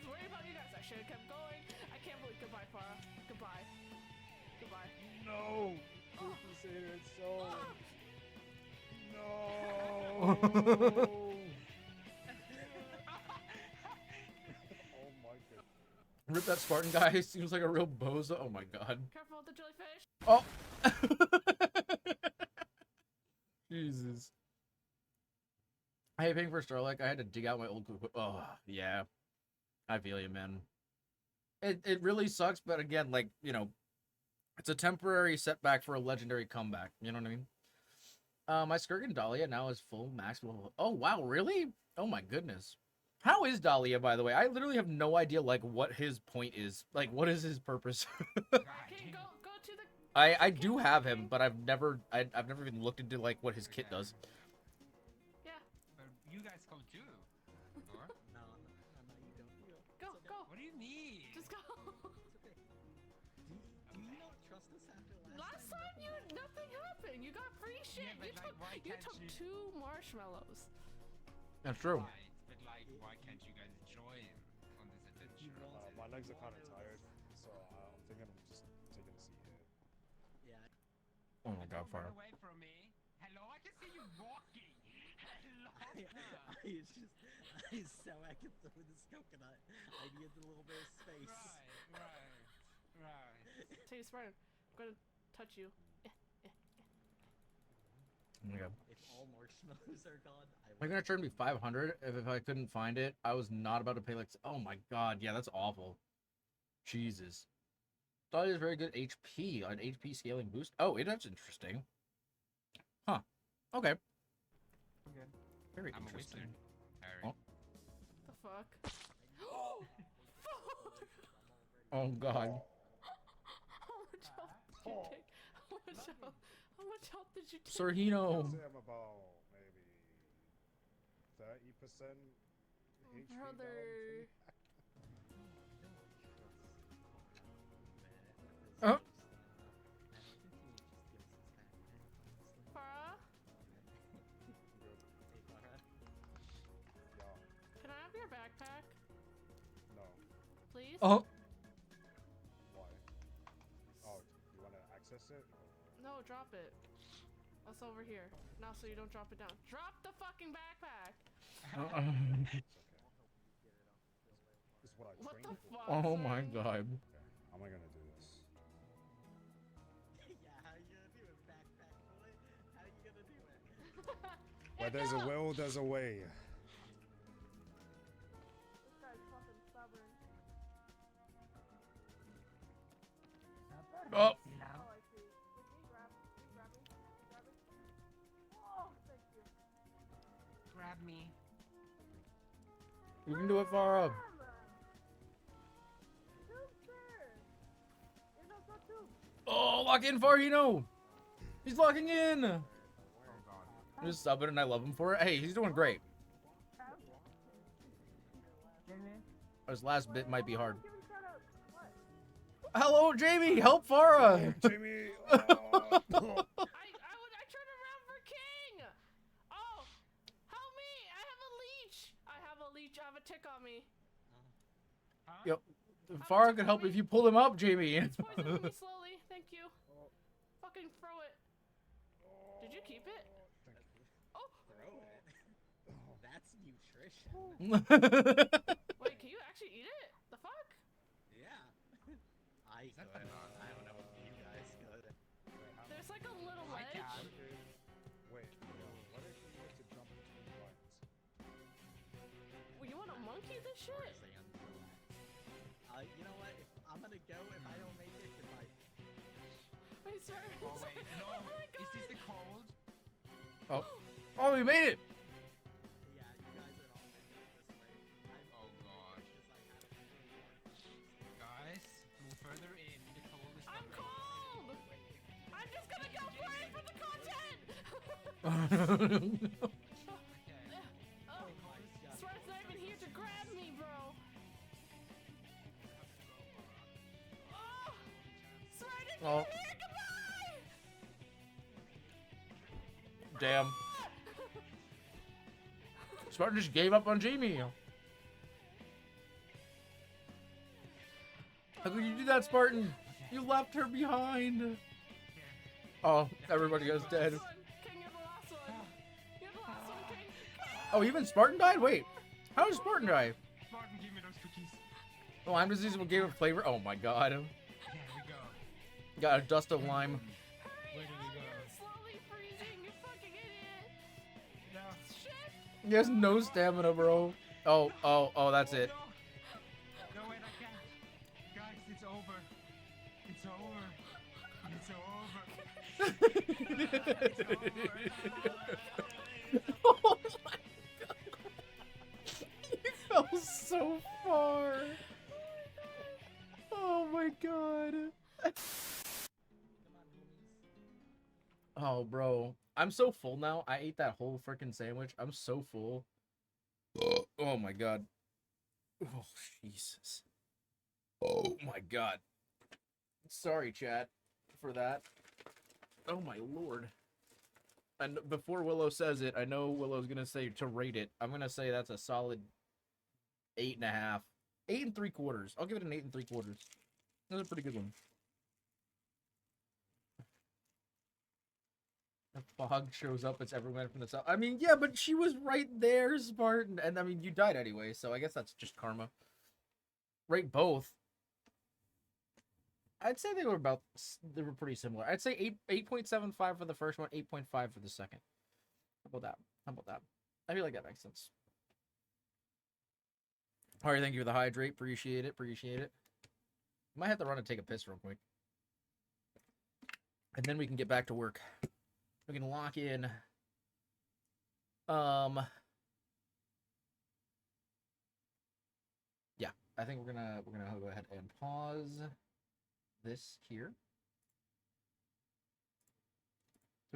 worried about you guys. I should have kept going. I can't believe. Goodbye, Farah. Goodbye. Goodbye. No. Please say it ain't so. No. Oh my god. Rip that Spartan guy. Seems like a real bozo. Oh my god. Careful with the jellyfish. Oh. Jesus. I hate paying for Starlink. I had to dig out my old. Oh yeah. I feel you, man. It really sucks, but again, like you know, it's a temporary setback for a legendary comeback. You know what I mean? My Skirkin Dahlia now is full maximum. Oh wow, really? Oh my goodness. How is Dahlia, by the way? I literally have no idea, like, what his point is. Like, what is his purpose? Okay, go to the. I do have him, but I've never even looked into like what his kit does. Yeah. But you guys go too. Or? No, you don't. Go. What do you need? Just go. It's okay. Do you not trust us after Last time nothing happened. You got free shit. Yeah, but, like, you took 2 marshmallows. That's true. Right, but like, why can't you guys join on this adventure? My my legs are kind of tired, so I'm thinking of just taking a seat here. Yeah. Oh my god, Don't far. run away from me. Hello, I can see you walking. Hello. I so I can throw this coconut. I need a little bit of space. Right. Say Spartan, I'm gonna touch you. Oh my god. If all marshmallows are gone, I'm gonna turn me 500 if I couldn't find it. I was not about to pay like. Oh my god, yeah, that's awful. Jesus. Thought it was very good HP, an HP scaling boost. Oh, that's interesting. Huh. Okay. Okay. Very I'm a interesting. wizard. Harry. Oh. The fuck? Oh god. How much health did you take? How much health did you take? Sorhino. I'd say I'm about maybe 30% HP down. Brother. Oh. Farah? Yeah. Can I have your backpack? No. Please? Oh. Why? Oh, you want to access it? No, drop it. That's over here. Now so you don't drop it down. Drop the fucking backpack! It's what I What trained the for. fuck? Oh my son? god. Okay. How am I gonna do this? Yeah, how you gonna do it, backpack boy? How you gonna do it? Where there's a will, there's a way. This guy's fucking stubborn. Oh. Oh, I see. Can you grab me? Can you grab me? Can you grab me? Oh, thank you. Grab me. You can do it, Farah. Oh, lock in, Farhino. He's locking in. Oh god. Just sub it, and I love him for it. Hey, he's doing great. His last bit might be hard. Hello, Jamie. Help Farah. Jamie. I turned around for King. Oh, help me! I have a leech. I have a tick on me. Huh? Yep. Farah could help if you pull him up, Jamie. It's poisoning me slowly. Thank you. Fucking throw it. Did you keep it? Oh. Throw it. That's nutrition. Wait, can you actually eat it? The fuck? Yeah. I could. I don't know if you guys could. There's like a little I ledge. can. Wait, what if you were to jump between lines? Well, you want to monkey this shit? You know what? If I'm gonna go. If I don't make it, goodbye. Wait, sir. Oh wait, no. Oh my god. Is this the cold? Oh. Oh, we made it. Yeah, you guys are all making it this way. Oh gosh. Guys, move further in. The cold is I'm coming. cold. I'm just gonna go for it for the content. Okay. Oh, Sweat's not even here to grab me, bro. Oh, Sweat is Oh. not here. Goodbye. Damn. Spartan just gave up on Jamie. How could you do that, Spartan? You left her behind. Oh, everybody goes dead. King, you're the last one. You're the last one, King. Oh, even Spartan died? Wait. How did Spartan die? Martin, give me those cookies. Oh, Lyme disease will give it flavor. Oh my god. There we go. Got a dust of lime. Where do we go? You're slowly freezing, you fucking idiot. No. Shit. He has no stamina, bro. Oh, that's it. No, wait, I can't. Guys, it's over. It's over. It's over. Oh my god. He fell so far. Oh my god. Oh, bro. I'm so full now. I ate that whole freaking sandwich. I'm so full. Oh my god. Oh, Jesus. Oh my god. Sorry, chat, for that. Oh my lord. And before Willow says it, I know Willow's gonna say to rate it. I'm gonna say that's a solid 8.5. 8 3/4. I'll give it an 8 3/4. That's a pretty good one. The fog shows up, it's everyone from the south. I mean, yeah, but she was right there, Spartan. And I mean, you died anyway, so I guess that's just karma. Rate both. I'd say they were pretty similar. I'd say 8.75 for the first one, 8.5 for the second. How about that? How about that? I feel like that makes sense. All right, thank you for the hydrate. Appreciate it. Appreciate it. Might have to run and take a piss real quick. And then we can get back to work. We can lock in. Yeah, I think we're gonna go ahead and pause this here.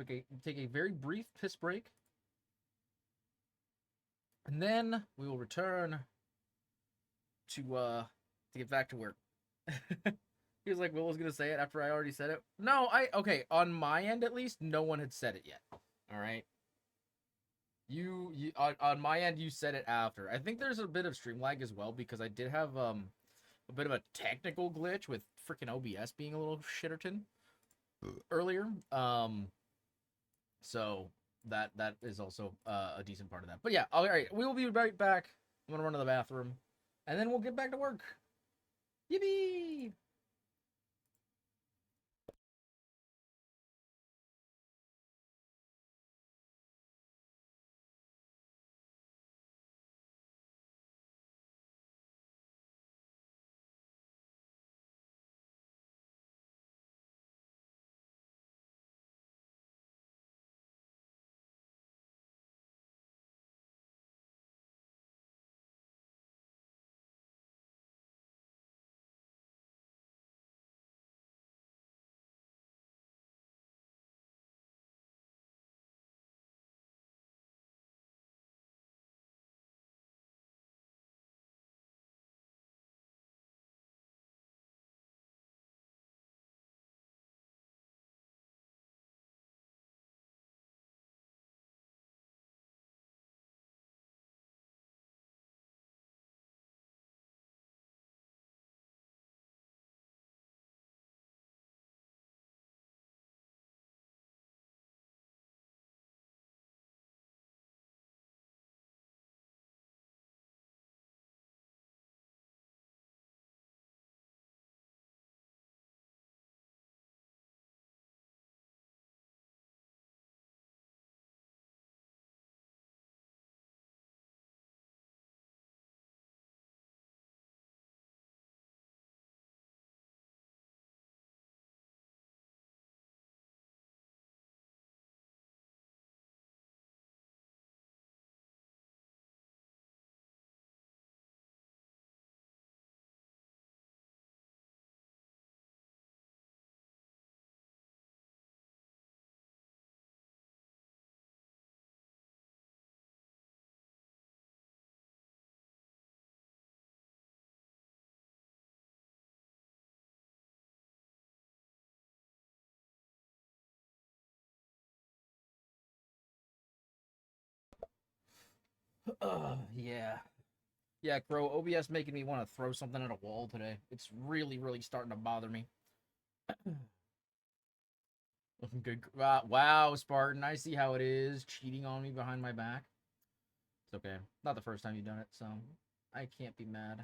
Take a very brief piss break. And then we will return to get back to work. He was like, Will was gonna say it after I already said it. No, okay, on my end at least, no one had said it yet. Alright. You on my end you said it after. I think there's a bit of stream lag as well because I did have a bit of a technical glitch with freaking OBS being a little shitterton earlier. So that is also a decent part of that. But yeah, alright, we will be right back. I'm gonna run to the bathroom. And then we'll get back to work. Yippee! Yeah. Yeah, Crow, OBS making me want to throw something at a wall today. It's really, really starting to bother me. Looking good. Wow, Spartan, I see how it is. Cheating on me behind my back. It's okay. Not the first time you've done it, so I can't be mad.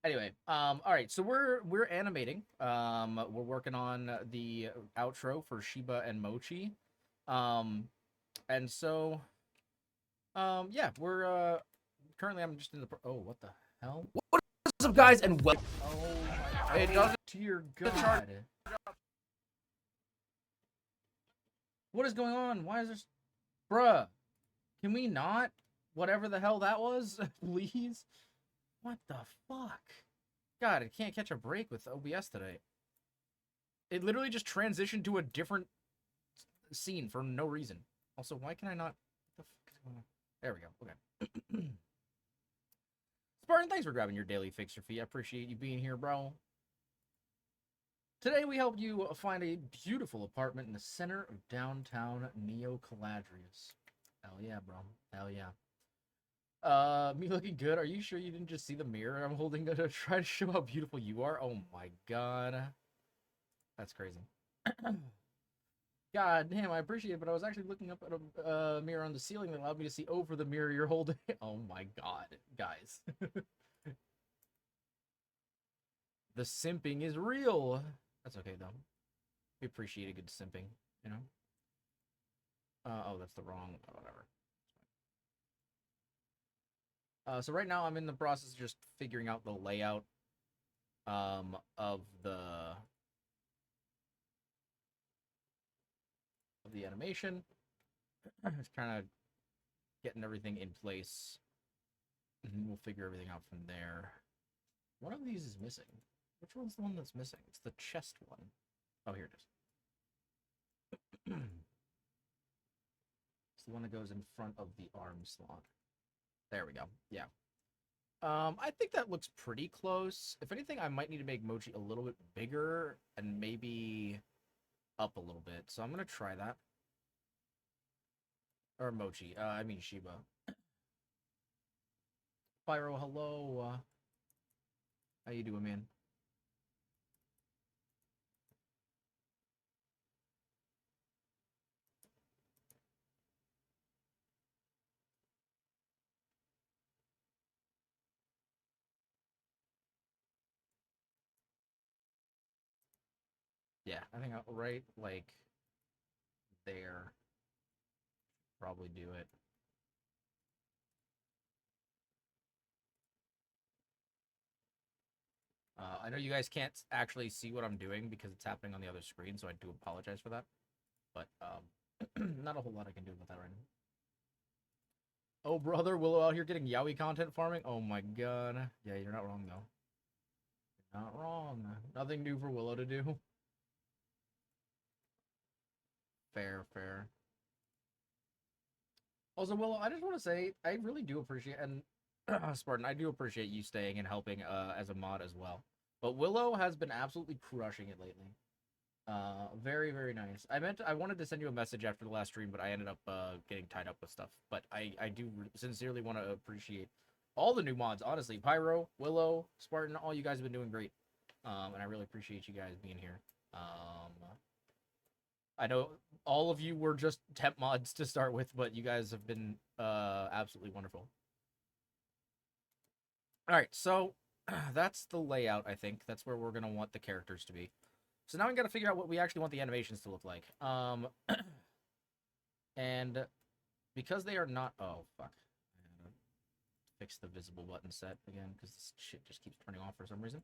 Anyway, all right, so we're animating. We're working on the outro for Shiba and Mochi. And so yeah, we're currently I'm just in the oh, what the hell? What's up, guys, and welcome. Oh my god. It doesn't. Dear God. What is going on? Why is this? Bruh. Can we not? Whatever the hell that was, please? What the fuck? God, I can't catch a break with OBS today. It literally just transitioned to a different scene for no reason. Also, why can I not? What the fuck is going on? There we go. Okay. Spartan, thanks for grabbing your daily fixer fee. I appreciate you being here, bro. Today we help you find a beautiful apartment in the center of downtown Neo Caladrius. Hell yeah, bro. Hell yeah. Me looking good. Are you sure you didn't just see the mirror I'm holding to try to show how beautiful you are? Oh my god. That's crazy. God damn, I appreciate it, but I was actually looking up at a mirror on the ceiling that allowed me to see over the mirror you're holding. Oh my god, guys. The simping is real. That's okay, though. We appreciate a good simping, you know? Oh, that's the wrong... whatever. So right now I'm in the process of just figuring out the layout of the animation. Just kind of getting everything in place. And we'll figure everything out from there. One of these is missing. Which one's the one that's missing? It's the chest one. Oh, here it is. It's the one that goes in front of the arm slot. There we go. Yeah. I think that looks pretty close. If anything, I might need to make Mochi a little bit bigger and maybe up a little bit. So I'm gonna try that. Or Mochi. I mean Shiba. Pyro, hello. How you doing, man? Yeah, I think I'll right like there. Probably do it. I know you guys can't actually see what I'm doing because it's happening on the other screen, so I do apologize for that. But not a whole lot I can do about that right now. Oh, brother, Willow out here getting yaoi content farming? Oh my god. Yeah, you're not wrong, though. You're not wrong. Nothing new for Willow to do. Fair, fair. Also, Willow, I just want to say, I really do appreciate, and Spartan, I do appreciate you staying and helping as a mod as well. But Willow has been absolutely crushing it lately. Very, very nice. I wanted to send you a message after the last stream, but I ended up getting tied up with stuff. But I do sincerely want to appreciate all the new mods, honestly. Pyro, Willow, Spartan, all you guys have been doing great. And I really appreciate you guys being here. I know all of you were just temp mods to start with, but you guys have been absolutely wonderful. All right, so that's the layout, I think. That's where we're going to want the characters to be. So now we got to figure out what we actually want the animations to look like. And because they are not... Oh, fuck. I gotta fix the visible button set again because this shit just keeps turning off for some reason.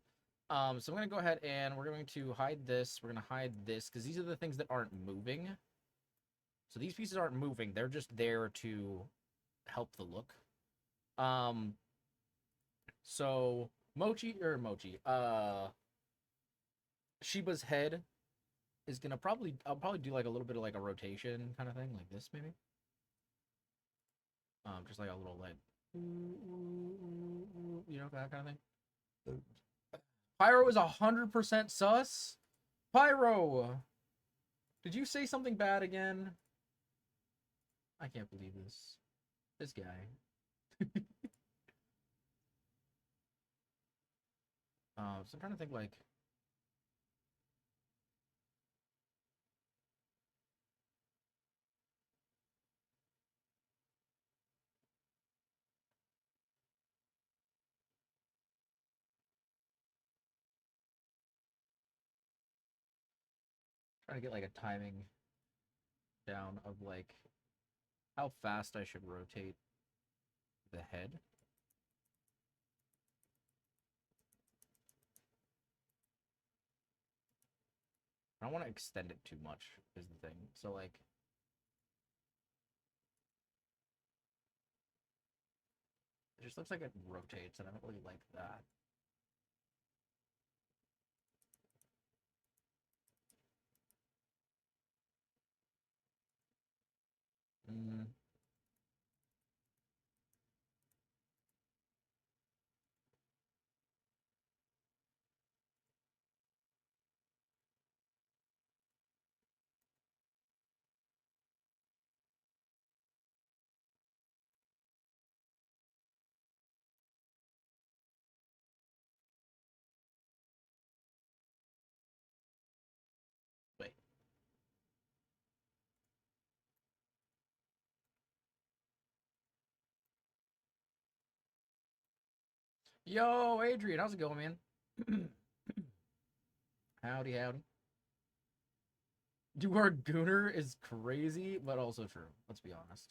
So I'm going to go ahead and we're going to hide this. We're going to hide this because these are the things that aren't moving. So these pieces aren't moving. They're just there to help the look. So Shiba's head is gonna I'll probably do like a little bit of like a rotation kind of thing, like this maybe. Just like a little like, you know, that kind of thing. Pyro is 100% sus. Pyro, did you say something bad again? I can't believe this. This guy. So I'm trying to think like. Trying to get like a timing down of like how fast I should rotate the head. I don't want to extend it too much is the thing. So like it just looks like it rotates and I don't really like that. Yo, Adrian, how's it going, man? Howdy, howdy. You are Gooner is crazy, but also true. Let's be honest.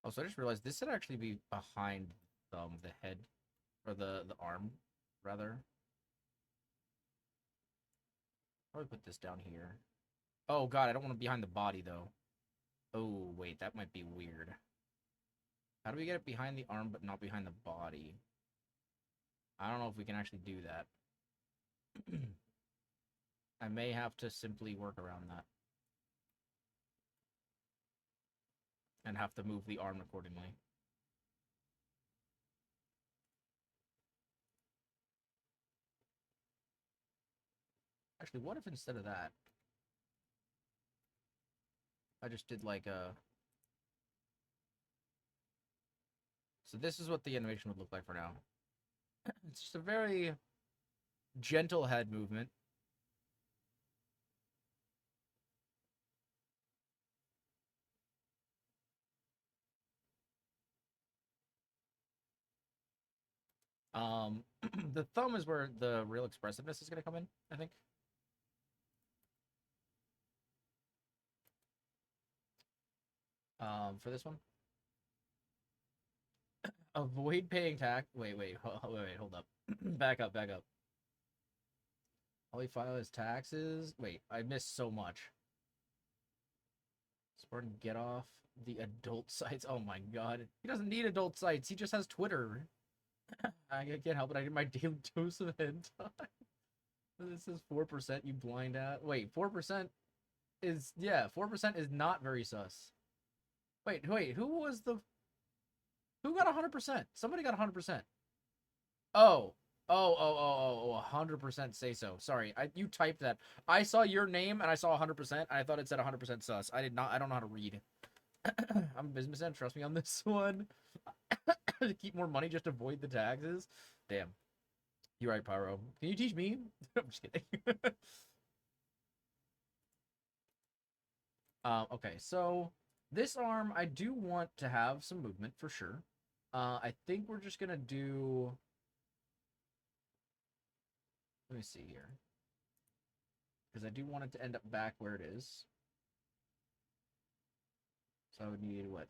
Oh, so I just realized this should actually be behind the head, or the arm, rather. Probably put this down here. Oh god, I don't want it behind the body though. Oh wait, that might be weird. How do we get it behind the arm but not behind the body? I don't know if we can actually do that. I may have to simply work around that. And have to move the arm accordingly. Actually, what if instead of that, I just did like a... So this is what the animation would look like for now. It's just a very gentle head movement. The thumb is where the real expressiveness is going to come in, I think. For this one. Avoid paying tax. Wait, hold up. Back up. All he file his taxes. Wait, I missed so much. Spartan, get off the adult sites. Oh my god. He doesn't need adult sites. He just has Twitter. I can't help it. I get my daily dose of hentai. This is 4%, you blind ass. Wait, 4% is... Yeah, 4% is not very sus. Wait, who was the... Who got 100%? Somebody got 100%. Oh. 100% say so. Sorry, you typed that. I saw your name and I saw 100% and I thought it said 100% sus. I don't know how to read. I'm a businessman, trust me on this one. To keep more money, just avoid the taxes. Damn. You're right, Pyro. Can you teach me? I'm just kidding. Okay, so this arm, I do want to have some movement for sure. I think we're just gonna do... Let me see here. Because I do want it to end up back where it is. So I would need, what,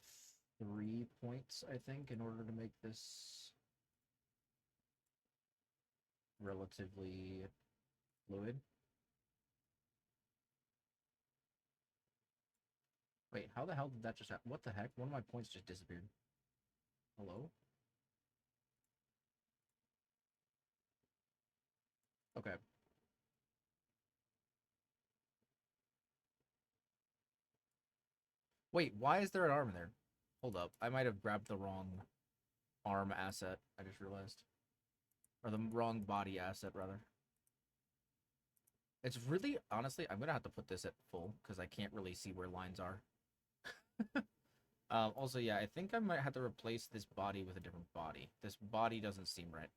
3 points, I think, in order to make this relatively fluid. Wait, how the hell did that just happen? What the heck? One of my points just disappeared. Hello? Okay. Wait, why is there an arm there? Hold up. I might have grabbed the wrong arm asset, I just realized. Or the wrong body asset, rather. It's really, honestly, I'm gonna have to put this at full, because I can't really see where lines are. Also, yeah, I think I might have to replace this body with a different body. This body doesn't seem right.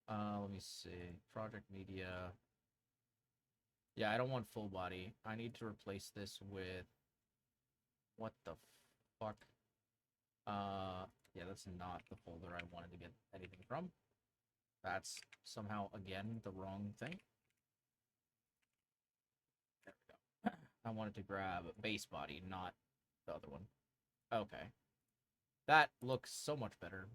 Let me see. Project media. Yeah, I don't want full body. I need to replace this with... What the fuck? Yeah, that's not the folder I wanted to get anything from. That's somehow, again, the wrong thing. There we go. I wanted to grab base body, not the other one. Okay. That looks so much better.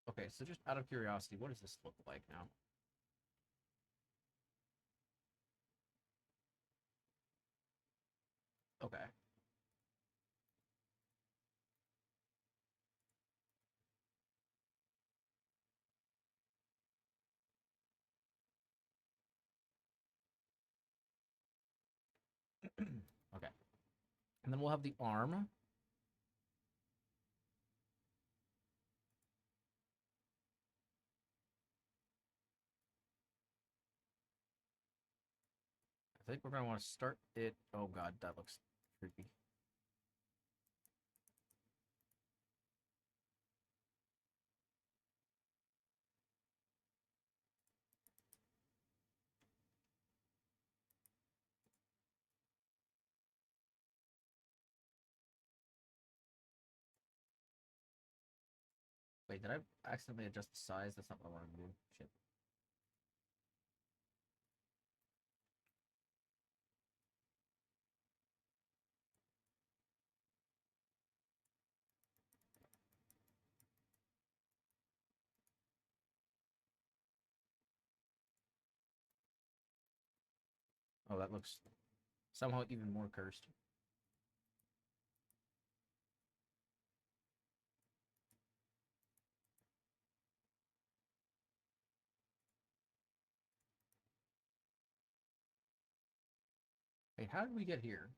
Okay, so just out of curiosity, what does this look like now? Okay. Okay. And then we'll have the arm. I think we're gonna want to start it. Oh god, that looks creepy. Wait, did I accidentally adjust the size? That's not what I wanted to do. Shit. Oh, that looks somehow even more cursed. Wait, how did we get here?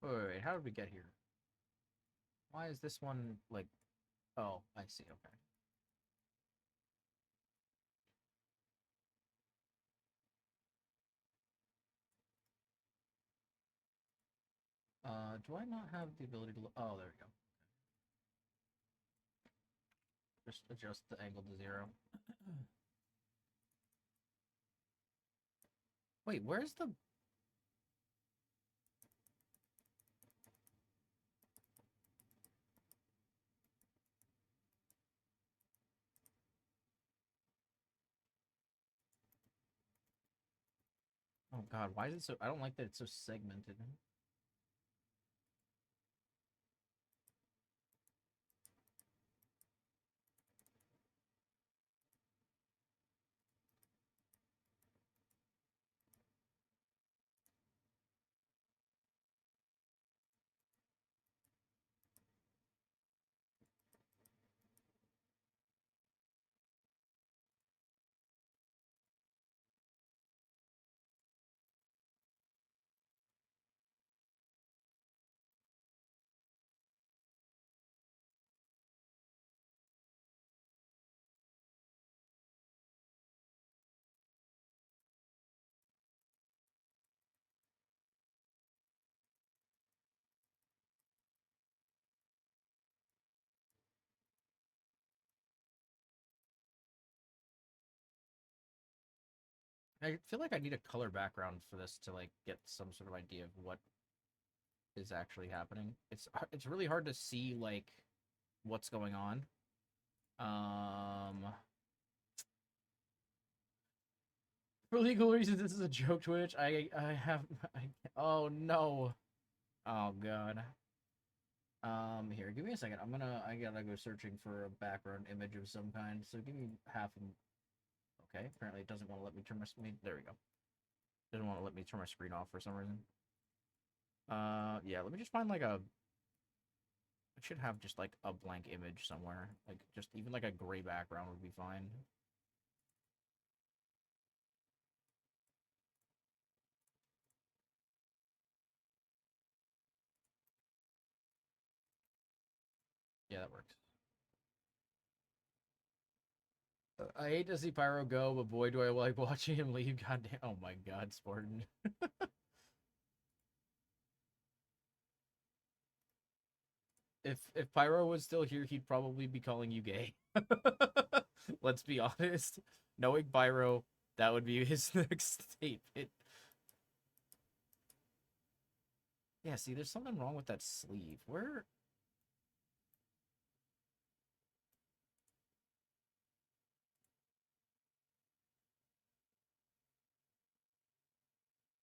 Wait, how did we get here? Why is this one, like... Oh, I see, okay. Do I not have the ability to... Oh, there we go. Just adjust the angle to 0. Wait, where's the... Oh god, why is it so... I don't like that it's so segmented. I feel like I need a color background for this to, like, get some sort of idea of what is actually happening. It's really hard to see, like, what's going on. For legal reasons, this is a joke, Twitch. Oh no. Oh god. Here, give me a second. I gotta go searching for a background image of some kind. So give me half a... Okay, apparently it doesn't want to let me turn my screen. There we go. Doesn't want to let me turn my screen off for some reason. Yeah, let me just find like a... I should have just like a blank image somewhere. Like just even like a gray background would be fine. Yeah, that works. I hate to see Pyro go, but boy, do I like watching him leave. Goddamn! Oh my god, Spartan. If Pyro was still here, he'd probably be calling you gay. Let's be honest. Knowing Pyro, that would be his next statement. Yeah, see, there's something wrong with that sleeve. Where...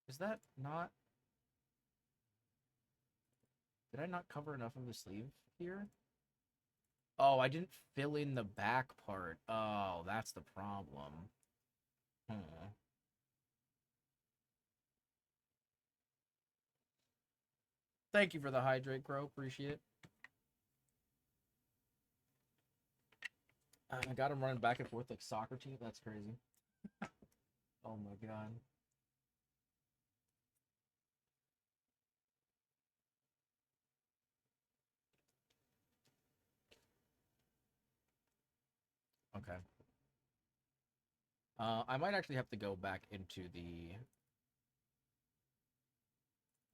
Is that not... Did I not cover enough of the sleeve here? Oh, I didn't fill in the back part. Oh, that's the problem. Thank you for the hydrate, Crow. Appreciate it. I got him running back and forth like soccer team. That's crazy. Oh my god. Okay. I might actually have to go back into the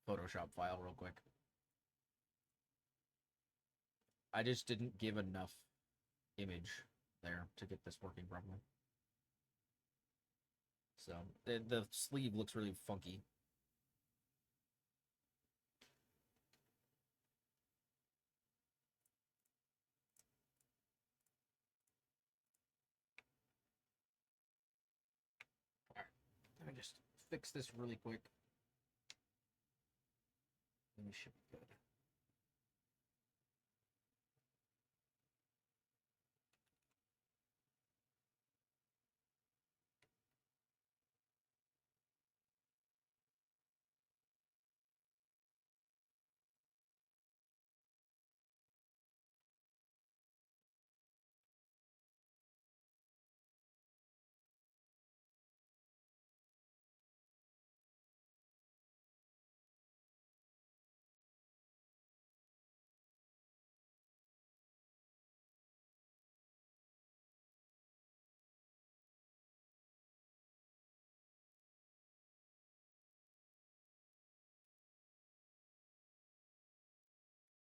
Photoshop file real quick. I just didn't give enough image there to get this working properly. So the sleeve looks really funky. Alright, let me just fix this really quick. And we should be good.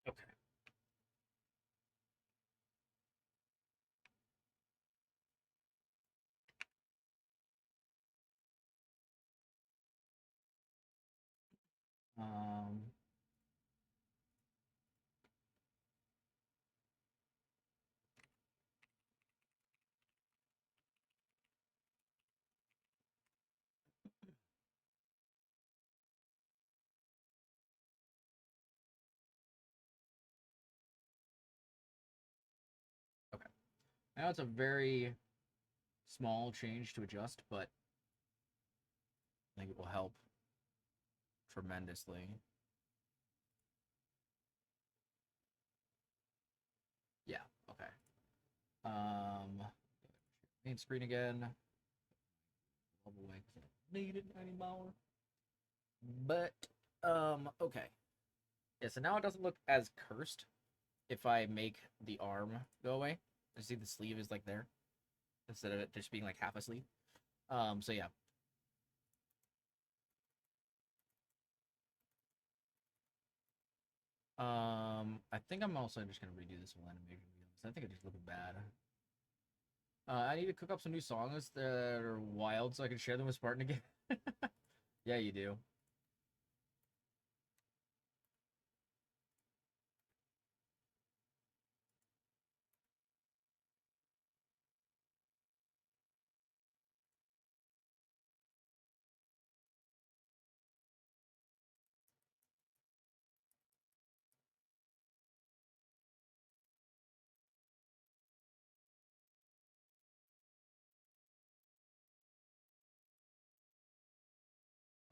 Okay. Um, okay. Now it's a very small change to adjust, but I think it will help tremendously. Yeah, okay. Main screen again. Level away because I don't need it anymore. But, okay. Yeah, so now it doesn't look as cursed if I make the arm go away. You see the sleeve is like there instead of it just being like half a sleeve. So yeah. I think I'm also just gonna redo this whole animation. I think it just looked bad. I need to cook up some new songs that are wild so I can share them with Spartan again. Yeah, you do.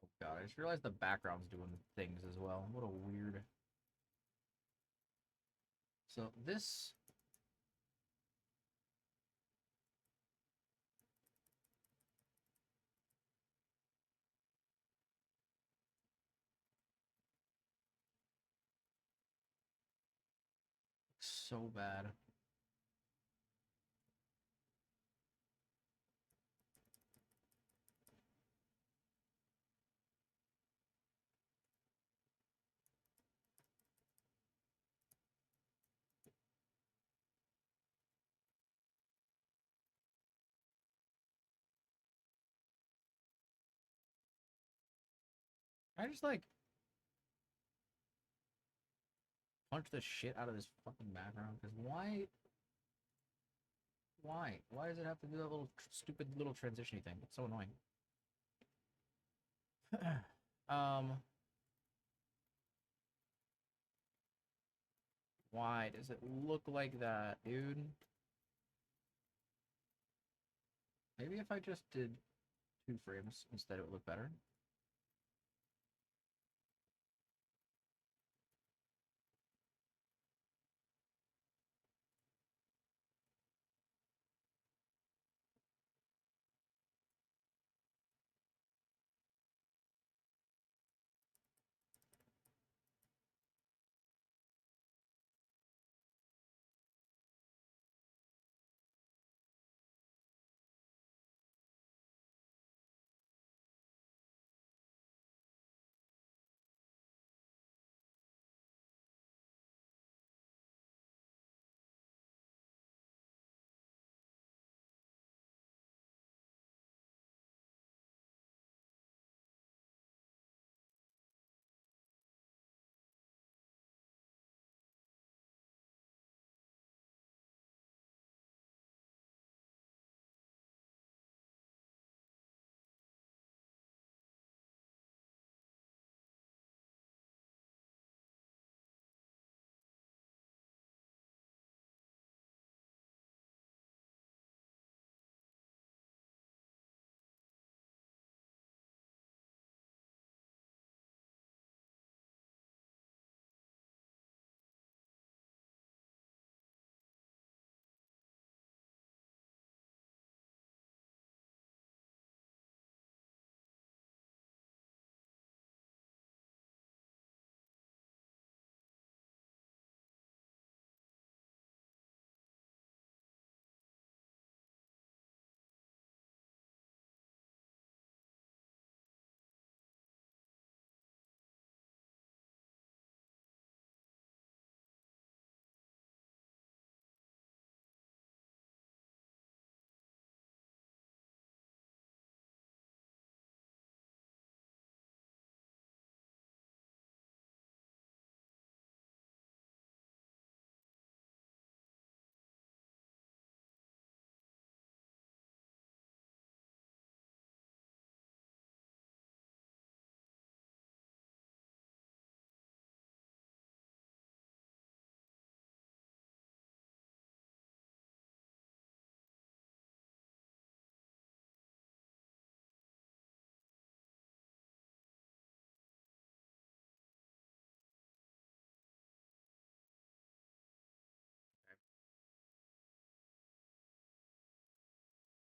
Oh god, I just realized the background's doing things as well. What a weird. So this. So bad. I just like punch the shit out of this fucking background because why? Why? Why does it have to do that little stupid little transition thing? It's so annoying. um. Why does it look like that, dude? Maybe if I just did 2 frames instead, it would look better.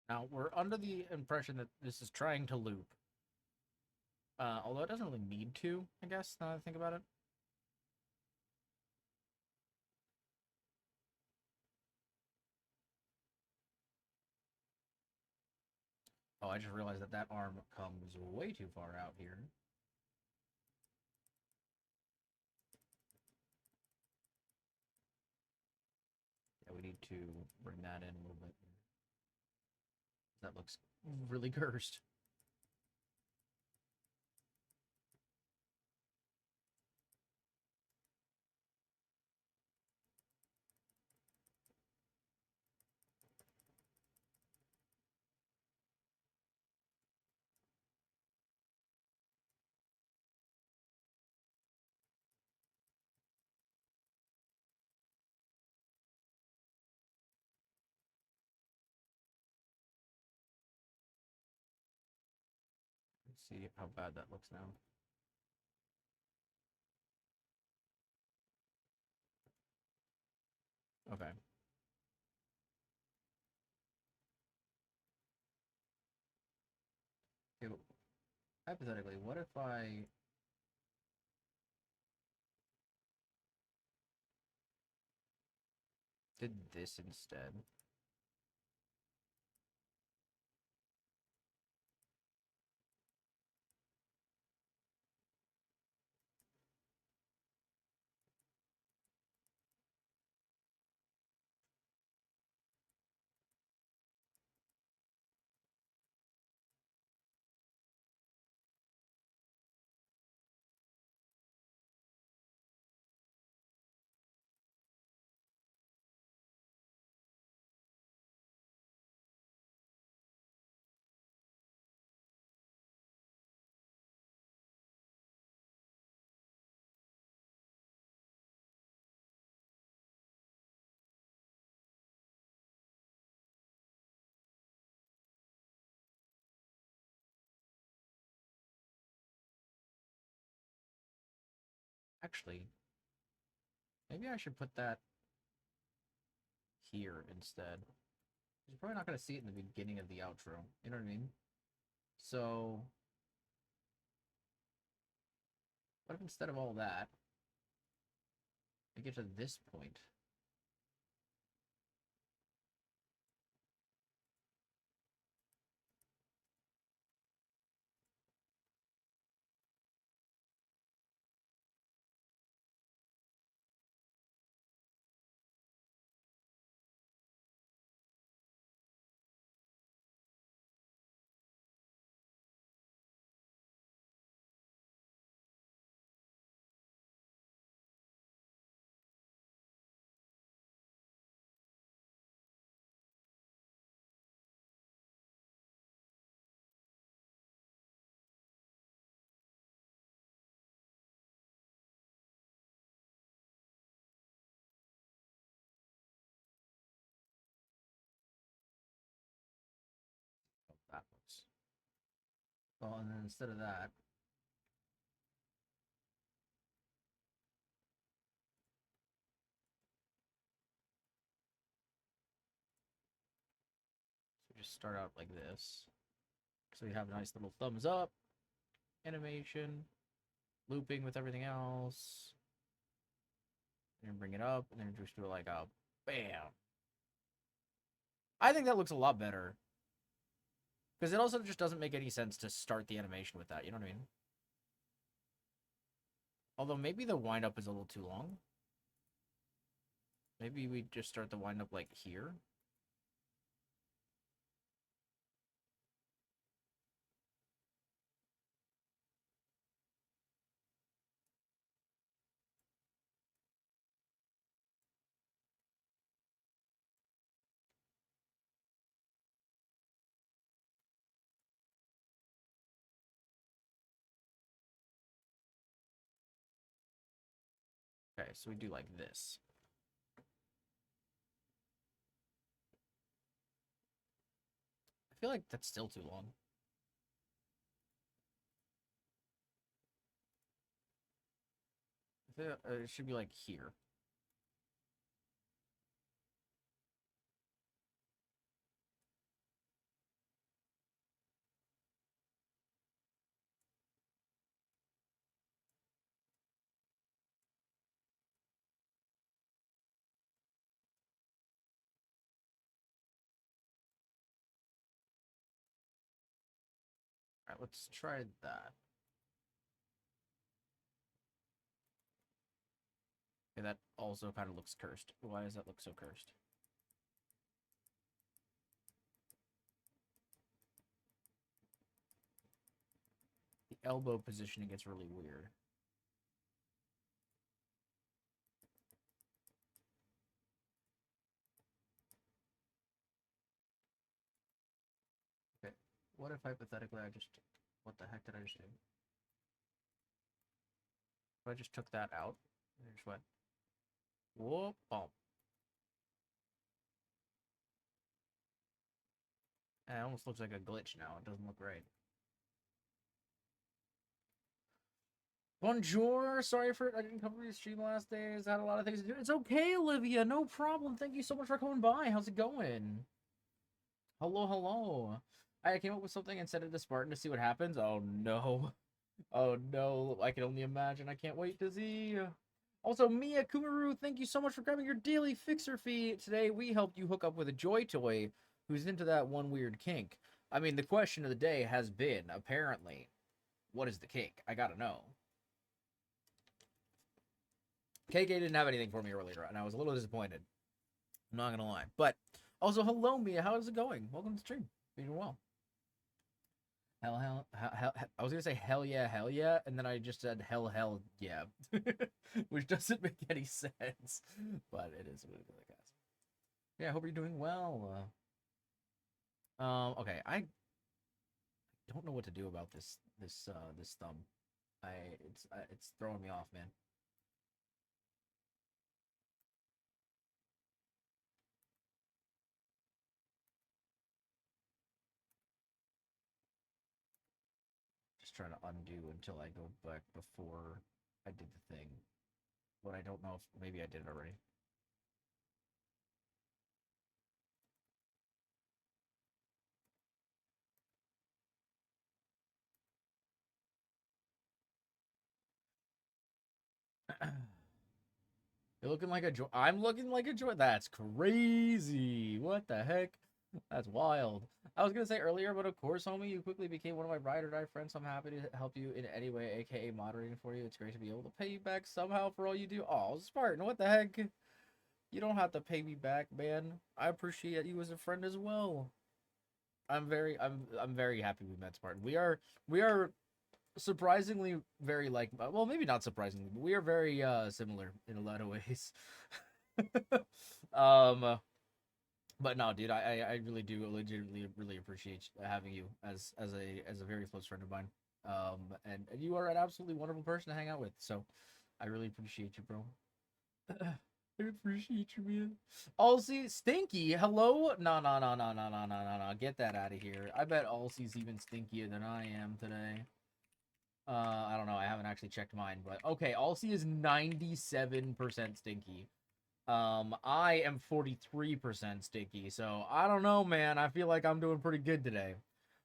Now, we're under the impression that this is trying to loop. Although it doesn't really need to, I guess, now that I think about it. Oh, I just realized that that arm comes way too far out here. Yeah, we need to bring that in a little bit. That looks really cursed. Let's see how bad that looks now. Okay. Okay, but hypothetically, what if I did this instead? Actually, maybe I should put that here instead. You're probably not going to see it in the beginning of the outro. You know what I mean? So, what if instead of all that, we get to this point? Oh, that looks. Well, and then instead of that, so we just start out like this. So we have a nice little thumbs up, animation, looping with everything else. And bring it up, and then just do it like a bam. I think that looks a lot better. Because it also just doesn't make any sense to start the animation with that, you know what I mean? Although maybe the wind-up is a little too long. Maybe we just start the wind-up like here. Okay, so we do like this. I feel like that's still too long. I feel, it should be like here. let's try that. Okay, that also kind of looks cursed. Why does that look so cursed? The elbow positioning gets really weird. Okay, what if hypothetically I just... What the heck did I just do? If I just took that out, and just went... Whoop, bump. It almost looks like a glitch now. It doesn't look right. Bonjour. Sorry for I didn't cover your stream last days. I had a lot of things to do. It's okay, Olivia. No problem. Thank you so much for coming by. How's it going? Hello, hello. I came up with something and sent it to Spartan to see what happens. Oh no. Oh no. I can only imagine. I can't wait to see. Also, Mia Kumaru, thank you so much for grabbing your daily fixer fee. Today, we helped you hook up with a Joy Toy who's into that one weird kink. I mean, the question of the day has been, apparently, what is the kink? I gotta know. KK didn't have anything for me earlier, and I was a little disappointed. I'm not gonna lie. But, also, hello, Mia. How is it going? Welcome to the stream. You're doing well. Hell, I was gonna say hell yeah, and then I just said hell yeah, which doesn't make any sense, but it is what it is, I guess. Yeah, I hope you're doing well. Okay, I don't know what to do about this thumb. It's throwing me off, man. Trying to undo until I go back before I did the thing. But I don't know if maybe I did it already. You're looking like a joy. I'm looking like a joy. That's crazy. What the heck? That's wild. I was gonna say earlier, but of course, homie, you quickly became one of my ride or die friends. So I'm happy to help you in any way, aka moderating for you. It's great to be able to pay you back somehow for all you do. Oh, Spartan, what the heck? You don't have to pay me back, man. I appreciate you as a friend as well. I'm very happy we met, Spartan. We are surprisingly very like, well, maybe not surprisingly, but we are very similar in a lot of ways. But no, dude, I really do legitimately really appreciate having you as a very close friend of mine. And you are an absolutely wonderful person to hang out with. So I really appreciate you, bro. I appreciate you, man. Alcy, Stinky, hello? No. Get that out of here. I bet Alcy's even stinkier than I am today. I don't know. I haven't actually checked mine, but okay. Alcy is 97% stinky. I am 43% stinky, so I don't know, man. I feel like I'm doing pretty good today.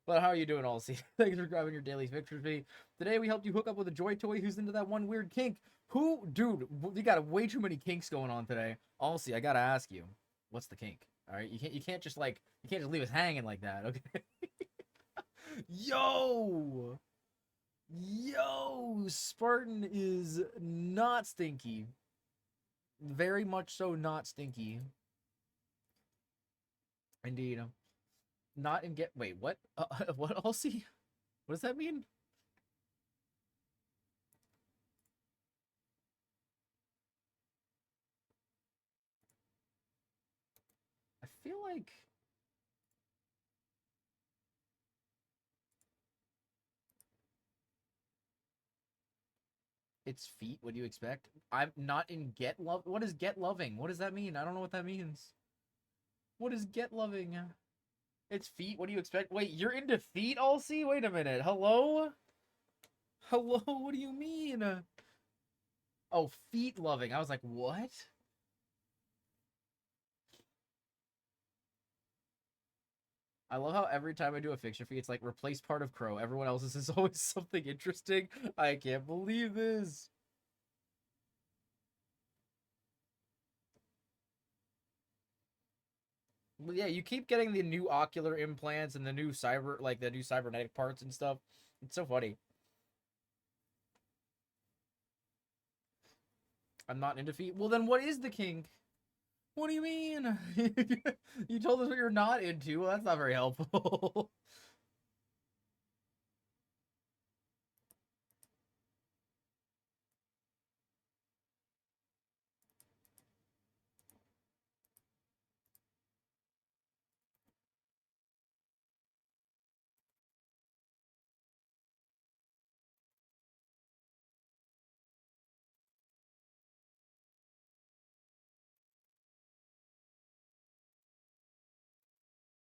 But how are you doing, Alcy? Thanks for grabbing your daily pictures fee. Today we helped you hook up with a Joy Toy who's into that one weird kink. Who, dude? We got way too many kinks going on today. Alcy, I gotta ask you, what's the kink? All right, you can't just leave us hanging like that, okay? Yo, Spartan is not stinky. Very much so not stinky. Indeed. Not in wait, what? What, Alcy? What does that mean? I feel like... It's feet, what do you expect? I'm not in get love. What is get loving? What does that mean? I don't know what that means. What is get loving? It's feet, what do you expect? Wait, you're into feet, Alcy? Wait a minute. Hello? Hello, what do you mean? Oh, feet loving. I was like, what? I love how every time I do a fixture fee, it's like replace part of Crow. Everyone else's is always something interesting. I can't believe this. Well, yeah, you keep getting the new ocular implants and the new the new cybernetic parts and stuff. It's so funny. I'm not into feet. Well, then what is the kink? What do you mean? You told us what you're not into. Well, that's not very helpful.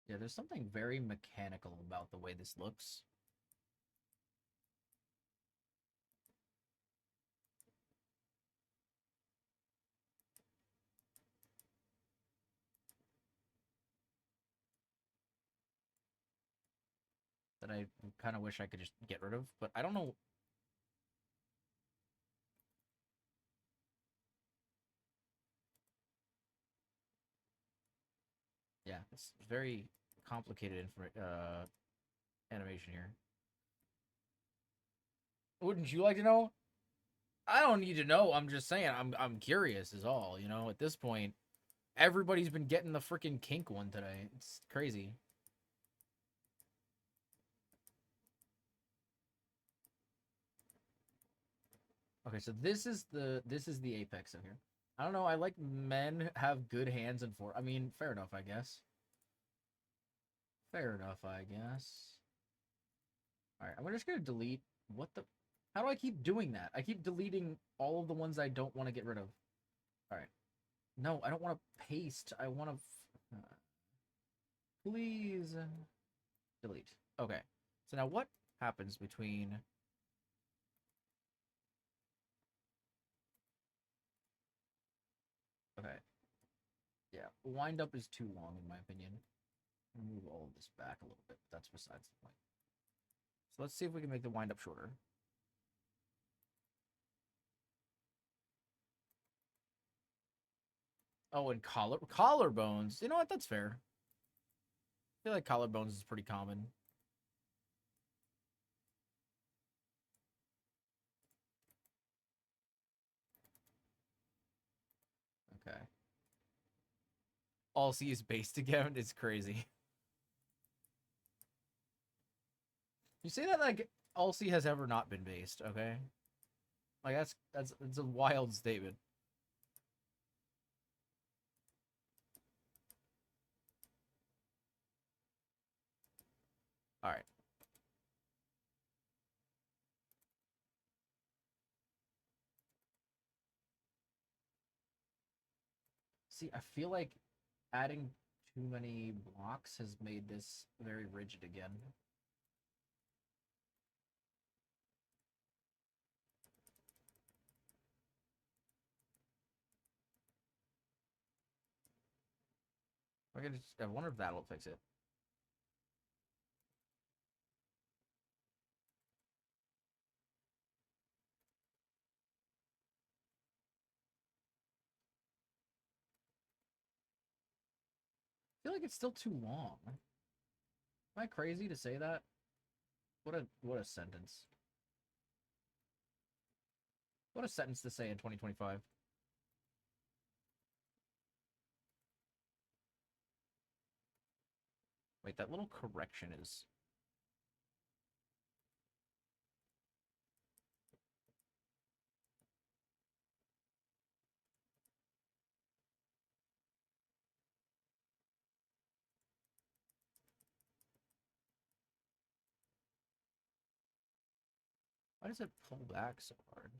Yeah, there's something very mechanical about the way this looks. That I kind of wish I could just get rid of, but I don't know. Yeah, it's very complicated animation here. Wouldn't you like to know? I don't need to know. I'm just saying. I'm curious is all. You know, at this point, everybody's been getting the freaking kink one today. It's crazy. Okay, so this is the apex of here. I don't know. I like men have good hands and I mean, fair enough, I guess. Fair enough, I guess. All right, I'm just gonna delete. What the? How do I keep doing that? I keep deleting all of the ones I don't want to get rid of. All right. No, I don't want to paste. I want to. Please delete. Okay. So now what happens between? Okay. Yeah, wind up is too long in my opinion. Move all of this back a little bit, but that's besides the point. So let's see if we can make the wind up shorter. Oh, and collarbones. You know what? That's fair. I feel like collarbones is pretty common. Okay. All C is based again. It's crazy. You say that like all C has ever not been based, okay? Like that's a wild statement. All right. See, I feel like adding too many blocks has made this very rigid again. I wonder if that'll fix it. I feel like it's still too long. Am I crazy to say that? What a sentence. What a sentence to say in 2025. Wait, that little correction is why does it pull back so hard?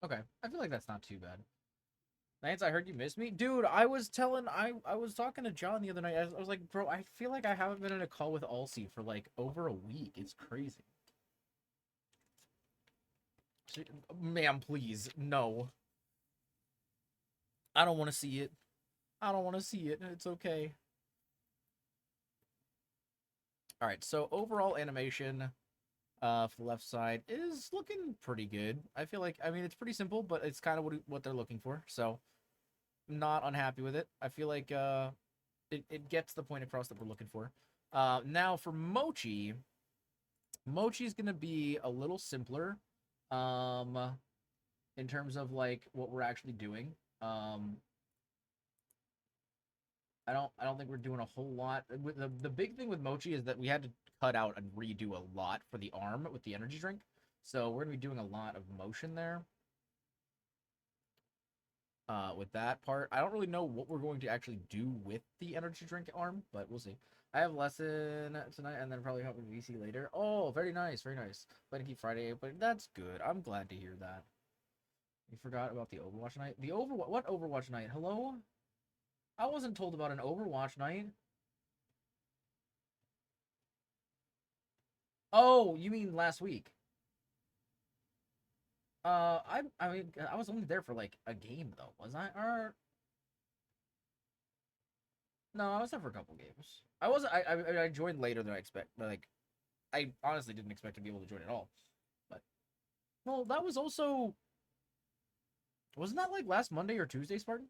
Okay, I feel like that's not too bad. Lance, I heard you missed me, dude. I was talking to John the other night. I was like, bro, I feel like I haven't been in a call with Alcy for like over a week. It's crazy. Ma'am, please, no. I don't want to see it. I don't want to see it. It's okay. All right, so overall animation for the left side is looking pretty good. I feel like, I mean, it's pretty simple, but it's kind of what they're looking for. So, not unhappy with it. I feel like it gets the point across that we're looking for. Now for Mochi's gonna be a little simpler, in terms of like what we're actually doing. I don't think we're doing a whole lot. The big thing with Mochi is that we had to cut out and redo a lot for the arm with the energy drink. So we're gonna be doing a lot of motion there. With that part, I don't really know what we're going to actually do with the energy drink arm, but we'll see. I have lesson tonight and then probably help with VC later. Oh, very nice, very nice. Plan to keep Friday, but that's good. I'm glad to hear that. You forgot about the Overwatch night? What Overwatch night? Hello? I wasn't told about an Overwatch night. Oh, you mean last week? I mean, I was only there for like a game though, was I? Or no, I was there for a couple games. I wasn't. I joined later than I expect. Like, I honestly didn't expect to be able to join at all. But well, that was also wasn't that like last Monday or Tuesday, Spartan?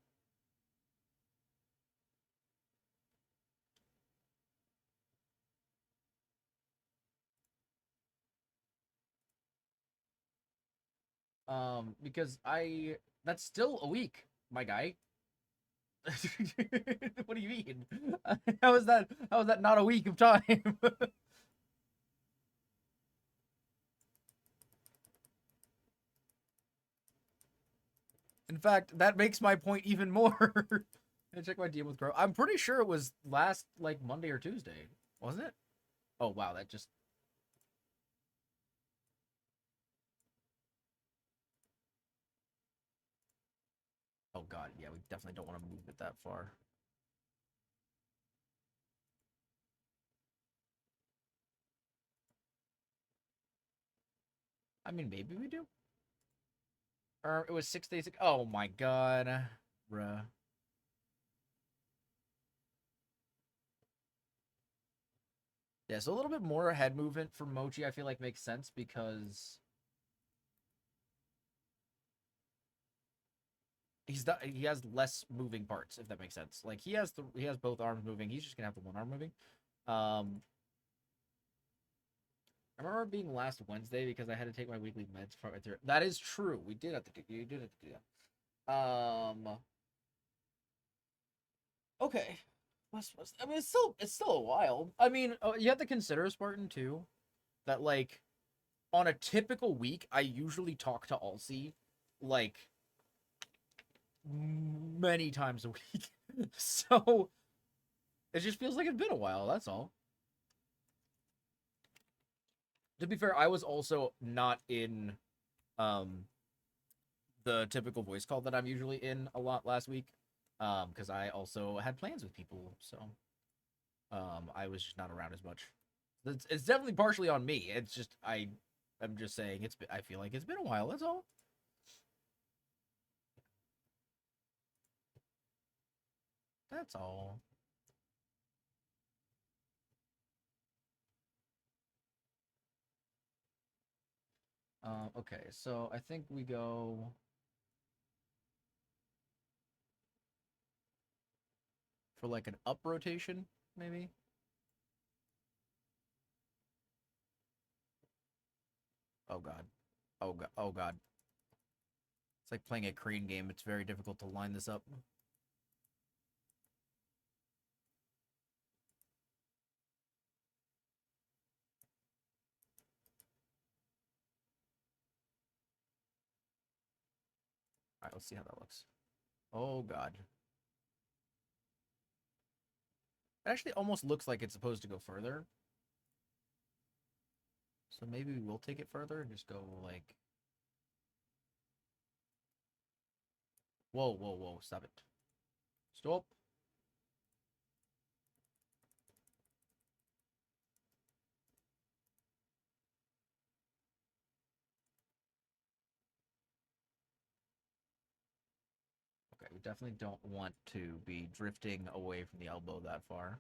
Because that's still a week, my guy. What do you mean? How is that? How is that not a week of time? In fact, that makes my point even more. I check my DM with Crow. I'm pretty sure it was last like Monday or Tuesday, wasn't it? Oh wow, that just. Oh god, yeah, we definitely don't want to move it that far. I mean, maybe we do. Or it was 6 days ago. Oh my god, bruh. Yeah, so a little bit more head movement for Mochi, I feel like makes sense because he has less moving parts, if that makes sense. Like he has both arms moving. He's just gonna have the one arm moving. I remember being last Wednesday because I had to take my weekly meds from it. That is true. We did have to do. You did have to do that. Okay. I mean, it's still a while. I mean, you have to consider, Spartan, too, that like on a typical week, I usually talk to Alcy like many times a week. So it just feels like it's been a while. That's all. To be fair, I was also not in the typical voice call that I'm usually in a lot last week, because I also had plans with people, so I was just not around as much. It's definitely partially on me. It's just I'm just saying I feel like it's been a while. That's all. That's all. Okay, so I think we go for like an up rotation, maybe. Oh god. Oh god. Oh god. It's like playing a crane game. It's very difficult to line this up. Alright, let's see how that looks. Oh god. It actually almost looks like it's supposed to go further. So maybe we'll take it further and just go like Whoa, whoa, whoa. Stop it. Stop. Okay, we definitely don't want to be drifting away from the elbow that far.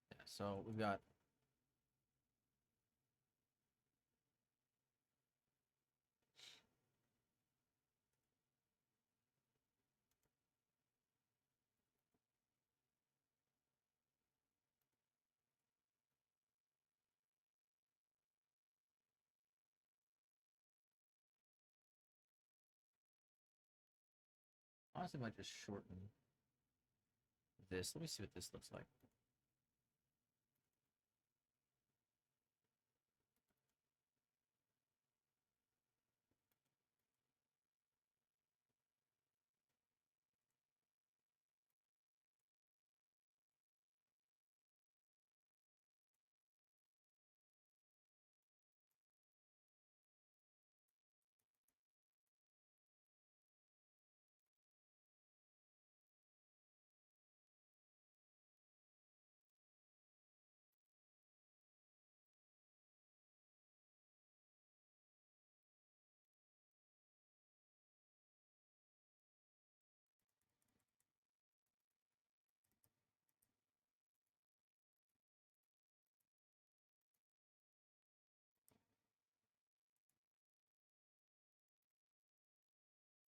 Yeah, so we've got honestly might just shorten this. Let me see what this looks like.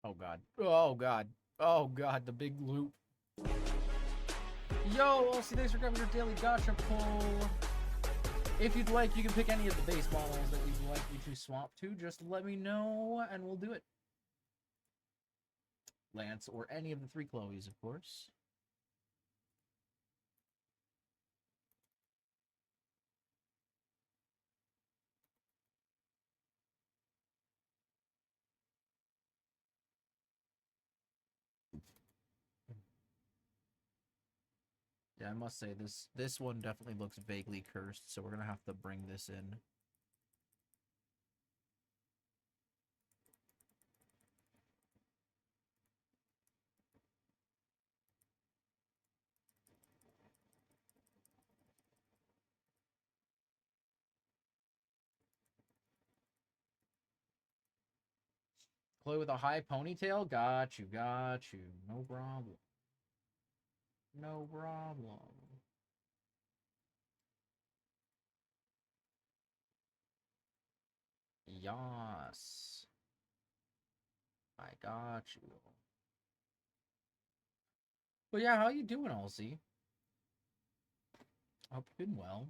Oh god. Oh god. Oh god, the big loop. Yo, Elsie, thanks for grabbing your daily gotcha pull. If you'd like, you can pick any of the base models that you'd like me to swap to. Just let me know, and we'll do it. Lance, or any of the 3 Chloes, of course. Yeah, I must say, this one definitely looks vaguely cursed, so we're gonna have to bring this in. Chloe with a high ponytail? Got you, got you. No problem. No problem. Yas. I got you. But yeah, how you doing, Elsie? Hope you've been well.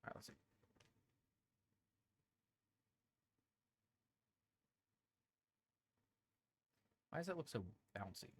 Alright, let's see. Why does that look so bouncy?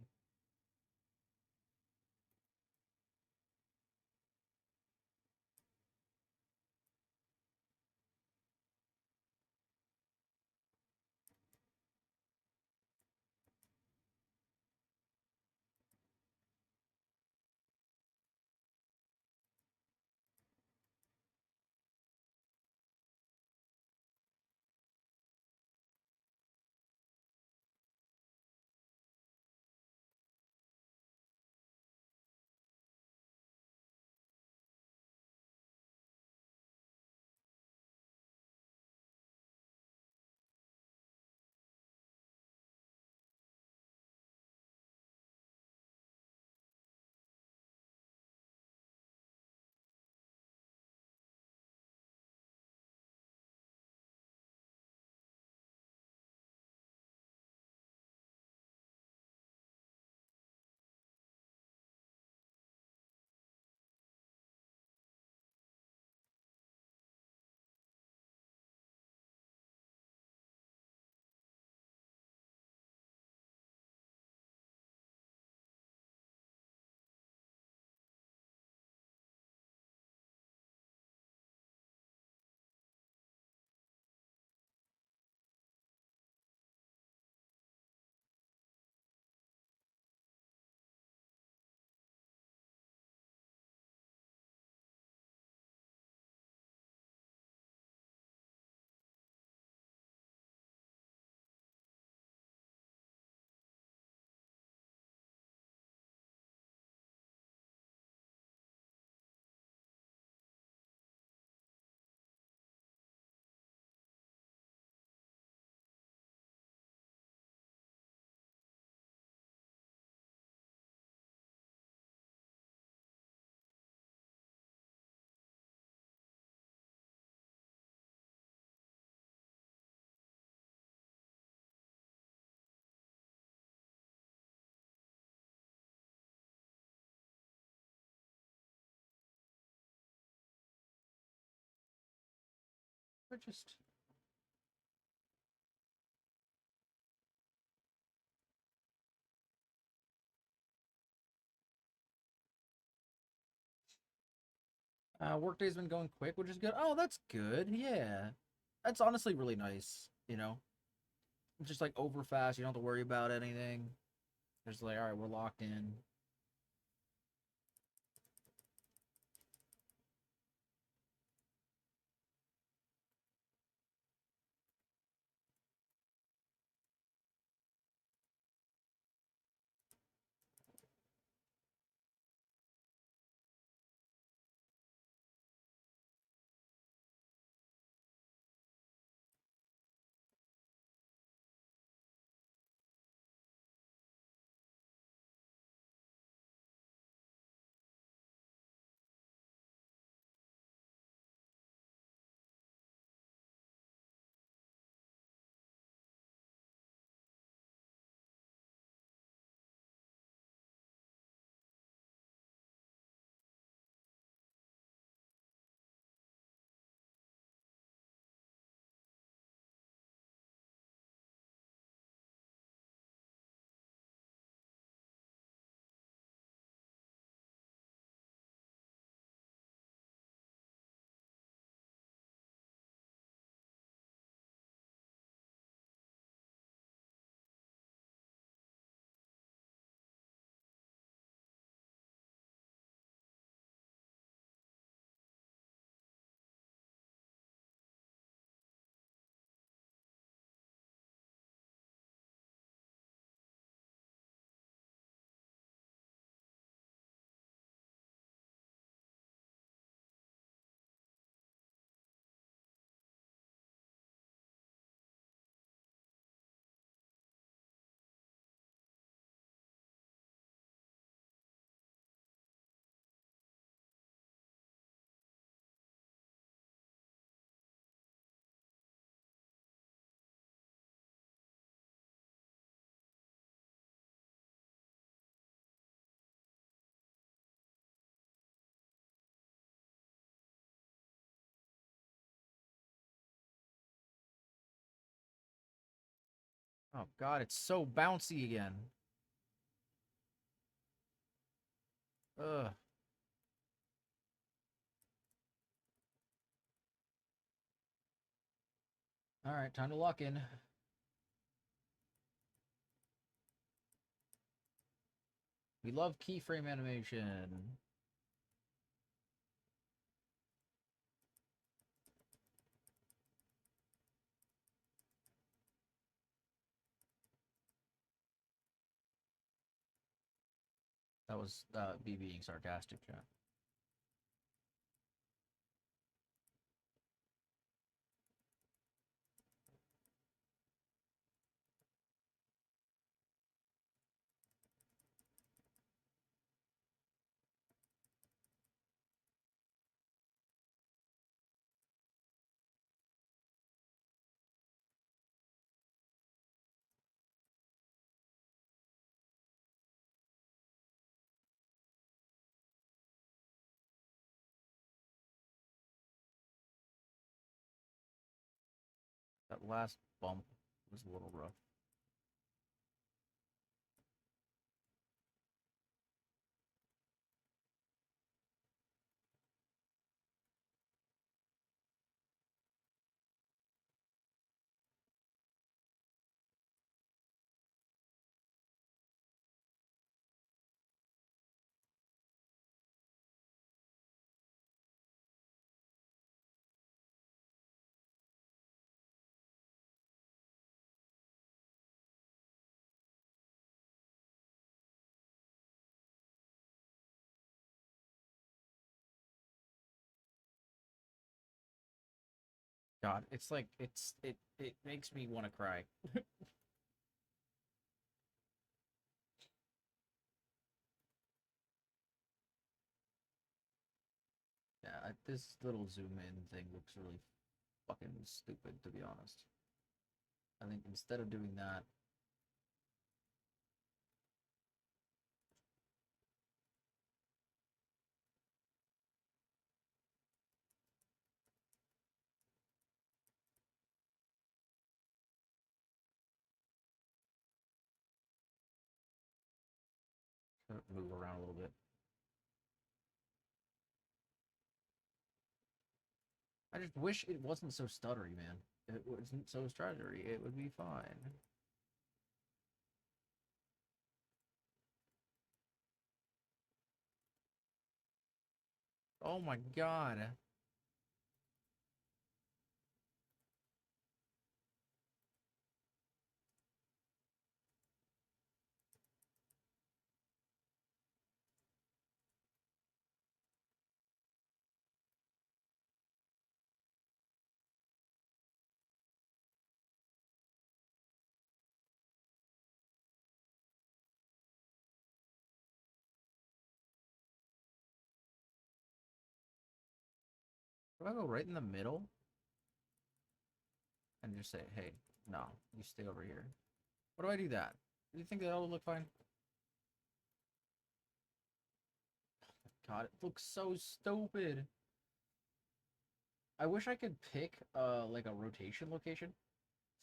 Or just... Workday's been going quick, which is good. Oh, that's good. Yeah. That's honestly really nice, you know? It's just like over fast. You don't have to worry about anything. Just like, all right, we're locked in. Oh god, it's so bouncy again. Ugh. Alright, time to lock in. We love keyframe animation. That was me being sarcastic, chat. That last bump was a little rough. God, it's like it makes me want to cry. Yeah, this little zoom in thing looks really fucking stupid, to be honest. I think instead of doing that, Move around a little bit. I just wish it wasn't so stuttery, man. If it wasn't so stuttery, it would be fine. Oh my god. Do I go right in the middle? And just say, hey, no, you stay over here. What do I do that? Do you think that'll look fine? God, it looks so stupid. I wish I could pick like a rotation location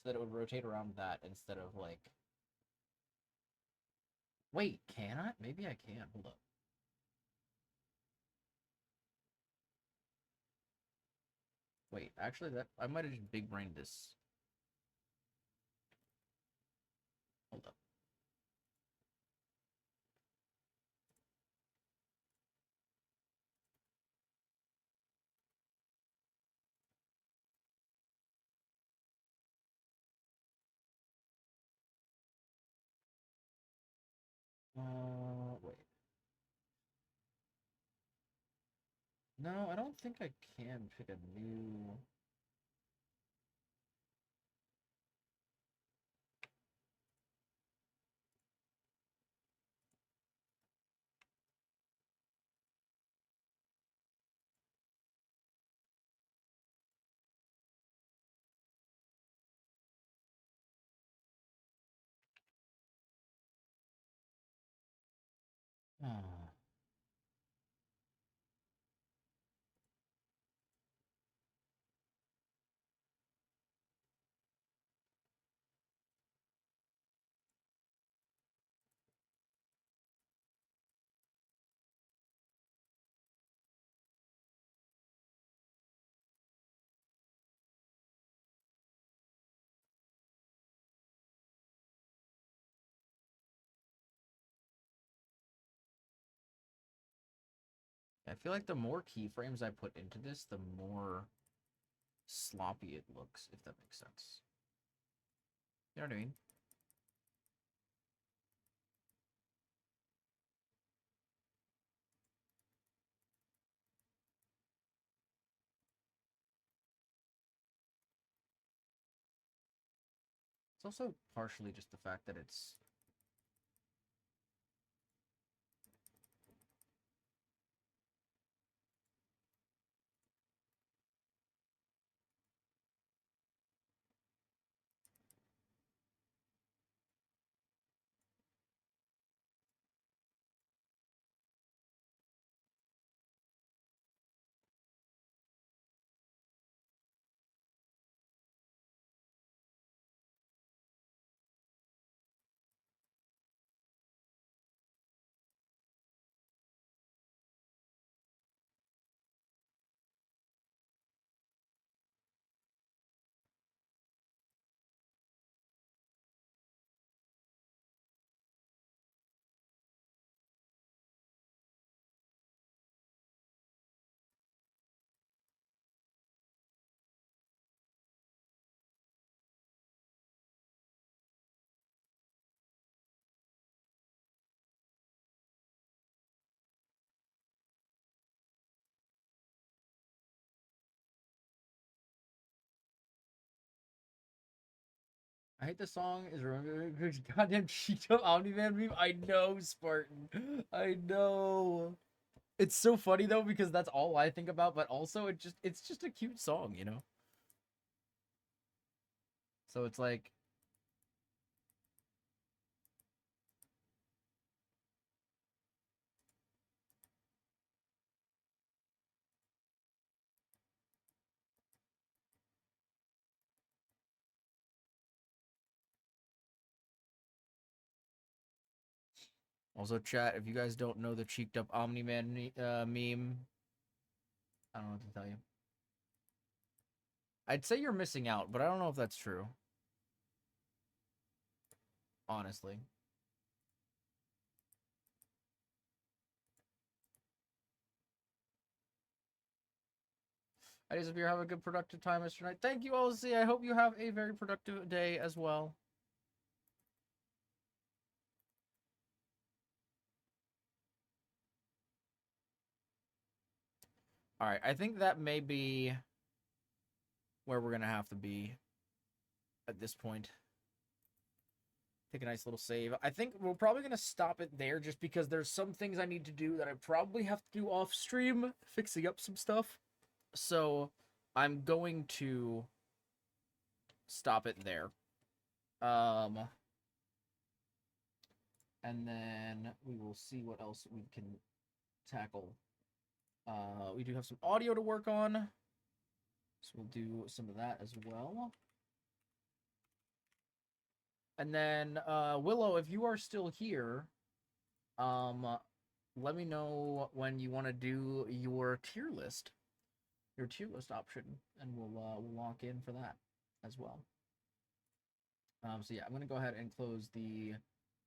so that it would rotate around that instead of like. Wait, can I? Maybe I can. Hold up. Wait, actually, that I might have just big brained this. Hold up. Wait. No, I don't think I can pick a new. Ah. I feel like the more keyframes I put into this, the more sloppy it looks, if that makes sense. You know what I mean? It's also partially just the fact that it's I hate the song is remembering goddamn Cheeto Omni-Man meme. I know, Spartan. I know. It's so funny though because that's all I think about, but also it's just a cute song, you know? So it's like Also, chat, if you guys don't know the cheeked up Omni-Man meme, I don't know what to tell you. I'd say you're missing out, but I don't know if that's true. Honestly. I just hope you have a good productive time, Mr. Knight. Thank you, OC. I hope you have a very productive day as well. Alright, I think that may be where we're gonna have to be at this point. Take a nice little save. I think we're probably gonna stop it there just because there's some things I need to do that I probably have to do off stream, fixing up some stuff. So I'm going to stop it there. And then we will see what else we can tackle. We do have some audio to work on, so we'll do some of that as well. And then, Willow, if you are still here, let me know when you want to do your tier list option, and we'll lock in for that as well. So yeah, I'm gonna go ahead and close the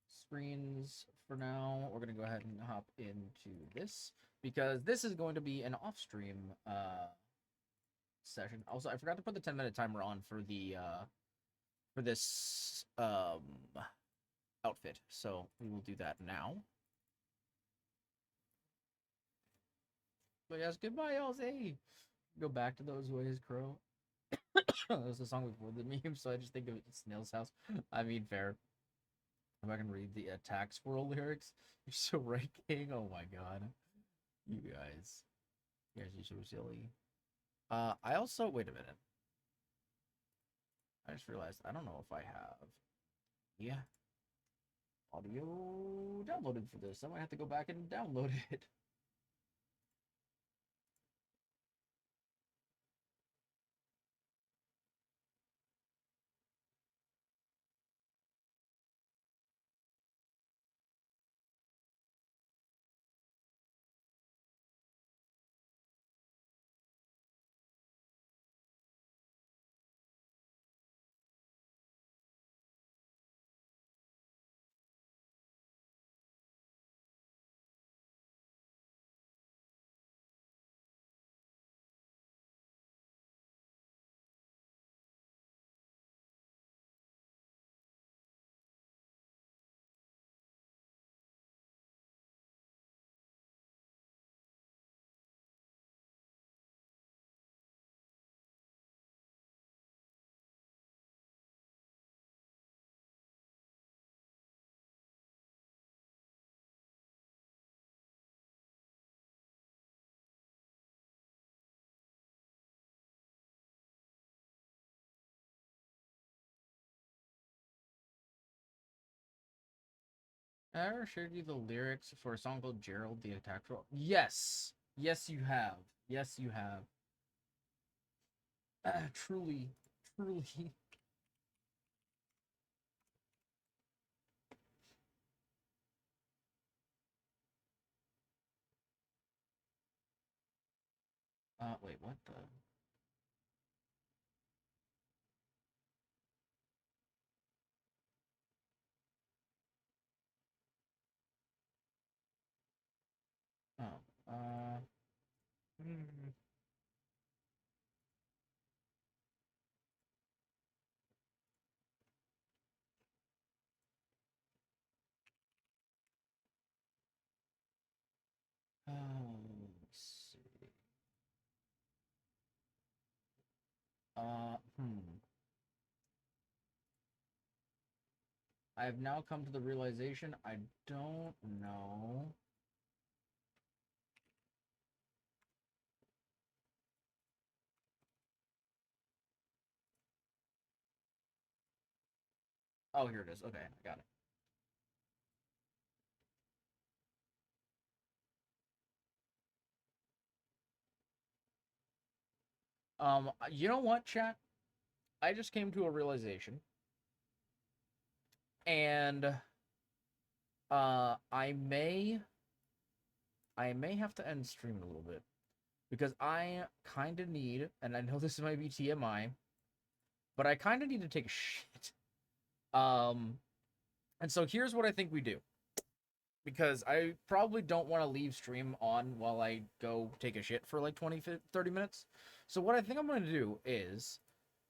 screens for now. We're gonna go ahead and hop into this because this is going to be an off-stream session. Also, I forgot to put the 10-minute timer on for the for this outfit, so we will do that now. But yes, goodbye, LZ. Go back to those ways, Crow. That was the song before the meme, so I just think of it as Snail's House. I mean, fair. If I can read the attack squirrel lyrics. You're so right, King. Oh my god. You guys. You guys are so silly. I also, wait a minute. I just realized I don't know if I have audio downloaded for this. I might have to go back and download it. I ever shared you the lyrics for a song called Gerald the Attack Troll? Yes. Yes, you have. Yes, you have. Truly. Truly. Wait, what the? Oh, hmm. Let's see. I have now come to the realization I don't know. Oh, here it is. Okay, I got it. You know what, chat? I just came to a realization. And I may have to end stream in a little bit because I kind of need, and I know this might be TMI, but I kind of need to take a shit. And so here's what I think we do, because I probably don't want to leave stream on while I go take a shit for like 30 minutes. So what I think I'm going to do is,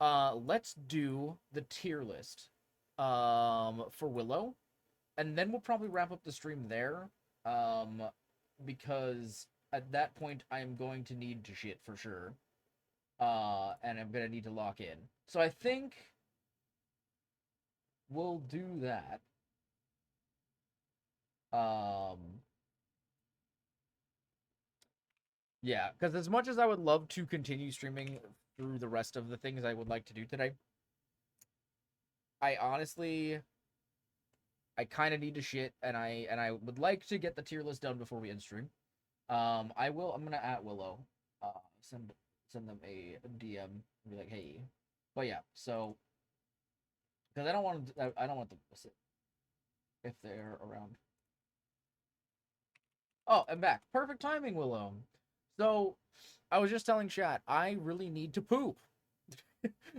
let's do the tier list, for Willow, and then we'll probably wrap up the stream there, because at that point I'm going to need to shit for sure, and I'm going to need to lock in. So I think we'll do that. Yeah, because as much as I would love to continue streaming through the rest of the things I would like to do today, I honestly, I kind of need to shit, and I would like to get the tier list done before we end stream. I'm gonna at Willow, send them a DM, and be like, hey, but yeah, so, because I don't want them to sit if they're around. Oh, I'm back. Perfect timing, Willow. So, I was just telling chat, I really need to poop.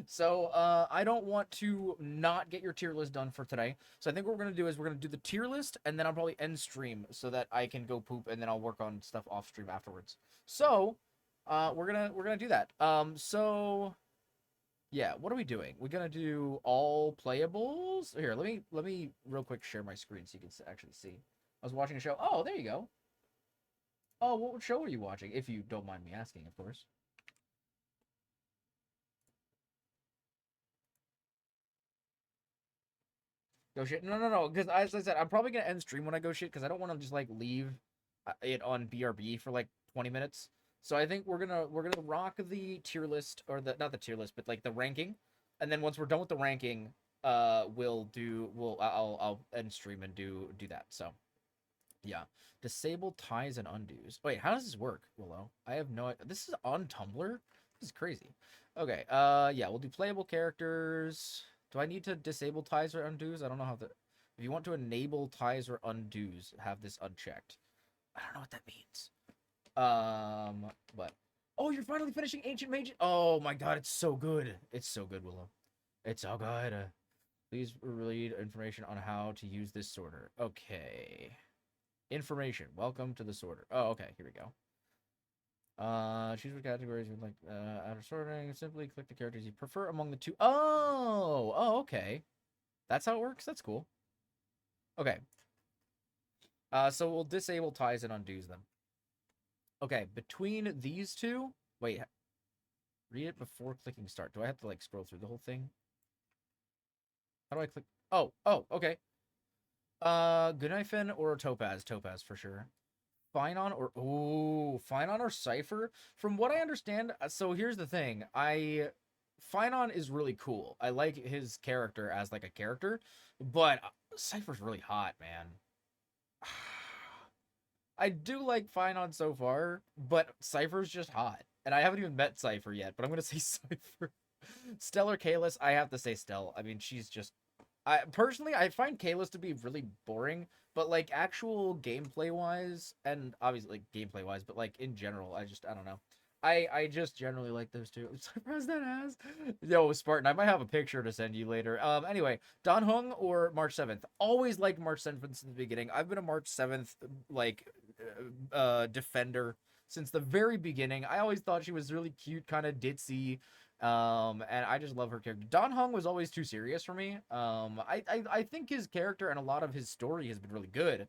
So, I don't want to not get your tier list done for today. So I think what we're going to do is we're going to do the tier list, and then I'll probably end stream so that I can go poop, and then I'll work on stuff off stream afterwards. So, we're gonna do that. So, yeah, what are we doing? We're going to do all playables? Here, let me real quick share my screen so you can actually see. I was watching a show. Oh, there you go. Oh, what show were you watching? If you don't mind me asking, of course. Go shit. No. Because as I said, I'm probably gonna end stream when I go shit because I don't want to just like leave it on BRB for like 20 minutes. So I think we're gonna rock the tier list, or the not the tier list, but like the ranking. And then once we're done with the ranking, I'll end stream and do that. So yeah, disable ties and undos. Wait, how does this work, Willow? I have no idea. This is on Tumblr. This is crazy. Okay. Yeah, we'll do playable characters. Do I need to disable ties or undos? I don't know how to. If you want to enable ties or undos, have this unchecked. I don't know what that means. But oh, you're finally finishing Ancient Mage. Oh my god, it's so good. It's so good, Willow. It's so good. Please read information on how to use this sorter. Okay. Information. Welcome to the sorter. Oh, okay. Here we go. Choose what categories you'd like. After sorting, simply click the characters you prefer among the two. Oh, okay. That's how it works. That's cool. Okay. So we'll disable ties and undos them. Okay, between these two. Wait. Read it before clicking start. Do I have to like scroll through the whole thing? How do I click? Oh, okay. Gunaifen or Topaz? Topaz for sure. Finon or Cypher? From what I understand, so here's the thing. Finon is really cool. I like his character as like a character, but Cypher's really hot, man. I do like Finon so far, but Cypher's just hot. And I haven't even met Cypher yet, but I'm gonna say Cypher. Stellar Kalis, I have to say Stell. I mean, she's just... personally, I find Kalis to be really boring, but like actual gameplay wise, and obviously like gameplay wise, but like in general, I don't know. I just generally like those two. I'm surprised that has. Yo, Spartan, I might have a picture to send you later. Anyway, Dan Hung or March 7th. Always liked March 7th since the beginning. I've been a March 7th like defender since the very beginning. I always thought she was really cute, kind of ditzy. And I just love her character. Dan Hung was always too serious for me. I think his character and a lot of his story has been really good,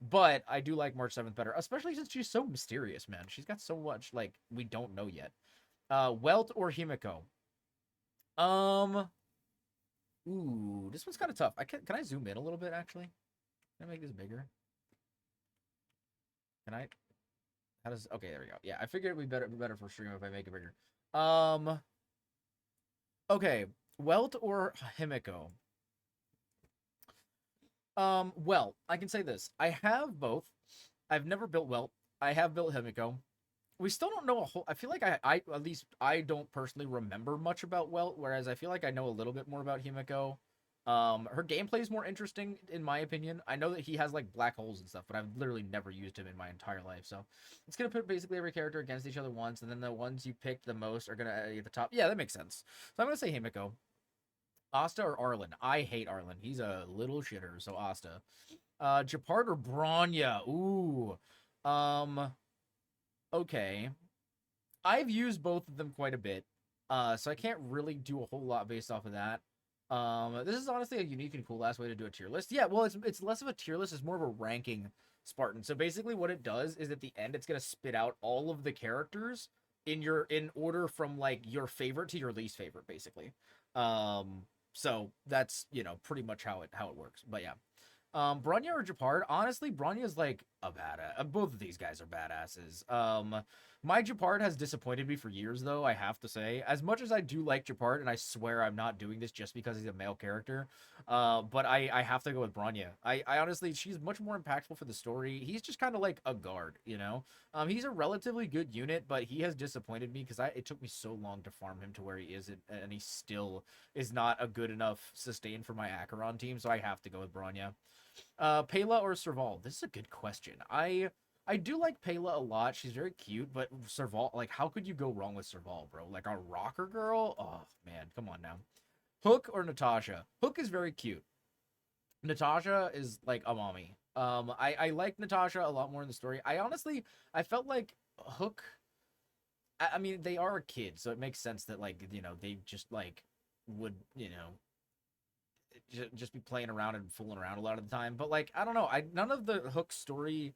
but I do like March 7th better, especially since she's so mysterious, man. She's got so much, like, we don't know yet. Welt or Himiko? Ooh, this one's kind of tough. Can I zoom in a little bit, actually? Can I make this bigger? Can I? Okay, there we go. Yeah, I figured it'd be better for stream if I make it bigger. Okay, Welt or Himiko? Well, I can say this. I have both. I've never built Welt. I have built Himiko. We still don't know a whole... I feel like I at least I don't personally remember much about Welt, whereas I feel like I know a little bit more about Himiko. Her gameplay is more interesting in my opinion. I know that he has like black holes and stuff, but I've literally never used him in my entire life. So it's gonna put basically every character against each other once, and then the ones you picked the most are gonna be at the top. Yeah, that makes sense. So I'm gonna say Himiko. Asta or Arlen? I hate Arlen. He's a little shitter, so Asta. Japard or Bronya? Ooh. Okay. I've used both of them quite a bit. So I can't really do a whole lot based off of that. This is honestly a unique and cool ass way to do a tier list. Yeah, well, it's less of a tier list, it's more of a ranking Spartan. So basically what it does is at the end it's gonna spit out all of the characters in order from like your favorite to your least favorite, basically. So that's, you know, pretty much how it works. But yeah. Bronya or Japard? Honestly, Bronya's like a badass. Both of these guys are badasses. My Japard has disappointed me for years, though, I have to say. As much as I do like Japard, and I swear I'm not doing this just because he's a male character, but I have to go with Bronya. I honestly, she's much more impactful for the story. He's just kind of like a guard, you know? He's a relatively good unit, but he has disappointed me because it took me so long to farm him to where he is, and he still is not a good enough sustain for my Acheron team, so I have to go with Bronya. Pela or Serval? This is a good question. I do like Pela a lot. She's very cute, but Serval, like, how could you go wrong with Serval, bro? Like, a rocker girl? Oh, man, come on now. Hook or Natasha? Hook is very cute. Natasha is, like, a mommy. I like Natasha a lot more in the story. I felt like Hook, I mean, they are a kid, so it makes sense that, like, you know, they just, like, would, you know, just be playing around and fooling around a lot of the time. But like, I don't know, none of the Hook story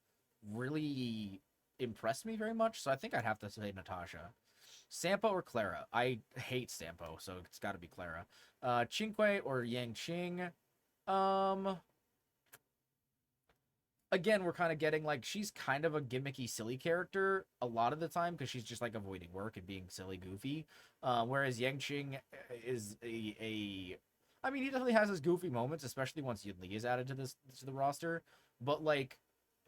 really impressed me very much, so I think I'd have to say Natasha. Sampo or Clara? I hate Sampo, so it's got to be Clara. Qingque or Yang Qing? Again, we're kind of getting like, she's kind of a gimmicky silly character a lot of the time because she's just like avoiding work and being silly goofy, whereas Yang Qing is I mean, he definitely has his goofy moments, especially once Yunli is added to the roster. But like,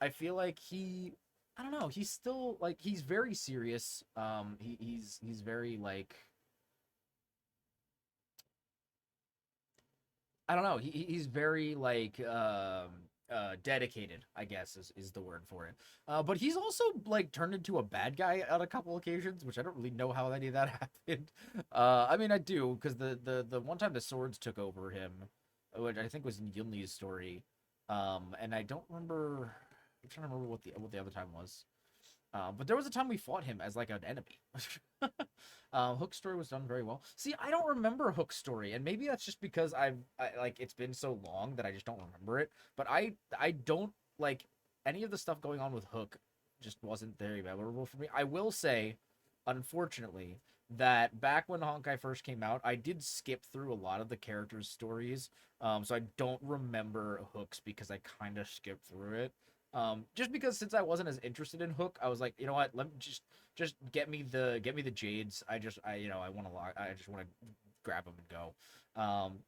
I feel like I don't know, he's still like, he's very serious. He's very like, I don't know, he's very like dedicated, I guess is the word for it. But he's also like turned into a bad guy on a couple occasions, which I don't really know how any of that happened. I mean, I do, because the one time the swords took over him, which I think was in Yunli's story, and I don't remember. I'm trying to remember what the other time was. But there was a time we fought him as like an enemy. Hook's story was done very well. See, I don't remember Hook's story, and maybe that's just because I like, it's been so long that I just don't remember it. But I don't like any of the stuff going on with Hook. Just wasn't very memorable for me. I will say, unfortunately, that back when Honkai first came out, I did skip through a lot of the characters' stories. So I don't remember Hook's because I kind of skipped through it. Just because since I wasn't as interested in Hook, I was like, you know what, let me just get me the Jades. I just want to grab them and go.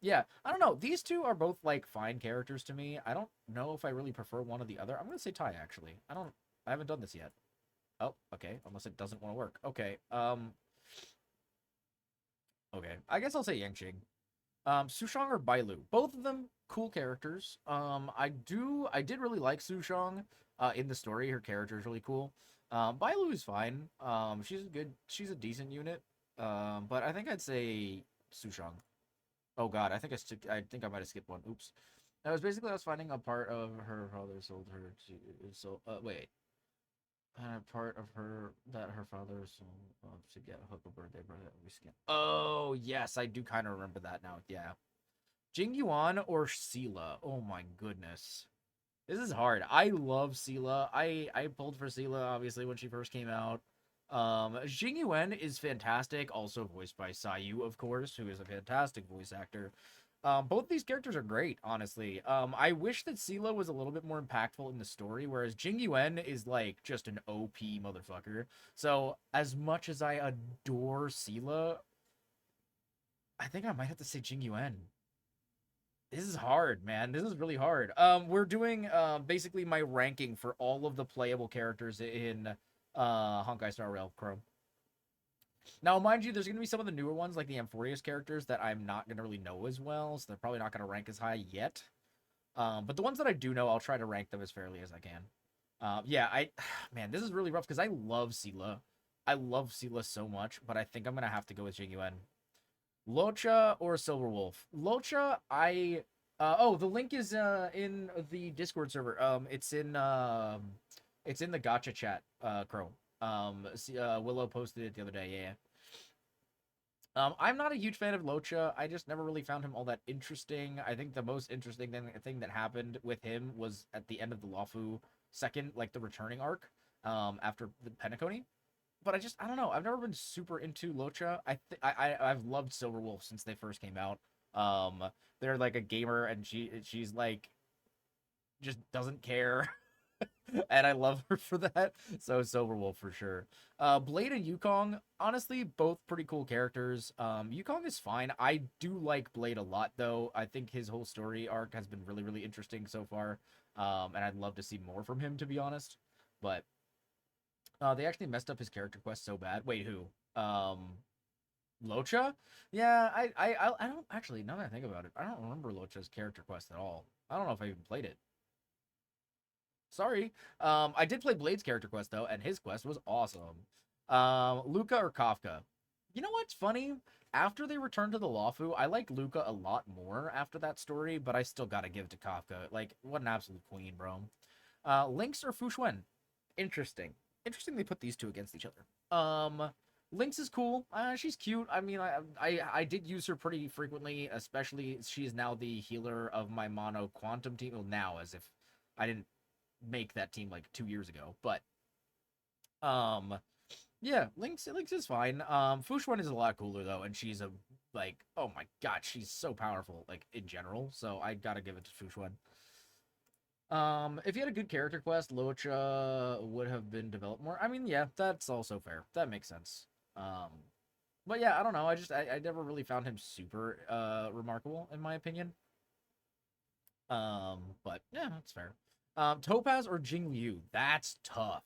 Yeah, I don't know. These two are both like fine characters to me. I don't know if I really prefer one or the other. I'm gonna say Tai, actually. I haven't done this yet. Oh, okay. Unless it doesn't want to work. Okay. Okay. I guess I'll say Yangqing. Sushong or Bailu? Both of them cool characters. I did really like Sushong in the story. Her character is really cool. Bailu is fine. She's a decent unit. But I think I'd say Sushong. Oh god, I think I might have skipped one. Oops. That was basically, I was finding a part of her father sold her to wait. And a part of her that her father sold to get Hook a birthday present. Oh yes, I do kind of remember that now. Yeah. Jing Yuan or Sela? Oh my goodness. This is hard. I love Sela. I pulled for Sela obviously when she first came out. Jing Yuan is fantastic, also voiced by Sayu, of course, who is a fantastic voice actor. Both these characters are great, honestly. I wish that Sela was a little bit more impactful in the story, whereas Jing Yuan is like just an OP motherfucker. So as much as I adore Sela, I think I might have to say Jing Yuan. This is hard, man. This is really hard. We're doing basically my ranking for all of the playable characters in Honkai Star Rail Chrome. Now, mind you, there's going to be some of the newer ones, like the Amphorius characters, that I'm not going to really know as well, so they're probably not going to rank as high yet. But the ones that I do know, I'll try to rank them as fairly as I can. Yeah, man, this is really rough because I love Sela. I love Sela so much, but I think I'm going to have to go with Jingyuan. Locha or Silverwolf? Locha, oh, the link is in the Discord server. It's in the gacha chat, Crow. Willow posted it the other day. Yeah. I'm not a huge fan of Locha. I just never really found him all that interesting. I think the most interesting thing that happened with him was at the end of the Luofu second, like the returning arc, after the Penacony. But I don't know. I've never been super into Locha. I've loved Silverwolf since they first came out. They're like a gamer, and she's like just doesn't care. And I love her for that. So Silverwolf for sure. Blade and Yukong, honestly, both pretty cool characters. Yukong is fine. I do like Blade a lot, though. I think his whole story arc has been really, really interesting so far. And I'd love to see more from him, to be honest. But they actually messed up his character quest so bad. Wait, who? Locha? Yeah, I don't actually. Now that I think about it, I don't remember Locha's character quest at all. I don't know if I even played it. Sorry. I did play Blade's character quest, though, and his quest was awesome. Luca or Kafka? You know what's funny? After they returned to the Luofu, I like Luca a lot more after that story, but I still gotta give it to Kafka. Like, what an absolute queen, bro. Lynx or Fushuen? Interesting. Interesting they put these two against each other. Lynx is cool. She's cute. I mean, I did use her pretty frequently, especially she's now the healer of my mono quantum team. Well, now, as if I didn't make that team like 2 years ago, but yeah, Lynx is fine. Fushuen is a lot cooler though, and she's like, oh my god, she's so powerful, like in general, so I gotta give it to Fushuen. If you had a good character quest, Locha would have been developed more. I mean, yeah, that's also fair. That makes sense. But yeah, I don't know, I never really found him super remarkable in my opinion. But yeah, that's fair. Topaz or Jingliu? That's tough.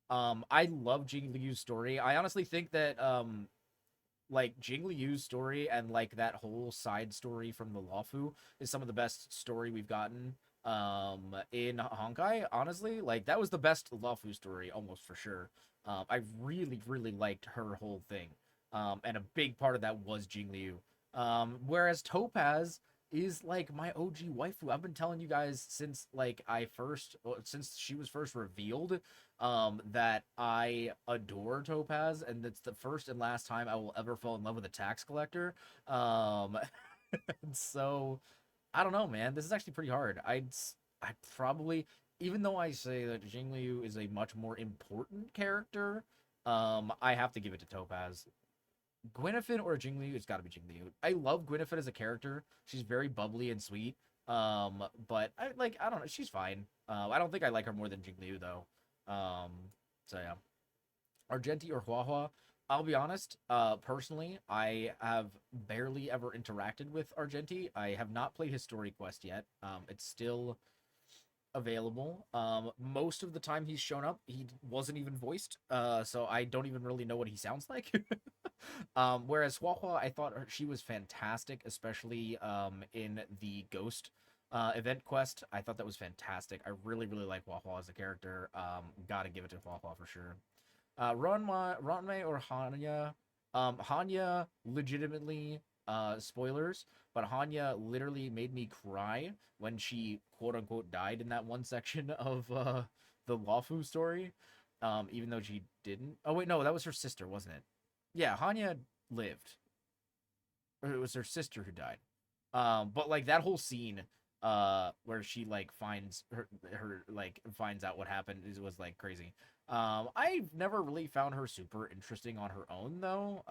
I love Jingliu's story. I honestly think that like Jingliu's story and like that whole side story from the Luofu is some of the best story we've gotten in Honkai. Honestly, like that was the best Luofu story almost for sure. I really liked her whole thing. And a big part of that was Jingliu. Whereas Topaz is like my OG waifu. I've been telling you guys since like since she was first revealed, that I adore Topaz, and it's the first and last time I will ever fall in love with a tax collector. So I don't know, man. This is actually pretty hard. I probably, even though I say that Jingliu is a much more important character, I have to give it to Topaz. Gwynethyn or Jingliu? It's got to be Jingliu. I love Gwynethyn as a character. She's very bubbly and sweet. But I don't know. She's fine. I don't think I like her more than Jingliu though. So yeah. Argenti or Huahua? I'll be honest. Personally, I have barely ever interacted with Argenti. I have not played his story quest yet. It's still available. Most of the time he's shown up, he wasn't even voiced. So I don't even really know what he sounds like. Whereas Huahua, I thought she was fantastic, especially in the Ghost event quest. I thought that was fantastic. I really like Huahua as a character. Gotta give it to Huahua for sure. Ranmei or Hanya? Hanya legitimately, spoilers, but Hanya literally made me cry when she quote unquote died in that one section of the Luofu story. Even though she didn't. Oh wait, no, that was her sister, wasn't it? Yeah, Hanya lived. Or it was her sister who died. But like that whole scene where she like finds her like finds out what happened was like crazy. I've never really found her super interesting on her own though.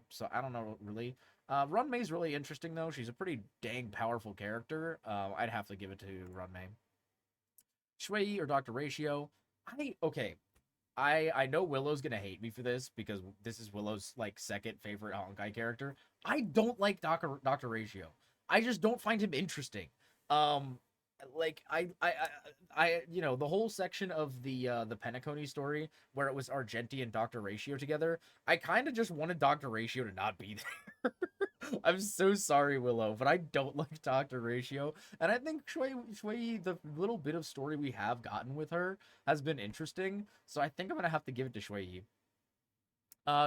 So I don't know really. Runmei's really interesting though. She's a pretty dang powerful character. I'd have to give it to Runmei. Shui or Dr. Ratio? I know Willow's gonna hate me for this because this is Willow's like second favorite Honkai character. I don't like Dr. Ratio. I just don't find him interesting. like you know, the whole section of the Penacony story where it was Argenti and Dr. Ratio together, I kind of just wanted Dr. Ratio to not be there. I'm so sorry, Willow, but I don't like Dr. Ratio, and I think Shui, the little bit of story we have gotten with her has been interesting, so I think I'm gonna have to give it to Shui.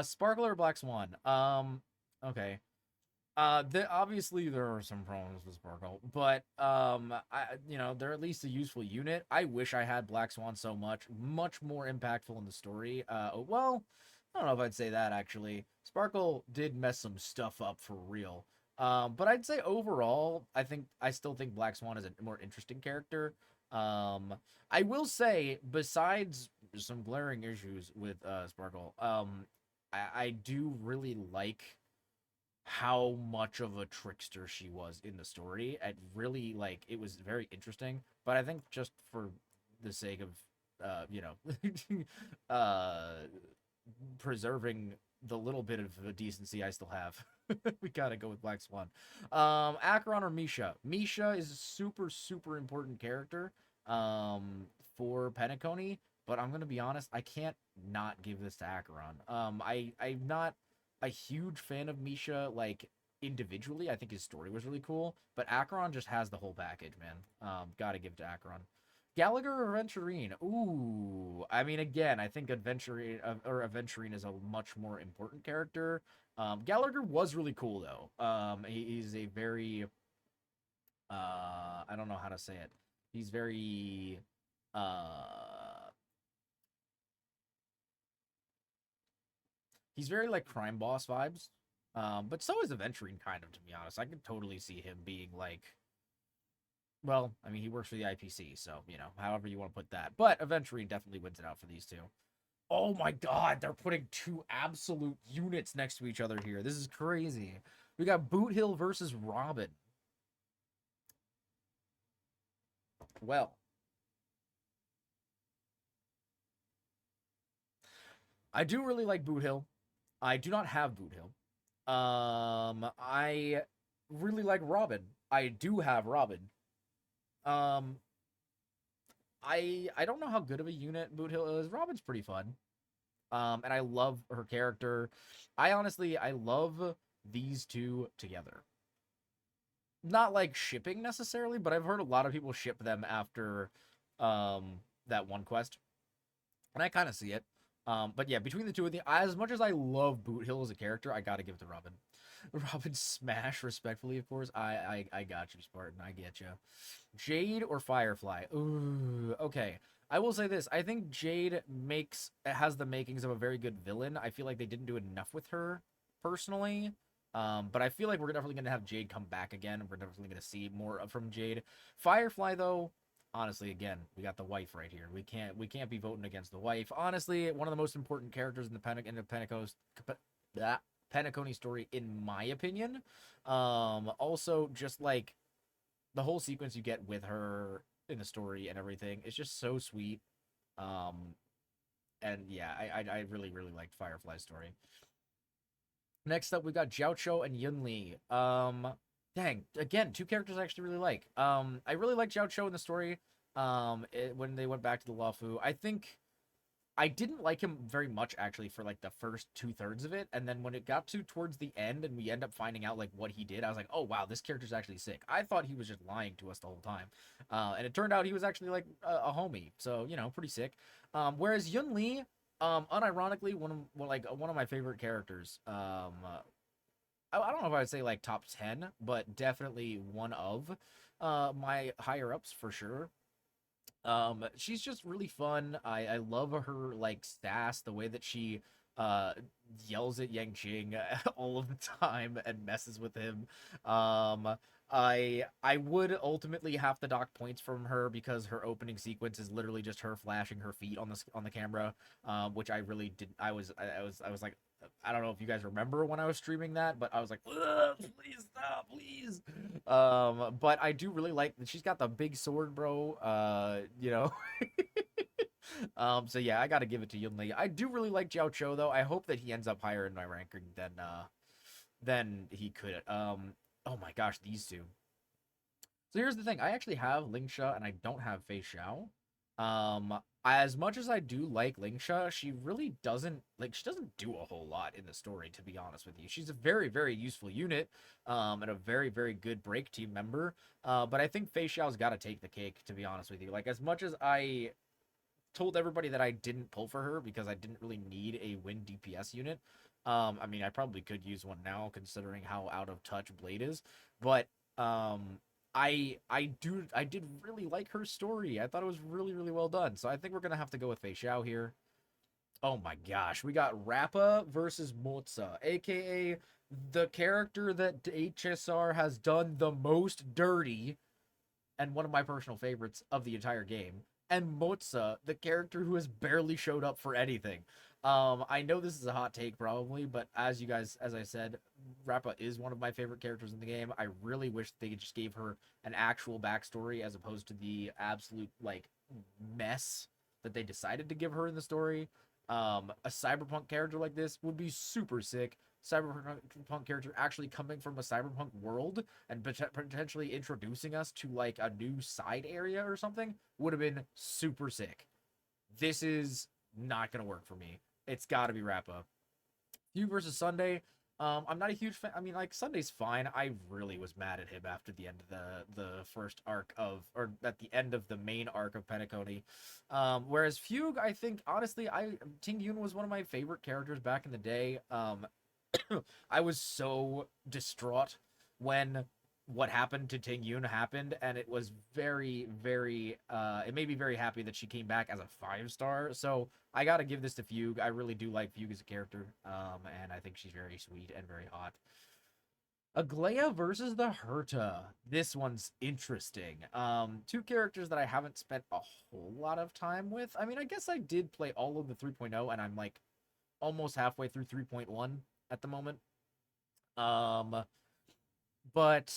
Sparkle or Black Swan? Okay. Obviously there are some problems with Sparkle, but you know, they're at least a useful unit. I wish I had Black Swan so much more impactful in the story. Well, I don't know if I'd say that actually. Sparkle did mess some stuff up for real. But I'd say overall, I still think Black Swan is a more interesting character. I will say, besides some glaring issues with Sparkle, I do really like how much of a trickster she was in the story. It really, like, it was very interesting, but I think just for the sake of you know, preserving the little bit of decency I still have, we gotta go with Black Swan. Acheron or Misha? Misha is a super important character for Penacony, but I'm gonna be honest, I can't not give this to Acheron. I'm not a huge fan of Misha, like, individually. I think his story was really cool, but Acheron just has the whole package, man. Gotta give it to Acheron. Gallagher or Aventurine? Ooh, I mean, again, I think Aventurine is a much more important character. Gallagher was really cool though. He's a very, I don't know how to say it. He's very, he's very like crime boss vibes. But so is Aventurine, kind of, to be honest. I could totally see him being like, well, I mean, he works for the IPC, so, you know, however you want to put that. But Aventurine definitely wins it out for these two. Oh my god, they're putting two absolute units next to each other here. This is crazy. We got Boot Hill versus Robin. Well, I do really like Boot Hill. I do not have Boot Hill. I really like Robin. I do have Robin. I don't know how good of a unit Boot Hill is. Robin's pretty fun. And I love her character. I love these two together. Not like shipping necessarily, but I've heard a lot of people ship them after that one quest. And I kind of see it. But yeah, between the two of them, as much as I love Boot Hill as a character, I gotta give it to Robin. Robin smash, respectfully, of course. I got you, Spartan. I get you. Jade or Firefly? Ooh, okay. I will say this. I think Jade has the makings of a very good villain. I feel like they didn't do enough with her, personally. But I feel like we're definitely going to have Jade come back again. We're definitely going to see more from Jade. Firefly, though, honestly, again, we got the wife right here. We can't be voting against the wife. Honestly, one of the most important characters in the Penacony story, in my opinion. Also, just like the whole sequence you get with her in the story and everything, it's just so sweet. And yeah, I really liked Firefly's story. Next up, we got Jiaoqiu and Yunli. Dang, again, two characters I actually really like. I really like Jiaoqiu in the story. When they went back to the Luofu, I think I didn't like him very much, actually, for like the first 2/3 of it, and then when it got towards the end and we end up finding out like what he did, I was like, oh wow, this character's actually sick. I thought he was just lying to us the whole time, and it turned out he was actually like a homie, so, you know, pretty sick. Whereas Yunli, unironically, one of my favorite characters. I don't know if I would say like top 10, but definitely one of my higher ups for sure. She's just really fun. I love her like sass, the way that she yells at Yang Qing all of the time and messes with him. I would ultimately have to dock points from her because her opening sequence is literally just her flashing her feet on the camera, which I really did. I was like, I don't know if you guys remember when I was streaming that, but I was like, please stop, please. But I do really like that she's got the big sword, bro. You know. So yeah, I gotta give it to Yunli. I do really like Jiaoqiu though. I hope that he ends up higher in my ranking than he could. Oh my gosh, these two. So here's the thing. I actually have Lingsha and I don't have Fei Xiao. As much as I do like Lingsha, she really doesn't she doesn't do a whole lot in the story, to be honest with you. She's a very, very useful unit, and a very, very good break team member. But I think Fei Xiao's got to take the cake, to be honest with you. Like, as much as I told everybody that I didn't pull for her because I didn't really need a win DPS unit. I mean, I probably could use one now considering how out of touch Blade is, but I did really like her story. I thought it was really, really well done. So I think we're gonna have to go with Fei Xiao here. Oh my gosh, we got Rappa versus Moza, aka the character that HSR has done the most dirty, and one of my personal favorites of the entire game. And Moza, the character who has barely showed up for anything. I know this is a hot take probably, but as I said, Rappa is one of my favorite characters in the game. I really wish they just gave her an actual backstory as opposed to the absolute like mess that they decided to give her in the story. A cyberpunk character like this would be super sick. Cyberpunk character actually coming from a cyberpunk world and potentially introducing us to like a new side area or something would have been super sick. This is not gonna work for me. It's got to be Rappa. You versus Sunday. I'm not a huge fan. I mean, like, Sunday's fine. I really was mad at him after the end of the first arc of, or at the end of the main arc of Penacony. Whereas Fugue, I think, honestly, Ting Yun was one of my favorite characters back in the day. I was so distraught when what happened to Ting Yun happened, and it was very, very, it made me very happy that she came back as a 5-star. So I gotta give this to Fugue. I really do like Fugue as a character, and I think she's very sweet and very hot. Aglaya versus the Herta. This one's interesting. Two characters that I haven't spent a whole lot of time with. I mean, I guess I did play all of the 3.0, and I'm like almost halfway through 3.1 at the moment. But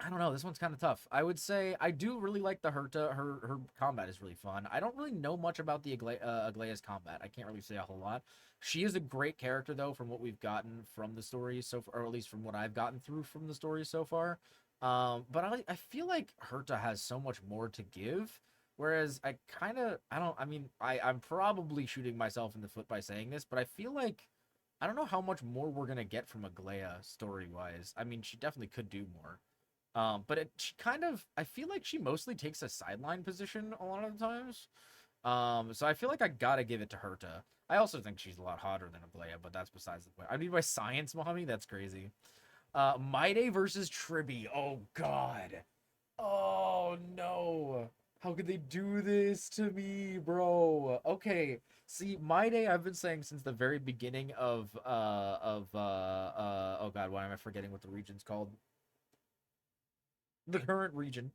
I don't know. This one's kind of tough. I would say I do really like the Herta. Her combat is really fun. I don't really know much about the Aglaya's combat. I can't really say a whole lot. She is a great character, though, from what we've gotten from the story so far, or at least from what I've gotten through from the story so far. But I feel like Herta has so much more to give. Whereas I'm probably shooting myself in the foot by saying this, but I feel like I don't know how much more we're gonna get from Aglaya story-wise. I mean, she definitely could do more. But I feel like she mostly takes a sideline position a lot of the times. So I feel like I gotta give it to Herta. I also think she's a lot hotter than Aglaya, but that's besides the point. I need my science, mommy. That's crazy. Maide versus Tribby. Oh God. Oh no. How could they do this to me, bro? Okay. See, Maide, I've been saying since the very beginning of oh God, why am I forgetting what the region's called? The current region,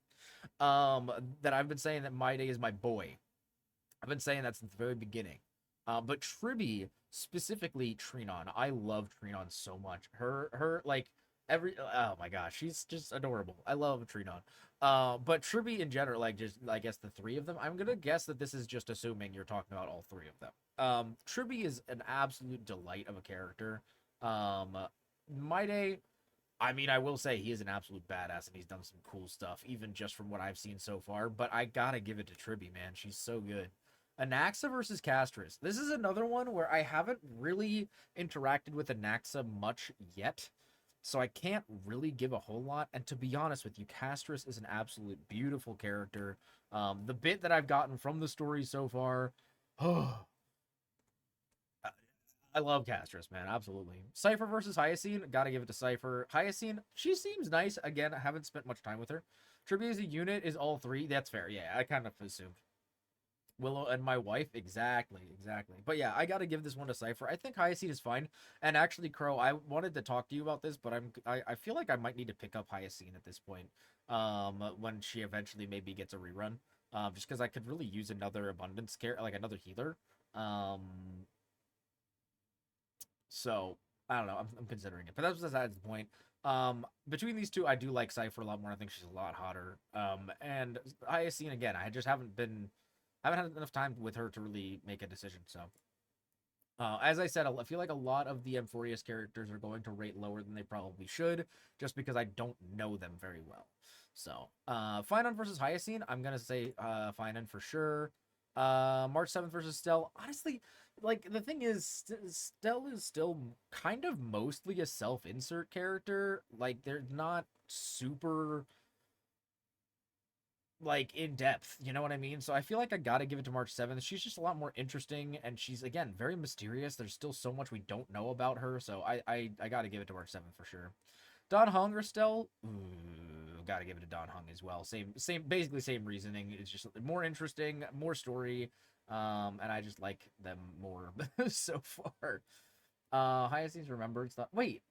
that I've been saying that Maide is my boy. I've been saying that since the very beginning. But Tribby, specifically Trinon, I love Trinon so much. Her like oh my gosh, she's just adorable. I love Trinon. But Tribby in general, like just I guess the three of them. I'm gonna guess that this is just assuming you're talking about all three of them. Tribby is an absolute delight of a character. Maide, I mean, I will say he is an absolute badass and he's done some cool stuff, even just from what I've seen so far. But I gotta give it to Tribby, man. She's so good. Anaxa versus Castris. This is another one where I haven't really interacted with Anaxa much yet, so I can't really give a whole lot. And to be honest with you, Castris is an absolute beautiful character. The bit that I've gotten from the story so far, oh, I love Castris, man. Absolutely. Cypher versus Hyacine. Gotta give it to Cypher. Hyacine, she seems nice. Again, I haven't spent much time with her. Tribby as a unit is all three. That's fair. Yeah, I kind of assumed. Willow and my wife. Exactly. But yeah, I gotta give this one to Cypher. I think Hyacine is fine. And actually, Crow, I wanted to talk to you about this, but I feel like I might need to pick up Hyacine at this point. When she eventually maybe gets a rerun. Just because I could really use another abundance care, like another healer. So I don't know. I'm considering it, but that's besides the point. Between these two, I do like Cypher a lot more. I think she's a lot hotter. And Hyacine again, I just haven't had enough time with her to really make a decision. So As I said, I feel like a lot of the Amphorius characters are going to rate lower than they probably should, just because I don't know them very well. So, Finon versus Hyacine, I'm gonna say Finon for sure. March 7th versus Stell. Honestly, like, the thing is, Stell is still kind of mostly a self-insert character. Like, they're not super, like, in depth, you know what I mean? So I feel like I gotta give it to March 7th. She's just a lot more interesting, and she's, again, very mysterious. There's still so much we don't know about her, so I gotta give it to March 7th for sure. Don Hung or Stell? Ooh, gotta give it to Don Hung as well. Basically same reasoning. It's just more interesting, more story, and I just like them more so far. Hyacine's Remembered stuff. Wait.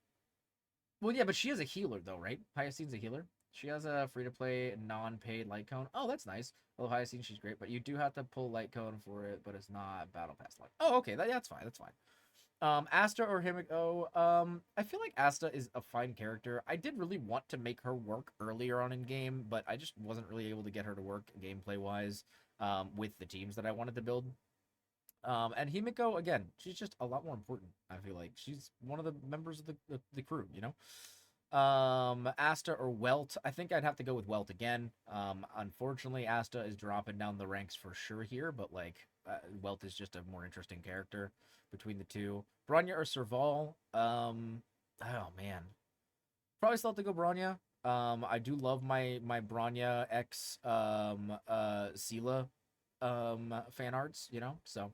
Well, yeah, but she is a healer, though, right? Hyacine's a healer? She has a free-to-play, non-paid light cone. Oh, that's nice. Well, Hyacine, she's great, but you do have to pull light cone for it, but it's not battle pass light. Oh, okay, that's fine. That's fine. Asta or Himiko. I feel like Asta is a fine character. I did really want to make her work earlier on in game, but I just wasn't really able to get her to work gameplay-wise with the teams that I wanted to build. And Himiko, again, she's just a lot more important, I feel like. She's one of the members of the crew, you know? Asta or Welt. I think I'd have to go with Welt again. Unfortunately, Asta is dropping down the ranks for sure here, but, like, Welt is just a more interesting character between the two. Bronya or Serval. Oh, man. Probably still have to go Bronya. I do love my Bronya X, Sela, fan arts, you know? So,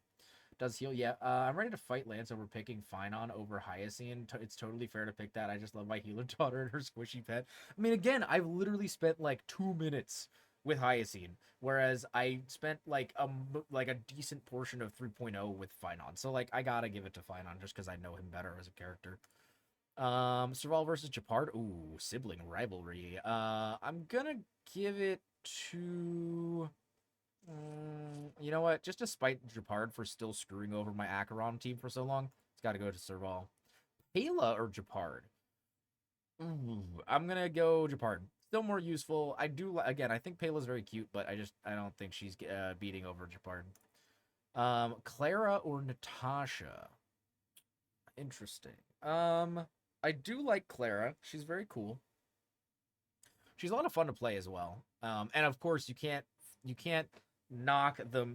does heal, yeah. I'm ready to fight Lance over picking Finon over Hyacine. It's totally fair to pick that. I just love my healer daughter and her squishy pet. I mean, again, I've literally spent like 2 minutes with Hyacine, whereas I spent like a decent portion of 3.0 with Finon. So like, I gotta give it to Finon just because I know him better as a character. Serval versus Japard. Ooh, sibling rivalry. I'm gonna give it to. You know what? Just to spite Japard for still screwing over my Acheron team for so long, it's got to go to Serval. Pela or Japard? Ooh, I'm gonna go Japard. Still more useful. I do again. I think Pela's very cute, but I don't think she's beating over Japard. Clara or Natasha? Interesting. I do like Clara. She's very cool. She's a lot of fun to play as well. And of course you can't knock the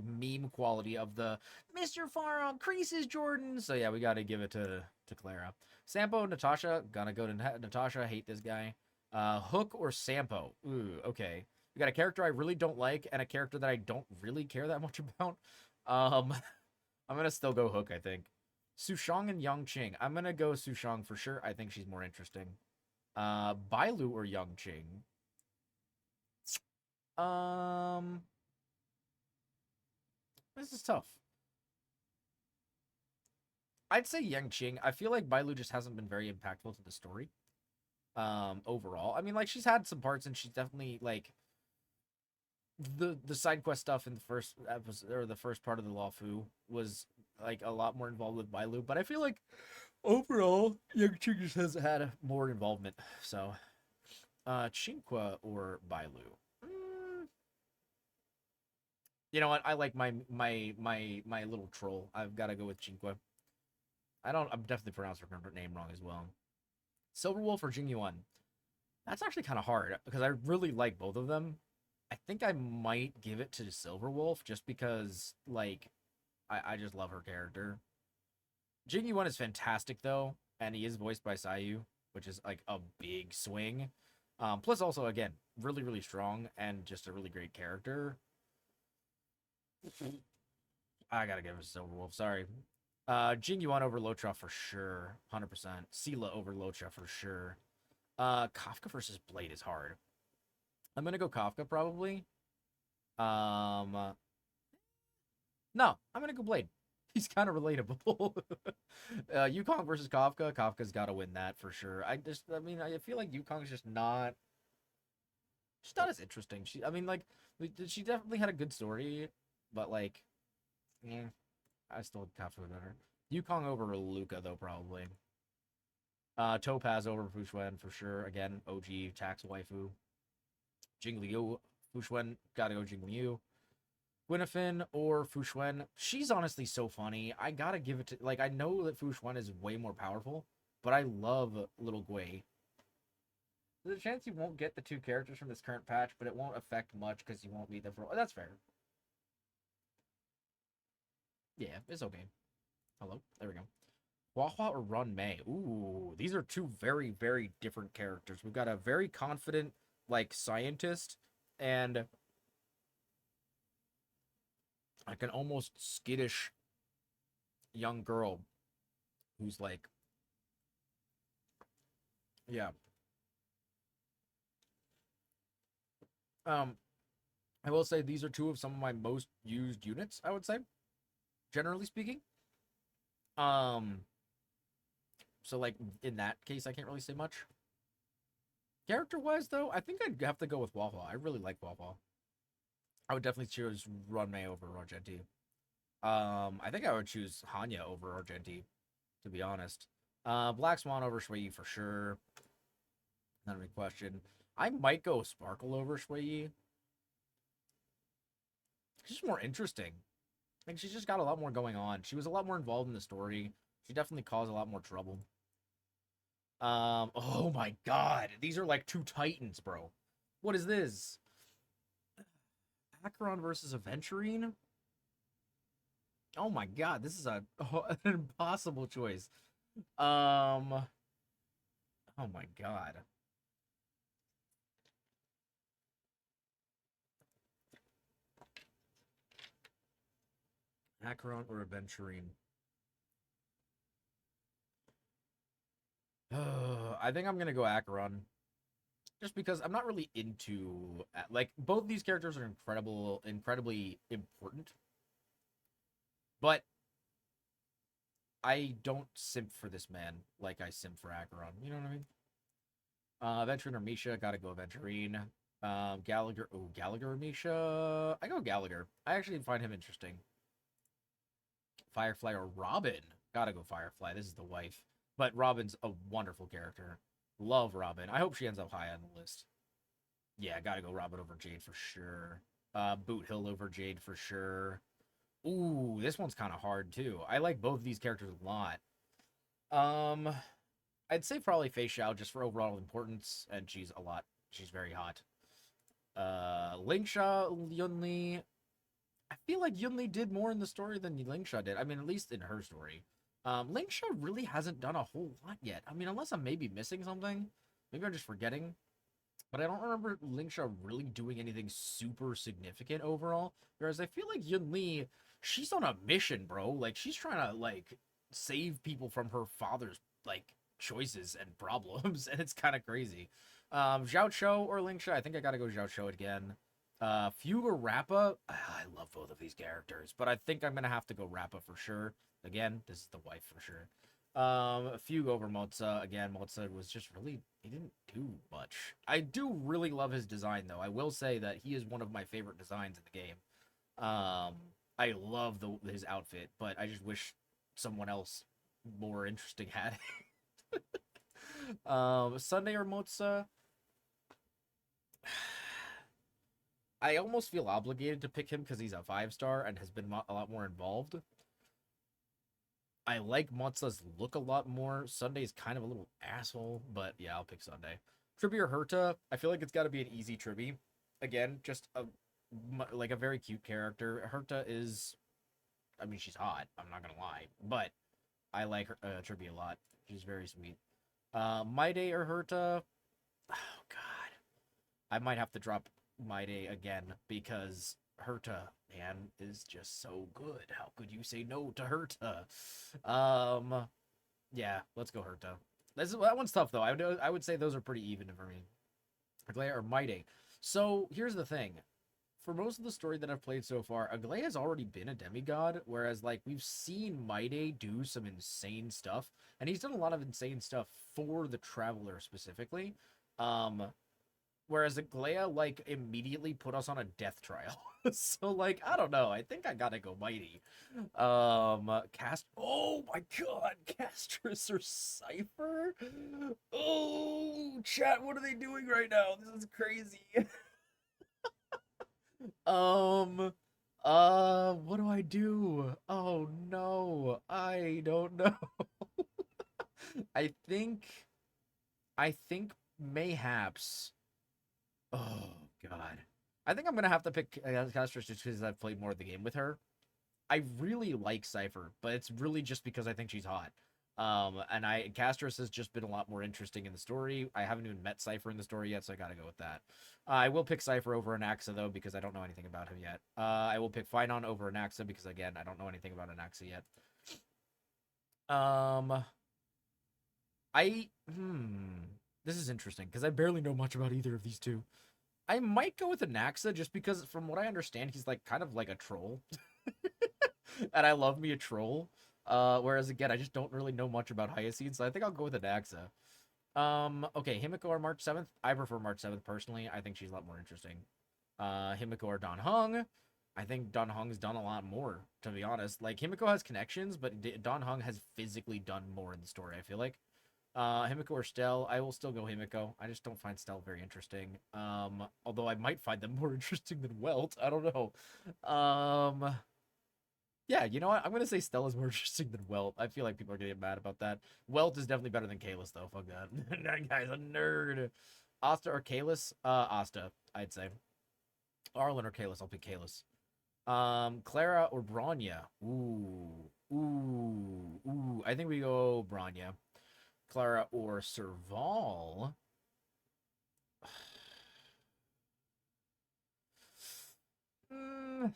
meme quality of the Mr. Farah creases Jordan. So yeah, we got to give it to Clara. Sampo, Natasha, gonna go to Natasha. Hate this guy. Hook or Sampo? Ooh, okay. We got a character I really don't like and a character that I don't really care that much about. I'm gonna still go Hook, I think. Sushang and Yangqing. I'm gonna go Sushang for sure. I think she's more interesting. Bailu or Yangqing? This is tough. I'd say Yangqing. I feel like Bailu just hasn't been very impactful to the story. Overall. I mean, like, she's had some parts and she's definitely, like, the side quest stuff in the first episode, or the first part of the Lawfu was, like, a lot more involved with Bailu, but I feel like overall, Yangqing just has had more involvement. So, Chinqua or Bailu? You know what? I like my little troll. I've got to go with Chinqua. I'm definitely pronouncing her name wrong as well. Silverwolf or Jingyuan? That's actually kind of hard because I really like both of them. I think I might give it to Silverwolf just because, like, I just love her character. Jingyuan is fantastic though, and he is voiced by Sayu, which is like a big swing. Plus also, again, really, really strong and just a really great character. I gotta give it to Silverwolf, sorry. Jingyuan over Lotra for sure, 100%. Sela over Lotra for sure. Kafka versus Blade is hard. I'm gonna go Kafka probably. No, I'm gonna go Blade. He's kind of relatable. Yukong versus Kafka. Kafka's got to win that for sure. I feel like Yukong's just not as interesting. She definitely had a good story, but like, yeah, I still like Kafka better. Yukong over Luca though, probably. Topaz over Fushuen for sure. Again, OG tax waifu. Jingliu, Fushuen, gotta go Jingliu. Gwynafin or Fushuen. She's honestly so funny. I gotta give it to, like, I know that Fushuen is way more powerful, but I love little Gwei. There's a chance you won't get the 2 characters from this current patch, but it won't affect much because you won't meet them for. That's fair. Yeah, it's okay. Hello, there we go. Huahua or Run Mei? Ooh, these are 2 very, very different characters. We've got a very confident, like, scientist, and like an almost skittish young girl who's like, yeah. I will say these are 2 of some of my most used units, I would say, generally speaking. So like in that case, I can't really say much. Character-wise, though, I think I'd have to go with Wawa. I really like Wawa. I would definitely choose Runmei over Argenti. I think I would choose Hanya over Argenti, to be honest. Black Swan over Shui for sure. Not a question. I might go Sparkle over Shui. She's more interesting. Like, she's just got a lot more going on. She was a lot more involved in the story. She definitely caused a lot more trouble. Oh my god. These are like 2 titans, bro. What is this? Acheron versus Aventurine? Oh my god, this is an impossible choice. Oh my god. Acheron or Aventurine? I think I'm gonna go Acheron. Just because I'm not really into, like, both these characters are incredibly important. But I don't simp for this man like I simp for Acheron. You know what I mean? Aventurine or Misha, gotta go Aventurine. Gallagher. Oh, Gallagher or Misha? I go Gallagher. I actually find him interesting. Firefly or Robin? Gotta go Firefly. This is the wife. But Robin's a wonderful character. Love Robin. I hope she ends up high on the list. Yeah, gotta go Robin over Jade for sure. Boot Hill over Jade for sure. Ooh, this one's kind of hard too. I like both of these characters a lot. I'd say probably Fei Xiao just for overall importance, and she's very hot. Lingsha, Yunli. I feel like Yunli did more in the story than Lingsha did. I mean, at least in her story. Lingsha really hasn't done a whole lot yet. I mean, unless I'm maybe missing something. Maybe I'm just forgetting. But I don't remember Lingsha really doing anything super significant overall. Whereas I feel like Yunli, she's on a mission, bro. Like, she's trying to, like, save people from her father's, like, choices and problems. And it's kind of crazy. Zhao Cho or Lingsha? I think I gotta go Zhao Cho again. Fugue or Rappa? I love both of these characters. But I think I'm gonna have to go Rappa for sure. Again, this is the wife for sure. Fugue over Motza. Again, Motza was just really, he didn't do much. I do really love his design, though. I will say that he is one of my favorite designs in the game. I love his outfit, but I just wish someone else more interesting had it. Sunday or Motza? I almost feel obligated to pick him because he's a 5-star and has been a lot more involved. I like Motza's look a lot more. Sunday's kind of a little asshole, but yeah, I'll pick Sunday. Tribby or Herta? I feel like it's got to be an easy Tribby. Again, just a very cute character. Herta is, I mean, she's hot. I'm not gonna lie, but I like her, Tribby a lot. She's very sweet. Maide or Herta? Oh God, I might have to drop Maide again because Herta, man, is just so good. How could you say no to Herta? Yeah, let's go Herta. That one's tough though. I would say those are pretty even for me. Aglaya or Maide. So here's the thing. For most of the story that I've played so far, Aglaya has already been a demigod, whereas like we've seen Maide do some insane stuff, and he's done a lot of insane stuff for the Traveler specifically. Whereas Aglaya, like, immediately put us on a death trial. So, like, I don't know. I think I gotta go Mighty. Oh my god, Castris or Cypher? Oh, chat, what are they doing right now? This is crazy. What do I do? Oh no, I don't know. I think, mayhaps. Oh God, I think I'm gonna have to pick Castro just because I've played more of the game with her. I really like Cypher, but it's really just because I think she's hot. And Castros has just been a lot more interesting in the story. I haven't even met Cypher in the story yet, so I gotta go with that. I will pick Cypher over Anaxa though, because I don't know anything about him yet. I will pick Phynon over Anaxa because again, I don't know anything about Anaxa yet. This is interesting because I barely know much about either of these two. I might go with Anaxa just because, from what I understand, he's like kind of like a troll. And I love me a troll. Whereas again, I just don't really know much about Hyacine, so I think I'll go with Anaxa. Okay, Himiko or March 7th. I prefer March 7th personally. I think she's a lot more interesting. Himiko or Dan Heng. I think Dan Heng's done a lot more, to be honest. Like, Himiko has connections, but Dan Heng has physically done more in the story, I feel like. Himiko or Stell, I will still go Himiko. I just don't find Stell very interesting. Although I might find them more interesting than Welt. I don't know. Yeah, you know what? I'm gonna say Stella's more interesting than Welt. I feel like people are getting mad about that. Welt is definitely better than Kalis, though. Fuck that. That guy's a nerd. Asta or Kalis? Asta, I'd say. Arlen or Kalis? I'll pick Kalis. Clara or Bronya? Ooh. I think we go Bronya. Clara or Serval? I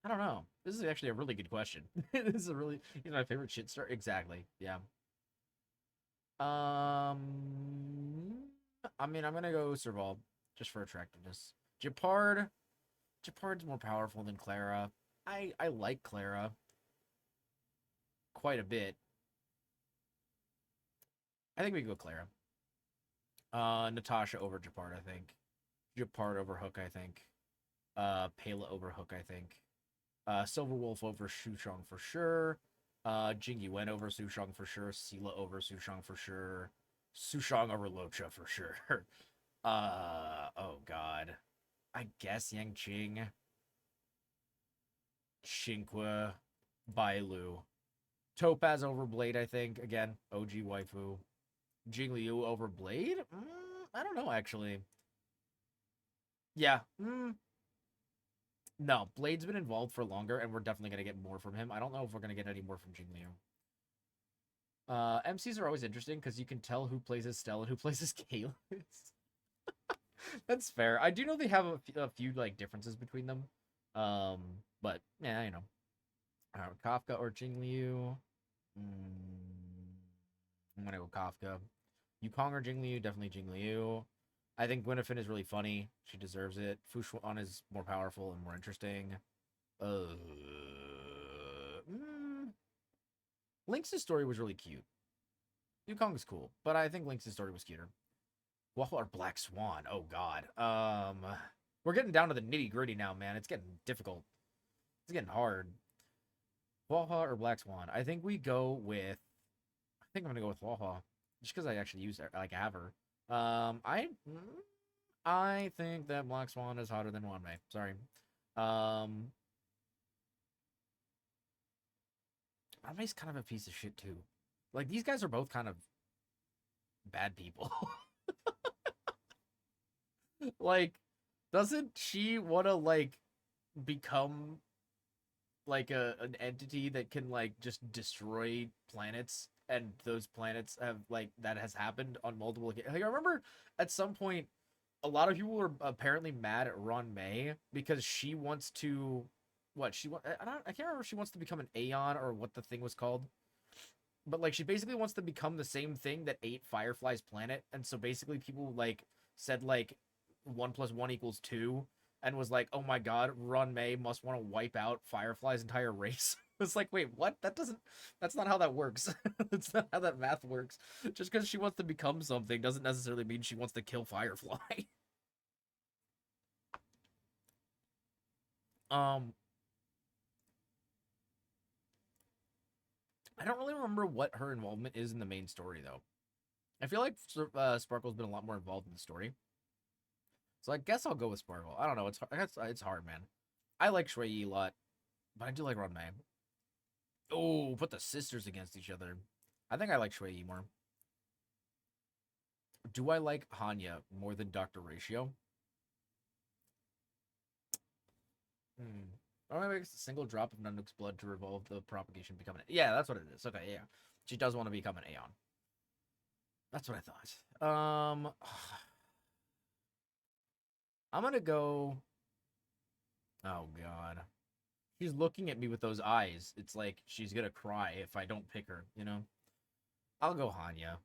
don't know. This is actually a really good question. This is a really, he's my favorite shit star. Exactly. Yeah. I mean, I'm gonna go Serval just for attractiveness. Japard's more powerful than Clara. I like Clara quite a bit. I think we go Clara. Natasha over Japard, I think. Japard over Hook, I think. Pela over Hook, I think. Silver Wolf over Sushong for sure. Jing Yuen over Sushong for sure. Sela over Sushong for sure. Sushong over Locha for sure. Oh god. I guess Yang Qing. Xingque. Bailu. Topaz over Blade, I think. Again, OG waifu. Jing Liu over Blade? I don't know, actually. Yeah. No, Blade's been involved for longer, and we're definitely going to get more from him. I don't know if we're going to get any more from Jing Liu. MCs are always interesting, because you can tell who plays as Stell and who plays as Kalis. That's fair. I do know they have a few, like, differences between them. But, yeah, you know. Kafka or Jing Liu? I'm going to go Kafka. Yukong or Jing Liu? Definitely Jing Liu. I think Gwynafin is really funny. She deserves it. Fu Xuan is more powerful and more interesting. Lynx's story was really cute. Yukong is cool, but I think Lynx's story was cuter. Waffle or Black Swan? Oh god. We're getting down to the nitty gritty now, man. It's getting difficult. It's getting hard. Waffle or Black Swan? I think we go with. I think I'm gonna go with Waffle, just because I actually use her, like, have her. I think that Black Swan is hotter than Wanmei. Sorry. Wanmei's kind of a piece of shit too. Like, these guys are both kind of bad people. Like, doesn't she want to, like, become like an entity that can, like, just destroy planets? And those planets have, like, that has happened on multiple occasions. Like, I remember at some point a lot of people were apparently mad at Ron May because she wants to I can't remember if she wants to become an Aeon or what the thing was called. But, like, she basically wants to become the same thing that ate Firefly's planet. And so basically people, like, said, like, 1 + 1 = 2 and was like, oh my god, Ron May must want to wipe out Firefly's entire race. It's like, wait, what? That's not how that works. That's not how that math works. Just because she wants to become something doesn't necessarily mean she wants to kill Firefly. I don't really remember what her involvement is in the main story, though. I feel like Sparkle's been a lot more involved in the story. So I guess I'll go with Sparkle. I don't know. It's hard, man. I like Shui Yi a lot, but I do like Ron Mei. Oh, put the sisters against each other. I think I like Shui Yi more. Do I like Hanya more than Dr. Ratio? Or maybe it's a single drop of Nanook's blood to revolve the propagation become an... Yeah, that's what it is. Okay, yeah. She does want to become an Aeon. That's what I thought. I'm gonna go... Oh, God. She's looking at me with those eyes. It's like she's gonna cry if I don't pick her, you know? I'll go Hanya.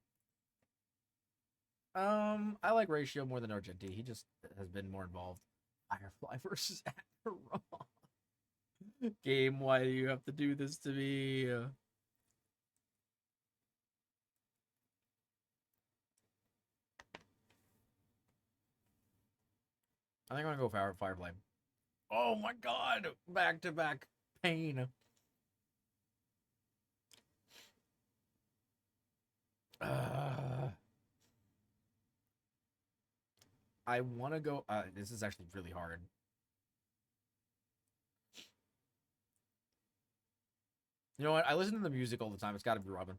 I like Ratio more than Argenti. He just has been more involved. Firefly versus Acheron. Game, why do you have to do this to me? I think I'm gonna go Firefly. Oh my god! Back to back pain. I want to go. This is actually really hard. You know what? I listen to the music all the time. It's got to be Robin.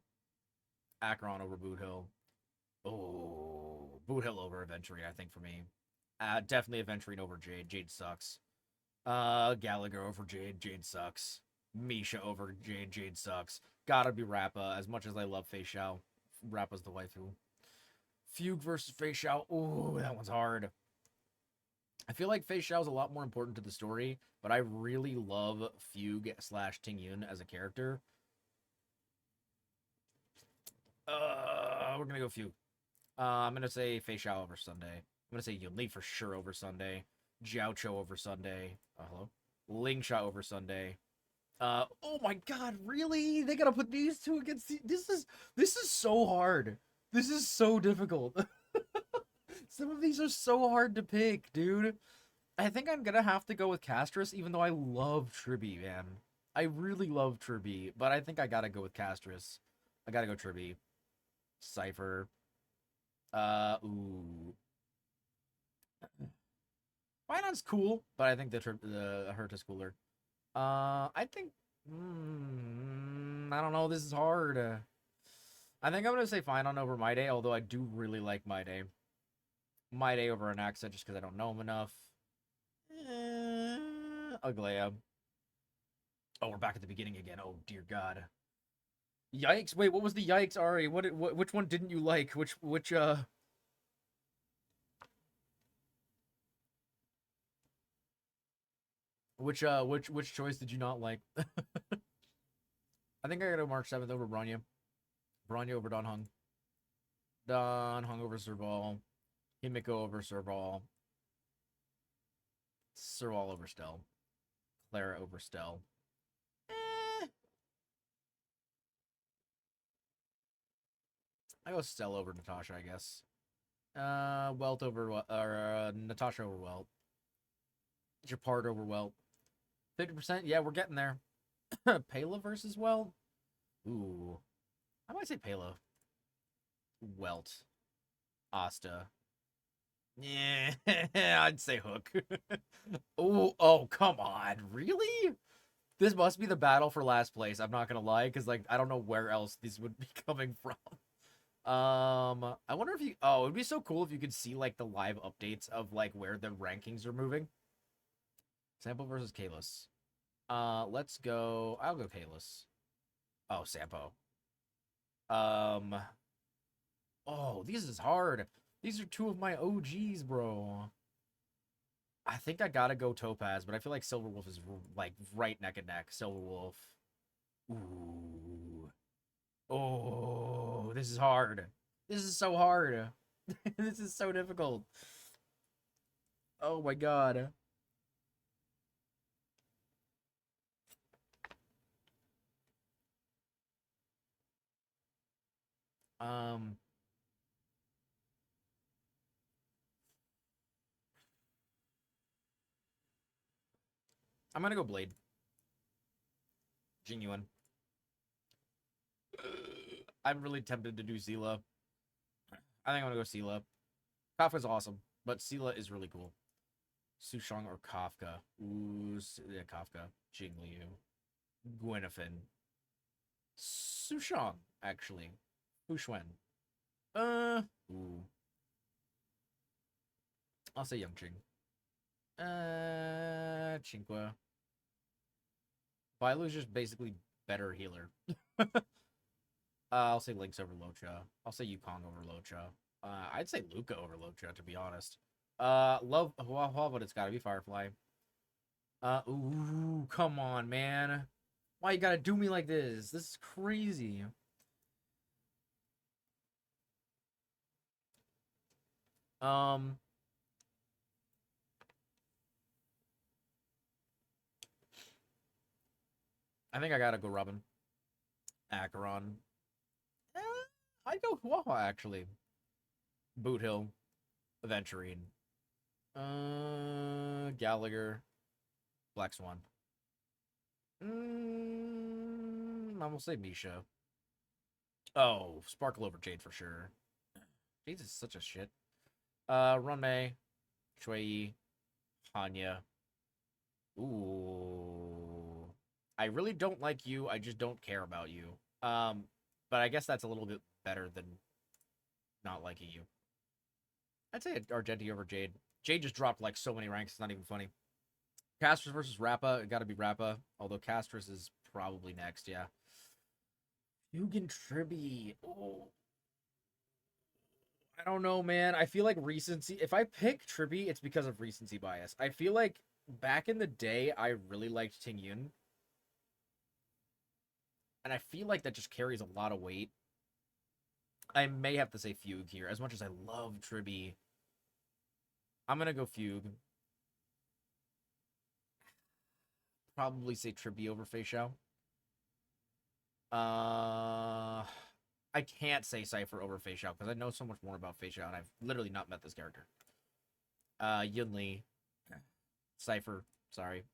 Acheron over Boot Hill. Oh, Boot Hill over Aventurine, I think, for me. Definitely Aventurine over Jade. Jade sucks. Gallagher over Jade. Jade sucks. Misha over Jade. Jade sucks. Gotta be Rappa. As much as I love Fei Xiao, Rappa's the waifu. Fugue versus Fei Xiao. Ooh, that one's hard. I feel like Fei Xiao is a lot more important to the story, but I really love Fugue / Ting Yun as a character. We're gonna go Fugue. I'm gonna say Fei Xiao over Sunday. I'm gonna say Yunli for sure over Sunday. Jiao Cho over Sunday. Hello? Ling Sha over Sunday. Oh my god, really? They gotta put these two against this is so hard. This is so difficult. Some of these are so hard to pick, dude. I think I'm gonna have to go with Castris, even though I love Tribby, man. I really love Tribby, but I think I gotta go with Castris. I gotta go Tribby. Cypher. Ooh. Finance cool, but I think the Hurt is cooler. I think... I don't know, this is hard. I think I'm gonna say Finon over My Day, although I do really like My Day. My Day over an accent just because I don't know him enough. Aglaya. Oh, we're back at the beginning again. Oh, dear God. Yikes. Wait, what was the yikes, Ari? Which one didn't you like? Which choice did you not like? I think I gotta March 7th over Bronya. Bronya over Don Hung. Don Hung over Serval. Himiko over Serval. Serval over Stel. Clara over Stel. I go Stel over Natasha, I guess. Welt over Natasha over Welt. Japard over Welt. 50%? Yeah, we're getting there. Pela versus Welt? Ooh. I might say Pela. Welt. Asta. Yeah, I'd say Hook. Oh, come on. Really? This must be the battle for last place. I'm not gonna lie, because like I don't know where else these would be coming from. I wonder if you... Oh, it'd be so cool if you could see like the live updates of like where the rankings are moving. Sampo versus Kalis. Let's go... I'll go Kalis. Oh, Sampo. Oh, this is hard. These are two of my OGs, bro. I think I gotta go Topaz, but I feel like Silverwolf is like right neck and neck. Silverwolf. Ooh. Oh, this is hard. This is so hard. This is so difficult. Oh my god. I'm gonna go Blade. Genuine. I'm really tempted to do Sela. I think I'm gonna go Sela. Kafka's awesome, but Sela is really cool. Sushong or Kafka. Ooh, yeah, Kafka. Jingliu. Gwynafin. Sushong, actually. Fushuen. Ooh. I'll say Yongqing. Chinqua. Bailu's just basically better healer. I'll say Lynx over Locha. I'll say Yukong over Locha. I'd say Luca over Locha, to be honest. Love Hua Hua, but it's gotta be Firefly. Ooh, come on, man. Why you gotta do me like this? This is crazy. I think I gotta go Robin. Acheron. I'd go Hua Hua, actually. Boot Hill. Aventurine. Gallagher. Black Swan. I'm gonna say Misha. Oh, Sparkle over Jade for sure. Jade is such a shit. Runmei. Shui. Hanya. Ooh. I really don't like you. I just don't care about you. But I guess that's a little bit better than not liking you. I'd say Argenti over Jade. Jade just dropped like so many ranks. It's not even funny. Castris versus Rappa. It gotta be Rappa. Although Castris is probably next, yeah. Yugen Tribi. Oh. I don't know, man. I feel like recency. If I pick Tribi, it's because of recency bias. I feel like back in the day, I really liked Ting Yun. And I feel like that just carries a lot of weight. I may have to say Fugue here. As much as I love Tribi, I'm going to go Fugue. Probably say Tribi over Fei Xiao. I can't say Cypher over Fei Xiao because I know so much more about Fei Xiao and I've literally not met this character. Yun Li. Cypher. Sorry.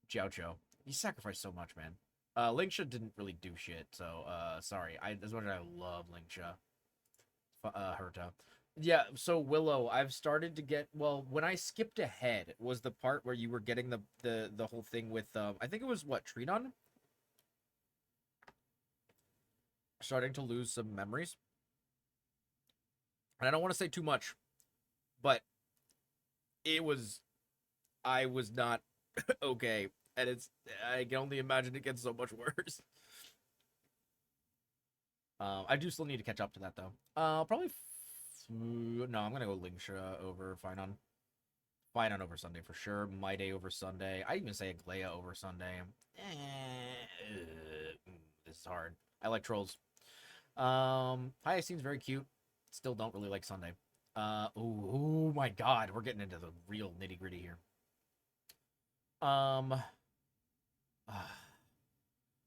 Jiao Chou. You sacrificed so much, man. Lingsha didn't really do shit, so sorry. As much as I love Lingsha. Herta. Yeah, so Willow, I've started to get, well, when I skipped ahead was the part where you were getting the whole thing with I think it was what, Trinon? Starting to lose some memories. And I don't want to say too much, but I was not okay. And I can only imagine it gets so much worse. I do still need to catch up to that, though. Probably, no, I'm going to go Lingsha over Finon. Finon over Sunday for sure. Maide over Sunday. I even say Aglaya over Sunday. This is hard. I like trolls. Hyacine's very cute. Still don't really like Sunday. Oh my god, we're getting into the real nitty gritty here.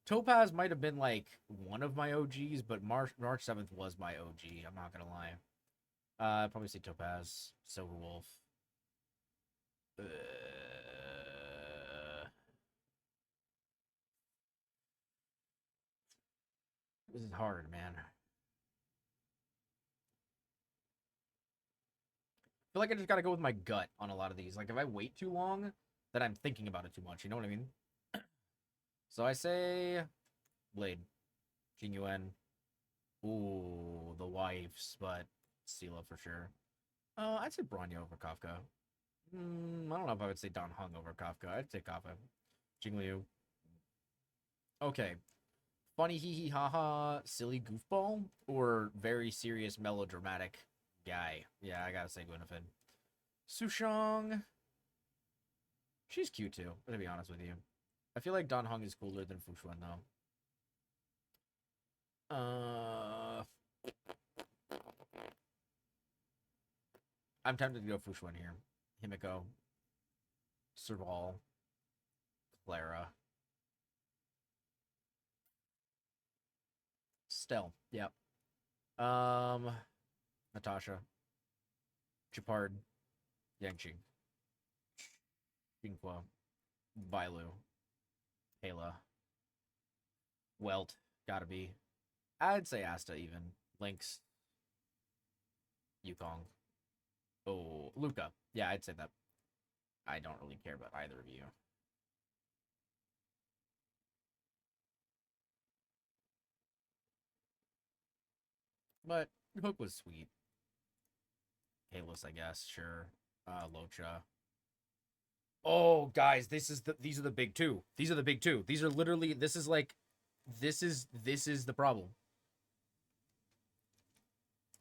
Topaz might have been like one of my OGs, but March 7th was my OG. I'm not gonna lie. I'd probably say Topaz, Silver Wolf. This is hard, man. I feel like I just gotta go with my gut on a lot of these. Like, if I wait too long, then I'm thinking about it too much. You know what I mean? So I say Blade. Jing Yuan. Ooh, the wives, but Sela for sure. I'd say Bronya over Kafka. I don't know if I would say Don Hung over Kafka. I'd say Kafka. Jing Liu. Okay. Funny hee hee ha ha silly goofball or very serious melodramatic guy? Yeah, I gotta say Gwynafin. Sushong. She's cute too, to be honest with you. I feel like Don Hung is cooler than Fushuen though. I'm tempted to go Fushuen here. Himiko. Serval. Clara. Stell. Yep. Natasha. Chapard. Yangqing. Jinqua. Bailu. Kayla. Welt. Gotta be. I'd say Asta even. Lynx. Yukong. Oh, Luca. Yeah, I'd say that. I don't really care about either of you. But Hook was sweet. Kalis, I guess, sure. Locha. Oh, guys, these are the big two. These are the big two. These are literally this is the problem.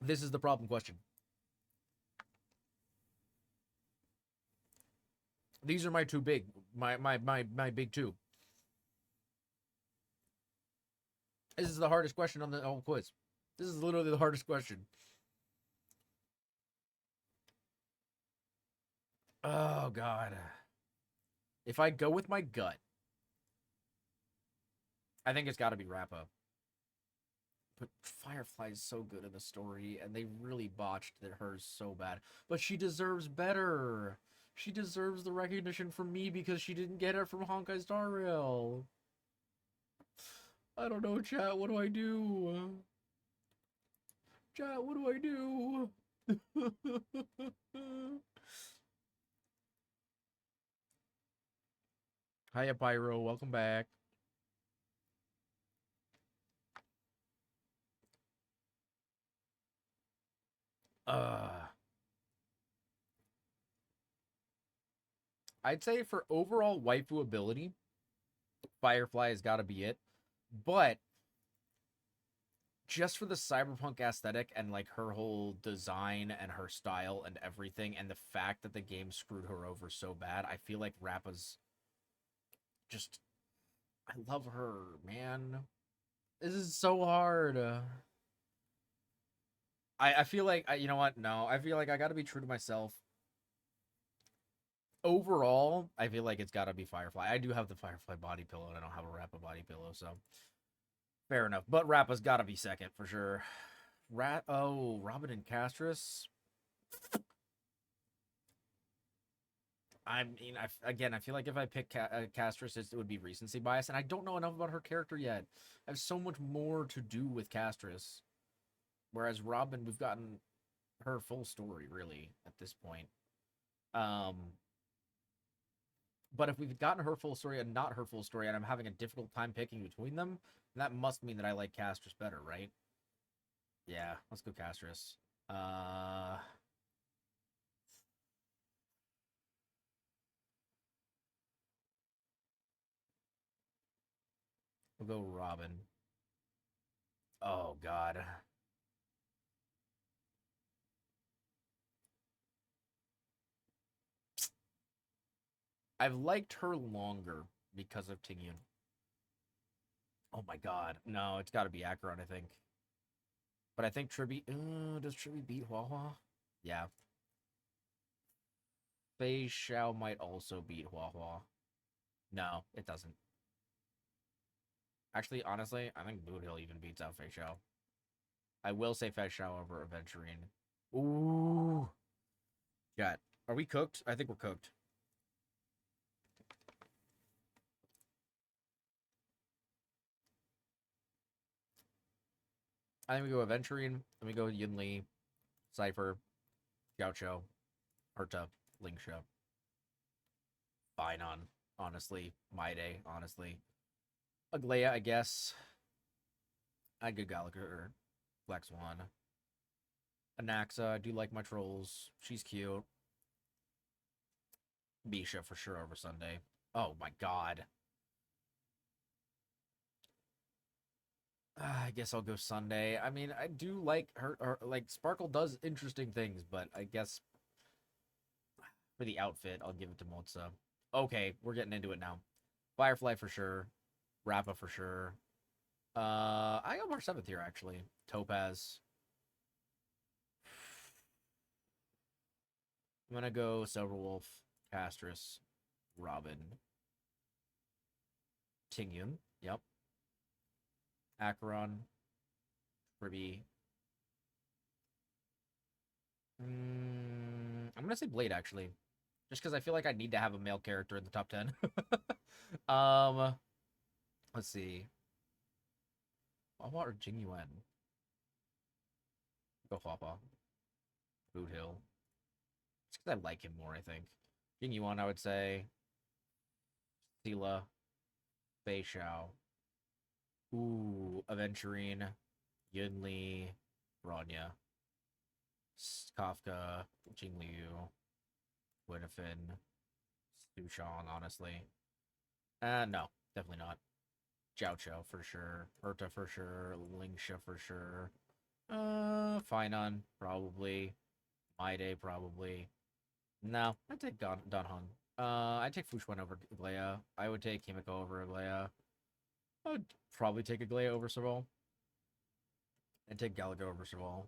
This is the problem question. These are my two big my big two. This is the hardest question on the whole quiz. This is literally the hardest question. Oh god. If I go with my gut, I think it's got to be Rappa. But Firefly is so good in the story, and they really botched hers so bad. But she deserves better. She deserves the recognition from me because she didn't get it from Honkai Star Rail. I don't know, chat. What do I do? Chat, what do I do? Hiya, Pyro. Welcome back. I'd say for overall waifu ability, Firefly has got to be it. But just for the cyberpunk aesthetic and like her whole design and her style and everything, and the fact that the game screwed her over so bad, I feel like Rappa's just, I love her, man. This is so hard. I feel like, you know what? No, I feel like I got to be true to myself. Overall, I feel like it's got to be Firefly. I do have the Firefly body pillow, and I don't have a Rappa body pillow, so fair enough. But Rappa's got to be second for sure. Robin and Castris. I mean, I feel like if I pick Castris, it would be recency bias, and I don't know enough about her character yet. I have so much more to do with Castris. Whereas Robin, we've gotten her full story, really, at this point. But if we've gotten her full story and not her full story, and I'm having a difficult time picking between them, that must mean that I like Castris better, right? Yeah, let's go Castris. We'll go Robin. Oh, God. I've liked her longer because of Tingyun. Oh my god. No, it's got to be Acheron, I think. But I think Triby... does Triby beat Hua? Yeah. Fei Xiao might also beat Hua. No, it doesn't. Actually, honestly, I think Boot Hill even beats out Fei Xiao. I will say Fei Xiao over Aventurine. Ooh. Chat. Are we cooked? I think we're cooked. I think we go Aventurine, then we go Yunli, Cypher, Gaucho, Herta, Lingsha. Fine on, honestly. Maide, honestly. Aglaya, I guess. I'd go Gallagher or Black Swan. Anaxa, I do like my trolls. She's cute. Bisha for sure over Sunday. Oh my god. I guess I'll go Sunday. I mean, I do like her, like, Sparkle does interesting things, but I guess for the outfit, I'll give it to Motza. Okay, we're getting into it now. Firefly for sure. Rappa for sure. I got more 7th here, actually. Topaz. I'm gonna go Silverwolf, Castris, Robin, Tingyun. Yep. Acheron, Ruby. I'm gonna say Blade, actually, just because I feel like I need to have a male character in the top 10. Let's see. Hua or Jingyuan? Go Hua. Boot Hill. Just 'cause I like him more, I think. Jing Yuan, I would say. Sela. Fei Xiao. Ooh, Aventurine. Yunli. Bronya. Kafka. Jingliu. Winifin. Su Shang, honestly. No, definitely not. Jiao Chou for sure. Urta for sure. Lingsha for sure. Fainan, probably. Maide, probably. No, I'd take Dan Heng. I'd take Fuxuan over Aglaya. I would take Himiko over Aglaya. I would probably take Aglaya over Serval. I'd take Galaga over Serval.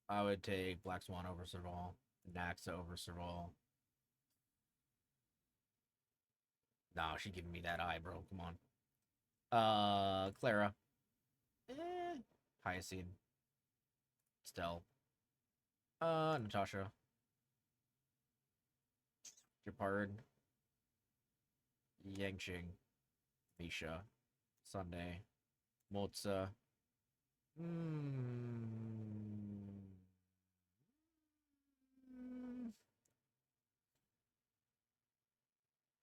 I would take Black Swan over Serval. Naxa over Serval. No, she giving me that eye, bro. Come on. Clara. Hyacinth. Stell. Natasha. Japard. Yangqing. Misha. Sunday. Moza.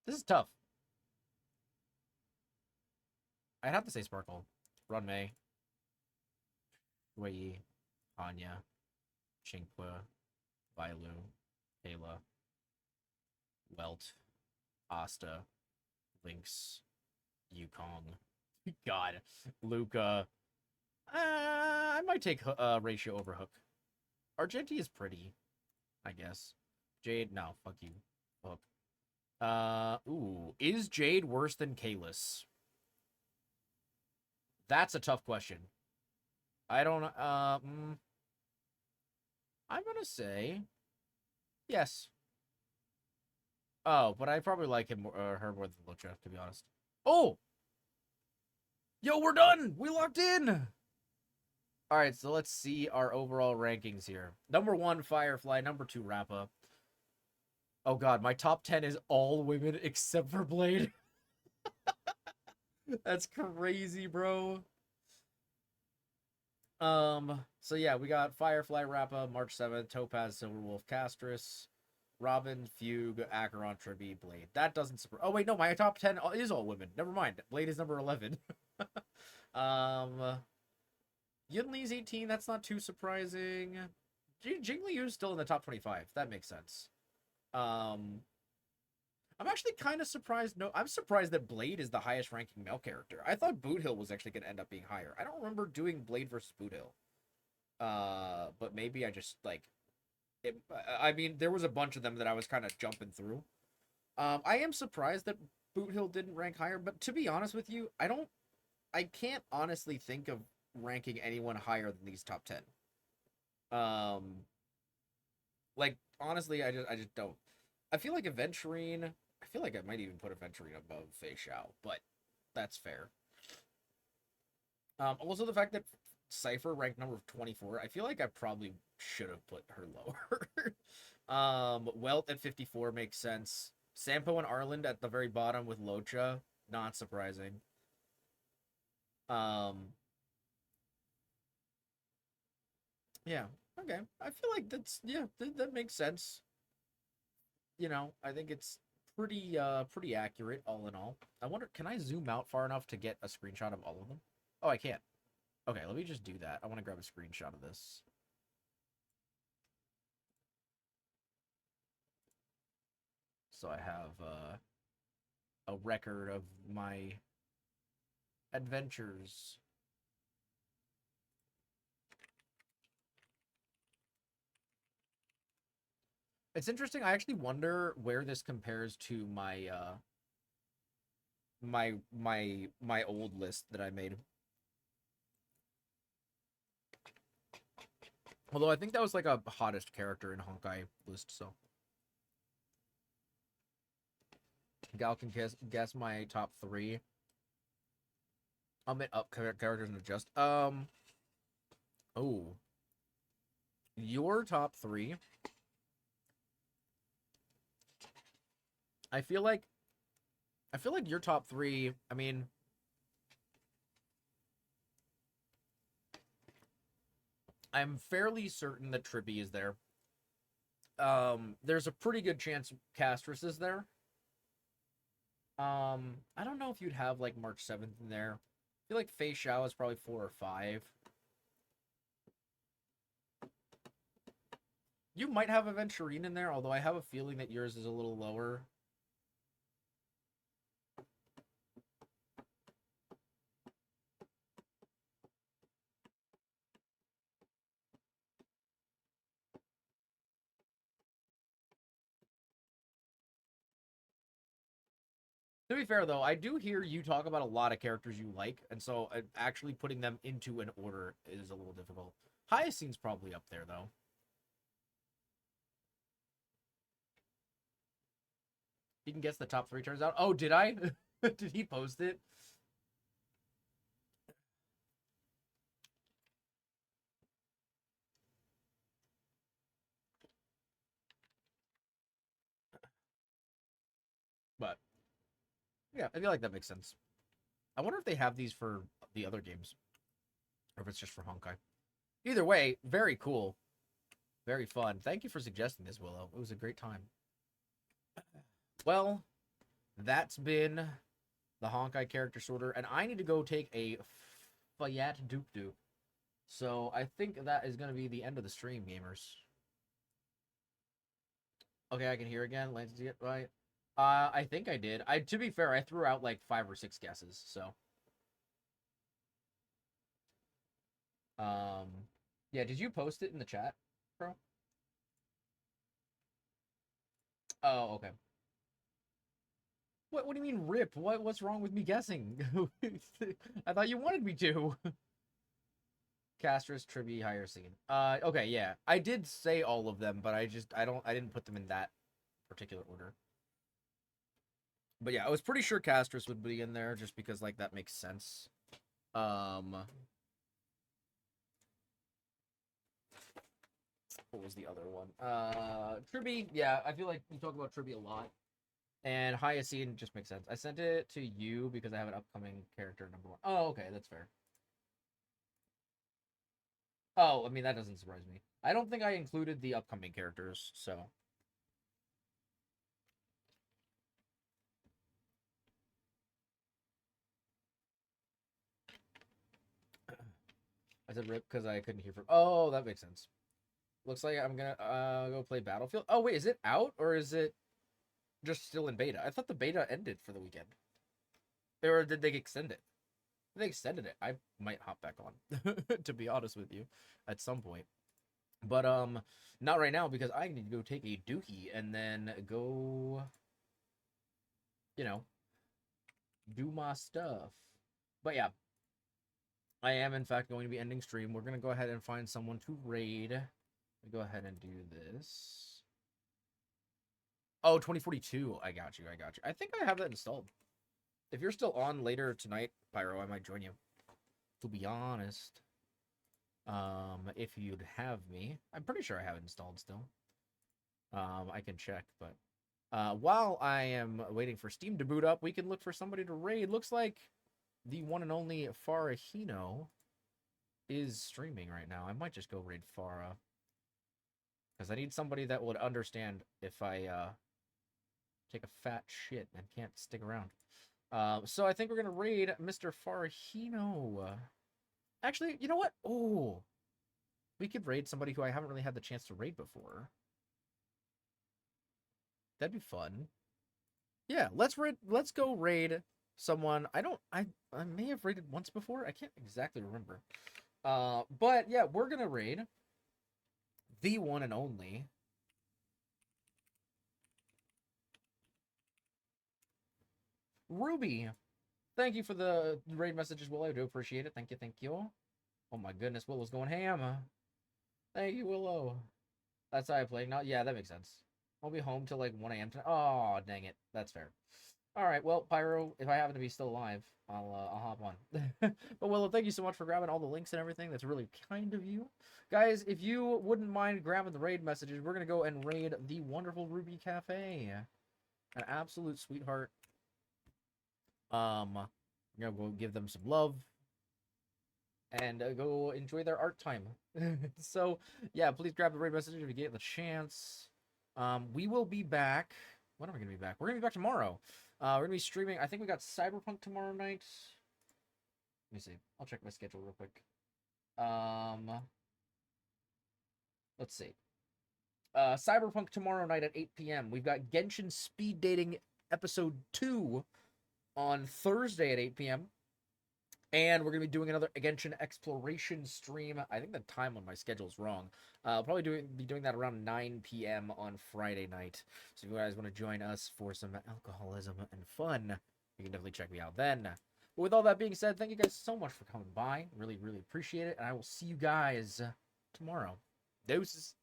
This is tough. I'd have to say Sparkle. Runmei. Wei. Anya. Qingque. Vailu. Kayla. Welt. Asta. Lynx. Yukong. God. Luca. I might take Ratio over Hook. Argenti is pretty, I guess. Jade, no, fuck you. Hook. Ooh, is Jade worse than Kalis? That's a tough question. I don't, I'm gonna say yes. Oh, but I probably like him, her more than Lucha, to be honest. Oh! Yo, we're done! We locked in! Alright, so let's see our overall rankings here. Number 1, Firefly. Number 2, Rappa. Oh god, my top 10 is all women except for Blade. That's crazy, bro. So yeah, we got Firefly, Rappa, March 7th, Topaz, Silverwolf, Castris, Robin, Fugue, Acheron, Tribby, Blade. That doesn't surprise. Oh wait, no, my top 10 is all women. Never mind. Blade is number 11. Yunli's 18. That's not too surprising. Jingliu's still in the top 25. That makes sense. I'm actually kind of surprised. No, I'm surprised that Blade is the highest ranking male character. I thought Boothill was actually going to end up being higher. I don't remember doing Blade versus Boothill. But maybe I just like it. I mean, there was a bunch of them that I was kind of jumping through. I am surprised that Boothill didn't rank higher, but to be honest with you, I can't honestly think of ranking anyone higher than these top 10. Like honestly, I just don't. I feel like Aventurine. I feel like I might even put Aventurine above Fei Xiao, but that's fair. Also the fact that Cypher ranked number 24, I feel like I probably should have put her lower. Welt at 54 makes sense. Sampo and Arland at the very bottom with Locha, not surprising. Yeah, okay. I feel like that's, yeah, that makes sense. You know, I think it's pretty accurate all in all. I wonder, can I zoom out far enough to get a screenshot of all of them? Oh, I can't. Okay, let me just do that. I want to grab a screenshot of this. So I have a record of my adventures. It's interesting. I actually wonder where this compares to my my old list that I made. Although I think that was like a hottest character in Honkai list, so. Gal can guess my top 3. I'll make up characters and adjust. Oh. Your top 3. I feel like your top 3, I mean, I'm fairly certain that Trippy is there. there's a pretty good chance Castris is there. I don't know if you'd have like March 7th in there. I feel like Fei Xiao is probably 4 or 5. You might have Aventurine in there, although I have a feeling that yours is a little lower. To be fair, though, I do hear you talk about a lot of characters you like, and so actually putting them into an order is a little difficult. Hyacine's probably up there, though. You can guess the top 3 turns out. Oh, did I? Did he post it? But yeah, I feel like that makes sense. I wonder if they have these for the other games, or if it's just for Honkai. Either way, very cool, very fun. Thank you for suggesting this, Willow. It was a great time. Well, that's been the Honkai character sorter, and I need to go take a Fayat Duke Duke. So I think that is going to be the end of the stream, gamers. Okay, I can hear again. Lance, did you get right? I think I did. To be fair, I threw out like 5 or 6 guesses, so. Yeah, did you post it in the chat, bro? Oh, okay. What do you mean rip? What's wrong with me guessing? I thought you wanted me to. Castris, Tribi, Hyacinth. Okay, yeah. I did say all of them, but I didn't put them in that particular order. But yeah, I was pretty sure Castris would be in there just because like that makes sense. What was the other one? Tribi, yeah, I feel like you talk about Tribi a lot. And Hyacinth just makes sense. I sent it to you because I have an upcoming character number 1. Oh, okay, that's fair. Oh, I mean, that doesn't surprise me. I don't think I included the upcoming characters, so. I said rip because I couldn't hear from. Oh, that makes sense. Looks like I'm gonna go play Battlefield. Oh wait, is it out or is it just still in beta? I thought the beta ended for the weekend. Or did they extend it? If they extended it, I might hop back on. To be honest with you, at some point. But not right now because I need to go take a dookie and then go, you know, do my stuff. But yeah, I am in fact going to be ending stream. We're gonna go ahead and find someone to raid. Let me go ahead and do this. Oh, 2042. I got you. I think I have that installed. If you're still on later tonight, Pyro, I might join you. To be honest. If you'd have me. I'm pretty sure I have it installed still. I can check, but while I am waiting for Steam to boot up, we can look for somebody to raid. Looks like the one and only Farahino is streaming right now. I might just go raid Farah. Because I need somebody that would understand if I take a fat shit and can't stick around. So I think we're going to raid Mr. Farahino. Actually, you know what? Oh, we could raid somebody who I haven't really had the chance to raid before. That'd be fun. Yeah, let's go raid someone. I may have raided once before. I can't exactly remember. But yeah, we're gonna raid the one and only Ruby. Thank you for the raid message as well. I do appreciate it. Thank you. Oh my goodness, Willow's going ham. Thank you, Willow. That's how I play. Now, yeah, that makes sense. I'll be home till like 1 a.m. tonight. Oh, dang it. That's fair. All right, well, Pyro, if I happen to be still alive, I'll hop on. But Willow, thank you so much for grabbing all the links and everything. That's really kind of you. Guys, if you wouldn't mind grabbing the raid messages, we're going to go and raid the wonderful Ruby Cafe. An absolute sweetheart. I'm going to go give them some love and go enjoy their art time. So, yeah, please grab the raid message if you get the chance. We will be back. When are we gonna be back? We're gonna be back tomorrow. We're gonna be streaming. I think we got Cyberpunk tomorrow night. Let me see. I'll check my schedule real quick. Let's see. Cyberpunk tomorrow night at 8 p.m. We've got Genshin Speed Dating episode 2 on Thursday at 8 p.m. And we're going to be doing another Genshin exploration stream. I think the time on my schedule is wrong. I'll probably be doing that around 9 p.m. on Friday night. So if you guys want to join us for some alcoholism and fun, you can definitely check me out then. But with all that being said, thank you guys so much for coming by. Really, really appreciate it. And I will see you guys tomorrow. Deuces.